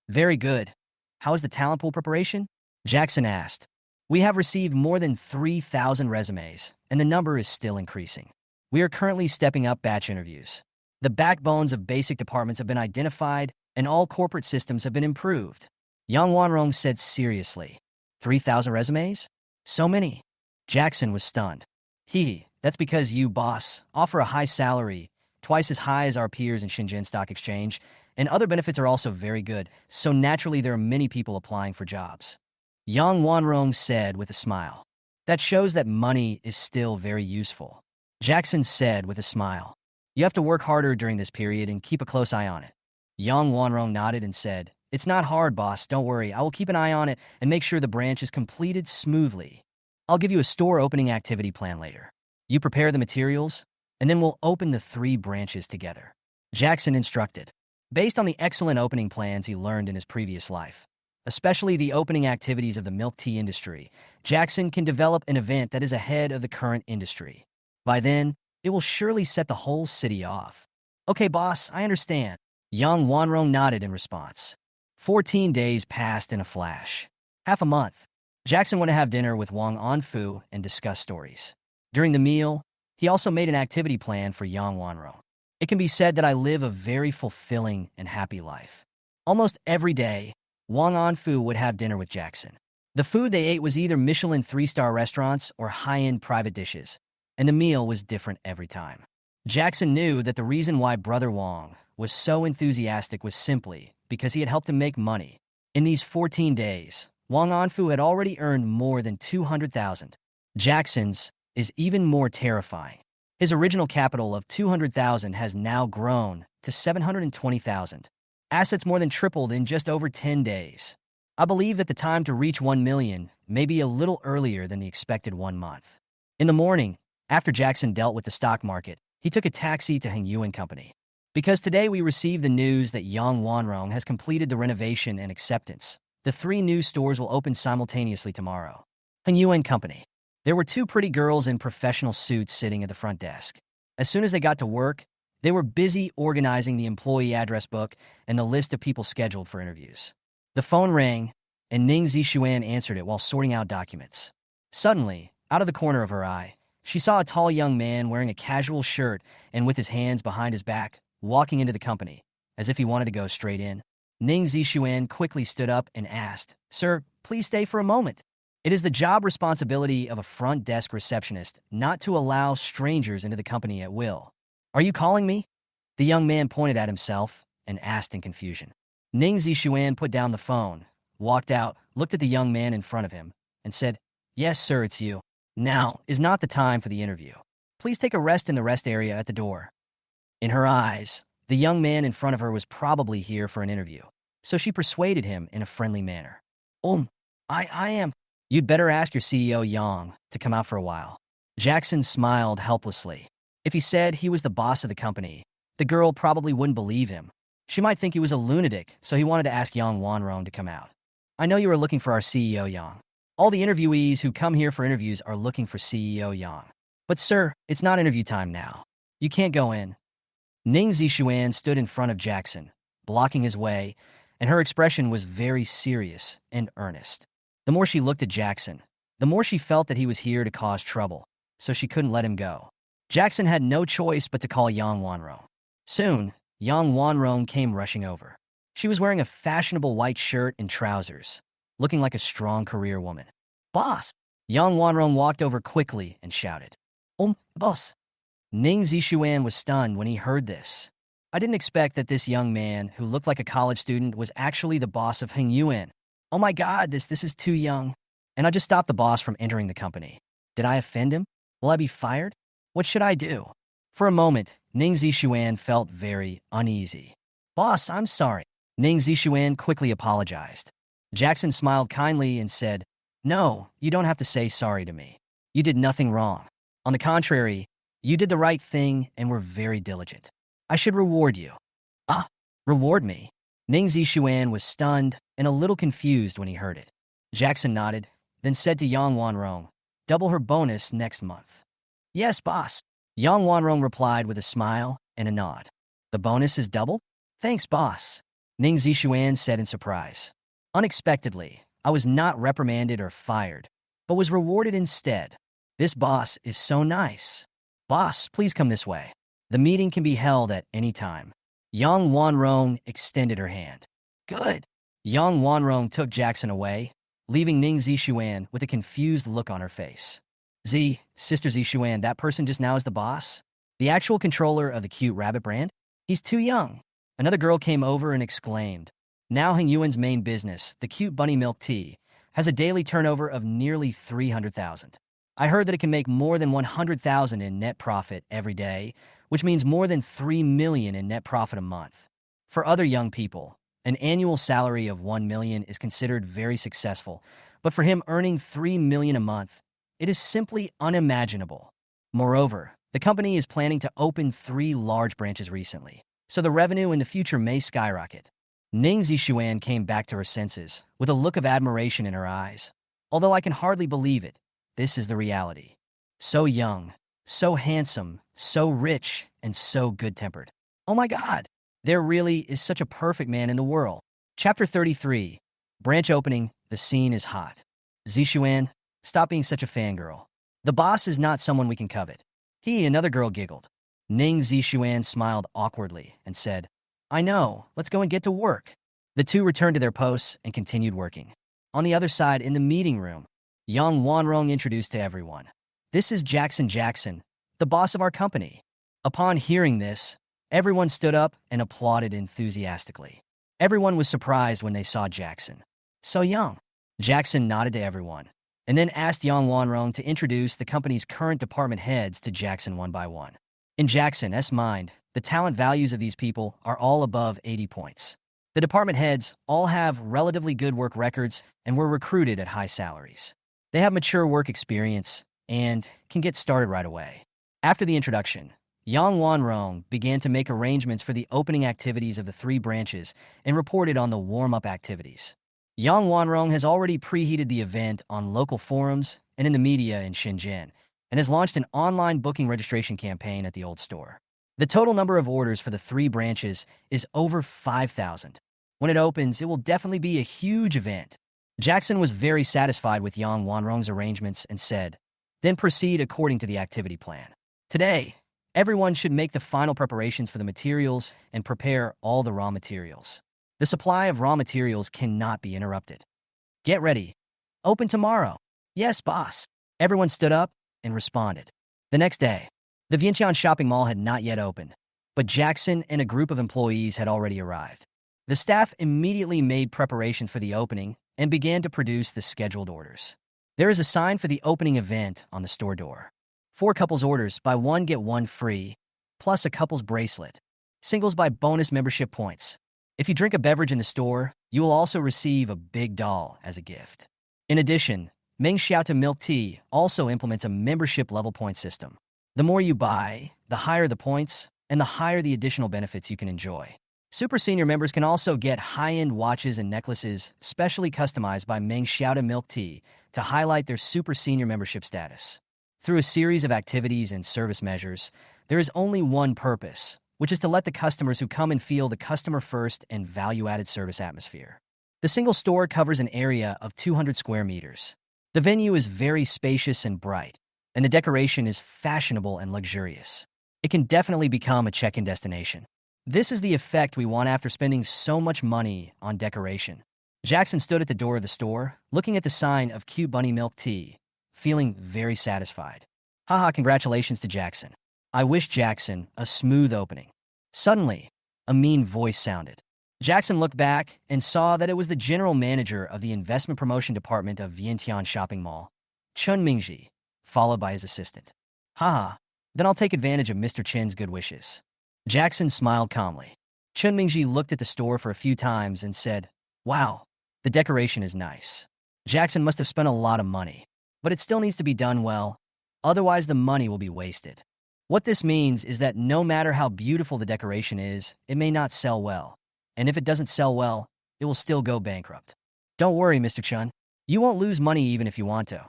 "Very good. How is the talent pool preparation?" Jackson asked. "We have received more than 3,000 resumes, and the number is still increasing. We are currently stepping up batch interviews. The backbones of basic departments have been identified, and all corporate systems have been improved." Yang Wanrong said seriously. 3,000 resumes? So many? Jackson was stunned. That's because you, boss, offer a high salary, twice as high as our peers in Shenzhen Stock Exchange, and other benefits are also very good, so naturally there are many people applying for jobs." Yang Wanrong said with a smile. "That shows that money is still very useful." Jackson said with a smile. "You have to work harder during this period and keep a close eye on it." Yang Wanrong nodded and said, "It's not hard, boss, don't worry. I will keep an eye on it and make sure the branch is completed smoothly." I'll give you a store opening activity plan later. You prepare the materials, and then we'll open the 3 branches together. Jackson instructed, based on the excellent opening plans he learned in his previous life. Especially the opening activities of the milk tea industry, Jackson can develop an event that is ahead of the current industry. By then, it will surely set the whole city off. Okay, boss, I understand. Young Wanrong nodded in response. 14 days passed in a flash. Half a month. Jackson went to have dinner with Wang Anfu and discuss stories. During the meal, he also made an activity plan for Yang Wanrong. It can be said that I live a very fulfilling and happy life. Almost every day, Wang Anfu would have dinner with Jackson. The food they ate was either Michelin 3-star restaurants or high-end private dishes, and the meal was different every time. Jackson knew that the reason why Brother Wang was so enthusiastic was simply because he had helped him make money. In these 14 days, Wang Anfu had already earned more than 200,000. Jackson's is even more terrifying. His original capital of 200,000 has now grown to 720,000. Assets more than tripled in just over 10 days. I believe that the time to reach 1 million may be a little earlier than the expected 1 month. In the morning, after Jackson dealt with the stock market, he took a taxi to Hengyuan Company. Because today we received the news that Yang Wanrong has completed the renovation and acceptance, the 3 new stores will open simultaneously tomorrow. Hengyuan Company. There were 2 pretty girls in professional suits sitting at the front desk. As soon as they got to work, they were busy organizing the employee address book and the list of people scheduled for interviews. The phone rang, and Ning Zixuan answered it while sorting out documents. Suddenly, out of the corner of her eye, she saw a tall young man wearing a casual shirt and with his hands behind his back, walking into the company, as if he wanted to go straight in. Ning Zixuan quickly stood up and asked, "Sir, please stay for a moment. It is the job responsibility of a front desk receptionist not to allow strangers into the company at will. Are you calling me?" The young man pointed at himself and asked in confusion. Ning Zixuan put down the phone, walked out, looked at the young man in front of him, and said, "Yes, sir, it's you. Now is not the time for the interview. Please take a rest in the rest area at the door." In her eyes, the young man in front of her was probably here for an interview, so she persuaded him in a friendly manner. I am. You'd better ask your CEO Yang to come out for a while." Jackson smiled helplessly. If he said he was the boss of the company, the girl probably wouldn't believe him. She might think he was a lunatic, so he wanted to ask Yang Wanrong to come out. "I know you are looking for our CEO Yang. All the interviewees who come here for interviews are looking for CEO Yang. But sir, it's not interview time now. You can't go in." Ning Zixuan stood in front of Jackson, blocking his way, and her expression was very serious and earnest. The more she looked at Jackson, the more she felt that he was here to cause trouble, so she couldn't let him go. Jackson had no choice but to call Yang Wanrong. Soon, Yang Wanrong came rushing over. She was wearing a fashionable white shirt and trousers, looking like a strong career woman. "Boss!" Yang Wanrong walked over quickly and shouted, "Boss!" Ning Zixuan was stunned when he heard this. I didn't expect that this young man, who looked like a college student, was actually the boss of Hengyuan. Oh my God, this is too young. And I just stopped the boss from entering the company. Did I offend him? Will I be fired? What should I do? For a moment, Ning Zixuan felt very uneasy. "Boss, I'm sorry." Ning Zixuan quickly apologized. Jackson smiled kindly and said, "No, you don't have to say sorry to me. You did nothing wrong. On the contrary, you did the right thing and were very diligent. I should reward you." "Ah, reward me?" Ning Zixuan was stunned and a little confused when he heard it. Jackson nodded, then said to Yang Wanrong, "Double her bonus next month." "Yes, boss." Yang Wanrong replied with a smile and a nod. "The bonus is double?" "Thanks, boss," Ning Zixuan said in surprise. "Unexpectedly, I was not reprimanded or fired, but was rewarded instead. This boss is so nice. Boss, please come this way. The meeting can be held at any time." Yang Wanrong extended her hand. "Good." Yang Wanrong took Jackson away, leaving Ning Zixuan with a confused look on her face. Sister Zixuan, that person just now is the boss? The actual controller of the cute rabbit brand? He's too young." Another girl came over and exclaimed. Now Hengyuan's main business, the cute bunny milk tea, has a daily turnover of nearly 300,000. I heard that it can make more than 100,000 in net profit every day, which means more than 3 million in net profit a month. For other young people, an annual salary of 1 million is considered very successful, but for him earning 3 million a month It is simply unimaginable. Moreover, the company is planning to open 3 large branches recently, so the revenue in the future may skyrocket. Ning Zixuan came back to her senses, with a look of admiration in her eyes. Although I can hardly believe it, this is the reality. So young, so handsome, so rich, and so good-tempered. Oh my God! There really is such a perfect man in the world. Chapter 33. Branch opening, the scene is hot. Zixuan, stop being such a fangirl. The boss is not someone we can covet. Another girl giggled. Ning Zixuan smiled awkwardly and said, I know, let's go and get to work. The two returned to their posts and continued working. On the other side, in the meeting room, Yang Wanrong introduced to everyone. This is Jackson, the boss of our company. Upon hearing this, everyone stood up and applauded enthusiastically. Everyone was surprised when they saw Jackson. So young. Jackson nodded to everyone, and then asked Yang Wanrong to introduce the company's current department heads to Jackson one by one. In Jackson's mind, the talent values of these people are all above 80 points. The department heads all have relatively good work records and were recruited at high salaries. They have mature work experience and can get started right away. After the introduction, Yang Wanrong began to make arrangements for the opening activities of the 3 branches and reported on the warm-up activities. Yang Wanrong has already preheated the event on local forums and in the media in Shenzhen, and has launched an online booking registration campaign at the old store. The total number of orders for the 3 branches is over 5,000. When it opens, it will definitely be a huge event. Jackson was very satisfied with Yang Wanrong's arrangements and said, then proceed according to the activity plan. Today, everyone should make the final preparations for the materials and prepare all the raw materials. The supply of raw materials cannot be interrupted. Get ready. Open tomorrow. Yes, boss. Everyone stood up and responded. The next day, the Vientiane shopping mall had not yet opened, but Jackson and a group of employees had already arrived. The staff immediately made preparations for the opening and began to produce the scheduled orders. There is a sign for the opening event on the store door. 4 couples orders, buy 1 get 1 free, plus a couple's bracelet. Singles buy bonus membership points. If you drink a beverage in the store, you will also receive a big doll as a gift. In addition, Ming Xiaota Milk Tea also implements a membership level point system. The more you buy, the higher the points, and the higher the additional benefits you can enjoy. Super Senior members can also get high-end watches and necklaces specially customized by Ming Xiaota Milk Tea to highlight their Super Senior membership status. Through a series of activities and service measures, there is only one purpose, which is to let the customers who come and feel the customer-first and value-added service atmosphere. The single store covers an area of 200 square meters. The venue is very spacious and bright, and the decoration is fashionable and luxurious. It can definitely become a check-in destination. This is the effect we want after spending so much money on decoration. Jackson stood at the door of the store, looking at the sign of Cute Bunny Milk Tea, feeling very satisfied. Haha, congratulations to Jackson. I wish Jackson a smooth opening. Suddenly, a mean voice sounded. Jackson looked back and saw that it was the general manager of the investment promotion department of Vientiane Shopping Mall, Chun Mingji, followed by his assistant. Haha, then I'll take advantage of Mr. Chen's good wishes. Jackson smiled calmly. Chun Mingji looked at the store for a few times and said, wow, the decoration is nice. Jackson must have spent a lot of money, but it still needs to be done well, otherwise the money will be wasted. What this means is that no matter how beautiful the decoration is, it may not sell well. And if it doesn't sell well, it will still go bankrupt. Don't worry, Mr. Chun. You won't lose money even if you want to.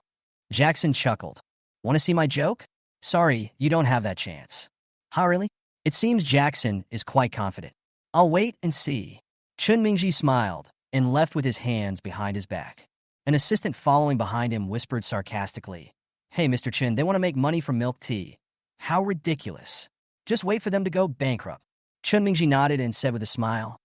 Jackson chuckled. Want to see my joke? Sorry, you don't have that chance. Huh, really? It seems Jackson is quite confident. I'll wait and see. Chun Mingji smiled and left with his hands behind his back. An assistant following behind him whispered sarcastically, Hey, Mr. Chun, they want to make money from milk tea. How ridiculous. Just wait for them to go bankrupt. Chun Mingji nodded and said with a smile,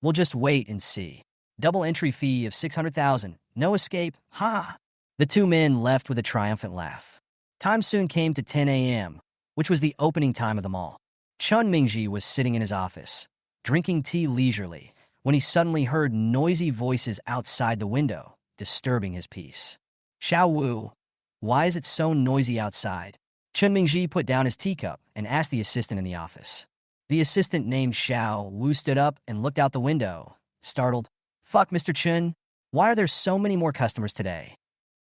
We'll just wait and see. Double entry fee of 600,000. No escape. Ha! The 2 men left with a triumphant laugh. Time soon came to 10 a.m., which was the opening time of the mall. Chun Mingji was sitting in his office, drinking tea leisurely, when he suddenly heard noisy voices outside the window, disturbing his peace. Xiao Wu, why is it so noisy outside? Chun Mingji put down his teacup and asked the assistant in the office. The assistant named Xiao Wu stood up and looked out the window, startled. Fuck, Mr. Chun, why are there so many more customers today?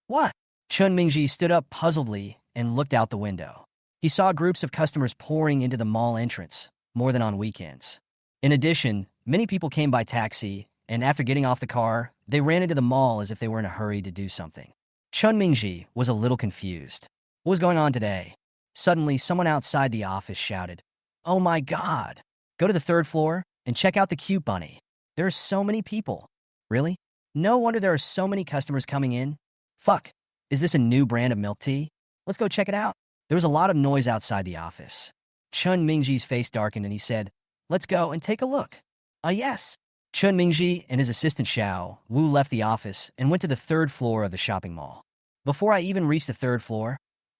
What? Chun Mingji stood up puzzledly and looked out the window. He saw groups of customers pouring into the mall entrance, more than on weekends. In addition, many people came by taxi, and after getting off the car, they ran into the mall as if they were in a hurry to do something. Chun Mingji was a little confused. What was going on today? Suddenly, someone outside the office shouted, "Oh my God! Go to the third floor and check out the cute bunny. There are so many people." Really? No wonder there are so many customers coming in. Fuck. Is this a new brand of milk tea? Let's go check it out. There was a lot of noise outside the office. Chun Mingji's face darkened and he said, "Let's go and take a look." Yes. Chun Mingji and his assistant Xiao Wu left the office and went to the third floor of the shopping mall. Before I even reached the third floor,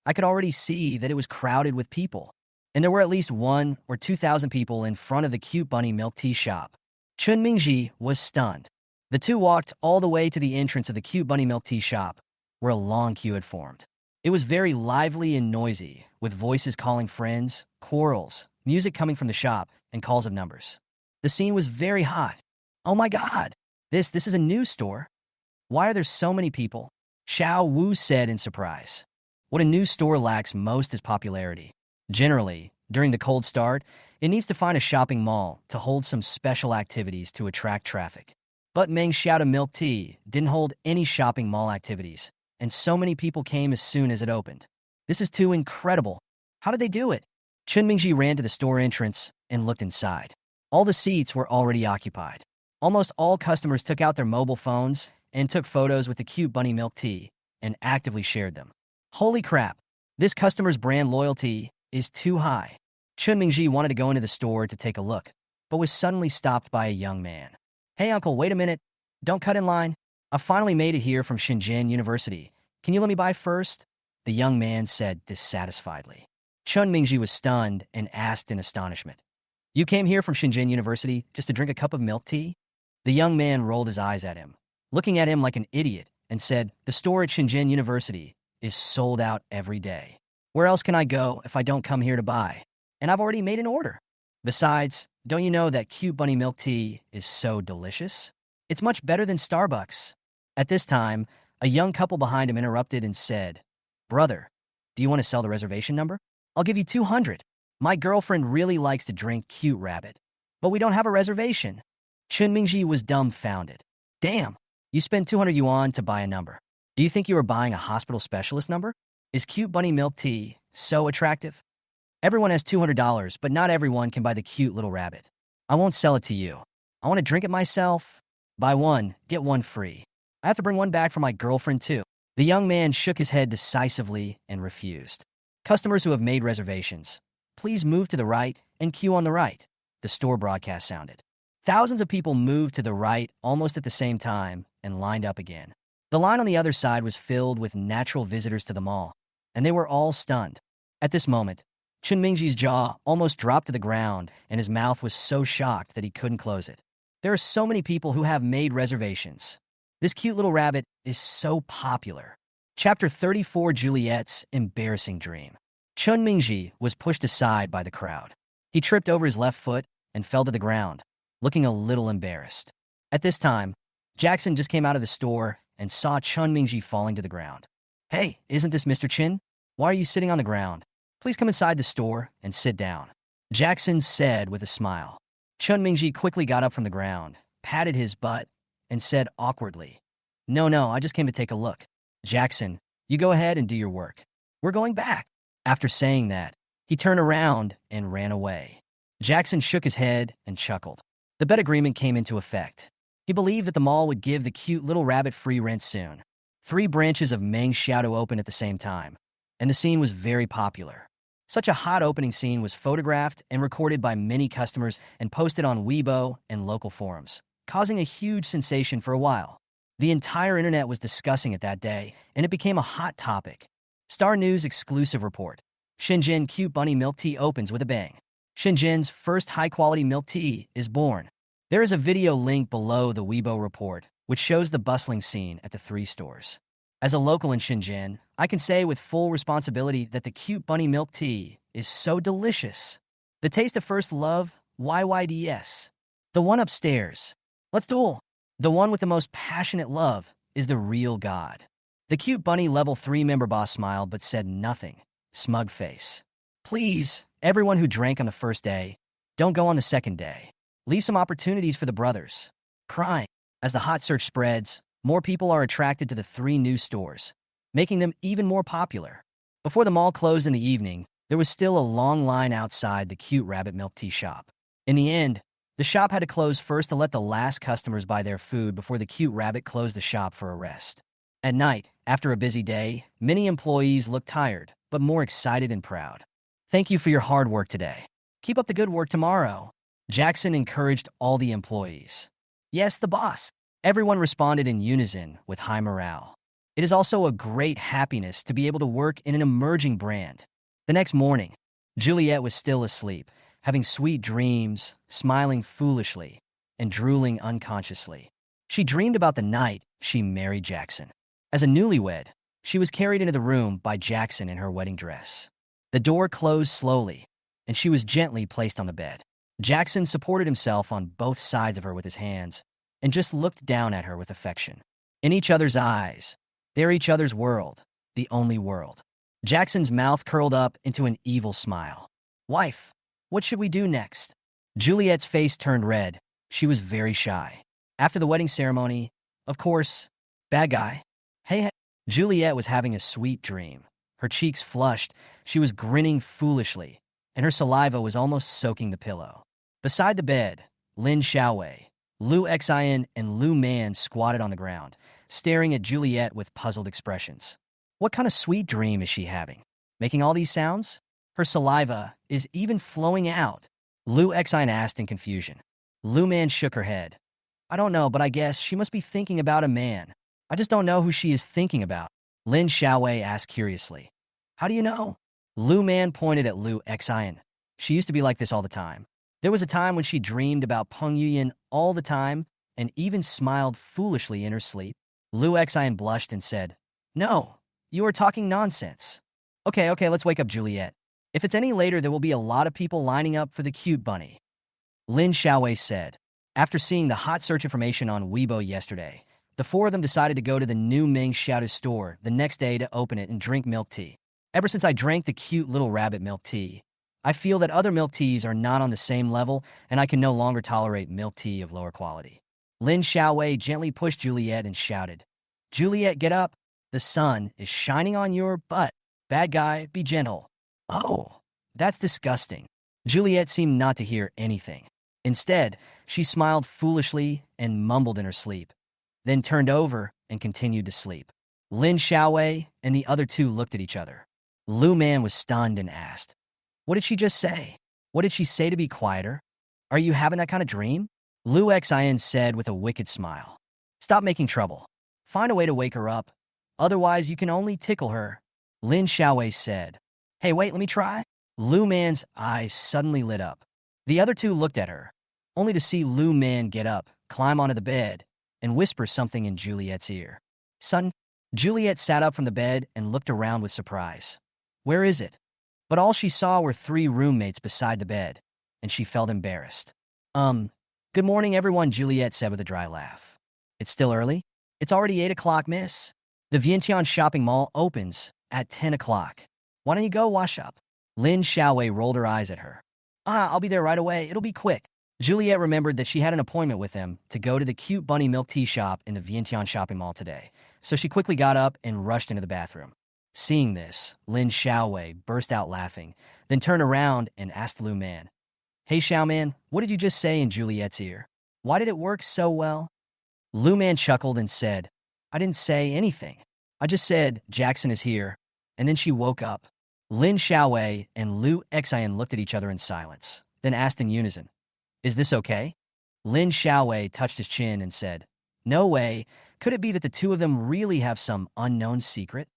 I could already see that it was crowded with people, and there were at least 1 or 2,000 people in front of the cute bunny milk tea shop. Chun Mingji was stunned. The two walked all the way to the entrance of the cute bunny milk tea shop, where a long queue had formed. It was very lively and noisy, with voices calling friends, quarrels, music coming from the shop, and calls of numbers. The scene was very hot. Oh my God! This is a new store. Why are there so many people? Xiao Wu said in surprise. What a new store lacks most is popularity. Generally, during the cold start, it needs to find a shopping mall to hold some special activities to attract traffic. But Meng Xiaoda Milk Tea didn't hold any shopping mall activities, and so many people came as soon as it opened. This is too incredible. How did they do it? Chun Mingji ran to the store entrance and looked inside. All the seats were already occupied. Almost all customers took out their mobile phones and took photos with the cute bunny milk tea and actively shared them. Holy crap, this customer's brand loyalty is too high. Chun Mingji wanted to go into the store to take a look, but was suddenly stopped by a young man. "Hey uncle, wait a minute. Don't cut in line. I finally made it here from Shenzhen University. Can you let me buy first?" The young man said dissatisfiedly. Chun Mingji was stunned and asked in astonishment, "You came here from Shenzhen University just to drink a cup of milk tea?" The young man rolled his eyes at him, looking at him like an idiot, and said, "The store at Shenzhen University is sold out every day. Where else can I go if I don't come here to buy? And I've already made an order. Besides, don't you know that cute bunny milk tea is so delicious? It's much better than Starbucks." At this time, a young couple behind him interrupted and said, "Brother, do you want to sell the reservation number? I'll give you 200. My girlfriend really likes to drink cute rabbit, but we don't have a reservation." Chun Mingji was dumbfounded. Damn, you spend 200 yuan to buy a number. Do you think you are buying a hospital specialist number? Is cute bunny milk tea so attractive? Everyone has $200, but not everyone can buy the cute little rabbit. I won't sell it to you. I want to drink it myself. Buy one, get one free. I have to bring one back for my girlfriend too. The young man shook his head decisively and refused. Customers who have made reservations, please move to the right and queue on the right. The store broadcast sounded. Thousands of people moved to the right almost at the same time and lined up again. The line on the other side was filled with natural visitors to the mall, and they were all stunned. At this moment, Chun Mingji's jaw almost dropped to the ground, and his mouth was so shocked that he couldn't close it. There are so many people who have made reservations. This cute little rabbit is so popular. Chapter 34, Juliet's Embarrassing Dream. Chun Mingji was pushed aside by the crowd. He tripped over his left foot and fell to the ground, looking a little embarrassed. At this time, Jackson just came out of the store and saw Chun Mingji falling to the ground. "Hey, isn't this Mr. Chin? Why are you sitting on the ground? Please come inside the store and sit down," Jackson said with a smile. Chun Mingji quickly got up from the ground, patted his butt, and said awkwardly, No, I just came to take a look." "Jackson, you go ahead and do your work. We're going back." After saying that, he turned around and ran away. Jackson shook his head and chuckled. The bet agreement came into effect. He believed that the mall would give the cute little rabbit free rent soon. 3 branches of Meng Xiaodo opened at the same time, and the scene was very popular. Such a hot opening scene was photographed and recorded by many customers and posted on Weibo and local forums, causing a huge sensation for a while. The entire internet was discussing it that day, and it became a hot topic. Star News exclusive report. Shenzhen cute bunny milk tea opens with a bang. Shenzhen's first high-quality milk tea is born. There is a video link below the Weibo report, which shows the bustling scene at the 3 stores. As a local in Shenzhen, I can say with full responsibility that the cute bunny milk tea is so delicious. The taste of first love, YYDS. The one upstairs. Let's duel. The one with the most passionate love is the real god. The cute bunny level 3 member boss smiled but said nothing. Smug face. Please, everyone who drank on the first day, don't go on the second day. Leave some opportunities for the brothers. Crying. As the hot search spreads, more people are attracted to the 3 new stores, making them even more popular. Before the mall closed in the evening, there was still a long line outside the cute rabbit milk tea shop. In the end, the shop had to close first to let the last customers buy their food before the cute rabbit closed the shop for a rest. At night, after a busy day, many employees looked tired, but more excited and proud. Thank you for your hard work today. Keep up the good work tomorrow. Jackson encouraged all the employees. Yes, the boss. Everyone responded in unison with high morale. It is also a great happiness to be able to work in an emerging brand. The next morning, Juliet was still asleep, having sweet dreams, smiling foolishly, and drooling unconsciously. She dreamed about the night she married Jackson. As a newlywed, she was carried into the room by Jackson in her wedding dress. The door closed slowly, and she was gently placed on the bed. Jackson supported himself on both sides of her with his hands and just looked down at her with affection. In each other's eyes, they're each other's world, the only world. Jackson's mouth curled up into an evil smile. Wife, what should we do next? Juliet's face turned red. She was very shy. After the wedding ceremony, of course, bad guy. Hey, Juliet was having a sweet dream. Her cheeks flushed, she was grinning foolishly, and her saliva was almost soaking the pillow. Beside the bed, Lin Xiaowei, Lu Xin, and Lu Man squatted on the ground, staring at Juliet with puzzled expressions. What kind of sweet dream is she having? Making all these sounds? Her saliva is even flowing out. Lu Xin asked in confusion. Lu Man shook her head. I don't know, but I guess she must be thinking about a man. I just don't know who she is thinking about. Lin Xiaowei asked curiously. How do you know? Lu Man pointed at Lu Xin. She used to be like this all the time. There was a time when she dreamed about Peng Yuyan all the time and even smiled foolishly in her sleep. Lu Xin blushed and said, No, you are talking nonsense. Okay, let's wake up Juliet. If it's any later, there will be a lot of people lining up for the cute bunny. Lin Xiaowei said. After seeing the hot search information on Weibo yesterday, the 4 of them decided to go to the new Ming Xiaodu store the next day to open it and drink milk tea. Ever since I drank the cute little rabbit milk tea, I feel that other milk teas are not on the same level and I can no longer tolerate milk tea of lower quality. Lin Xiaowei gently pushed Juliet and shouted, Juliet, get up. The sun is shining on your butt. Bad guy, be gentle. Oh, that's disgusting. Juliet seemed not to hear anything. Instead, she smiled foolishly and mumbled in her sleep, then turned over and continued to sleep. Lin Xiaowei and the other 2 looked at each other. Lu Man was stunned and asked, What did she just say? What did she say to be quieter? Are you having that kind of dream? Lu Xin said with a wicked smile. Stop making trouble. Find a way to wake her up. Otherwise, you can only tickle her. Lin Xiaowei said. Hey, wait, let me try. Lu Man's eyes suddenly lit up. The other 2 looked at her, only to see Lu Man get up, climb onto the bed, and whisper something in Juliet's ear. Son, Juliet sat up from the bed and looked around with surprise. Where is it? But all she saw were 3 roommates beside the bed, and she felt embarrassed. Good morning, everyone, Juliet said with a dry laugh. It's still early? It's already 8 o'clock, miss. The Vientiane shopping mall opens at 10 o'clock. Why don't you go wash up? Lin Xiaowei rolled her eyes at her. I'll be there right away. It'll be quick. Juliet remembered that she had an appointment with him to go to the cute bunny milk tea shop in the Vientiane shopping mall today, so she quickly got up and rushed into the bathroom. Seeing this, Lin Xiaowei burst out laughing, then turned around and asked Lu Man, Hey Xiaoman, what did you just say in Juliet's ear? Why did it work so well? Lu Man chuckled and said, I didn't say anything. I just said, Jackson is here, and then she woke up. Lin Xiaowei and Lu Xin looked at each other in silence, then asked in unison, Is this okay? Lin Xiaowei touched his chin and said, No way. Could it be that the 2 of them really have some unknown secret?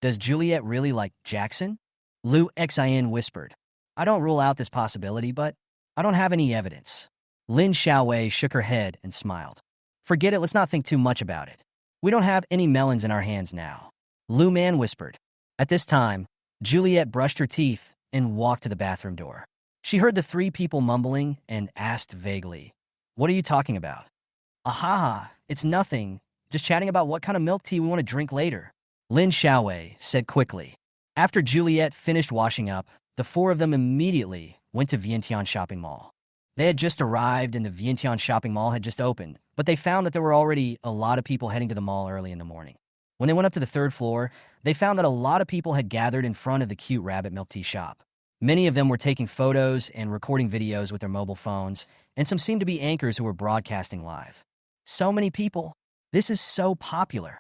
Does Juliet really like Jackson? Lu Xin whispered, I don't rule out this possibility, but I don't have any evidence. Lin Xiaowei shook her head and smiled. Forget it, let's not think too much about it. We don't have any melons in our hands now. Lu Man whispered. At this time, Juliet brushed her teeth and walked to the bathroom door. She heard the 3 people mumbling and asked vaguely, What are you talking about? Aha, it's nothing. Just chatting about what kind of milk tea we want to drink later. Lin Xiaowei said quickly. After Juliet finished washing up, the four of them immediately went to Vientiane Shopping Mall. They had just arrived and the Vientiane Shopping Mall had just opened, but they found that there were already a lot of people heading to the mall early in the morning. When they went up to the third floor, they found that a lot of people had gathered in front of the cute rabbit milk tea shop. Many of them were taking photos and recording videos with their mobile phones, and some seemed to be anchors who were broadcasting live. So many people. This is so popular.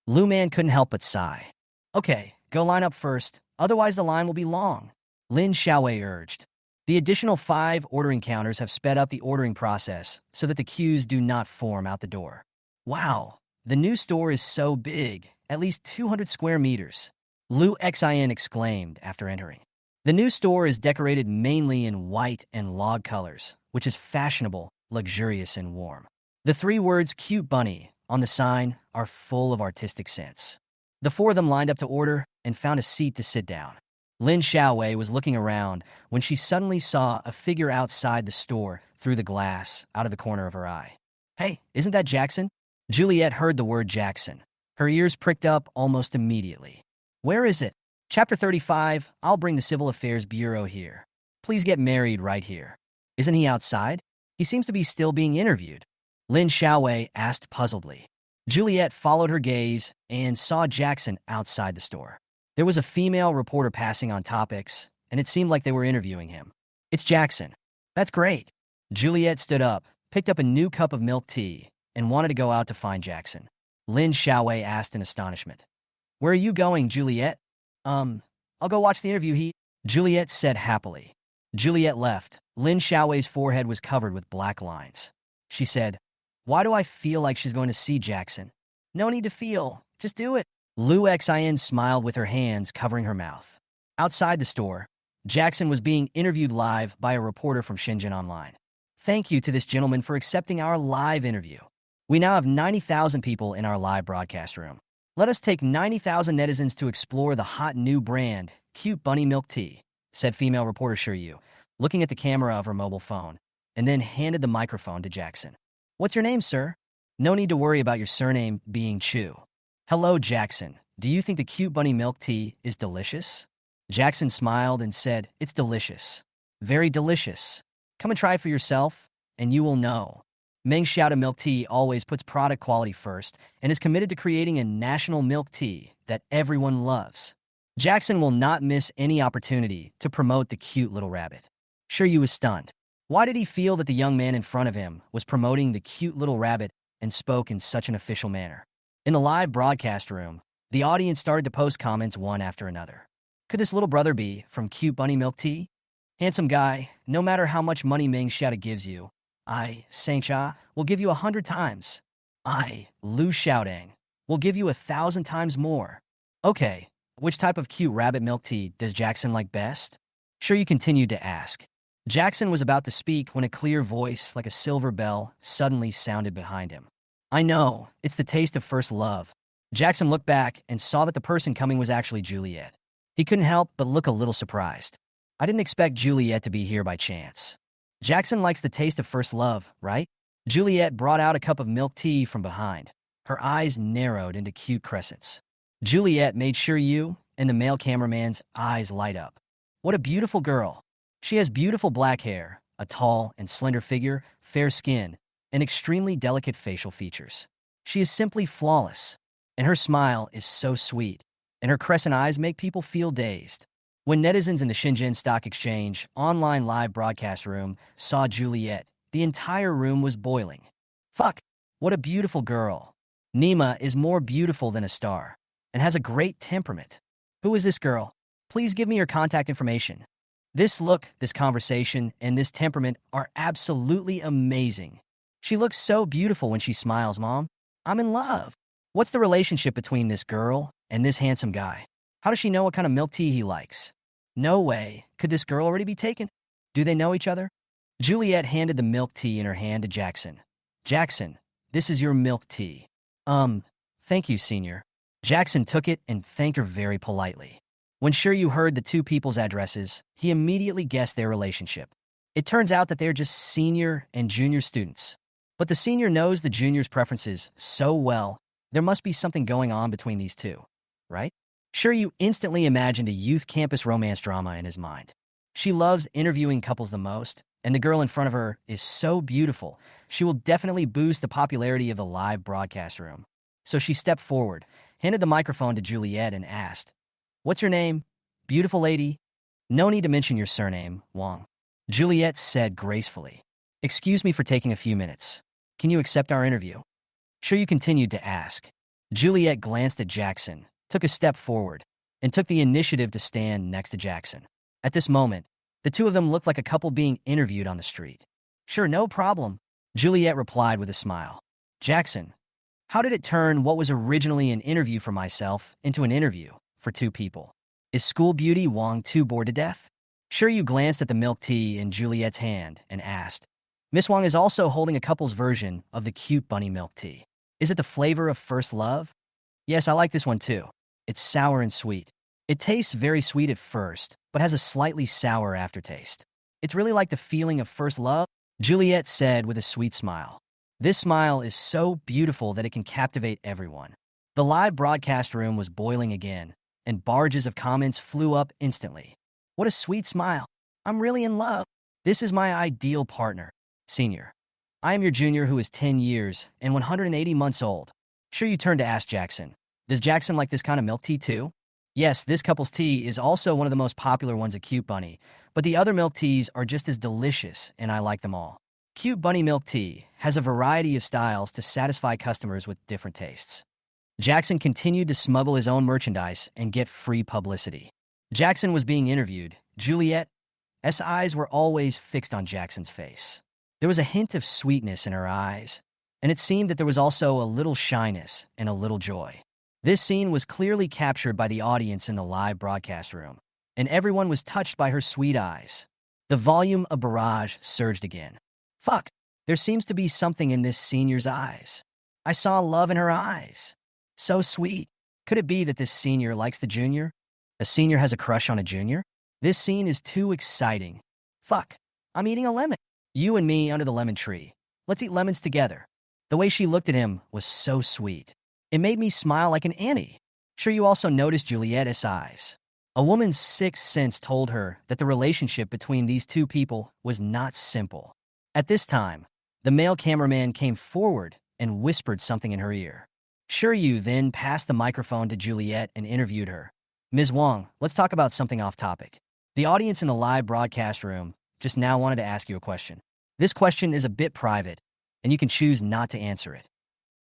Lu Man couldn't help but sigh. Okay, go line up first, otherwise the line will be long, Lin Xiaowei urged. The additional 5 ordering counters have sped up the ordering process so that the queues do not form out the door. Wow, the new store is so big, at least 200 square meters, Lu Xin exclaimed after entering. The new store is decorated mainly in white and log colors, which is fashionable, luxurious, and warm. The 3 words cute bunny on the sign are full of artistic sense. The 4 of them lined up to order and found a seat to sit down. Lin Xiaowei was looking around when she suddenly saw a figure outside the store through the glass out of the corner of her eye. Hey, isn't that Jackson? Juliet heard the word Jackson. Her ears pricked up almost immediately. Where is it? Chapter 35, I'll bring the Civil Affairs Bureau here. Please get married right here. Isn't he outside? He seems to be still being interviewed. Lin Xiaowei asked puzzledly. Juliet followed her gaze and saw Jackson outside the store. There was a female reporter passing on topics, and it seemed like they were interviewing him. It's Jackson. That's great. Juliet stood up, picked up a new cup of milk tea, and wanted to go out to find Jackson. Lin Xiaowei asked in astonishment. Where are you going, Juliet? I'll go watch the interview, Juliet said happily. Juliet left. Lin Xiaowei's forehead was covered with black lines. She said, why do I feel like she's going to see Jackson? No need to feel. Just do it. Lu Xin smiled with her hands covering her mouth. Outside the store, Jackson was being interviewed live by a reporter from Shenzhen Online. Thank you to this gentleman for accepting our live interview. We now have 90,000 people in our live broadcast room. Let us take 90,000 netizens to explore the hot new brand, Cute Bunny Milk Tea, said female reporter Shiryu, looking at the camera of her mobile phone, and then handed the microphone to Jackson. What's your name, sir? No need to worry about your surname being Chu. Hello, Jackson. Do you think the Cute Bunny Milk Tea is delicious? Jackson smiled and said, it's delicious. Very delicious. Come and try it for yourself, and you will know. Meng Xiaoda Milk Tea always puts product quality first and is committed to creating a national milk tea that everyone loves. Jackson will not miss any opportunity to promote the cute little rabbit. Shiryu was stunned. Why did he feel that the young man in front of him was promoting the cute little rabbit and spoke in such an official manner? In the live broadcast room, the audience started to post comments one after another. Could this little brother be from Cute Bunny Milk Tea? Handsome guy, no matter how much money Meng Xiaoda gives you, I, Sangcha, will give you 100 times. I, Lu Xiaodang, will give you 1,000 times more. Okay, which type of cute rabbit milk tea does Jackson like best? Shiryu continued to ask. Jackson was about to speak when a clear voice, like a silver bell, suddenly sounded behind him. I know, it's the taste of first love. Jackson looked back and saw that the person coming was actually Juliet. He couldn't help but look a little surprised. I didn't expect Juliet to be here by chance. Jackson likes the taste of first love, right? Juliet brought out a cup of milk tea from behind. Her eyes narrowed into cute crescents. Juliet made sure you and the male cameraman's eyes light up. What a beautiful girl. She has beautiful black hair, a tall and slender figure, fair skin, and extremely delicate facial features. She is simply flawless, and her smile is so sweet, and her crescent eyes make people feel dazed. When netizens in the Shenzhen Stock Exchange online live broadcast room saw Juliet, the entire room was boiling. Fuck, what a beautiful girl. Nima is more beautiful than a star, and has a great temperament. Who is this girl? Please give me your contact information. This look, this conversation, and this temperament are absolutely amazing. She looks so beautiful when she smiles, Mom. I'm in love. What's the relationship between this girl and this handsome guy? How does she know what kind of milk tea he likes? No way. Could this girl already be taken? Do they know each other? Juliet handed the milk tea in her hand to Jackson. Jackson, this is your milk tea. Thank you, Senior. Jackson took it and thanked her very politely. When Shiryu heard the two people's addresses, he immediately guessed their relationship. It turns out that they're just senior and junior students. But the senior knows the junior's preferences so well, there must be something going on between these two. right? Sure, you instantly imagined a youth campus romance drama in his mind. She loves interviewing couples the most, and the girl in front of her is so beautiful, she will definitely boost the popularity of the live broadcast room. So she stepped forward, handed the microphone to Juliet, and asked, "What's your name? Beautiful lady?" "No need to mention your surname, Wang," Juliet said gracefully. "Excuse me for taking a few minutes. Can you accept our interview?" Sure, you continued to ask. Juliet glanced at Jackson, took a step forward, and took the initiative to stand next to Jackson. At this moment, the two of them looked like a couple being interviewed on the street. "Sure, no problem," Juliet replied with a smile. "Jackson, how did it turn what was originally an interview for myself into an interview for two people? Is school beauty Wang too bored to death?" Sure, you glanced at the milk tea in Juliet's hand and asked. Miss Wang is also holding a couple's version of the cute bunny milk tea. "Is it the flavor of first love?" "Yes, I like this one too. It's sour and sweet. It tastes very sweet at first, but has a slightly sour aftertaste. It's really like the feeling of first love," Juliet said with a sweet smile. This smile is so beautiful that it can captivate everyone. The live broadcast room was boiling again, and barges of comments flew up instantly. "What a sweet smile. I'm really in love. This is my ideal partner. Senior. I am your junior who is 10 years and 180 months old." Sure, you turned to ask Jackson. "Does Jackson like this kind of milk tea too?" "Yes, this couple's tea is also one of the most popular ones at Cute Bunny, but the other milk teas are just as delicious, and I like them all." Cute Bunny milk tea has a variety of styles to satisfy customers with different tastes. Jackson continued to smuggle his own merchandise and get free publicity. Jackson was being interviewed. Juliet's eyes were always fixed on Jackson's face. There was a hint of sweetness in her eyes, and it seemed that there was also a little shyness and a little joy. This scene was clearly captured by the audience in the live broadcast room, and everyone was touched by her sweet eyes. The volume of barrage surged again. "Fuck, there seems to be something in this senior's eyes. I saw love in her eyes. So sweet. Could it be that this senior likes the junior? A senior has a crush on a junior? This scene is too exciting. Fuck, I'm eating a lemon. You and me under the lemon tree. Let's eat lemons together." The way she looked at him was so sweet. It made me smile like an Annie. Sure, you also noticed Juliet's eyes. A woman's sixth sense told her that the relationship between these two people was not simple. At this time, the male cameraman came forward and whispered something in her ear. Sure, you then passed the microphone to Juliet and interviewed her. "Ms. Wang, let's talk about something off topic. The audience in the live broadcast room just now wanted to ask you a question. This question is a bit private, and you can choose not to answer it."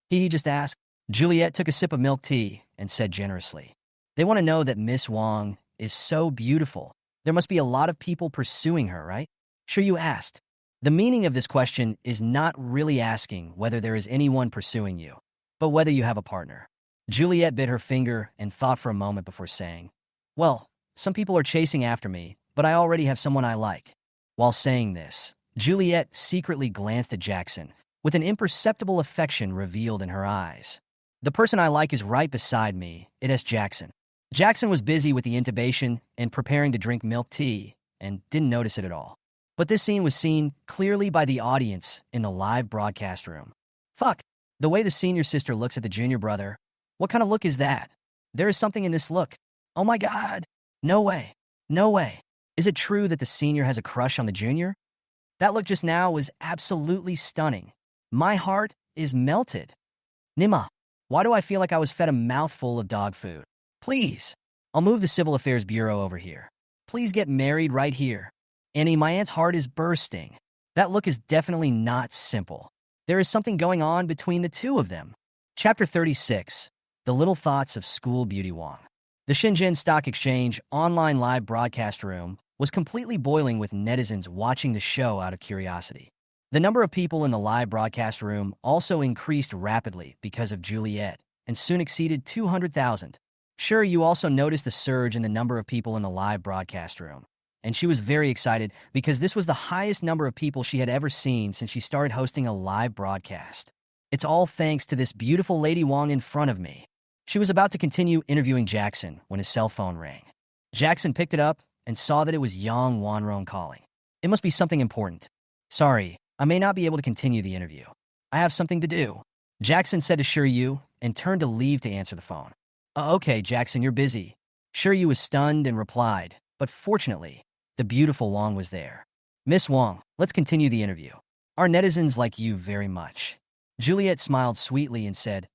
He just asked. Juliet took a sip of milk tea and said generously, "They want to know that Miss Wang is so beautiful. There must be a lot of people pursuing her, right?" Sure, you asked. The meaning of this question is not really asking whether there is anyone pursuing you, but whether you have a partner. Juliet bit her finger and thought for a moment before saying, "Well, some people are chasing after me, but I already have someone I like." While saying this, Juliet secretly glanced at Jackson, with an imperceptible affection revealed in her eyes. "The person I like is right beside me," it asked Jackson. Jackson was busy with the intubation and preparing to drink milk tea and didn't notice it at all. But this scene was seen clearly by the audience in the live broadcast room. Fuck, the way the senior sister looks at the junior brother. What kind of look is that? There is something in this look. Oh my God. No way. No way. Is it true that the senior has a crush on the junior? That look just now was absolutely stunning. My heart is melted. Nima, why do I feel like I was fed a mouthful of dog food? Please. I'll move the Civil Affairs Bureau over here. Please get married right here. Annie, my aunt's heart is bursting. That look is definitely not simple. There is something going on between the two of them. Chapter 36. The Little Thoughts of School Beauty Wang. The Shenzhen Stock Exchange online live broadcast room was completely boiling with netizens watching the show out of curiosity. The number of people in the live broadcast room also increased rapidly because of Juliet and soon exceeded 200,000. Sure, you also noticed the surge in the number of people in the live broadcast room. And she was very excited because this was the highest number of people she had ever seen since she started hosting a live broadcast. It's all thanks to this beautiful Lady Wang in front of me. She was about to continue interviewing Jackson when his cell phone rang. Jackson picked it up and saw that it was Yang Wanrong calling. It must be something important. Sorry, I may not be able to continue the interview. I have something to do. Jackson said to Shiryu and turned to leave to answer the phone. Okay, Jackson, you're busy." Shiryu was stunned and replied, but fortunately, the beautiful Wong was there. "Miss Wong, let's continue the interview. Our netizens like you very much." Juliet smiled sweetly and said,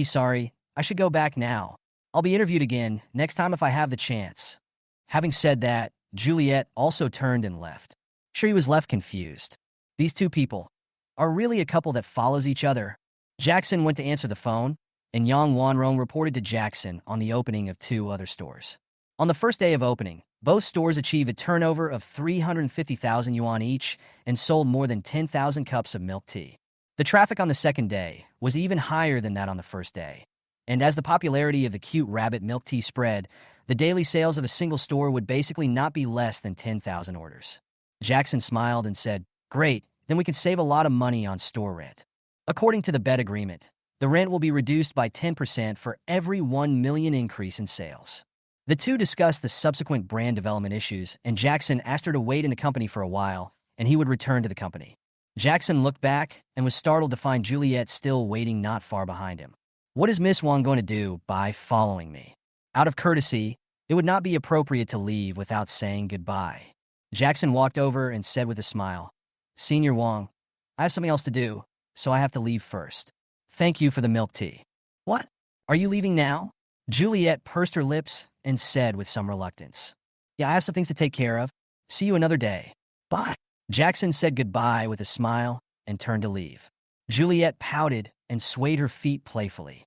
Sorry, I should go back now. I'll be interviewed again next time if I have the chance." Having said that, Juliet also turned and left. Shiryu was left confused. These two people are really a couple that follows each other. Jackson went to answer the phone, and Yang Wanrong reported to Jackson on the opening of two other stores. On the first day of opening, both stores achieved a turnover of 350,000 yuan each and sold more than 10,000 cups of milk tea. The traffic on the second day was even higher than that on the first day. And as the popularity of the cute rabbit milk tea spread, the daily sales of a single store would basically not be less than 10,000 orders. Jackson smiled and said, "Great, then we can save a lot of money on store rent." According to the bet agreement, the rent will be reduced by 10% for every 1 million increase in sales. The two discussed the subsequent brand development issues, and Jackson asked her to wait in the company for a while, and he would return to the company. Jackson looked back and was startled to find Juliet still waiting not far behind him. "What is Miss Wong going to do by following me?" Out of courtesy, it would not be appropriate to leave without saying goodbye. Jackson walked over and said with a smile, "Senior Wong, I have something else to do, so I have to leave first. Thank you for the milk tea." "What? Are you leaving now?" Juliet pursed her lips and said with some reluctance, "Yeah, I have some things to take care of. See you another day. Bye." Jackson said goodbye with a smile and turned to leave. Juliet pouted and swayed her feet playfully.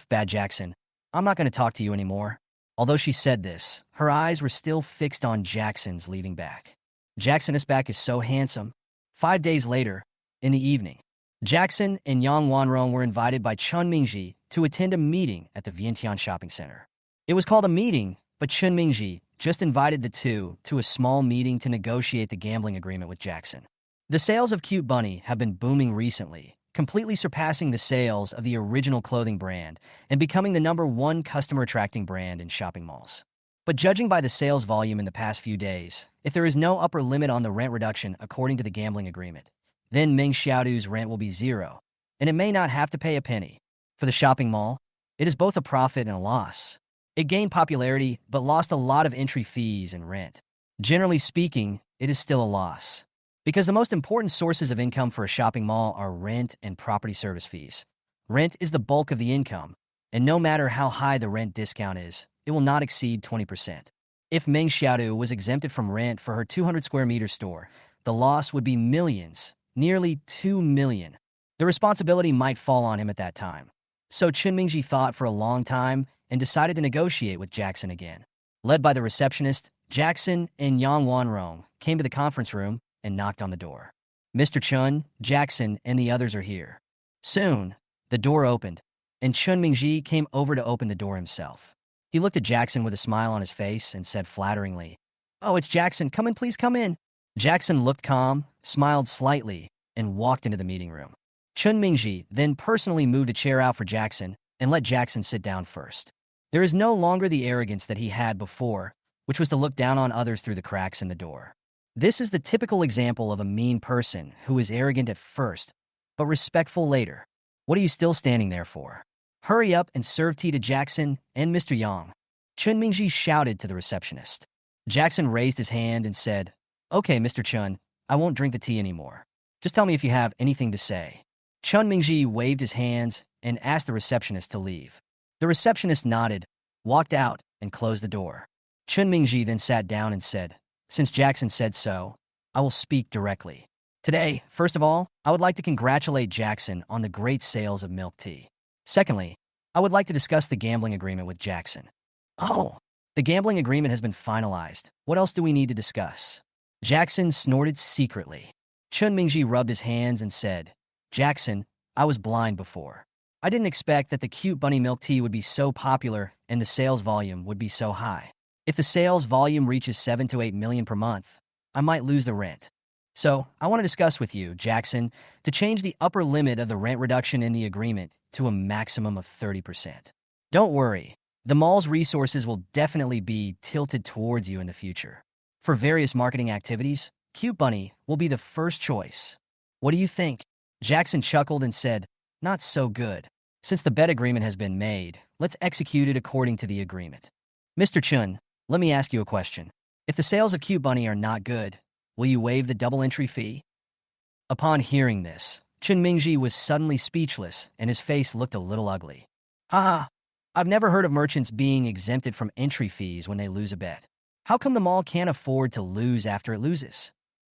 Bad Jackson, I'm not going to talk to you anymore." Although she said this, her eyes were still fixed on Jackson's leaving back. Jackson back is so handsome. 5 days later, in the evening, Jackson and Yang Wanrong were invited by Chun Mingji to attend a meeting at the Vientiane shopping center. It was called a meeting, but Chun Mingji just invited the two to a small meeting to negotiate the gambling agreement with Jackson. The sales of Cute Bunny have been booming recently, completely surpassing the sales of the original clothing brand and becoming the #1 customer-attracting brand in shopping malls. But judging by the sales volume in the past few days, if there is no upper limit on the rent reduction according to the gambling agreement, then Ming Xiaodu's rent will be zero, and it may not have to pay a penny. For the shopping mall, it is both a profit and a loss. It gained popularity, but lost a lot of entry fees and rent. Generally speaking, it is still a loss. Because the most important sources of income for a shopping mall are rent and property service fees. Rent is the bulk of the income, and no matter how high the rent discount is, it will not exceed 20%. If Ming Xiaodu was exempted from rent for her 200 square meter store, the loss would be millions, nearly 2 million. The responsibility might fall on him at that time. So Chun Mingji thought for a long time and decided to negotiate with Jackson again. Led by the receptionist, Jackson and Yang Wanrong came to the conference room and knocked on the door. "Mr. Chun, Jackson, and the others are here." Soon, the door opened, and Chun Mingji came over to open the door himself. He looked at Jackson with a smile on his face and said flatteringly, "Oh, it's Jackson. Come in, please come in." Jackson looked calm, smiled slightly, and walked into the meeting room. Chun Mingji then personally moved a chair out for Jackson and let Jackson sit down first. There is no longer the arrogance that he had before, which was to look down on others through the cracks in the door. This is the typical example of a mean person who is arrogant at first, but respectful later. What are you still standing there for? Hurry up and serve tea to Jackson and Mr. Yang. Chun Mingji shouted to the receptionist. Jackson raised his hand and said, "Okay, Mr. Chun, I won't drink the tea anymore. Just tell me if you have anything to say." Chun Mingji waved his hands and asked the receptionist to leave. The receptionist nodded, walked out, and closed the door. Chun Mingji then sat down and said, "Since Jackson said so, I will speak directly. Today, first of all, I would like to congratulate Jackson on the great sales of milk tea. Secondly, I would like to discuss the gambling agreement with Jackson." "Oh, the gambling agreement has been finalized. What else do we need to discuss?" Jackson snorted secretly. Chun Mingji rubbed his hands and said, "Jackson, I was blind before. I didn't expect that the Cute Bunny milk tea would be so popular and the sales volume would be so high. If the sales volume reaches 7 to 8 million per month, I might lose the rent. So I want to discuss with you, Jackson, to change the upper limit of the rent reduction in the agreement to a maximum of 30%. Don't worry, the mall's resources will definitely be tilted towards you in the future. For various marketing activities, Cute Bunny will be the first choice. What do you think?" Jackson chuckled and said, "Not so good. Since the bet agreement has been made, let's execute it according to the agreement. Mr. Chun, let me ask you a question. If the sales of Cute Bunny are not good, will you waive the double entry fee? Upon hearing this, Chun Mingji was suddenly speechless and his face looked a little ugly. Haha, I've never heard of merchants being exempted from entry fees when they lose a bet. How come the mall can't afford to lose after it loses?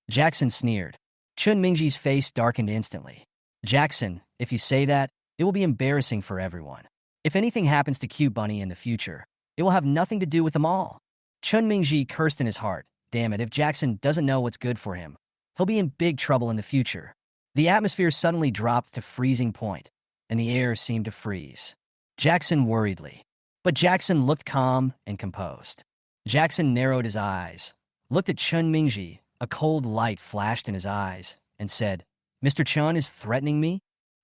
Jackson sneered. Chun Mingji's face darkened instantly. Jackson, if you say that, it will be embarrassing for everyone. If anything happens to Cute Bunny in the future, it will have nothing to do with the mall. Chun Mingji cursed in his heart. Damn it, if Jackson doesn't know what's good for him, he'll be in big trouble in the future. The atmosphere suddenly dropped to freezing point, and the air seemed to freeze. Jackson worriedly. But Jackson looked calm and composed. Jackson narrowed his eyes, looked at Chun Mingji. A cold light flashed in his eyes, and said, Mr. Chun is threatening me?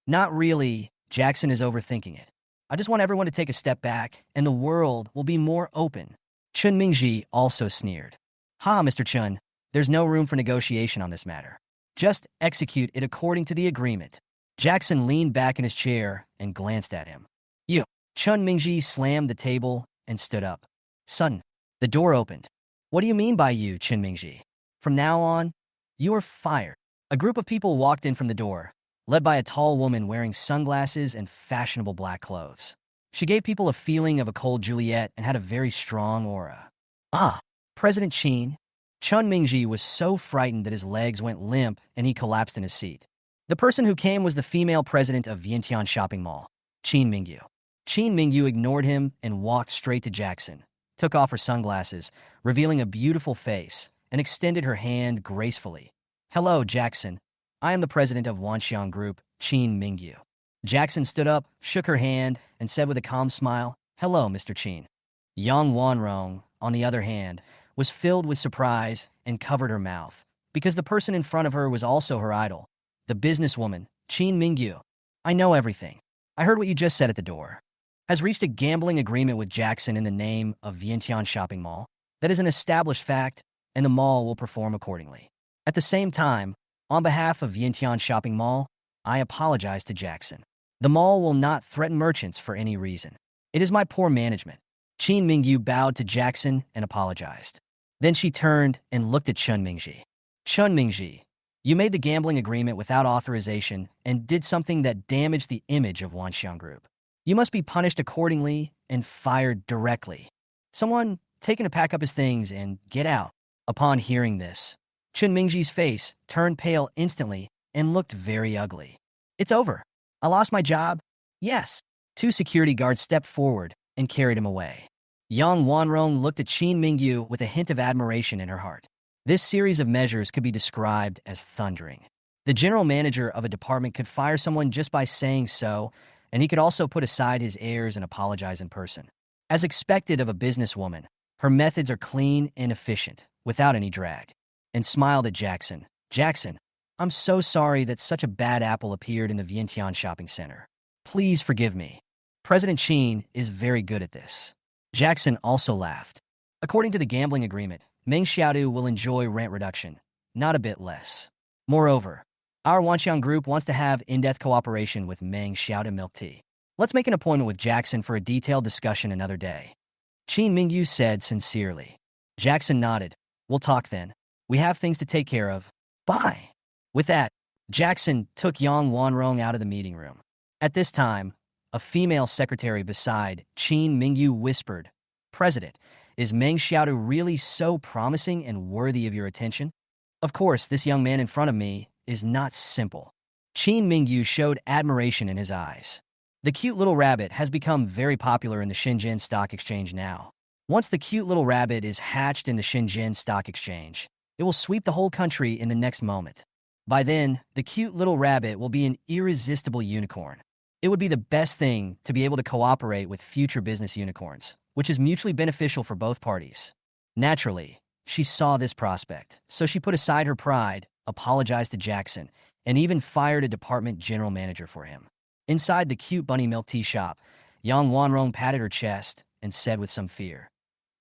Not really. Jackson is overthinking it. I just want everyone to take a step back, and the world will be more open. Chun Mingji also sneered. Ha, Mr. Chun, there's no room for negotiation on this matter. Just execute it according to the agreement. Jackson leaned back in his chair and glanced at him. You. Chun Mingji slammed the table and stood up. Son, the door opened. What do you mean by you, Chun Mingji? From now on, you are fired. A group of people walked in from the door, led by a tall woman wearing sunglasses and fashionable black clothes. She gave people a feeling of a cold Juliet and had a very strong aura. Ah, President Qin. Chun Mingji was so frightened that his legs went limp and he collapsed in his seat. The person who came was the female president of Vientiane Shopping Mall, Qin Mingyu. Qin Mingyu ignored him and walked straight to Jackson, took off her sunglasses, revealing a beautiful face, and extended her hand gracefully. Hello, Jackson. I am the president of Wanxiang Group, Qin Mingyu. Jackson stood up, shook her hand, and said with a calm smile, Hello, Mr. Qin. Yang Wanrong, on the other hand, was filled with surprise and covered her mouth, because the person in front of her was also her idol, the businesswoman, Qin Mingyu. I know everything. I heard what you just said at the door. Has reached a gambling agreement with Jackson in the name of Vientiane Shopping Mall. That is an established fact, and the mall will perform accordingly. At the same time, on behalf of Vientiane Shopping Mall, I apologize to Jackson. The mall will not threaten merchants for any reason. It is my poor management. Qin Mingyu bowed to Jackson and apologized. Then she turned and looked at Chun Mingji. Chun Mingji, you made the gambling agreement without authorization and did something that damaged the image of Wanxiang Group. You must be punished accordingly and fired directly. Someone taken to pack up his things and get out. Upon hearing this, Chun Mingji's face turned pale instantly and looked very ugly. It's over. I lost my job? Yes. Two security guards stepped forward and carried him away. Yang Wanrong looked at Qin Mingyu with a hint of admiration in her heart. This series of measures could be described as thundering. The general manager of a department could fire someone just by saying so, and he could also put aside his airs and apologize in person. As expected of a businesswoman, her methods are clean and efficient, without any drag. And smiled at Jackson. Jackson, I'm so sorry that such a bad apple appeared in the Vientiane shopping center. Please forgive me. President Qin is very good at this. Jackson also laughed. According to the gambling agreement, Meng Xiaodu will enjoy rent reduction, not a bit less. Moreover, our Wanxiang Group wants to have in-depth cooperation with Meng Xiaodu Milk Tea. Let's make an appointment with Jackson for a detailed discussion another day. Qin Mingyu said sincerely. Jackson nodded. We'll talk then. We have things to take care of. Bye. With that, Jackson took Yang Wanrong out of the meeting room. At this time, a female secretary beside Qin Mingyu whispered, President, is Meng Xiaodu really so promising and worthy of your attention? Of course, this young man in front of me is not simple. Qin Mingyu showed admiration in his eyes. The cute little rabbit has become very popular in the Shenzhen Stock Exchange now. Once the cute little rabbit is hatched in the Shenzhen Stock Exchange, it will sweep the whole country in the next moment. By then, the cute little rabbit will be an irresistible unicorn. It would be the best thing to be able to cooperate with future business unicorns, which is mutually beneficial for both parties. Naturally, she saw this prospect, so she put aside her pride, apologized to Jackson, and even fired a department general manager for him. Inside the cute bunny milk tea shop, Yang Wanrong patted her chest and said with some fear,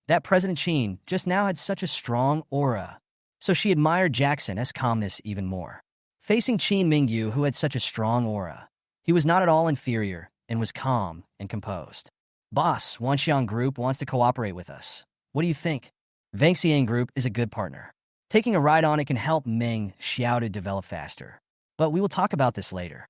that President Qin just now had such a strong aura. So she admired Jackson's calmness even more. Facing Qin Mingyu, who had such a strong aura, he was not at all inferior, and was calm and composed. Boss, Wanxiang Group wants to cooperate with us. What do you think? Vangxiang Group is a good partner. Taking a ride on it can help Meng Xiao to develop faster. But we will talk about this later.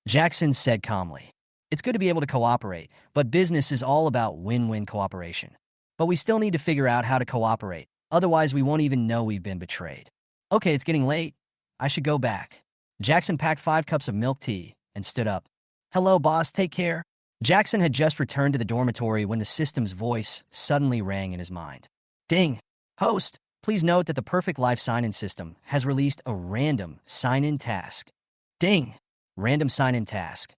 Jackson said calmly. It's good to be able to cooperate, but business is all about win-win cooperation. But we still need to figure out how to cooperate, otherwise we won't even know we've been betrayed. Okay, it's getting late. I should go back. Jackson packed 5 cups of milk tea and stood up. Hello, boss, take care. Jackson had just returned to the dormitory when the system's voice suddenly rang in his mind. Ding! Host, please note that the Perfect Life sign-in system has released a random sign-in task. Ding! Random sign-in task.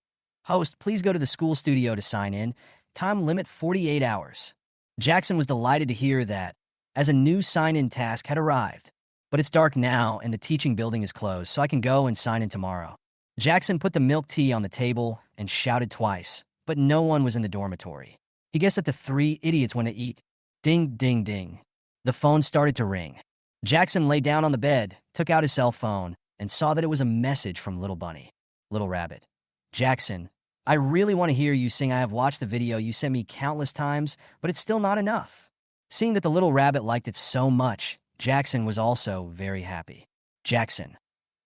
Host, please go to the school studio to sign in. Time limit 48 hours. Jackson was delighted to hear that, as a new sign-in task had arrived. But it's dark now and the teaching building is closed, so I can go and sign in tomorrow. Jackson put the milk tea on the table and shouted twice, but no one was in the dormitory. He guessed that the 3 idiots went to eat. Ding, ding, ding. The phone started to ring. Jackson lay down on the bed, took out his cell phone, and saw that it was a message from Little Bunny. Little Rabbit. Jackson, I really want to hear you sing. I have watched the video you sent me countless times, but it's still not enough. Seeing that the little rabbit liked it so much, Jackson was also very happy. Jackson,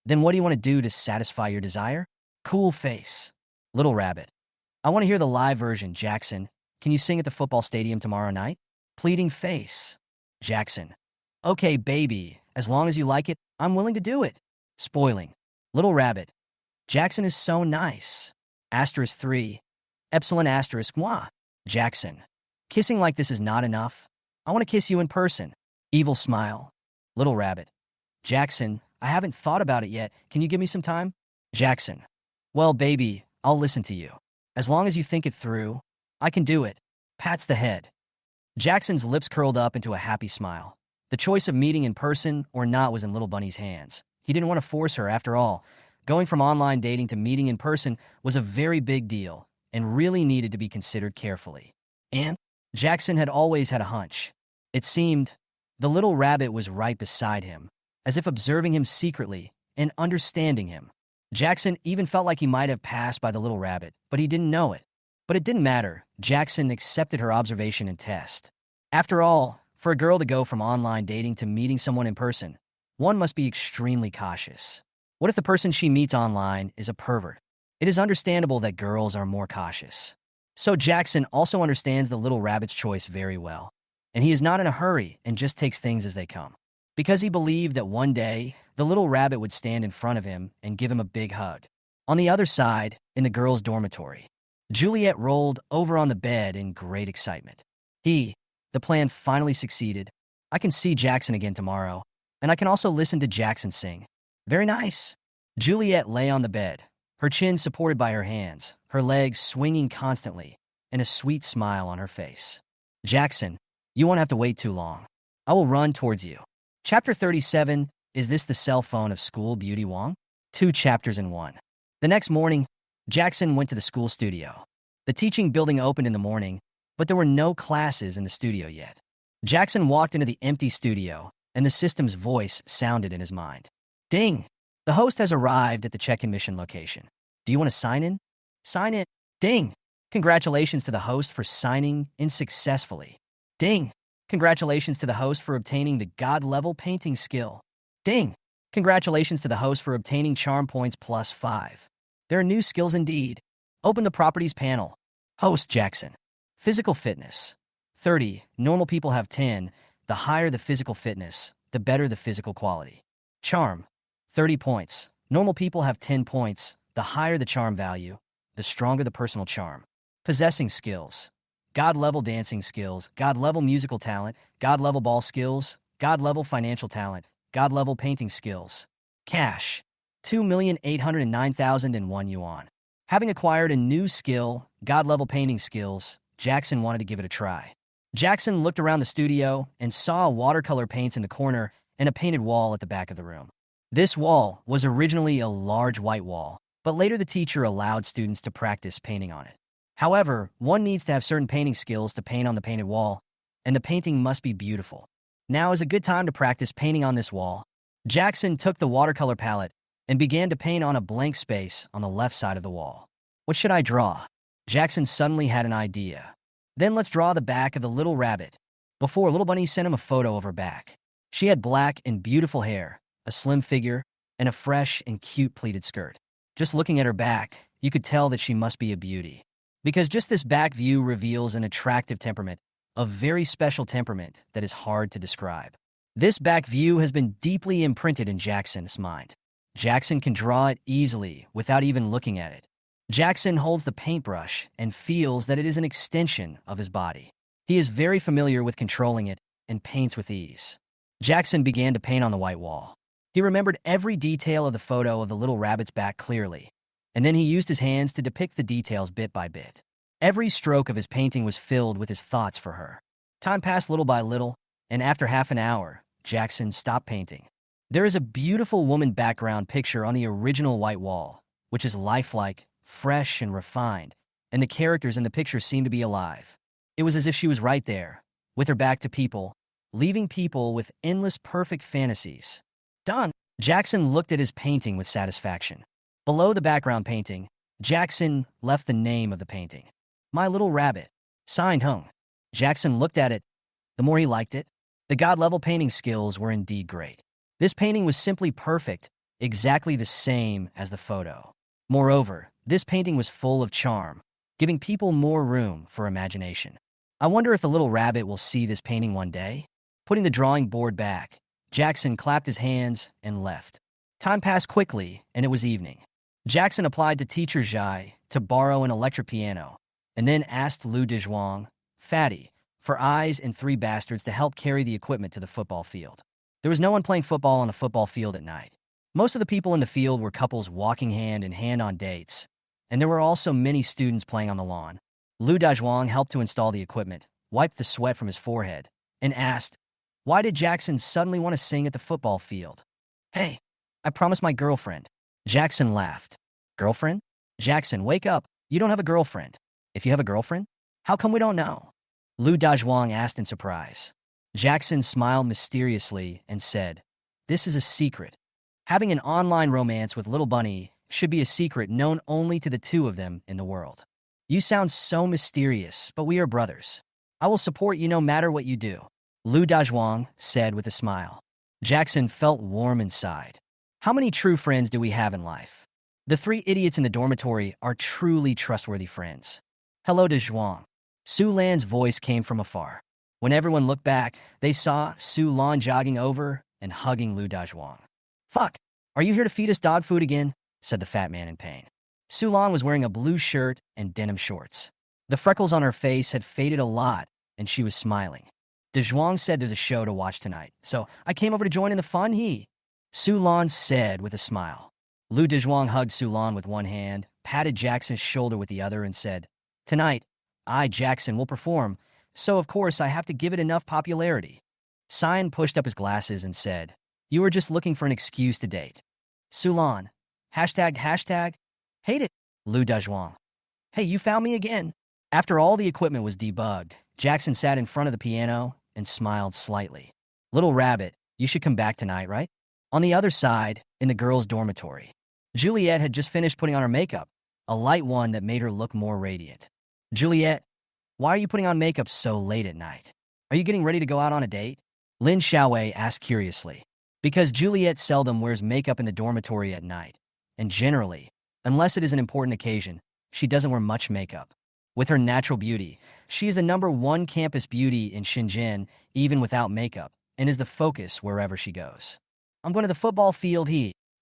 then what do you want to do to satisfy your desire? Cool face. Little Rabbit, I want to hear the live version, Jackson. Can you sing at the football stadium tomorrow night? Pleading face. Jackson, okay, baby, as long as you like it, I'm willing to do it. Spoiling. Little Rabbit, Jackson is so nice. Asterisk 3. Epsilon asterisk moi. Jackson, kissing like this is not enough. I want to kiss you in person. Evil smile. Little Rabbit, Jackson, I haven't thought about it yet. Can you give me some time? Jackson, well, baby, I'll listen to you. As long as you think it through, I can do it. Pats the head. Jackson's lips curled up into a happy smile. The choice of meeting in person or not was in Little Bunny's hands. He didn't want to force her after all. Going from online dating to meeting in person was a very big deal and really needed to be considered carefully. And Jackson had always had a hunch. It seemed the little rabbit was right beside him, as if observing him secretly and understanding him. Jackson even felt like he might have passed by the little rabbit, but he didn't know it. But it didn't matter. Jackson accepted her observation and test. After all, for a girl to go from online dating to meeting someone in person, one must be extremely cautious. What if the person she meets online is a pervert? It is understandable that girls are more cautious. So Jackson also understands the little rabbit's choice very well, and he is not in a hurry and just takes things as they come. Because he believed that one day, the little rabbit would stand in front of him and give him a big hug. On the other side, in the girls' dormitory, Juliet rolled over on the bed in great excitement. The plan finally succeeded. I can see Jackson again tomorrow, and I can also listen to Jackson sing. Very nice. Juliet lay on the bed, her chin supported by her hands, her legs swinging constantly, and a sweet smile on her face. Jackson, you won't have to wait too long. I will run towards you. Chapter 37, Is This the Cell Phone of School Beauty Wong? 2 chapters in 1. The next morning, Jackson went to the school studio. The teaching building opened in the morning, but there were no classes in the studio yet. Jackson walked into the empty studio, and the system's voice sounded in his mind. Ding! The host has arrived at the check-in mission location. Do you want to sign in? Sign in. Ding! Congratulations to the host for signing in successfully. Ding! Congratulations to the host for obtaining the God-level painting skill. Ding! Congratulations to the host for obtaining charm points +5. There are new skills indeed. Open the properties panel. Host Jackson. Physical fitness. 30. Normal people have 10. The higher the physical fitness, the better the physical quality. Charm. 30 points. Normal people have 10 points. The higher the charm value, the stronger the personal charm. Possessing skills. God-level dancing skills, God-level musical talent, God-level ball skills, God-level financial talent, God-level painting skills. Cash. 2,809,001 yuan. Having acquired a new skill, God-level painting skills, Jackson wanted to give it a try. Jackson looked around the studio and saw watercolor paints in the corner and a painted wall at the back of the room. This wall was originally a large white wall, but later the teacher allowed students to practice painting on it. However, one needs to have certain painting skills to paint on the painted wall, and the painting must be beautiful. Now is a good time to practice painting on this wall. Jackson took the watercolor palette and began to paint on a blank space on the left side of the wall. What should I draw? Jackson suddenly had an idea. Then let's draw the back of the little rabbit. Before, Little Bunny sent him a photo of her back. She had black and beautiful hair, a slim figure, and a fresh and cute pleated skirt. Just looking at her back, you could tell that she must be a beauty. Because just this back view reveals an attractive temperament, a very special temperament that is hard to describe. This back view has been deeply imprinted in Jackson's mind. Jackson can draw it easily without even looking at it. Jackson holds the paintbrush and feels that it is an extension of his body. He is very familiar with controlling it and paints with ease. Jackson began to paint on the white wall. He remembered every detail of the photo of the little rabbit's back clearly, and then he used his hands to depict the details bit by bit. Every stroke of his painting was filled with his thoughts for her. Time passed little by little, and after half an hour, Jackson stopped painting. There is a beautiful woman background picture on the original white wall, which is lifelike, fresh, and refined, and the characters in the picture seem to be alive. It was as if she was right there, with her back to people, leaving people with endless perfect fantasies. Done. Jackson looked at his painting with satisfaction. Below the background painting, Jackson left the name of the painting. My Little Rabbit. Signed Hung. Jackson looked at it. The more he liked it, the god-level painting skills were indeed great. This painting was simply perfect, exactly the same as the photo. Moreover, this painting was full of charm, giving people more room for imagination. I wonder if the little rabbit will see this painting one day? Putting the drawing board back, Jackson clapped his hands and left. Time passed quickly, and it was evening. Jackson applied to teacher Zhai to borrow an electric piano, and then asked Lu Dezhuang, Fatty, for eyes and three bastards to help carry the equipment to the football field. There was no one playing football on the football field at night. Most of the people in the field were couples walking hand in hand on dates, and there were also many students playing on the lawn. Lu Dezhuang helped to install the equipment, wiped the sweat from his forehead, and asked, why did Jackson suddenly want to sing at the football field? Hey, I promised my girlfriend. Jackson laughed. Girlfriend? Jackson, wake up. You don't have a girlfriend. If you have a girlfriend, how come we don't know? Lu Dezhuang asked in surprise. Jackson smiled mysteriously and said, this is a secret. Having an online romance with Little Bunny should be a secret known only to the two of them in the world. You sound so mysterious, but we are brothers. I will support you no matter what you do. Lu Dezhuang said with a smile. Jackson felt warm inside. How many true friends do we have in life? The three idiots in the dormitory are truly trustworthy friends. Hello, Dezhuang. Su Lan's voice came from afar. When everyone looked back, they saw Su Lan jogging over and hugging Lu Dezhuang. Fuck, are you here to feed us dog food again? Said the fat man in pain. Su Lan was wearing a blue shirt and denim shorts. The freckles on her face had faded a lot, and she was smiling. Dezhuang said there's a show to watch tonight, so I came over to join in the fun, Su Lan said with a smile. Lu Dezhuang hugged Su Lan with one hand, patted Jackson's shoulder with the other, and said, tonight, I, Jackson, will perform, so of course I have to give it enough popularity. Cyan pushed up his glasses and said, you were just looking for an excuse to date. Su Lan, hashtag, hate it, Lu Dezhuang. Hey, you found me again. After all the equipment was debugged, Jackson sat in front of the piano and smiled slightly. Little Rabbit, you should come back tonight, right? On the other side, in the girls' dormitory, Juliet had just finished putting on her makeup, a light one that made her look more radiant. Juliet, why are you putting on makeup so late at night? Are you getting ready to go out on a date? Lin Xiaowei asked curiously. Because Juliet seldom wears makeup in the dormitory at night, and generally, unless it is an important occasion, she doesn't wear much makeup. With her natural beauty, she is the #1 campus beauty in Shenzhen, even without makeup, and is the focus wherever she goes. I'm going to the football field,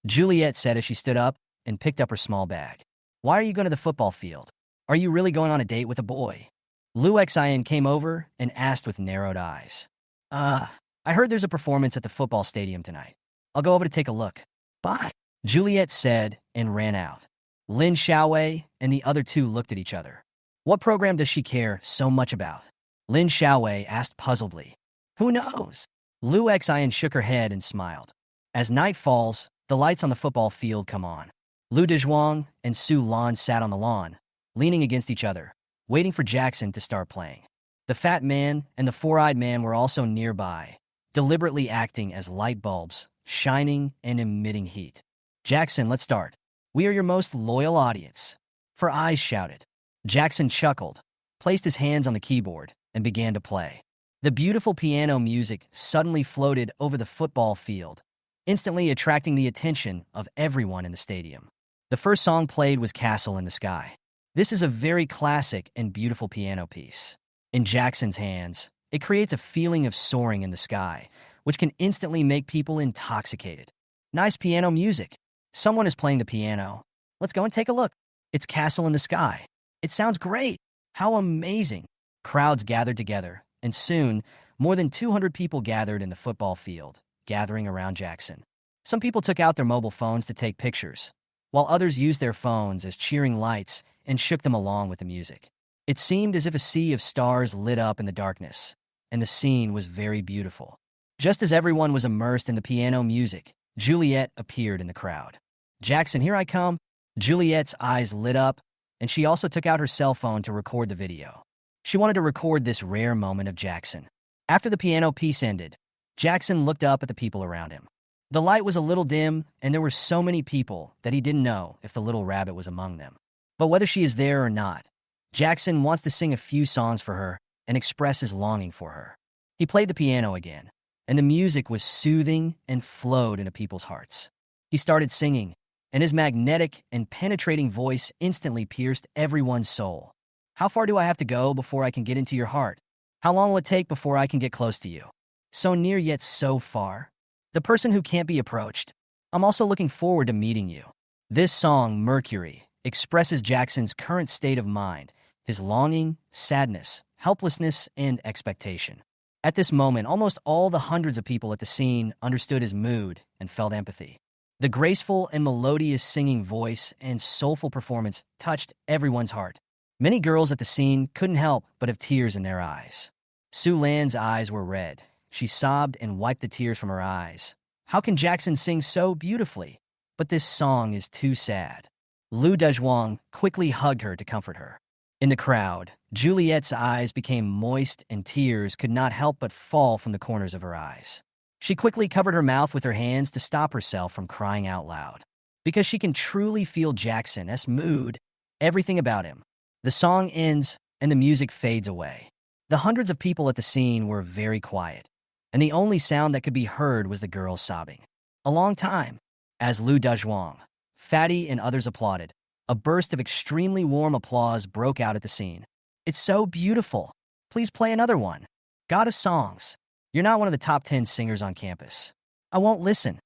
Juliet said as she stood up and picked up her small bag. Why are you going to the football field? Are you really going on a date with a boy? Lu Xian came over and asked with narrowed eyes. I heard there's a performance at the football stadium tonight. I'll go over to take a look. Bye, Juliet said and ran out. Lin Xiaowei and the other two looked at each other. What program does she care so much about? Lin Xiaowei asked puzzledly. Who knows? Lu Xian shook her head and smiled. As night falls, the lights on the football field come on. Lu Dezhuang and Su Lan sat on the lawn, leaning against each other, waiting for Jackson to start playing. The fat man and the four-eyed man were also nearby, deliberately acting as light bulbs, shining and emitting heat. Jackson, let's start. We are your most loyal audience. For Eyes shouted. Jackson chuckled, placed his hands on the keyboard, and began to play. The beautiful piano music suddenly floated over the football field, instantly attracting the attention of everyone in the stadium. The first song played was Castle in the Sky. This is a very classic and beautiful piano piece. In Jackson's hands, it creates a feeling of soaring in the sky, which can instantly make people intoxicated. Nice piano music. Someone is playing the piano. Let's go and take a look. It's Castle in the Sky. It sounds great. How amazing. Crowds gathered together, and soon, more than 200 people gathered in the football field, gathering around Jackson. Some people took out their mobile phones to take pictures, while others used their phones as cheering lights and shook them along with the music. It seemed as if a sea of stars lit up in the darkness, and the scene was very beautiful. Just as everyone was immersed in the piano music, Juliet appeared in the crowd. "Jackson, here I come." Juliet's eyes lit up, and she also took out her cell phone to record the video. She wanted to record this rare moment of Jackson. After the piano piece ended, Jackson looked up at the people around him. The light was a little dim, and there were so many people that he didn't know if the little rabbit was among them. But whether she is there or not, Jackson wants to sing a few songs for her and express his longing for her. He played the piano again, and the music was soothing and flowed into people's hearts. He started singing, and his magnetic and penetrating voice instantly pierced everyone's soul. "How far do I have to go before I can get into your heart? How long will it take before I can get close to you? So near yet so far. The person who can't be approached. I'm also looking forward to meeting you." This song, Mercury, expresses Jackson's current state of mind, his longing, sadness, helplessness, and expectation. At this moment, almost all the hundreds of people at the scene understood his mood and felt empathy. The graceful and melodious singing voice and soulful performance touched everyone's heart. Many girls at the scene couldn't help but have tears in their eyes. Sue Lan's eyes were red. She sobbed and wiped the tears from her eyes. How can Jackson sing so beautifully? But this song is too sad. Lu Dezhuang quickly hugged her to comfort her. In the crowd, Juliet's eyes became moist and tears could not help but fall from the corners of her eyes. She quickly covered her mouth with her hands to stop herself from crying out loud. Because she can truly feel Jackson's mood, everything about him. The song ends and the music fades away. The hundreds of people at the scene were very quiet, and the only sound that could be heard was the girls sobbing. A long time, as Lu Dezhuang, Fatty, and others applauded, a burst of extremely warm applause broke out at the scene. "It's so beautiful. Please play another one. Goddess songs. You're not one of the top 10 singers on campus. I won't listen.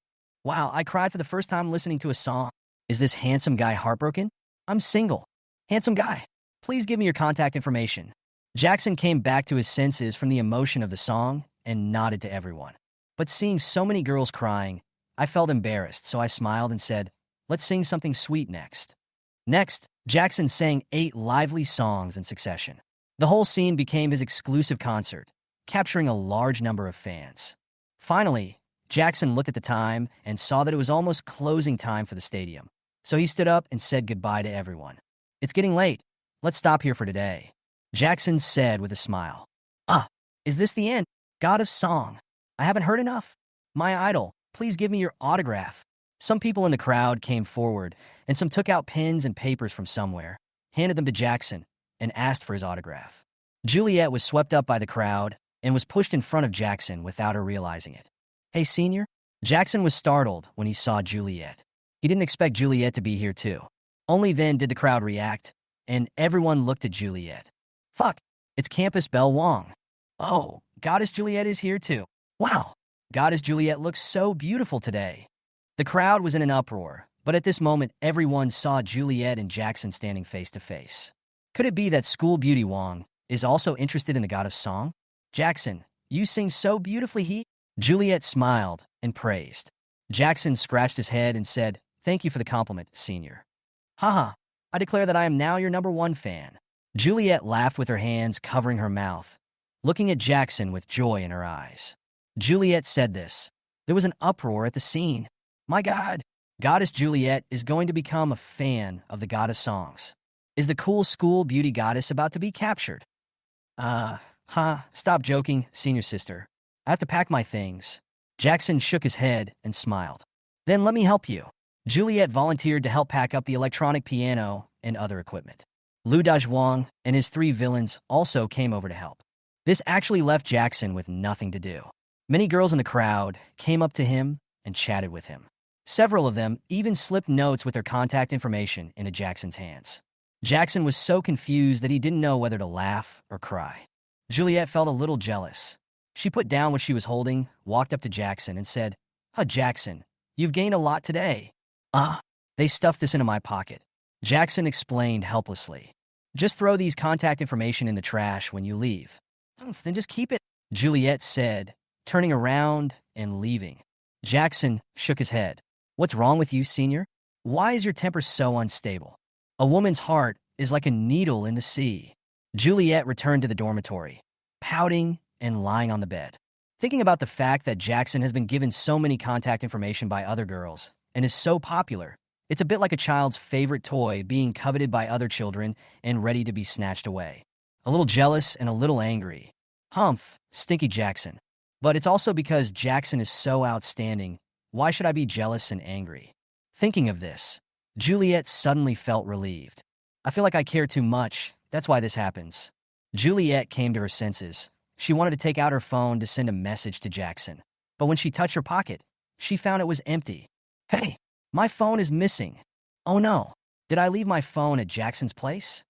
Wow, I cried for the first time listening to a song. Is this handsome guy heartbroken? I'm single. Handsome guy, please give me your contact information." Jackson came back to his senses from the emotion of the song and nodded to everyone. But seeing so many girls crying, I felt embarrassed, so I smiled and said, "Let's sing something sweet next." Next, Jackson sang 8 lively songs in succession. The whole scene became his exclusive concert, capturing a large number of fans. Finally, Jackson looked at the time and saw that it was almost closing time for the stadium. So he stood up and said goodbye to everyone. "It's getting late. Let's stop here for today," Jackson said with a smile. "Ah, is this the end? God of Song. I haven't heard enough. My idol, please give me your autograph." Some people in the crowd came forward, and some took out pens and papers from somewhere, handed them to Jackson, and asked for his autograph. Juliet was swept up by the crowd and was pushed in front of Jackson without her realizing it. "Hey, senior?" Jackson was startled when he saw Juliet. He didn't expect Juliet to be here too. Only then did the crowd react, and everyone looked at Juliet. Fuck, it's Campus Belle Wong. Oh, Goddess Juliet is here too. Wow, Goddess Juliet looks so beautiful today. The crowd was in an uproar, but at this moment everyone saw Juliet and Jackson standing face to face. Could it be that School Beauty Wong is also interested in the God of Song? "Jackson, you sing so beautifully." Juliet smiled and praised. Jackson scratched his head and said, "Thank you for the compliment, senior." "Haha, I declare that I am now your #1 fan." Juliet laughed with her hands covering her mouth, looking at Jackson with joy in her eyes. Juliet said this. There was an uproar at the scene. My God, Goddess Juliet is going to become a fan of the God of Songs. Is the cool school beauty goddess about to be captured? Stop joking, senior sister. I have to pack my things. Jackson shook his head and smiled. Then let me help you. Juliet volunteered to help pack up the electronic piano and other equipment. Lu Dazhuang and his three villains also came over to help. This actually left Jackson with nothing to do. Many girls in the crowd came up to him and chatted with him. Several of them even slipped notes with their contact information into Jackson's hands. Jackson was so confused that he didn't know whether to laugh or cry. Juliet felt a little jealous. She put down what she was holding, walked up to Jackson, and said, Jackson, you've gained a lot today." They stuffed this into my pocket." Jackson explained helplessly. "Just throw these contact information in the trash when you leave." Then just keep it," Juliet said, turning around and leaving. Jackson shook his head. "What's wrong with you, senior? Why is your temper so unstable? A woman's heart is like a needle in the sea." Juliet returned to the dormitory, pouting and lying on the bed. Thinking about the fact that Jackson has been given so many contact information by other girls and is so popular, it's a bit like a child's favorite toy being coveted by other children and ready to be snatched away. A little jealous and a little angry. Humph, stinky Jackson. But it's also because Jackson is so outstanding. Why should I be jealous and angry? Thinking of this, Juliet suddenly felt relieved. I feel like I care too much. That's why this happens. Juliet came to her senses. She wanted to take out her phone to send a message to Jackson. But when she touched her pocket, she found it was empty. "Hey, my phone is missing. Oh no, did I leave my phone at Jackson's place?"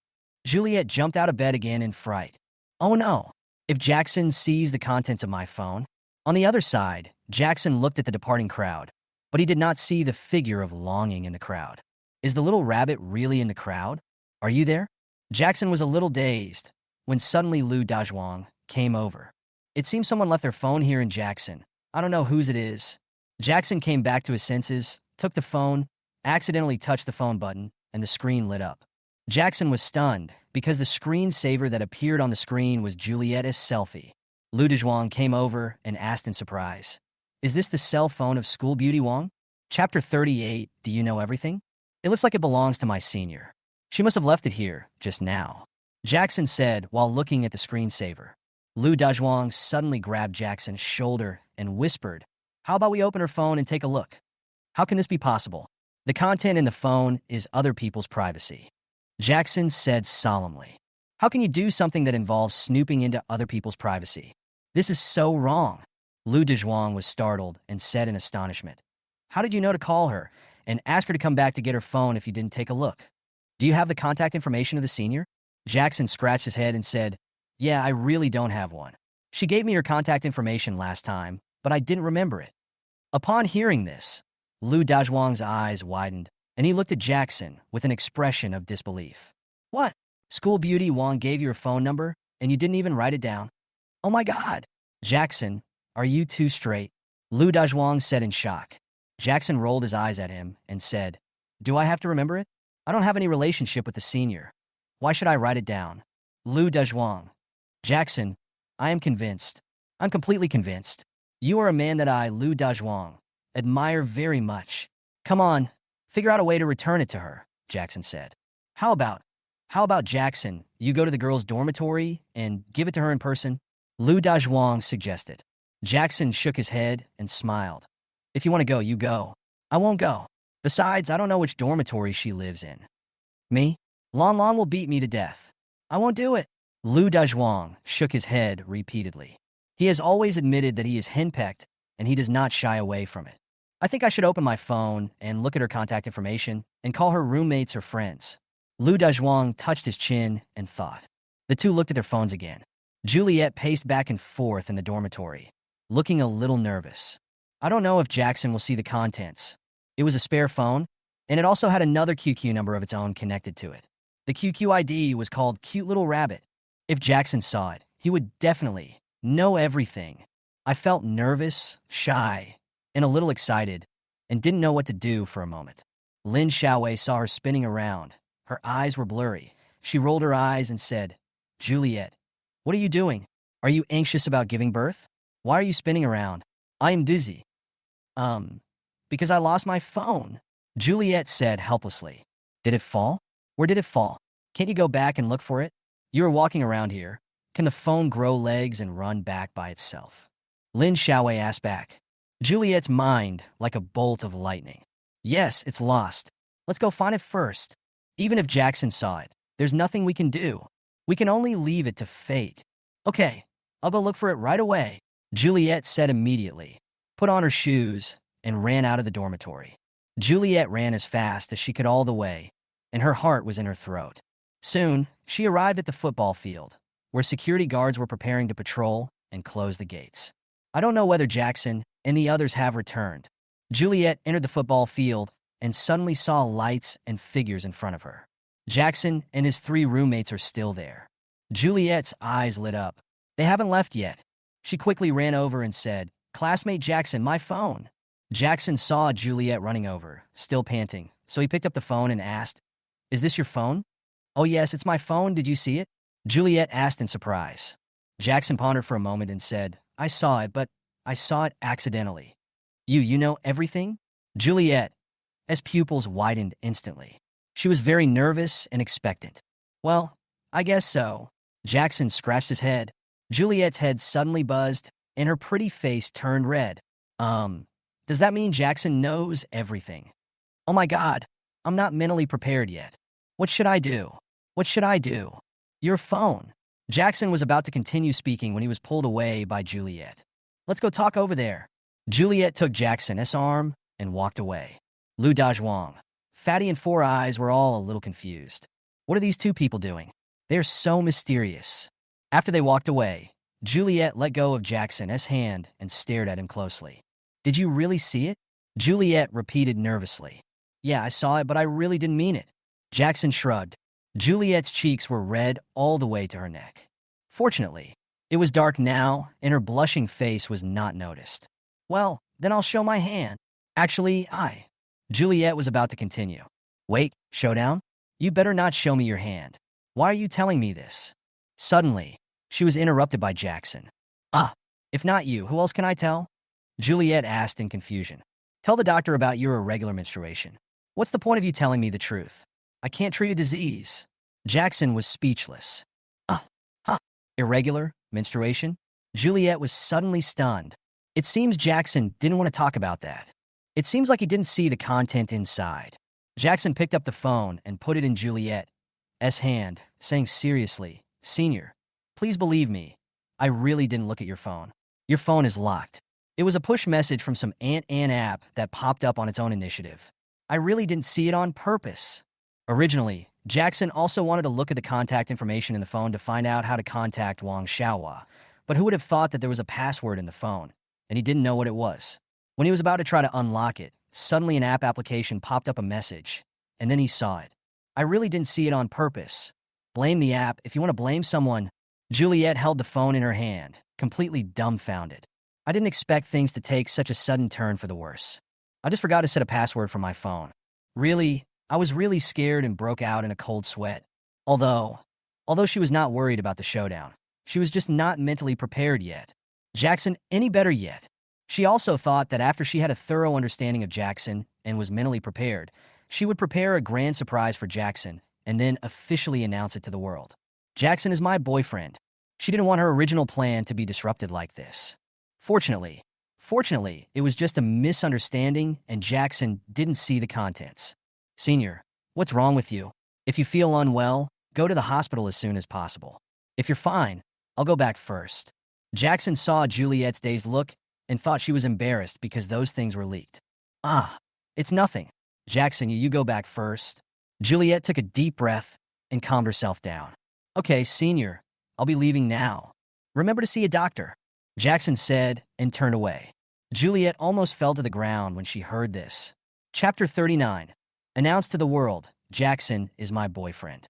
Juliet jumped out of bed again in fright. "Oh no, if Jackson sees the contents of my phone." On the other side, Jackson looked at the departing crowd, but he did not see the figure of longing in the crowd. Is the little rabbit really in the crowd? Are you there? Jackson was a little dazed when suddenly Lu Dazhuang came over. It seems someone left their phone here in Jackson. I don't know whose it is. Jackson came back to his senses, took the phone, accidentally touched the phone button, and the screen lit up. Jackson was stunned because the screensaver that appeared on the screen was Juliet's selfie. Lu Dazhuang came over and asked in surprise, "Is this the cell phone of School Beauty Wang?" Chapter 38, Do You Know Everything? "It looks like it belongs to my senior. She must have left it here just now," Jackson said while looking at the screensaver. Lu Dazhuang suddenly grabbed Jackson's shoulder and whispered, "How about we open her phone and take a look?" "How can this be possible? The content in the phone is other people's privacy," Jackson said solemnly. "How can you do something that involves snooping into other people's privacy? This is so wrong." Lu Dazhuang was startled and said in astonishment, "How did you know to call her and ask her to come back to get her phone if you didn't take a look? Do you have the contact information of the senior?" Jackson scratched his head and said, "Yeah, I really don't have one. She gave me her contact information last time, but I didn't remember it." Upon hearing this, Lu Dazhuang's eyes widened, and he looked at Jackson with an expression of disbelief. "What? School Beauty Wang gave you her phone number, and you didn't even write it down? Oh my God! Jackson, are you too straight?" Lu Dazhuang said in shock. Jackson rolled his eyes at him and said, "Do I have to remember it? I don't have any relationship with the senior. Why should I write it down?" Lu Dazhuang. "Jackson, I am convinced. I'm completely convinced. You are a man that I, Lu Dazhuang, admire very much. Come on, figure out a way to return it to her," Jackson said. How about Jackson, you go to the girls' dormitory and give it to her in person?" Lu Dazhuang suggested. Jackson shook his head and smiled. "If you want to go, you go. I won't go. Besides, I don't know which dormitory she lives in." "Me? Lon Lon will beat me to death. I won't do it." Lu Dazhuang shook his head repeatedly. He has always admitted that he is henpecked, and he does not shy away from it. "I think I should open my phone and look at her contact information and call her roommates or friends." Lu Dazhuang touched his chin and thought. The two looked at their phones again. Juliet paced back and forth in the dormitory, looking a little nervous. I don't know if Jackson will see the contents. It was a spare phone, and it also had another QQ number of its own connected to it. The QQ ID was called Cute Little Rabbit. If Jackson saw it, he would definitely know everything. I felt nervous, shy, and a little excited, and didn't know what to do for a moment. Lin Xiaowei saw her spinning around. Her eyes were blurry. She rolled her eyes and said, "Juliet, what are you doing? Are you anxious about giving birth? Why are you spinning around?" "I am dizzy." Because I lost my phone," Juliet said helplessly. "Did it fall? Where did it fall? Can't you go back and look for it? You are walking around here. Can the phone grow legs and run back by itself?" Lin Xiaowei asked back. Juliet's mind like a bolt of lightning. "Yes, it's lost. Let's go find it first." Even if Jackson saw it, There's nothing we can do. We can only leave it to fate. Okay, I'll go look for it right away, Juliet said immediately, put on her shoes, and ran out of the dormitory. Juliet ran as fast as she could all the way, and her heart was in her throat. Soon, she arrived at the football field, where security guards were preparing to patrol and close the gates. I don't know whether Jackson and the others have returned. Juliet entered the football field and suddenly saw lights and figures in front of her. Jackson and his 3 roommates are still there. Juliet's eyes lit up. They haven't left yet. She quickly ran over and said, "Classmate Jackson, my phone." Jackson saw Juliet running over, still panting, so he picked up the phone and asked, "Is this your phone?" "Oh yes, it's my phone. Did you see it?" Juliet asked in surprise. Jackson pondered for a moment and said, "I saw it, but I saw it accidentally." You know everything?" Juliet's pupils widened instantly. She was very nervous and expectant. "Well, I guess so." Jackson scratched his head. Juliet's head suddenly buzzed, and her pretty face turned red. Does that mean Jackson knows everything?" "Oh my God, I'm not mentally prepared yet. What should I do? What should I do?" "Your phone." Jackson was about to continue speaking when he was pulled away by Juliet. "Let's go talk over there." Juliet took Jackson's arm and walked away. Lu Dazhuang, Fatty and Four Eyes were all a little confused. What are these 2 people doing? They're so mysterious. After they walked away, Juliet let go of Jackson's hand and stared at him closely. "Did you really see it?" Juliet repeated nervously. "Yeah, I saw it, but I really didn't mean it." Jackson shrugged. Juliet's cheeks were red all the way to her neck. Fortunately, it was dark now, and her blushing face was not noticed. "Well, then I'll show my hand. Actually, Juliet was about to continue. "Wait, showdown? You better not show me your hand. Why are you telling me this?" Suddenly, she was interrupted by Jackson. If not you, who else can I tell?" Juliet asked in confusion. "Tell the doctor about your irregular menstruation. What's the point of you telling me the truth? I can't treat a disease." Jackson was speechless. Irregular menstruation? Juliet was suddenly stunned. It seems Jackson didn't want to talk about that. It seems like he didn't see the content inside. Jackson picked up the phone and put it in Juliet's hand, saying seriously, "Senior, please believe me. I really didn't look at your phone. Your phone is locked." It was a push message from some Aunt Ann app that popped up on its own initiative. "I really didn't see it on purpose." Originally, Jackson also wanted to look at the contact information in the phone to find out how to contact Wang Xiaohua, but who would have thought that there was a password in the phone, and he didn't know what it was. When he was about to try to unlock it, suddenly an app application popped up a message, and then he saw it. "I really didn't see it on purpose. Blame the app if you want to blame someone." Juliet held the phone in her hand, completely dumbfounded. "I didn't expect things to take such a sudden turn for the worse. I just forgot to set a password for my phone. Really, I was really scared and broke out in a cold sweat." Although she was not worried about the showdown, she was just not mentally prepared yet. Jackson any better yet. She also thought that after she had a thorough understanding of Jackson and was mentally prepared, she would prepare a grand surprise for Jackson and then officially announce it to the world. "Jackson is my boyfriend." She didn't want her original plan to be disrupted like this. Fortunately, it was just a misunderstanding and Jackson didn't see the contents. "Senior, what's wrong with you? If you feel unwell, go to the hospital as soon as possible. If you're fine, I'll go back first." Jackson saw Juliet's dazed look and thought she was embarrassed because those things were leaked. It's nothing. Jackson, you go back first." Juliet took a deep breath and calmed herself down. "Okay, Senior, I'll be leaving now. Remember to see a doctor," Jackson said and turned away. Juliet almost fell to the ground when she heard this. Chapter 39. Announced to the world, "Jackson is my boyfriend."